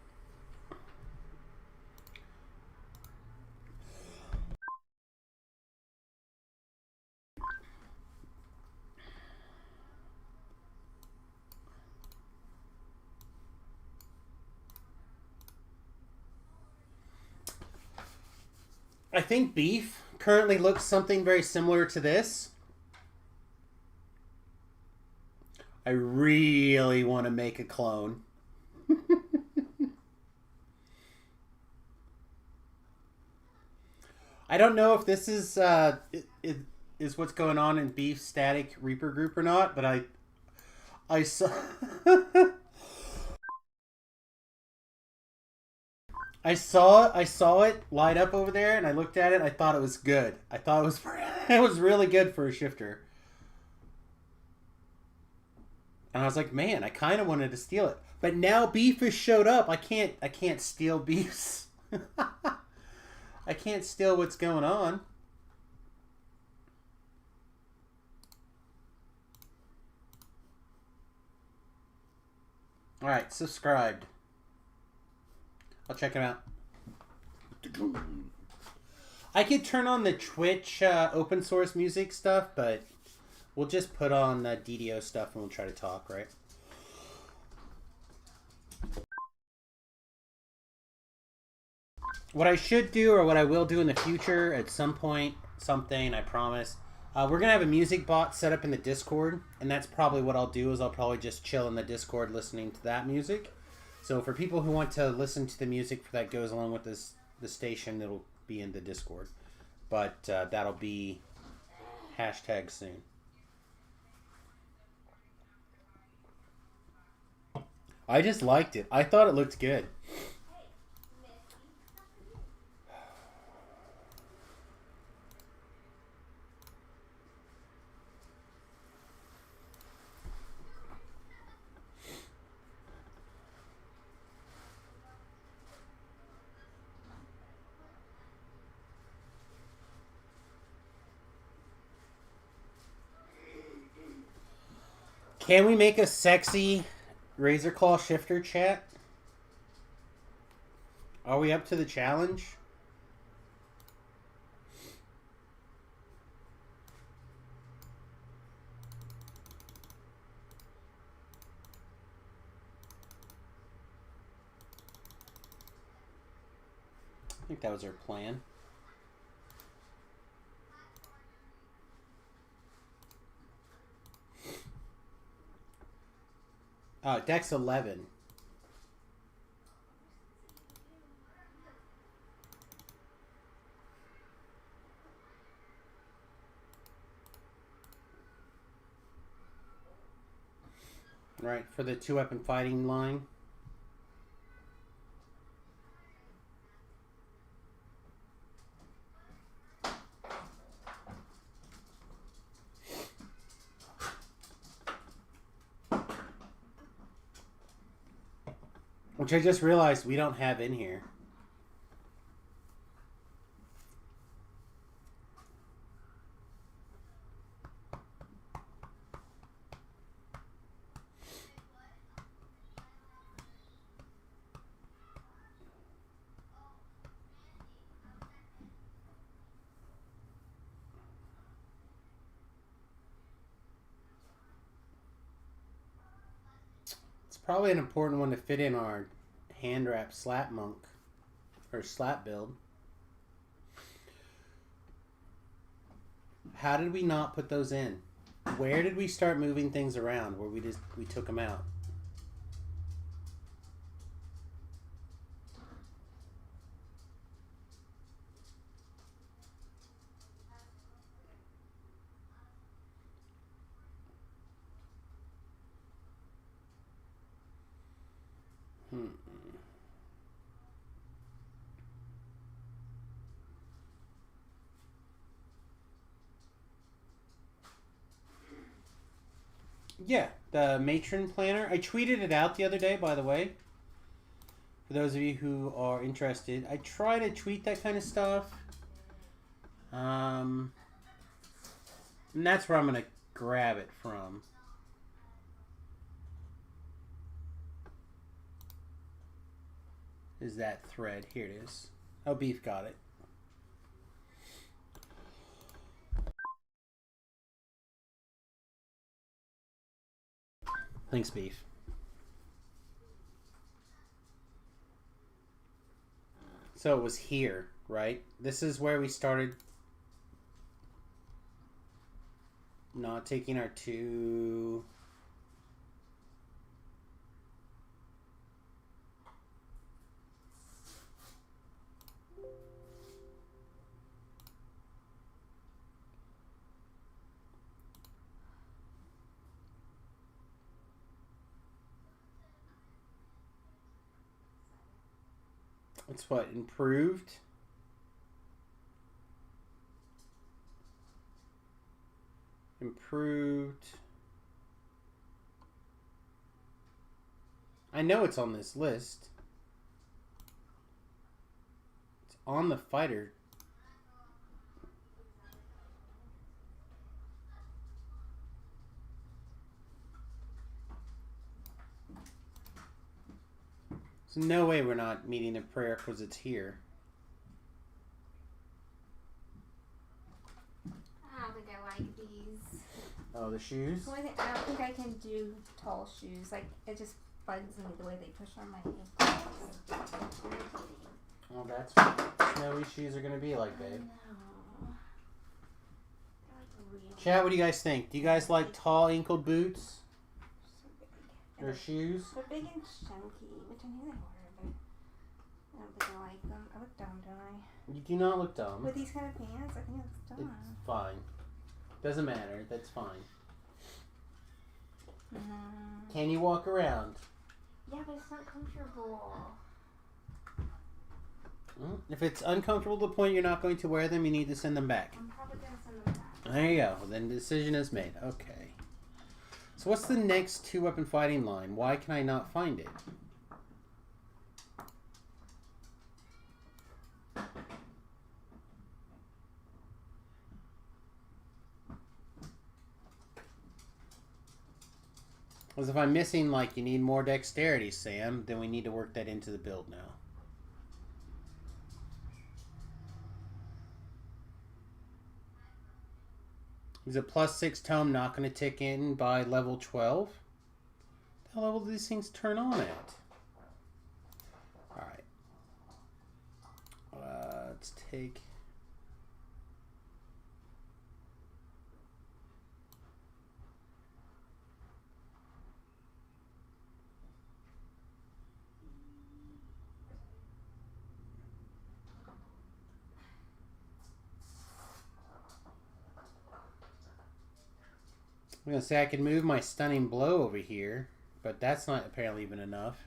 I think beef currently looks something very similar to this. I really want to make a clone. I don't know if this is is what's going on in Beef Static Reaper group or not, but I saw I saw it light up over there, and I looked at it. I thought it was good. I thought it was it was really good for a shifter. And I was like, man, I kind of wanted to steal it. But now beef has showed up. I can't steal beefs. I can't steal what's going on. All right, subscribed. I'll check him out. I could turn on the Twitch open source music stuff, but we'll just put on the DDO stuff and we'll try to talk, right? What I should do, or what I will do in the future at some point, something, I promise, we're going to have a music bot set up in the Discord, and that's probably what I'll do, is I'll probably just chill in the Discord listening to that music. So for people who want to listen to the music that goes along with the station, it'll be in the Discord. But that'll be hashtag soon. I just liked it. I thought it looked good. Can we make a sexy Razor Claw shifter, chat? Are we up to the challenge? I think that was our plan. Dex 11. Right, for the 2-weapon fighting line. Which I just realized we don't have in here. It's probably an important one to fit in our hand wrap slap monk or slap build. How did we not put those in? Where did we start moving things around where we took them out? Yeah, the matron planner. I tweeted it out the other day, by the way. For those of you who are interested, I try to tweet that kind of stuff. And that's where I'm going to grab it from. Is that thread. Here it is. Oh, Beef got it. Thanks, Beef. So it was here, right? This is where we started not taking our two... It's what? Improved? Improved. I know it's on this list. It's on the fighter. There's no way we're not meeting the prerequisites here. I don't think I like these. Oh, the shoes? I don't think I can do tall shoes. Like, it just bugs me the way they push on my ankles. Well, that's what snowy shoes are going to be like, babe. No. Really Chat, what do you guys think? Do you guys like tall ankle boots? so Or shoes? They're big and chunky, which I knew they were, but I don't think I like them. I look dumb, don't I? You do not look dumb. With these kind of pants, I think I look dumb. It's fine. Doesn't matter. That's fine. Can you walk around? Yeah, but it's not comfortable. Well, if it's uncomfortable to the point you're not going to wear them, you need to send them back. I'm probably going to send them back. There you go. Then the decision is made. Okay. So what's the next 2-weapon fighting line? Why can I not find it? Because if I'm missing, like, you need more dexterity, Sam, then we need to work that into the build now. Is a +6 tome not going to tick in by level 12? What level do these things turn on at? Alright. Let's take... I'm going to say I can move my stunning blow over here, but that's not apparently even enough.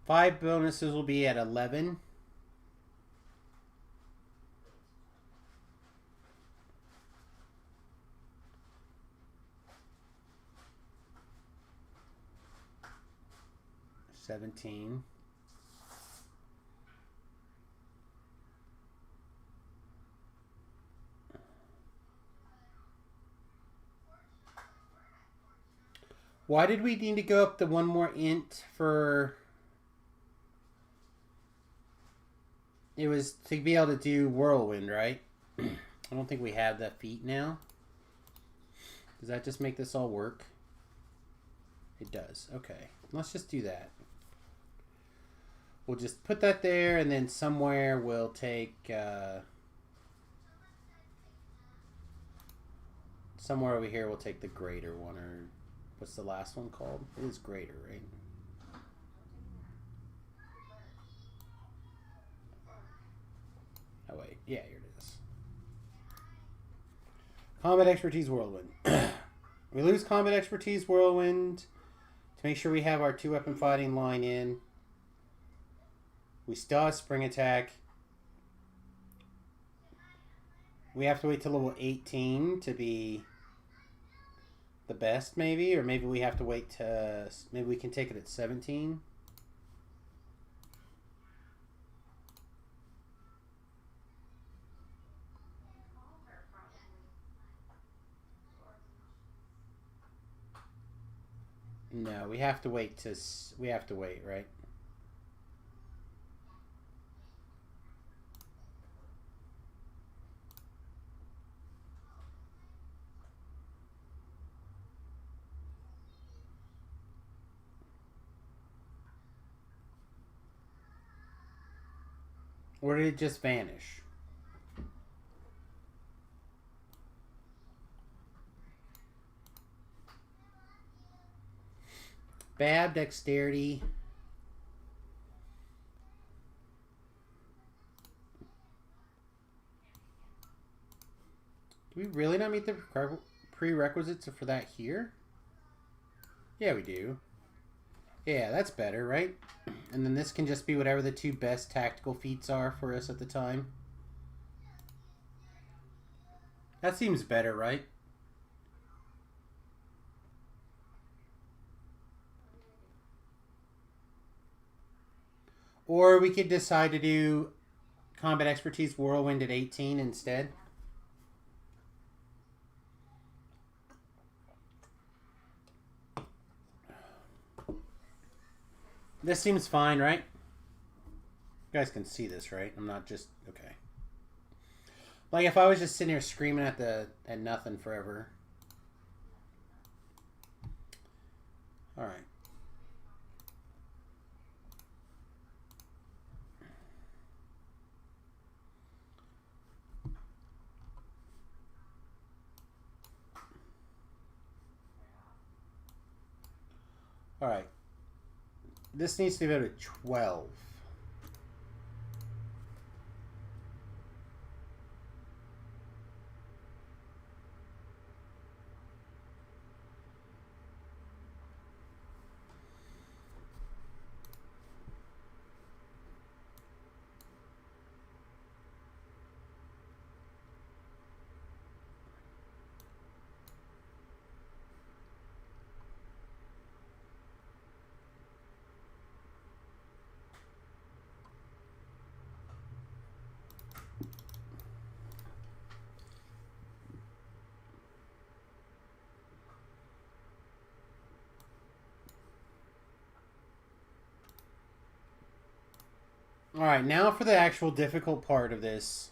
5 bonuses will be at 11. $17. Why did we need to go up the one more int for... It was to be able to do Whirlwind, right? I don't think we have that feat now. Does that just make this all work? It does. Okay. Let's just do that. We'll just put that there, and then somewhere we'll take... somewhere over here we'll take the greater one, or... What's the last one called? It is greater, right? Oh, wait. Yeah, here it is. Combat Expertise Whirlwind. We lose Combat Expertise Whirlwind to make sure we have our 2-weapon fighting line in. We still have Spring Attack. We have to wait till level 18 to be the best, maybe? Or maybe we have to wait to... Maybe we can take it at 17? No, we have to wait to... We have to wait, right? Or did it just vanish? Bad dexterity. Do we really not meet the prerequisites for that here? Yeah, we do. Yeah, that's better, right? And then this can just be whatever the 2 best tactical feats are for us at the time. That seems better, right? Or we could decide to do Combat Expertise Whirlwind at 18 instead. This seems fine, right? You guys can see this, right? I'm not just... Okay. Like, if I was just sitting here screaming at nothing forever. Alright. Alright. This needs to go to 12. Alright, now for the actual difficult part of this.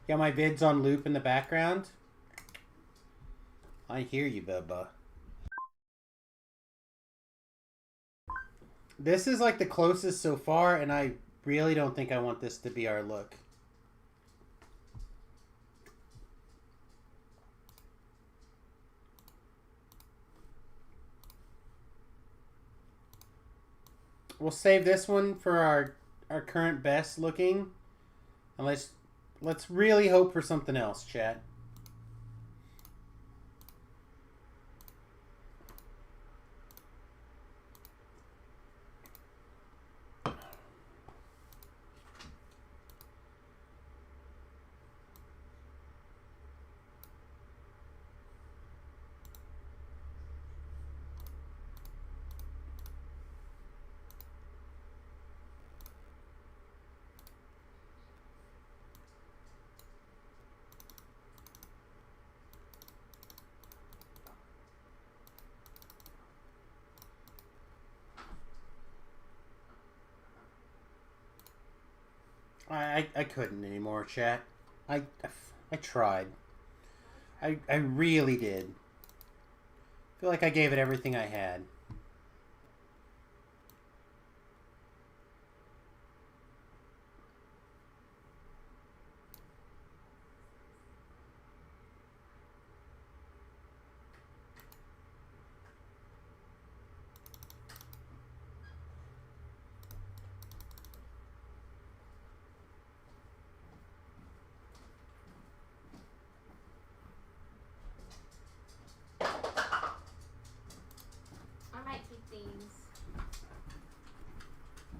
Got my vids on loop in the background? I hear you, Bubba. This is like the closest so far, and I really don't think I want this to be our look. We'll save this one for our current best looking. And let's really hope for something else, chat. I couldn't anymore, chat. I tried. I really did. I feel like I gave it everything I had.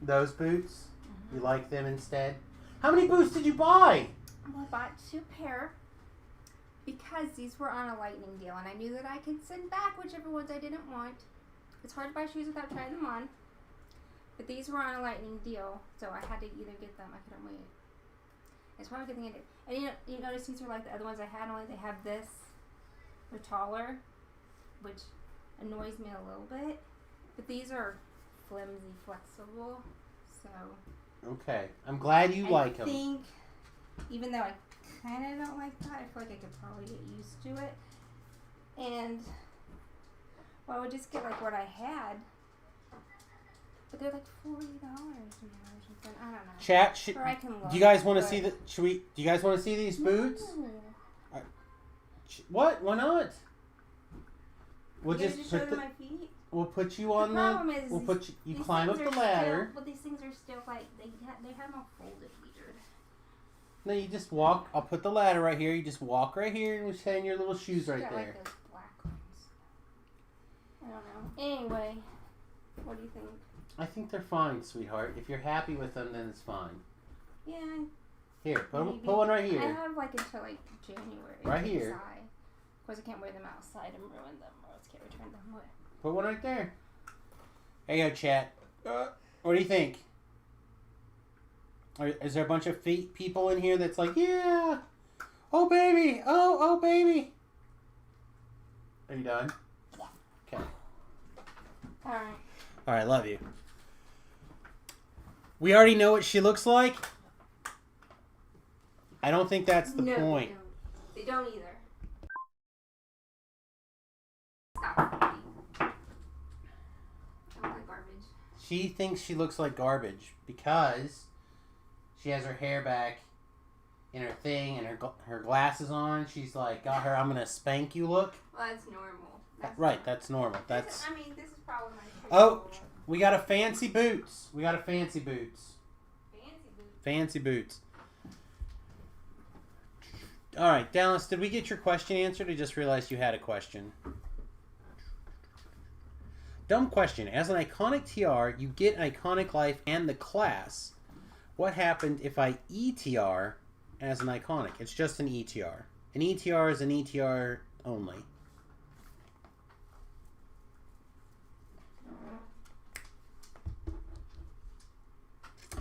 Those boots? Mm-hmm. You like them instead? How many boots did you buy? Well, I bought 2 pair because these were on a lightning deal, and I knew that I could send back whichever ones I didn't want. It's hard to buy shoes without trying them on, but these were on a lightning deal, so I had to either get them. I couldn't wait. It's probably a good thing I did. And you notice these are like the other ones I had, only they have this. They're taller, which annoys me a little bit, but these are flimsy, flexible. So okay, I'm glad you like them. I think, even though I kind of don't like that, I feel like I could probably get used to it. And well, I would just get like what I had, but they're like $40 now or something. I don't know. Chat, or I can look, do you guys want to see the? Should we? Do you guys want to see these boots? No. What? Why not? We'll you just show put them my feet. We'll put you on the problem is we'll put you climb up the ladder. Still, but these things are still like they have no folded weird. No, you just walk. I'll put the ladder right here. You just walk right here and we'll hang your little shoes right got there. Like those black ones. I don't know. Anyway, what do you think? I think they're fine, sweetheart. If you're happy with them, then it's fine. Yeah. Here, put one right here. I have like until like January. Right here. Of course, I can't wear them outside and ruin them, or else I can't return them. What? Put one right there. There you go, chat. What do you think? Is there a bunch of people in here that's like, yeah, oh baby, oh baby? Are you done? Yeah. Okay. All right. All right, love you. We already know what she looks like. I don't think that's the point. They don't either. Stop. I look like garbage. She thinks she looks like garbage because she has her hair back in her thing and her glasses on. She's like, got her I'm gonna spank you look. Well, that's normal. Right, that's normal. That's. I mean, this is probably my. Oh, we got a fancy boots. We got a fancy boots. Fancy boots. Fancy boots. All right, Dallas, did we get your question answered? I just realized you had a question. Dumb question. As an iconic TR, you get an iconic life and the class. What happened if I ETR as an iconic? It's just an ETR. An ETR is an ETR only.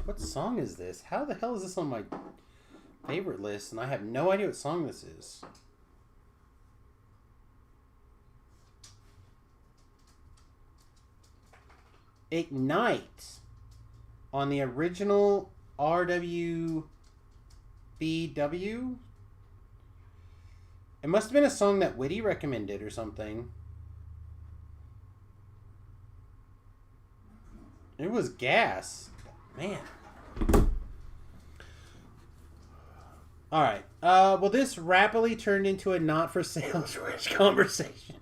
What song is this? How the hell is this on my favorite list and I have no idea what song this is? Ignite on the original RWBW. It must have been a song that Witty recommended or something. It was gas. Man. Alright. Well, this rapidly turned into a not for sale Twitch conversation.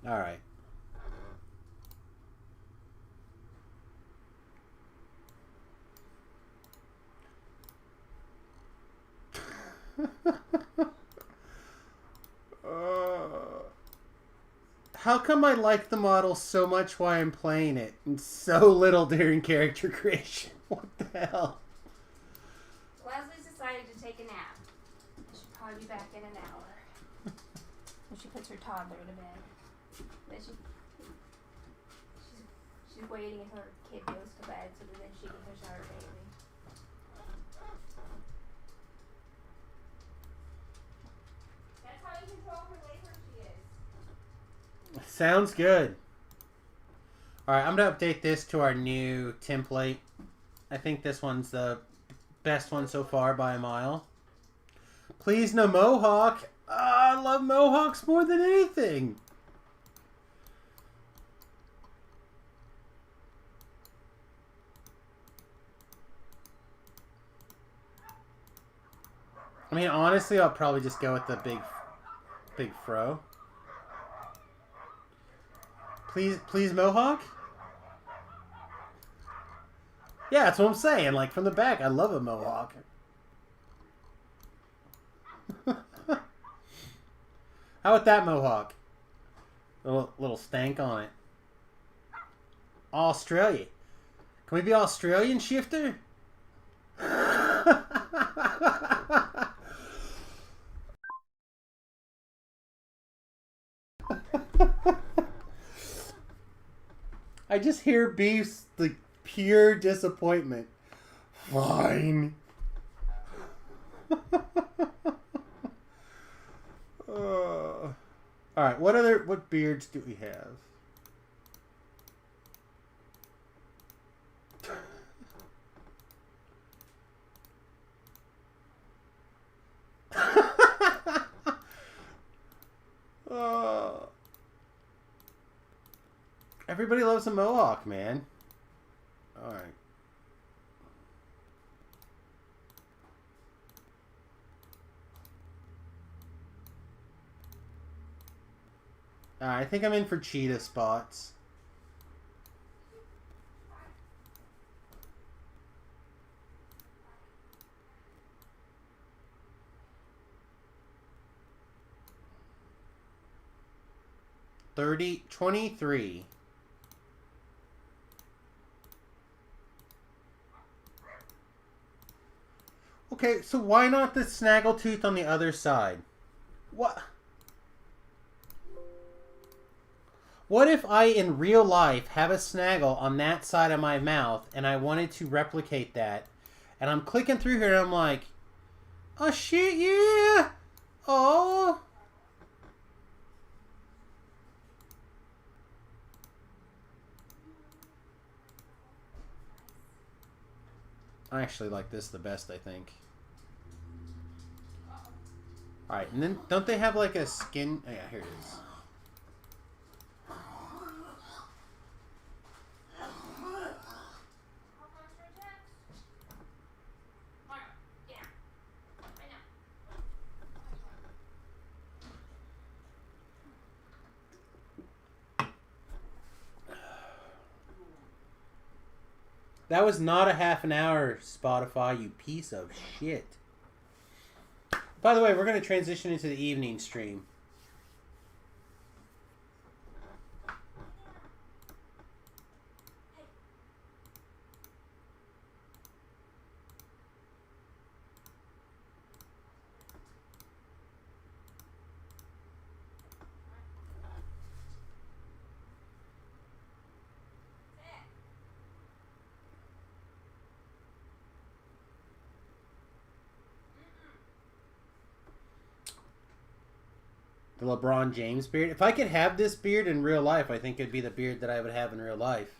Alright. How come I like the model so much while I'm playing it and so little during character creation? What the hell? Leslie's decided to take a nap. She'll probably be back in an hour. When she puts her toddler to bed. Then she's waiting until her kid goes to bed so that then she can push out her baby. That's how you control her labor, she is. Sounds good. Alright, I'm going to update this to our new template. I think this one's the best one so far by a mile. Please no mohawk. I love mohawks more than anything. I mean, honestly, I'll probably just go with the big fro. Please mohawk? Yeah, that's what I'm saying. Like, from the back, I love a mohawk. How about that mohawk? Little stank on it. Australia. Can we be Australian shifter? I just hear Beef's like pure disappointment. Fine. Alright, what beards do we have? Everybody loves a mohawk, man. Alright. I think I'm in for cheetah spots. $30, $23. Okay, so why not the snaggletooth on the other side? What? What if I, in real life, have a snaggle on that side of my mouth and I wanted to replicate that? And I'm clicking through here and I'm like, oh shit, yeah! Oh! I actually like this the best, I think. Alright, and then don't they have like a skin... Oh, yeah, here it is. That was not a half an hour, Spotify, you piece of shit. By the way, we're going to transition into the evening stream. The LeBron James beard. If I could have this beard in real life, I think it'd be the beard that I would have in real life.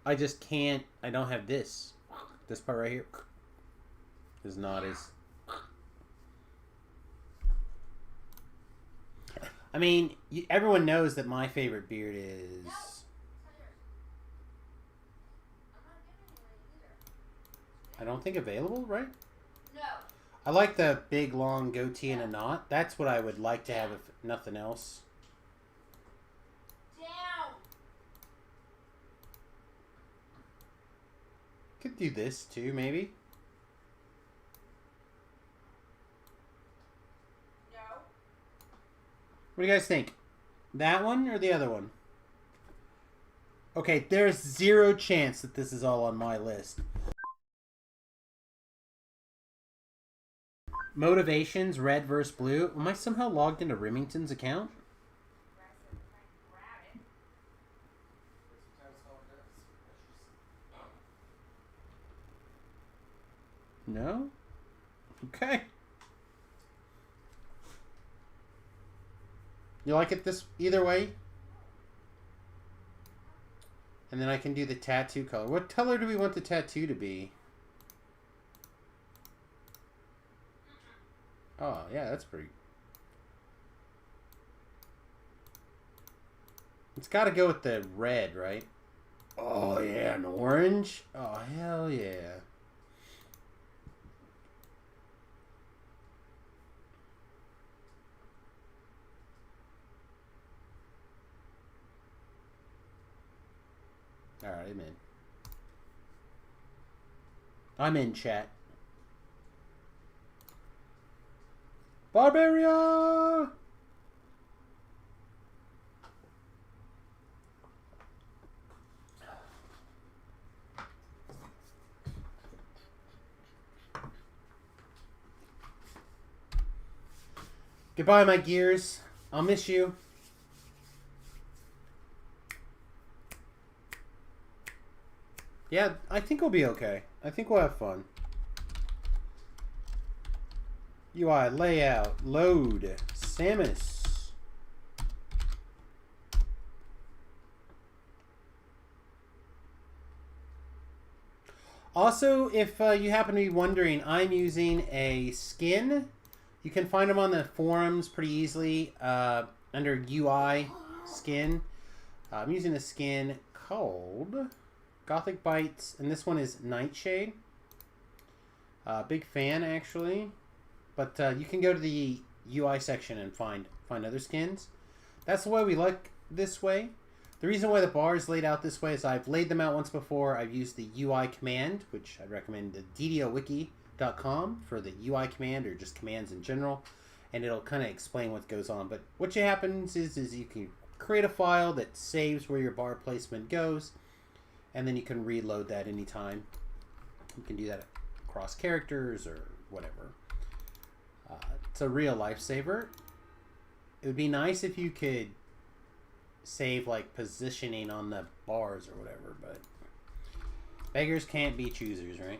I just can't. I don't have this. This part right here is not as... I mean, everyone knows that my favorite beard is... I don't think available, right? No. I like the big, long goatee and a knot. That's what I would like to have if nothing else. Down. Could do this too, maybe. No. What do you guys think? That one or the other one? Okay, there's zero chance that this is all on my list. Motivations, red versus blue. Am I somehow logged into Remington's account? No? Okay. You like it this either way? And then I can do the tattoo color. What color do we want the tattoo to be? Oh, yeah, that's pretty... It's got to go with the red, right? Oh, yeah, an orange? Oh, hell yeah. Alright, I'm in. I'm in, chat. Barbaria! Goodbye, my gears. I'll miss you. Yeah, I think we'll be okay. I think we'll have fun. UI, layout, load, Samus. Also, if you happen to be wondering, I'm using a skin. You can find them on the forums pretty easily under UI skin. I'm using a skin called Gothic Bites, and this one is Nightshade. Big fan, actually. But you can go to the UI section and find other skins. That's the way we like this way. The reason why the bar is laid out this way is I've laid them out once before. I've used the UI command, which I'd recommend the ddowiki.com for the UI command or just commands in general. And it'll kind of explain what goes on. But what happens is you can create a file that saves where your bar placement goes. And then you can reload that anytime. You can do that across characters or whatever. It's a real lifesaver. It would be nice if you could save like positioning on the bars or whatever, but beggars can't be choosers, right?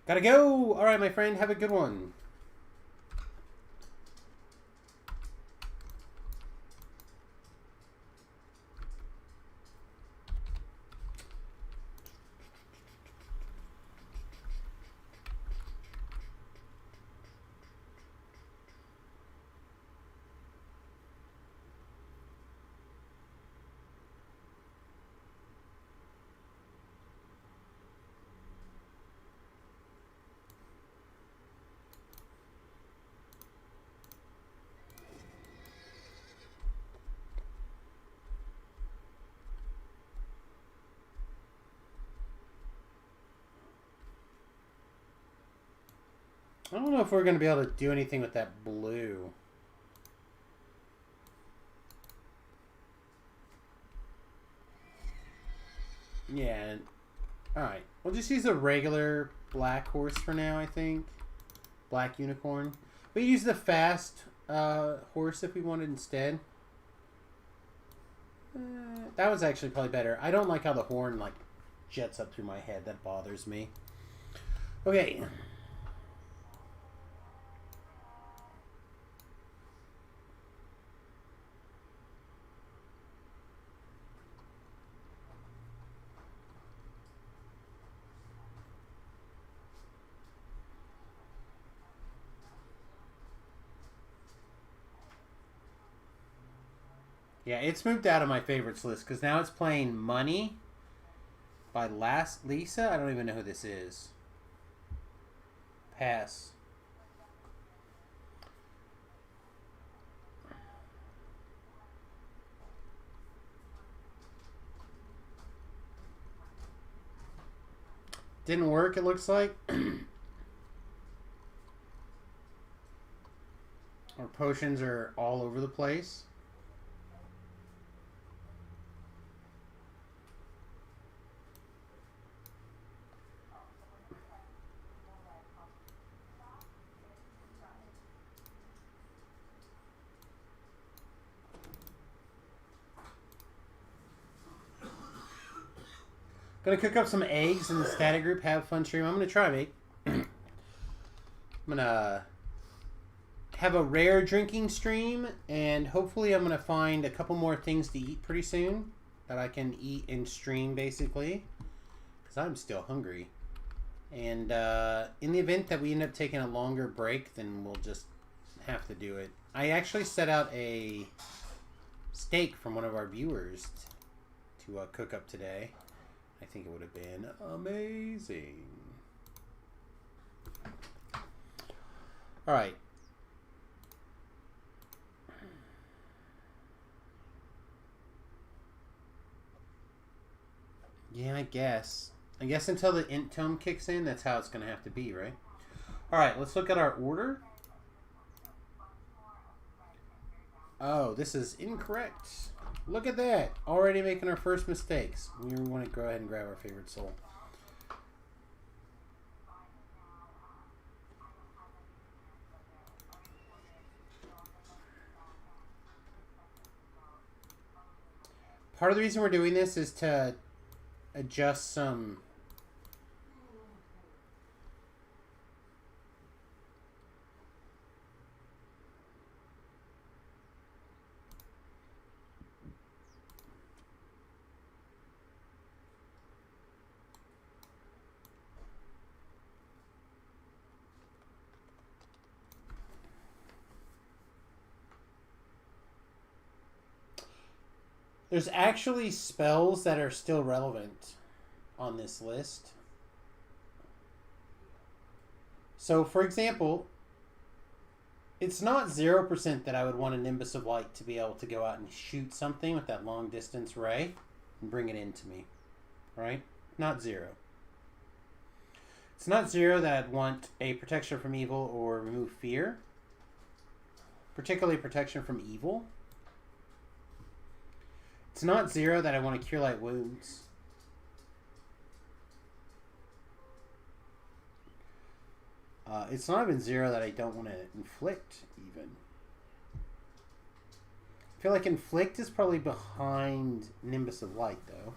Gotta go! Alright, my friend, have a good one. I don't know if we're going to be able to do anything with that blue. Yeah. Alright. We'll just use a regular black horse for now, I think. Black unicorn. We use the fast horse if we wanted instead. That was actually probably better. I don't like how the horn like jets up through my head. That bothers me. Okay. Yeah, it's moved out of my favorites list because now it's playing Money by Lisa. I don't even know who this is. Pass. Didn't work, it looks like. Our potions are all over the place. Gonna cook up some eggs in the static group. Have fun stream. I'm gonna try, mate. I'm gonna have a rare drinking stream, and hopefully I'm gonna find a couple more things to eat pretty soon that I can eat and stream, basically, because I'm still hungry. And in the event that we end up taking a longer break, then we'll just have to do it. I actually set out a steak from one of our viewers to cook up today. I think it would have been amazing. All right. Yeah, I guess. I guess until the int tome kicks in, that's how it's going to have to be, right? All right, let's look at our order. Oh, this is incorrect. Look at that. Already making our first mistakes. We want to go ahead and grab our favorite soul. Part of the reason we're doing this is to adjust some There's actually spells that are still relevant on this list. So, for example, it's not 0% that I would want a Nimbus of Light to be able to go out and shoot something with that long distance ray and bring it into me, right? Not 0. It's not 0 that I'd want a protection from evil or remove fear, particularly protection from evil. It's not 0 that I want to cure light wounds. It's not even 0 that I don't want to inflict, even. I feel like inflict is probably behind Nimbus of Light, though.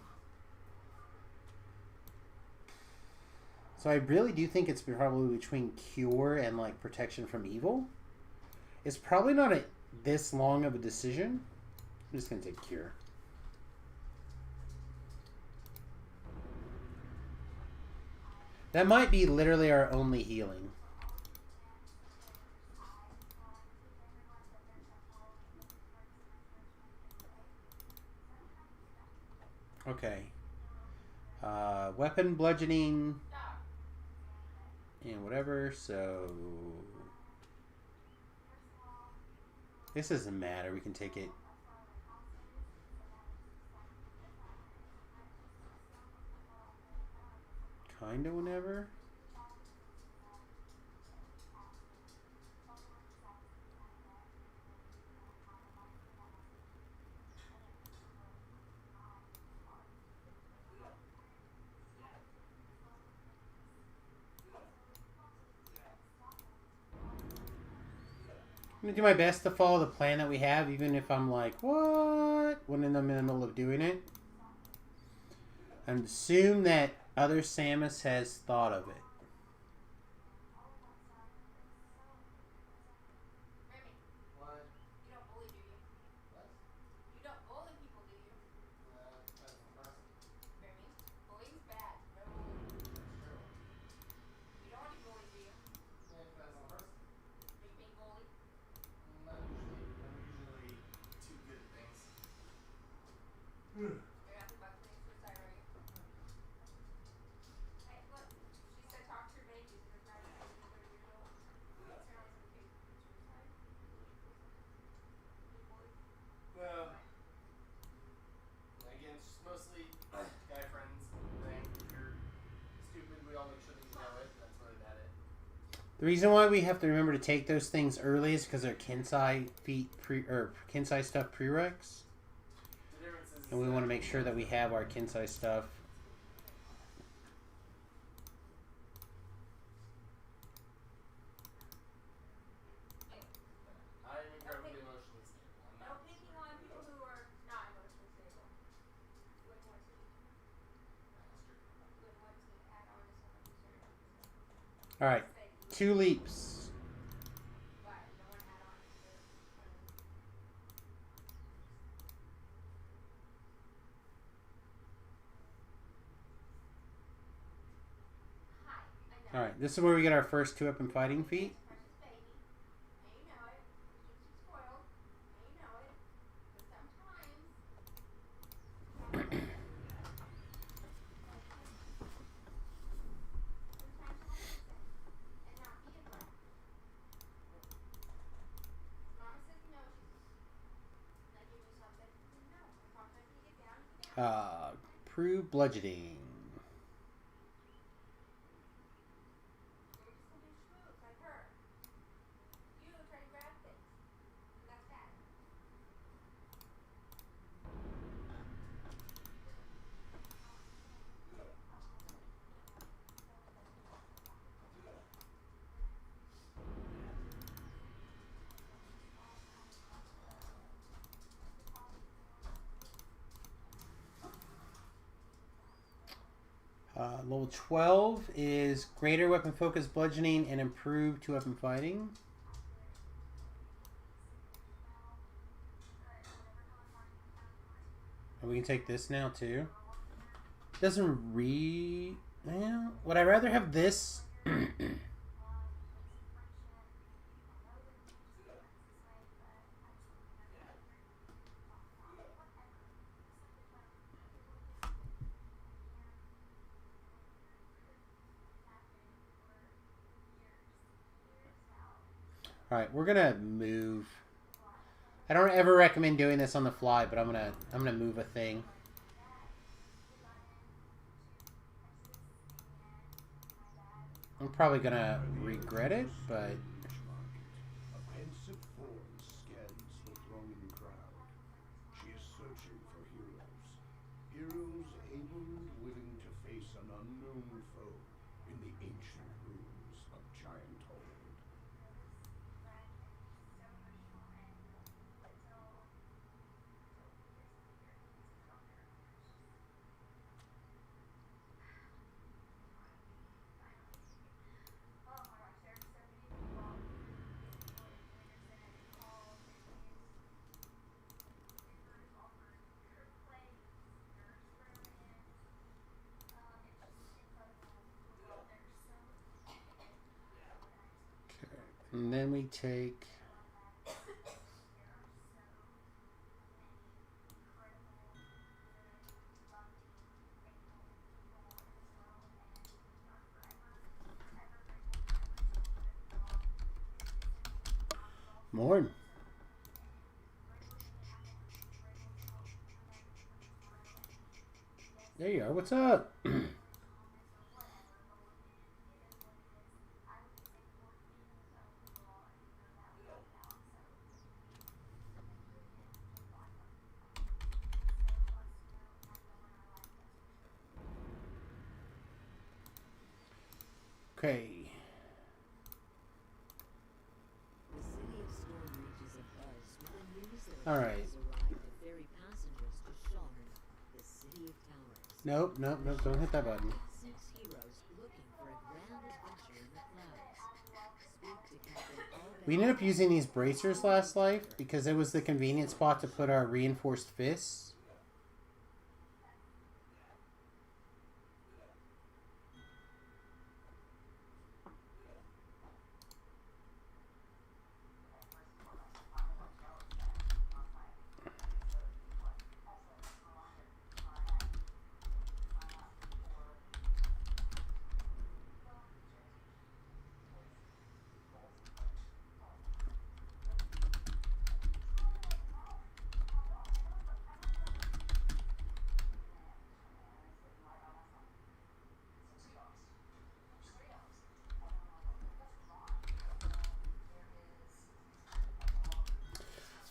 So I really do think it's probably between cure and, like, protection from evil. It's probably not this long of a decision. I'm just going to take cure. That might be literally our only healing. Okay. Weapon bludgeoning and whatever, so this doesn't matter. We can take it. Kinda whenever. I'm gonna do my best to follow the plan that we have, even if I'm like, what? When I'm in the middle of doing it. And assume that other Samus has thought of it. Remy, What? you don't bully, do you? What? You don't bully people, do you? Depends on the person. Remy, bullying's bad. No bullying. That's true. You don't want to be bullied, do you? Depends on the person. Are you being bullied? Not usually. I'm usually too good at things. You're not about committing suicide, are you? Hey, look. She said talk to your babies. It doesn't matter if you're 30 years old. It's apparently it's okay to commit suicide. Being bullied. Well, again, it's just mostly guy friends thing. If you're stupid, we all make sure that you know it. That's really about it. The reason why we have to remember to take those things early is because they're Kensai Kensai stuff prereqs. And we want to make sure that we have our Kensai stuff. I'm incredibly emotionally stable. No picking on people who are not emotionally stable. You wouldn't want to. You wouldn't want to add on to someone who's very emotionally stable. All right, 2 leaps. But you don't want to add on to their Hi, I know. All right, this is where we get our first 2-weapon fighting feat. Precious baby. And you know it. You're too spoiled. And you know it. But sometimes sometimes you have to listen and not be a brat. Mama says no, she's not giving you something. No. And sometimes when you get down, you get down. Prove bludgeoning. You're just gonna do schmooze like her. You try to grab things. And that's bad. Level 12 is greater weapon focus bludgeoning and improved 2-weapon fighting. And we can take this now too. Doesn't well, would I rather have this? Alright, we're gonna move. I don't ever recommend doing this on the fly, but I'm gonna move a thing. I'm probably gonna regret it, but A pensive form scans the thronging crowd. She is searching for heroes. Heroes able and willing to face an unknown foe in the ancient ruins of Giant Hold. and then we take Morn. There you are. What's up? Okay. The city of Stormreach All right. arrived to ferry passengers to Sharn, the city of towers. Nope, nope, nope. Don't hit that button. 6 heroes looking for a grand adventure in the clouds. Speak to Captain Alden. We ended up using these bracers last life because it was the convenient spot to put our reinforced fists.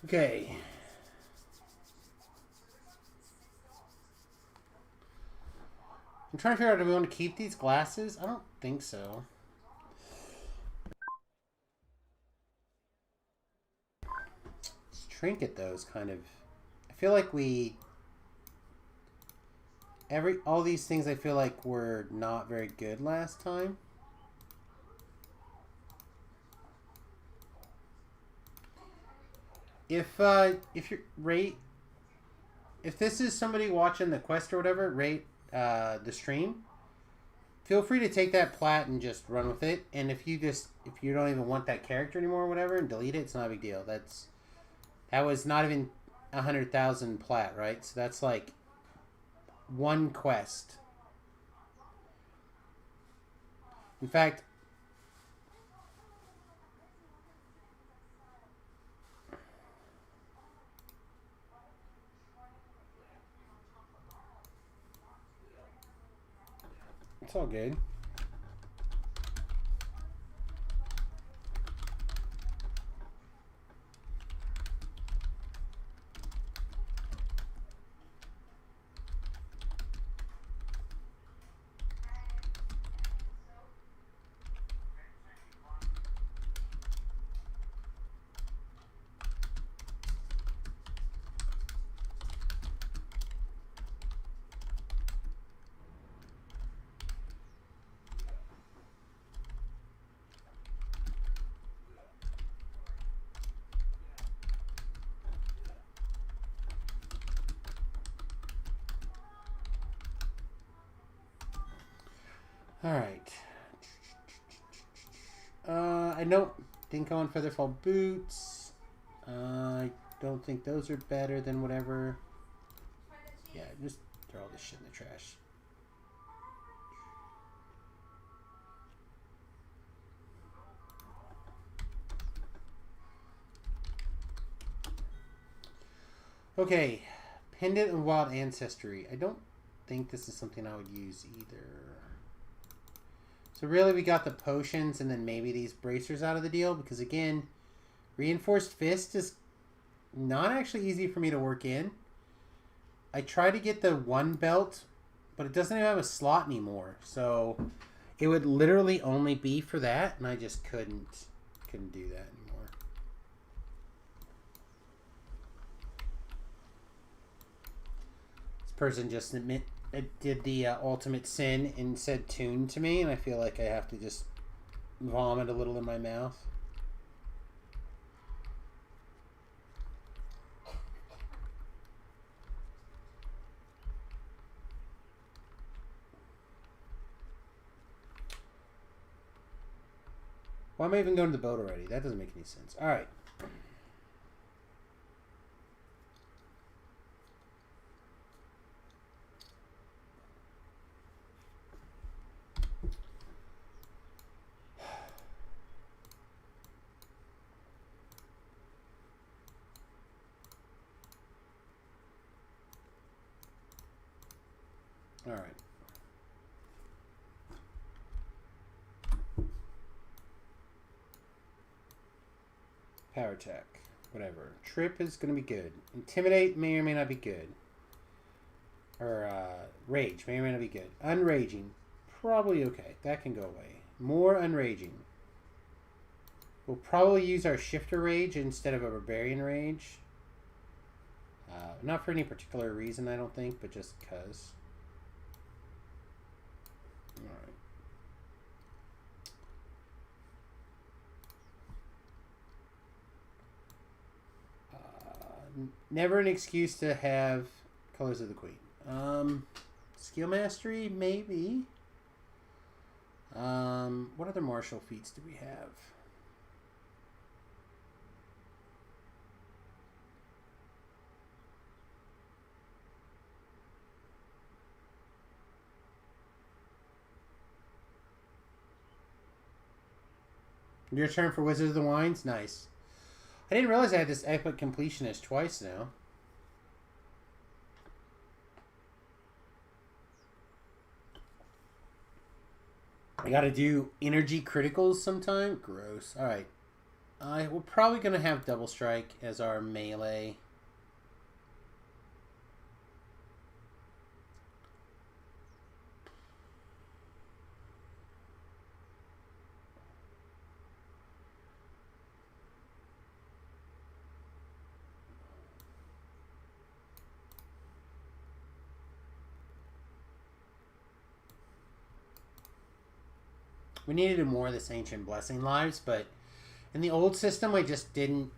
Okay. I'm trying to figure out, do we want to keep these glasses? I don't think so. Let's trinket those, kind of. I feel like all these things I feel like were not very good last time. If this is somebody watching the quest or whatever, rate the stream, feel free to take that plat and just run with it. And if you don't even want that character anymore or whatever and delete it, it's not a big deal. That was not even 100,000 plat, right? So that's like one quest. In fact, it's all good. All right. I don't think I want Featherfall boots. I don't think those are better than whatever. Yeah, just throw all this shit in the trash. Okay, Pendant and Wild Ancestry. I don't think this is something I would use either. So really we got the potions and then maybe these bracers out of the deal because again, Reinforced Fist is not actually easy for me to work in. I tried to get the one belt, but it doesn't even have a slot anymore. So it would literally only be for that and I just couldn't do that anymore. This person just did the ultimate sin and said tune to me, and I feel like I have to just vomit a little in my mouth. Why am I even going to the boat already? That doesn't make any sense. All right. All right. Power attack. Whatever. Trip is going to be good. Intimidate may or may not be good. Or rage may or may not be good. Unraging. Probably okay. That can go away. More unraging. We'll probably use our shifter rage instead of a barbarian rage. Not for any particular reason, I don't think, but just because. Alright. Never an excuse to have Colors of the Queen. Skill Mastery, maybe. What other martial feats do we have? Your turn for Wizard of the Wines? Nice. I didn't realize I had this epic completionist twice now. I gotta do energy criticals sometime? Gross. Alright. We're probably gonna have Double Strike as our melee. We needed more of this Ancient Blessing lives, but in the old system, I just didn't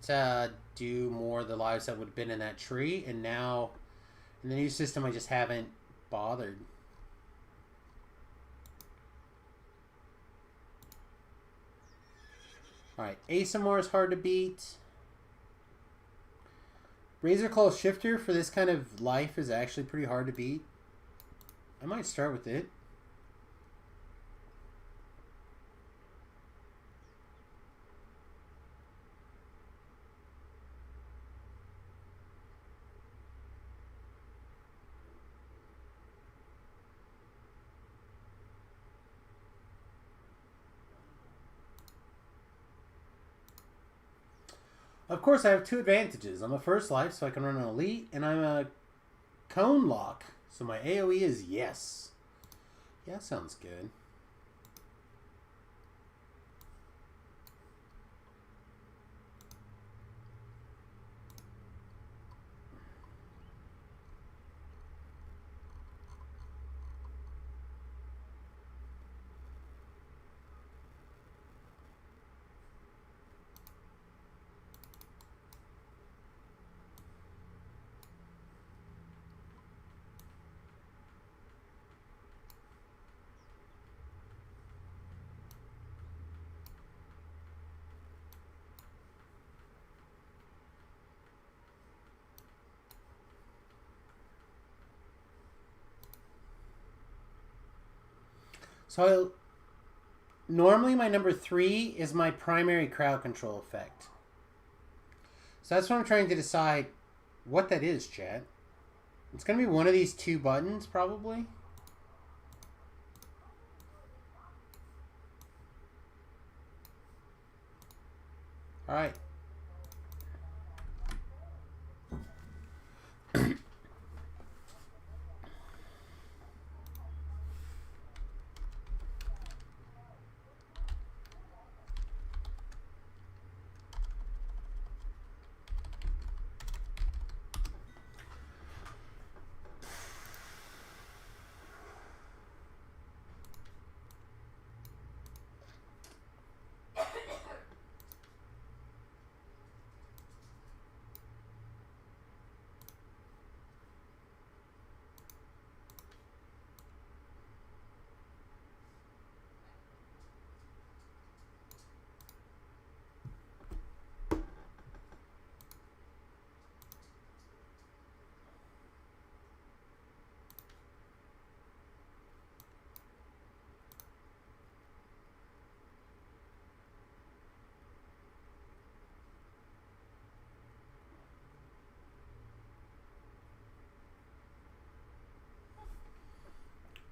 do more of the lives that would have been in that tree, and now in the new system, I just haven't bothered. Alright, Asamar is hard to beat. Razor Claw Shifter for this kind of life is actually pretty hard to beat. I might start with it. Of course, I have two advantages. I'm a first life, so I can run an elite, and I'm a cone lock, so my AoE is yes. Yeah, sounds good. So normally my number 3 is my primary crowd control effect. So that's what I'm trying to decide what that is, chat. It's going to be one of these two buttons, probably. Alright.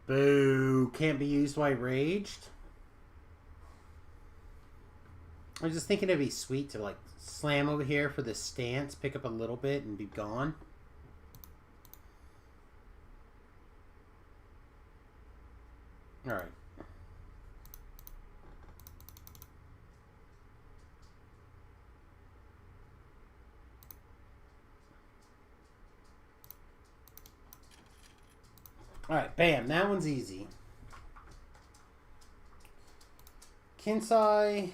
Boo. Can't be used while raged. I was just thinking it'd be sweet to like slam over here for the stance, pick up a little bit, and be gone. Alright. Alright, bam. That one's easy. Kinsai.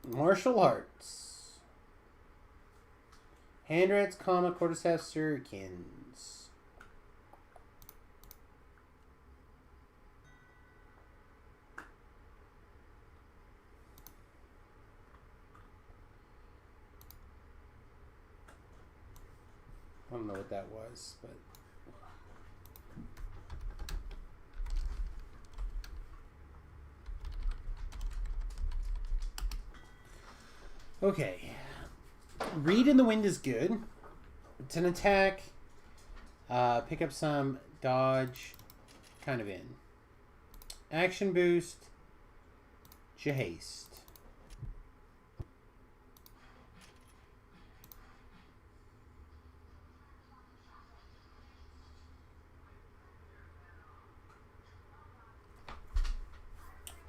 Martial arts. Hand rats, comma, quarterstaff, shurikens. I don't know what that was, but... Okay. Read in the wind is good. It's an attack. Pick up some dodge. Kind of in. Action boost. Haste.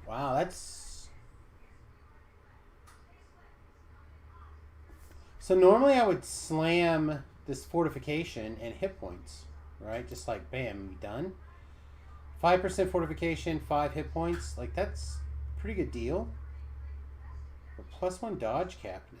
Wow, that's... So normally I would slam this fortification and hit points, right? Just like, bam, be done. 5% fortification, 5 hit points. Like, that's a pretty good deal. But +1 dodge cap now.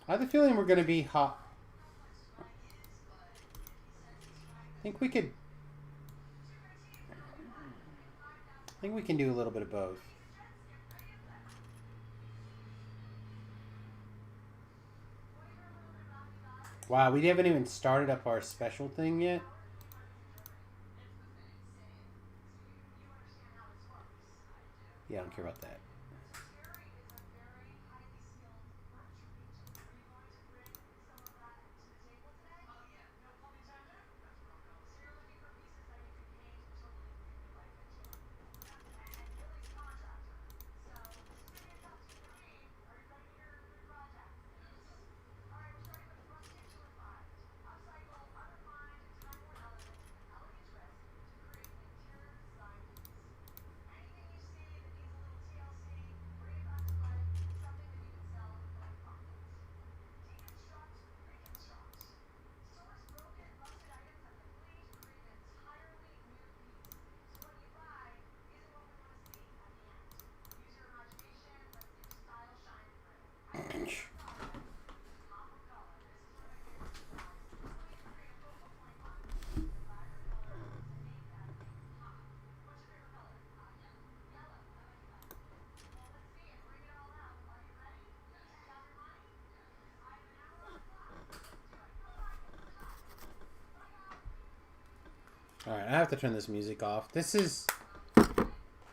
I have a feeling we're going to be hot. I think we can do a little bit of both. Wow, we haven't even started up our special thing yet. Yeah, I don't care about that. Alright, I have to turn this music off. This is...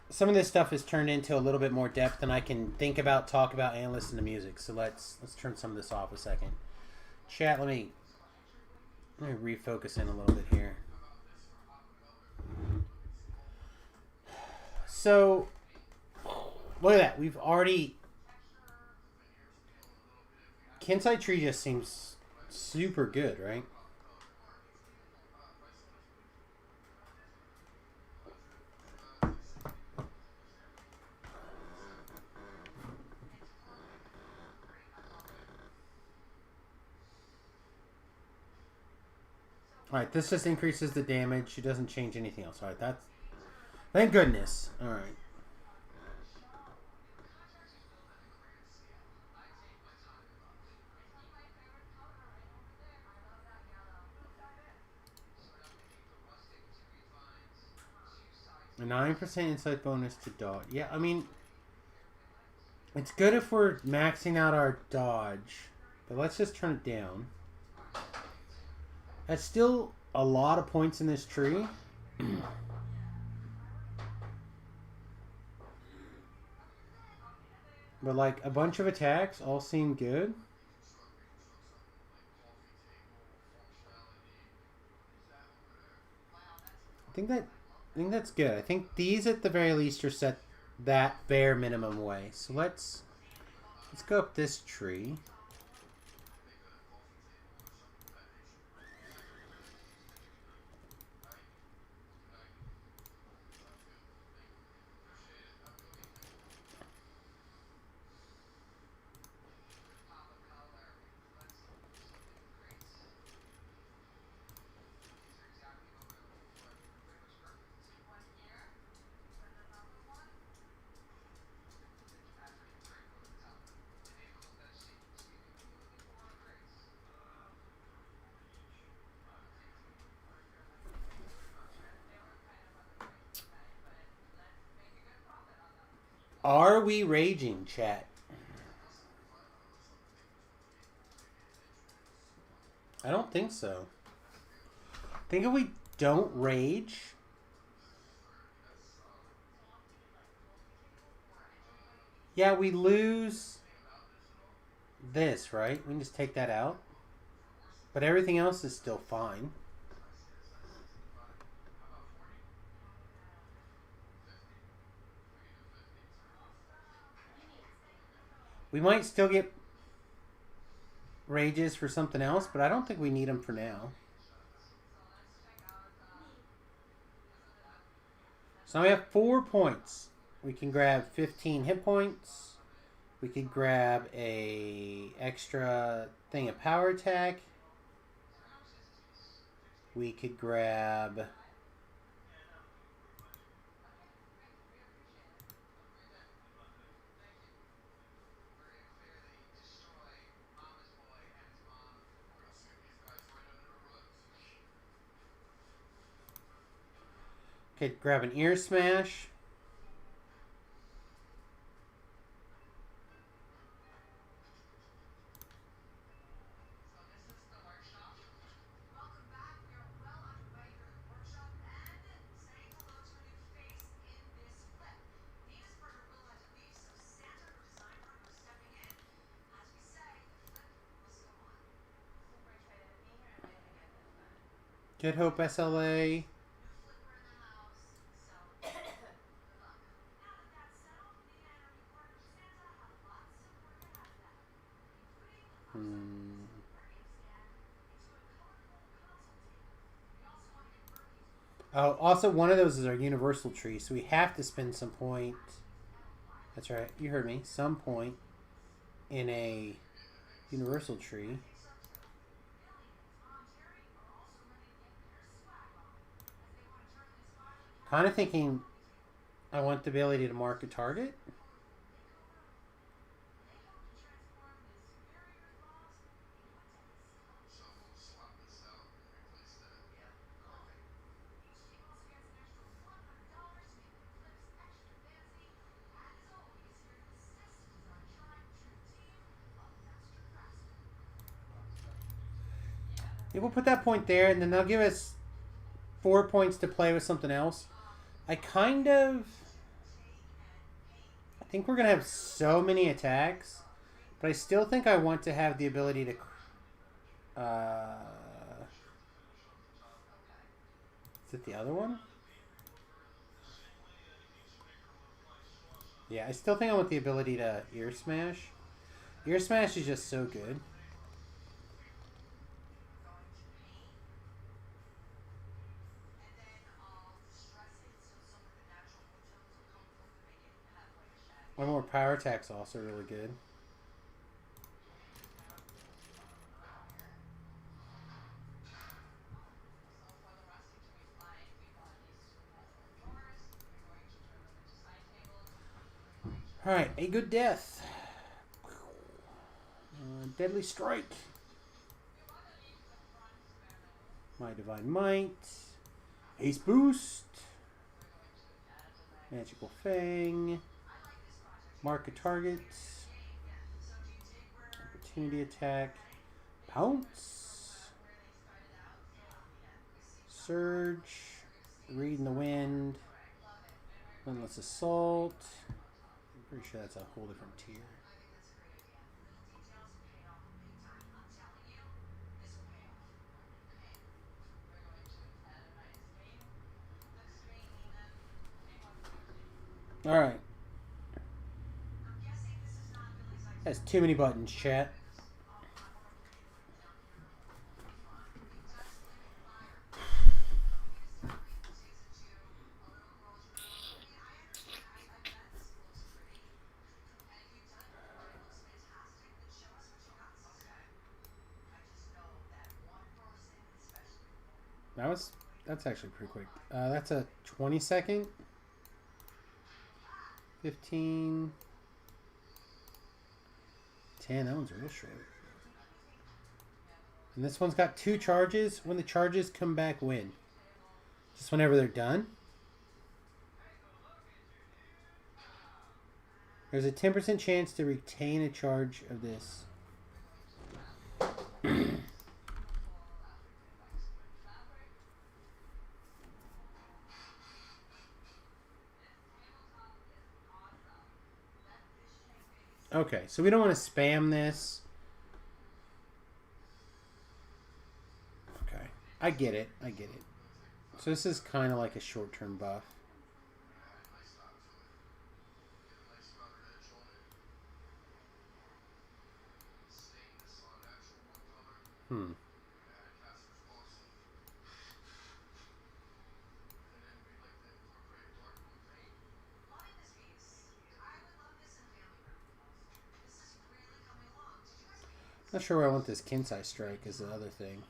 Some of this stuff is turned into a little bit more depth than I can think about, talk about, and listen to music. So let's turn some of this off a second. Chat, let me refocus in a little bit here. So, look at that. We've already... Kinsai Tree just seems super good, right? Alright, this just increases the damage. It doesn't change anything else. Alright, that's... Thank goodness. Alright. A 9% insight bonus to dodge. Yeah, I mean... It's good if we're maxing out our dodge. But let's just turn it down. That's still a lot of points in this tree. But like a bunch of attacks all seem good. I think that's good. I think these at the very least are set that bare minimum way. So let's go up this tree. Are we raging, chat? I don't think so. I think if we don't rage... Yeah, we lose this, right? We can just take that out. But everything else is still fine. We might still get rages for something else, but I don't think we need them for now. So now we have 4 points. We can grab 15 hit points. We could grab a extra thing of power attack. We could grab... Okay, grab an ear smash. Good Hope SLA. Oh, also one of those is our universal tree, so we have to spend some point. That's right, you heard me. Some point in a universal tree. Kind of thinking I want the ability to mark a target. Yeah, we'll put that point there, and then they'll give us 4 points to play with something else. I think we're going to have so many attacks, but I still think I want to have the ability to... is it the other one? Yeah, I still think I want the ability to ear smash. Ear smash is just so good. One more power attack's also really good. Alright, a good death. Deadly strike. My divine might. Ace boost. Magical fang. Mark a target. Opportunity attack. Pounce. Surge. Read in the wind. Endless assault. I'm pretty sure that's a whole different tier. Alright. That's too many buttons, chat. That's actually pretty quick. That's a 20-second. 15. 10. That one's real short. And this one's got 2 charges. When the charges come back, win. Just whenever they're done. There's a 10% chance to retain a charge of this. Okay, so we don't want to spam this. Okay, I get it. I get it. So this is kind of like a short-term buff. Hmm. Not sure where I want this Kinsai strike is the other thing.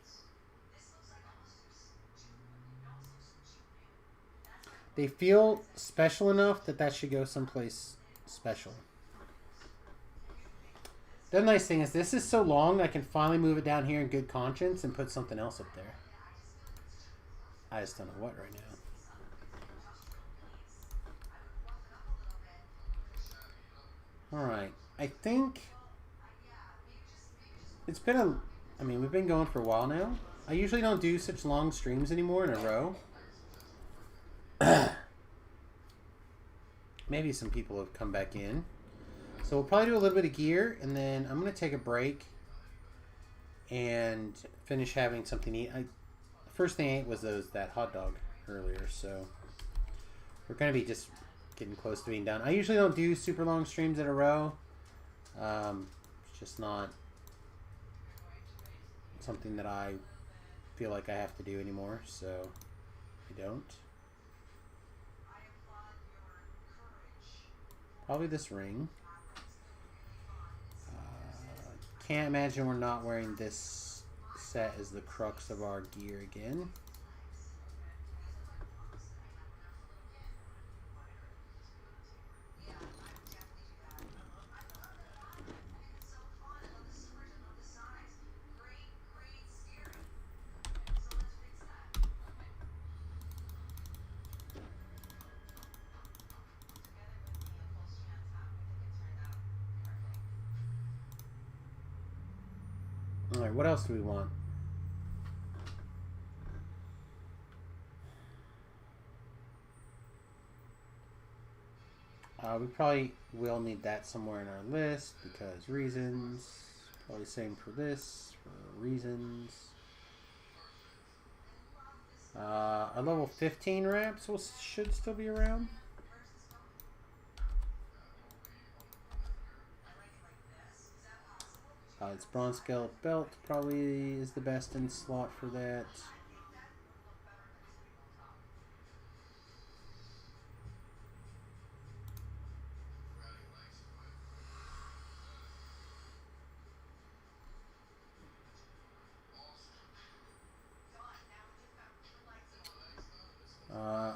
They feel special enough that that should go someplace special. The nice thing is this is so long I can finally move it down here in good conscience and put something else up there. I just don't know what right now. Alright, I think it's been a... I mean, we've been going for a while now. I usually don't do such long streams anymore in a row. Maybe some people have come back in. So we'll probably do a little bit of gear, and then I'm going to take a break and finish having something to eat. The first thing I ate was that hot dog earlier, so we're going to be just getting close to being done. I usually don't do super long streams in a row. It's just not something that I feel like I have to do anymore, so I don't. Probably this ring. Can't imagine we're not wearing this set as the crux of our gear again. Alright, what else do we want? We probably will need that somewhere in our list because reasons. Probably same for this, for reasons. Our level 15 wraps should still be around. It's bronze scale belt probably is the best in slot for that.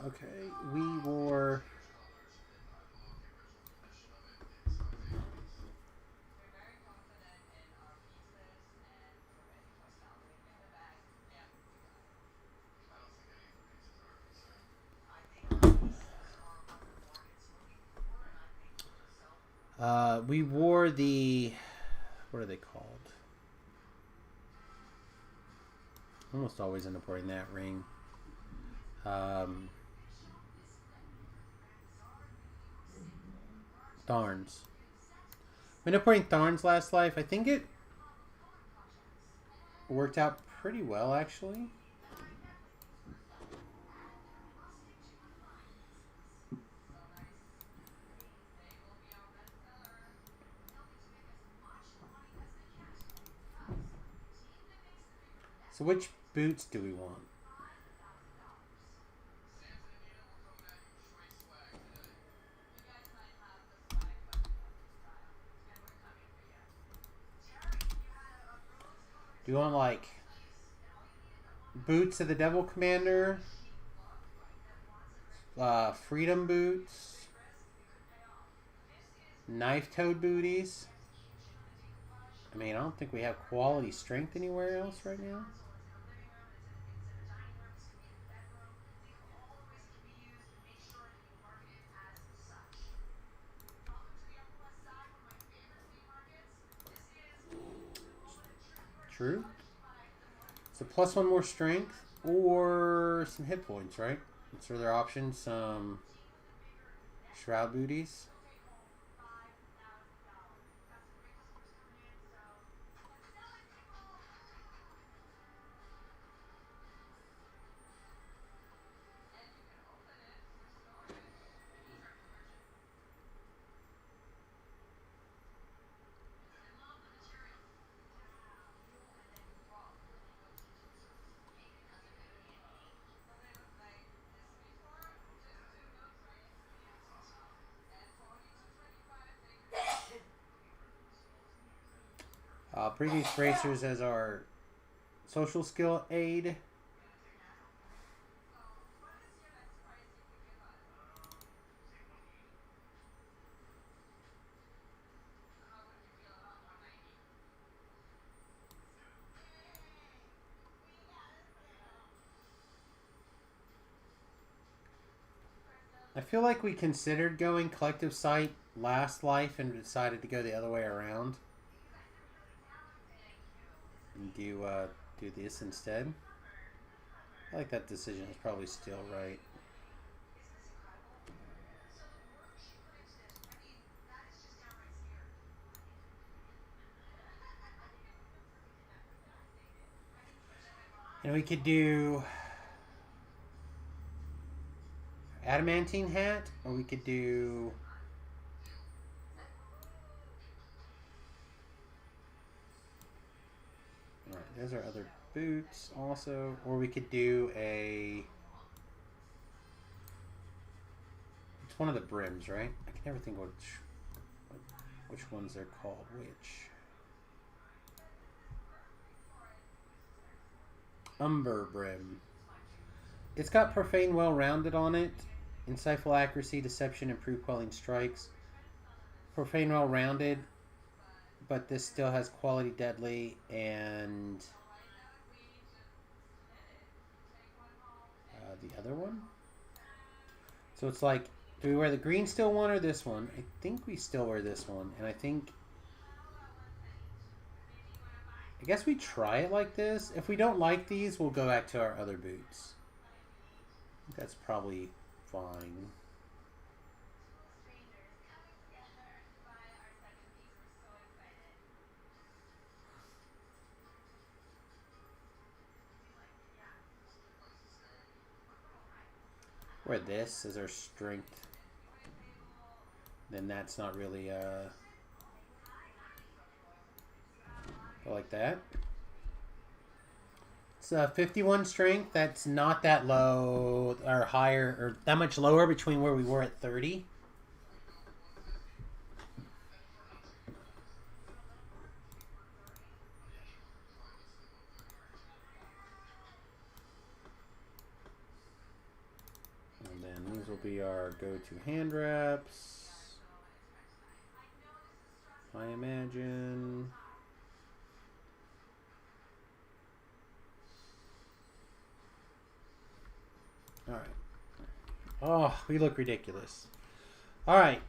Okay, we wore... we wore the... What are they called? Almost always end up wearing that ring. Thorns. We ended up wearing Thorns last life. I think it worked out pretty well, actually. So which boots do we want? Do you want like boots of the Devil Commander? Freedom boots? Knife-toed booties? I mean, I don't think we have quality strength anywhere else right now. True. So +1 more strength or some hit points, right? So their options, some shroud booties. Previous bracers as our social skill aid. I feel like we considered going collective sight last life and decided to go the other way around. And do this instead. I like that decision. Is probably still right. And we could do adamantine hat, or we could do alright, there's our other boots also, or we could do a, it's one of the brims, right? I can never think which ones they're called which. Umber brim. It's got profane well-rounded on it. Insightful accuracy, deception, improved quelling strikes. Profane well-rounded, but this still has quality deadly and the other one. So it's like, do we wear the green still one or this one? I think we still wear this one, and I guess we try it like this. If we don't like these, we'll go back to our other boots. I think that's probably fine. Wear this as our strength. Then that's not really go like that. It's 51 strength. That's not that low or higher or that much lower between where we were at 30. And then these will be our go-to hand wraps. I imagine. Alright. Oh, we look ridiculous. Alright.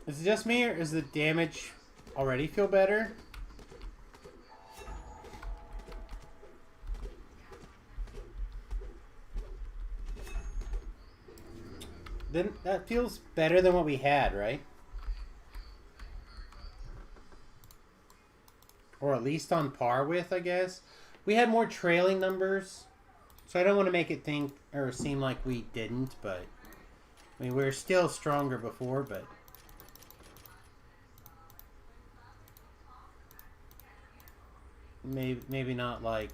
Is it just me, or is the damage already feel better? Then that feels better than what we had, right? Or at least on par with, I guess. We had more trailing numbers, so I don't want to make it think or seem like we didn't, but I mean, we were still stronger before, but maybe not like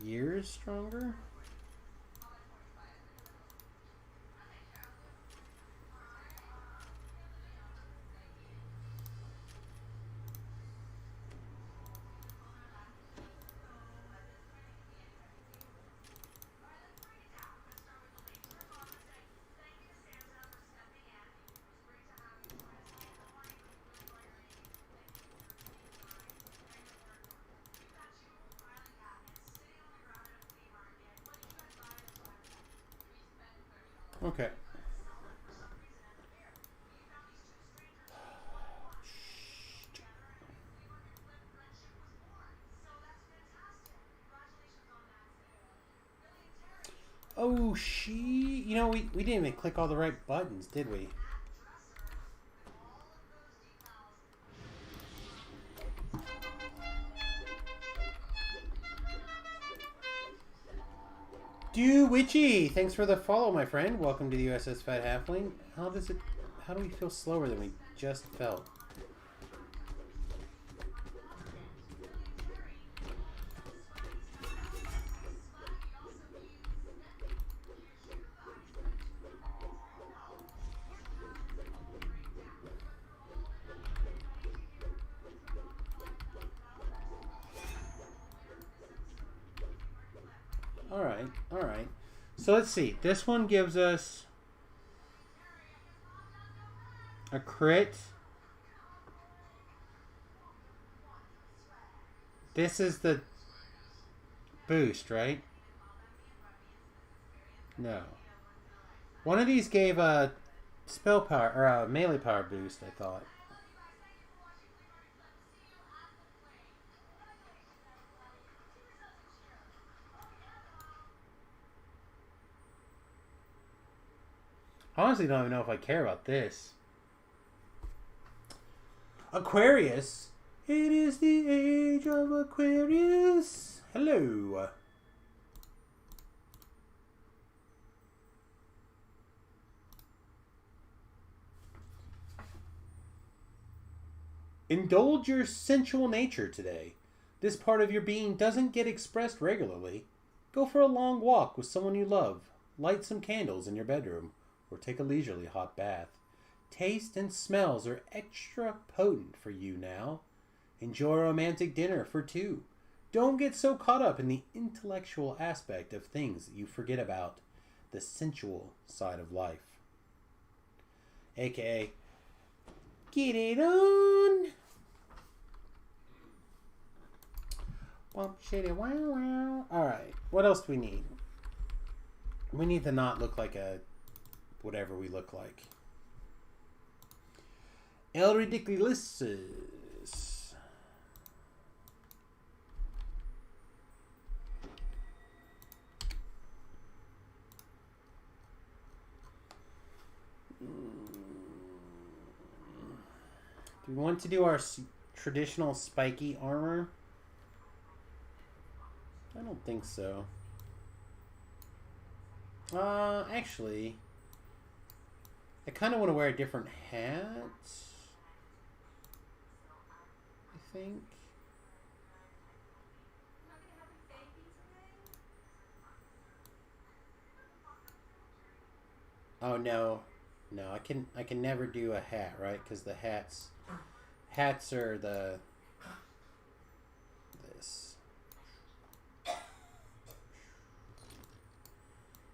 years stronger. Okay. Oh, you know, we didn't even click all the right buttons, did we? Do Witchy, thanks for the follow, my friend. Welcome to the USS Fat Halfling. How do we feel slower than we just felt? All right. So let's see. This one gives us a crit. This is the boost, right? No. One of these gave a spell power or a melee power boost, I thought. I honestly don't even know if I care about this. Aquarius. It is the age of Aquarius. Hello. Indulge your sensual nature today. This part of your being doesn't get expressed regularly. Go for a long walk with someone you love. Light some candles in your bedroom. Or take a leisurely hot bath. Taste and smells are extra potent for you now. Enjoy a romantic dinner for two. Don't get so caught up in the intellectual aspect of things that you forget about the sensual side of life. AKA, get it on! Bump, shitty, wow, wow. Alright, what else do we need? We need to not look like a whatever we look like. El Ridiculosus. Do we want to do our traditional spiky armor? I don't think so. Actually, I kind of want to wear a different hat, I think. Oh no, I can never do a hat, right? Because the hats are this.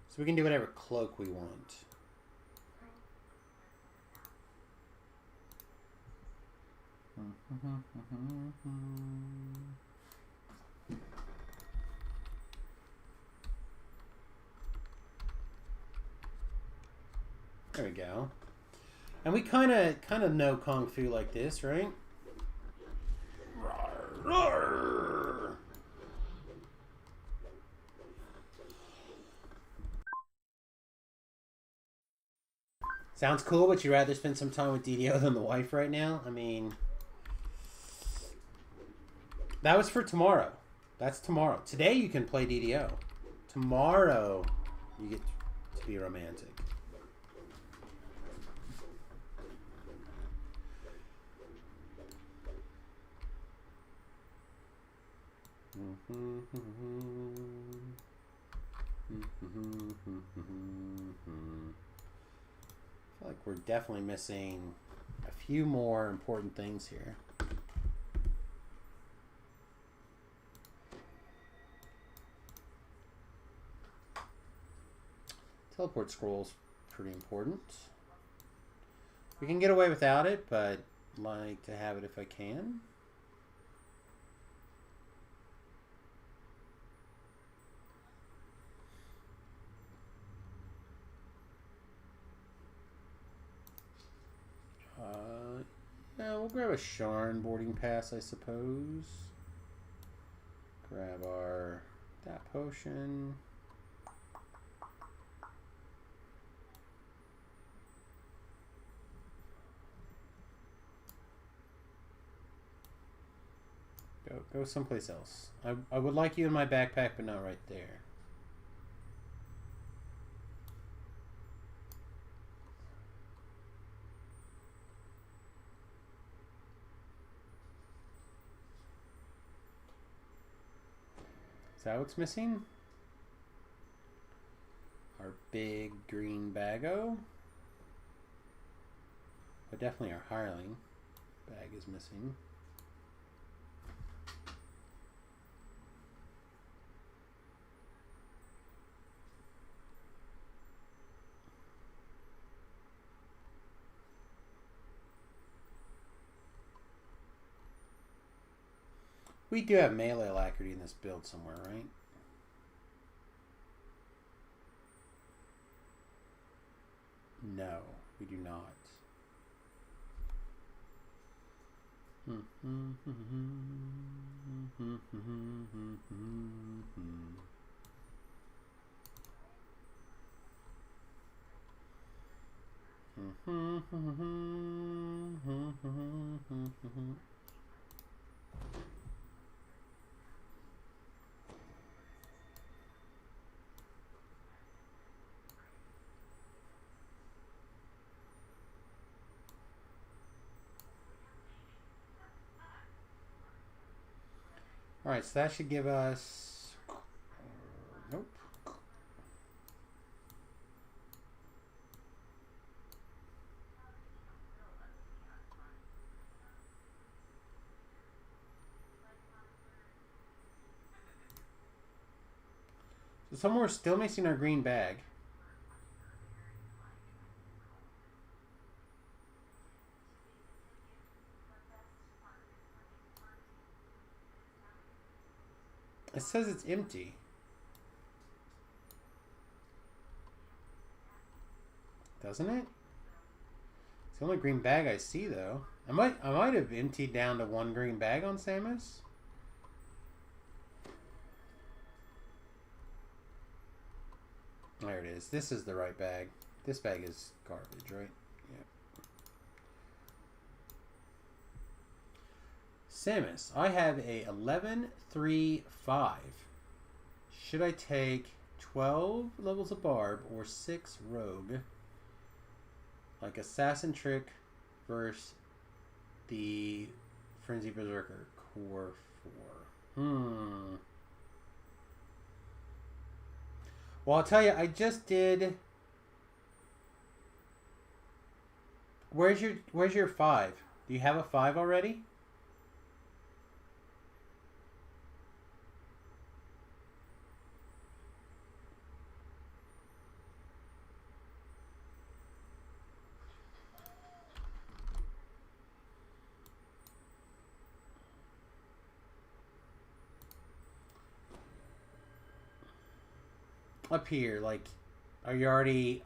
So we can do whatever cloak we want. There we go. And we kind of know Kung Fu like this, right? Rawr, rawr. Sounds cool, but you'd rather spend some time with DDO than the wife right now? I mean, that was for tomorrow. That's tomorrow. Today you can play DDO. Tomorrow you get to be romantic. feel like we're definitely missing a few more important things here. Teleport scroll's pretty important. We can get away without it, but I'd like to have it if I can. Yeah, we'll grab a Sharn boarding pass, I suppose. Grab that potion. Go someplace else. I would like you in my backpack, but not right there. Is that what's missing? Our big green bago. But definitely our hireling bag is missing. We do have melee alacrity in this build somewhere, right? No, we do not. Alright, so that should give us... Nope. So somewhere we're still missing our green bag. It says it's empty. Doesn't it? It's the only green bag I see, though. I might have emptied down to one green bag on Samus. There it is. This is the right bag. This bag is garbage, right? Yeah. Samus, I have a 11-3-5. Should I take 12 levels of Barb or 6 Rogue? Like Assassin Trick versus the Frenzy Berserker Core 4. Well, I'll tell you, I just did... Where's your 5? Do you have a 5 already? Up here, like, are you already...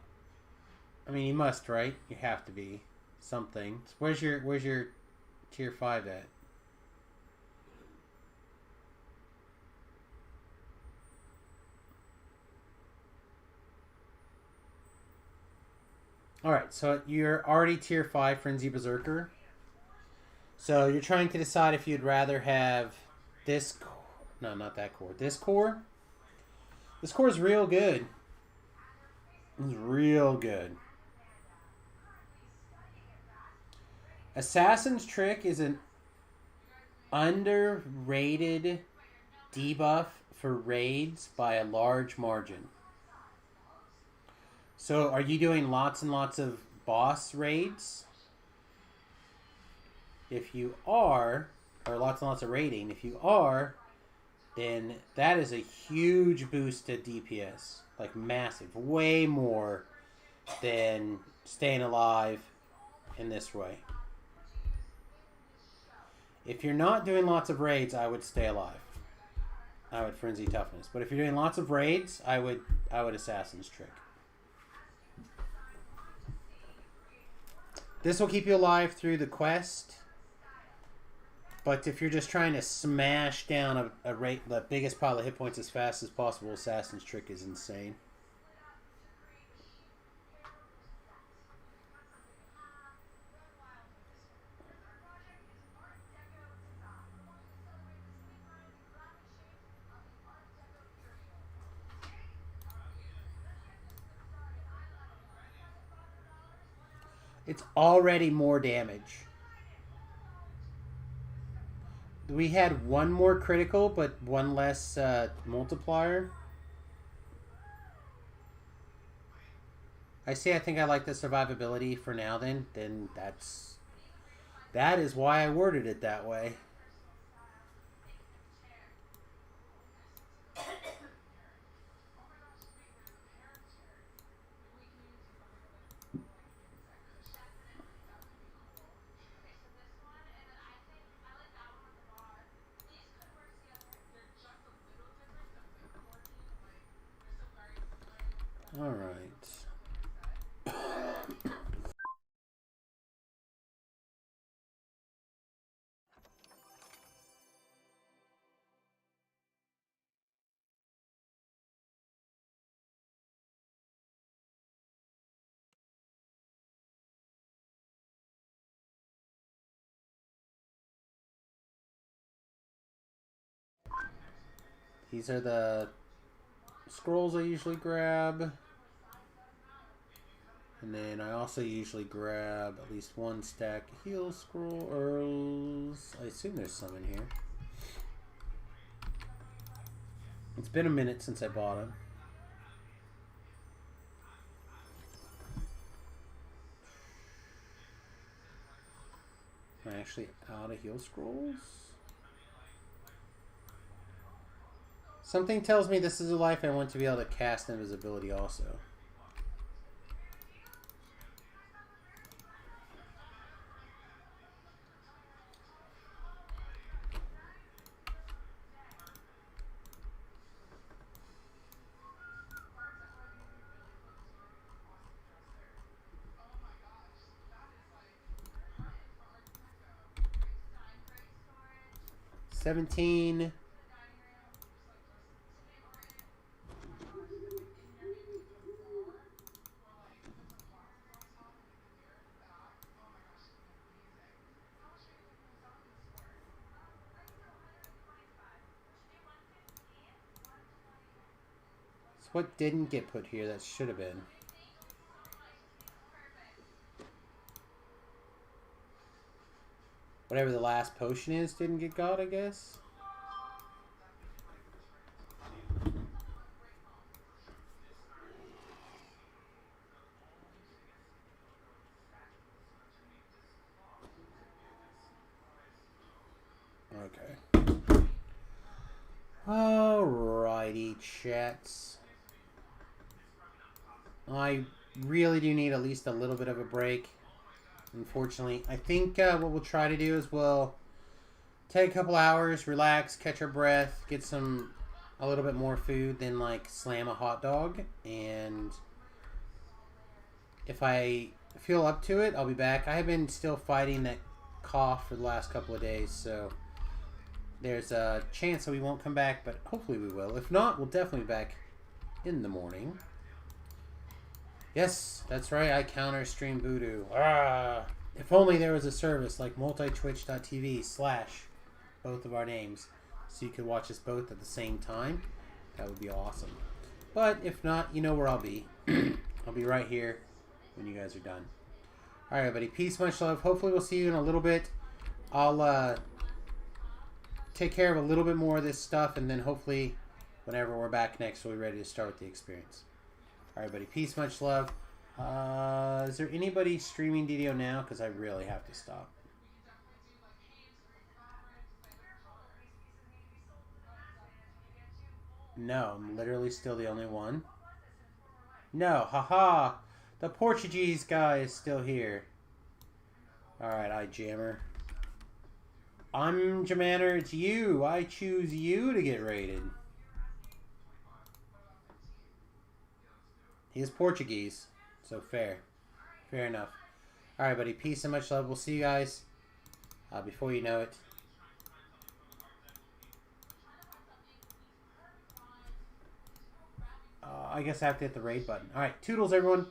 I mean, you must, right? You have to be something. So where's your tier 5 at? Alright, so you're already tier 5 Frenzy Berserker. So you're trying to decide if you'd rather have this core. No, not that core. This core. This core is real good. It's real good. Assassin's Trick is an underrated debuff for raids by a large margin. So are you doing lots and lots of boss raids? If you are, or lots and lots of raiding, if you are, then that is a huge boost to DPS. Like massive. Way more than staying alive in this way. If you're not doing lots of raids, I would stay alive. I would frenzy toughness. But if you're doing lots of raids, I would assassin's trick. This will keep you alive through the quest. But if you're just trying to smash down the biggest pile of hit points as fast as possible, assassin's trick is insane. It's already more damage. We had one more critical, but one less multiplier. I think I like the survivability for now then. Then that is why I worded it that way. All right. These are the scrolls I usually grab. And then I also usually grab at least one stack of heal scrolls. I assume there's some in here. It's been a minute since I bought them. Am I actually out of heal scrolls? Something tells me this is a life I want to be able to cast invisibility also. $17. So what didn't get put here that should have been? Whatever the last potion is didn't get got, I guess. Okay. Alrighty, chats. I really do need at least a little bit of a break. Unfortunately, I think what we'll try to do is we'll take a couple hours, relax, catch our breath, get a little bit more food, then like slam a hot dog. And if I feel up to it, I'll be back. I have been still fighting that cough for the last couple of days, so there's a chance that we won't come back, but hopefully we will. If not, we'll definitely be back in the morning. Yes, that's right, I counter stream voodoo. If only there was a service like multitwitch.tv/ both of our names, so you could watch us both at the same time. That would be awesome. But if not, you know where I'll be. I'll be right here when you guys are done. Alright, everybody, peace, much love. Hopefully we'll see you in a little bit. I'll take care of a little bit more of this stuff, and then hopefully, whenever we're back next, we'll be ready to start with the experience. All right, buddy. Peace, much love. Is there anybody streaming DDO now? Because I really have to stop. No, I'm literally still the only one. No, haha. The Portuguese guy is still here. Alright, iJammer. I'm Jamander, it's you. I choose you to get raided. He is Portuguese, so fair. Fair enough. Alright, buddy. Peace and much love. We'll see you guys before you know it. I guess I have to hit the raid button. Alright, toodles, everyone.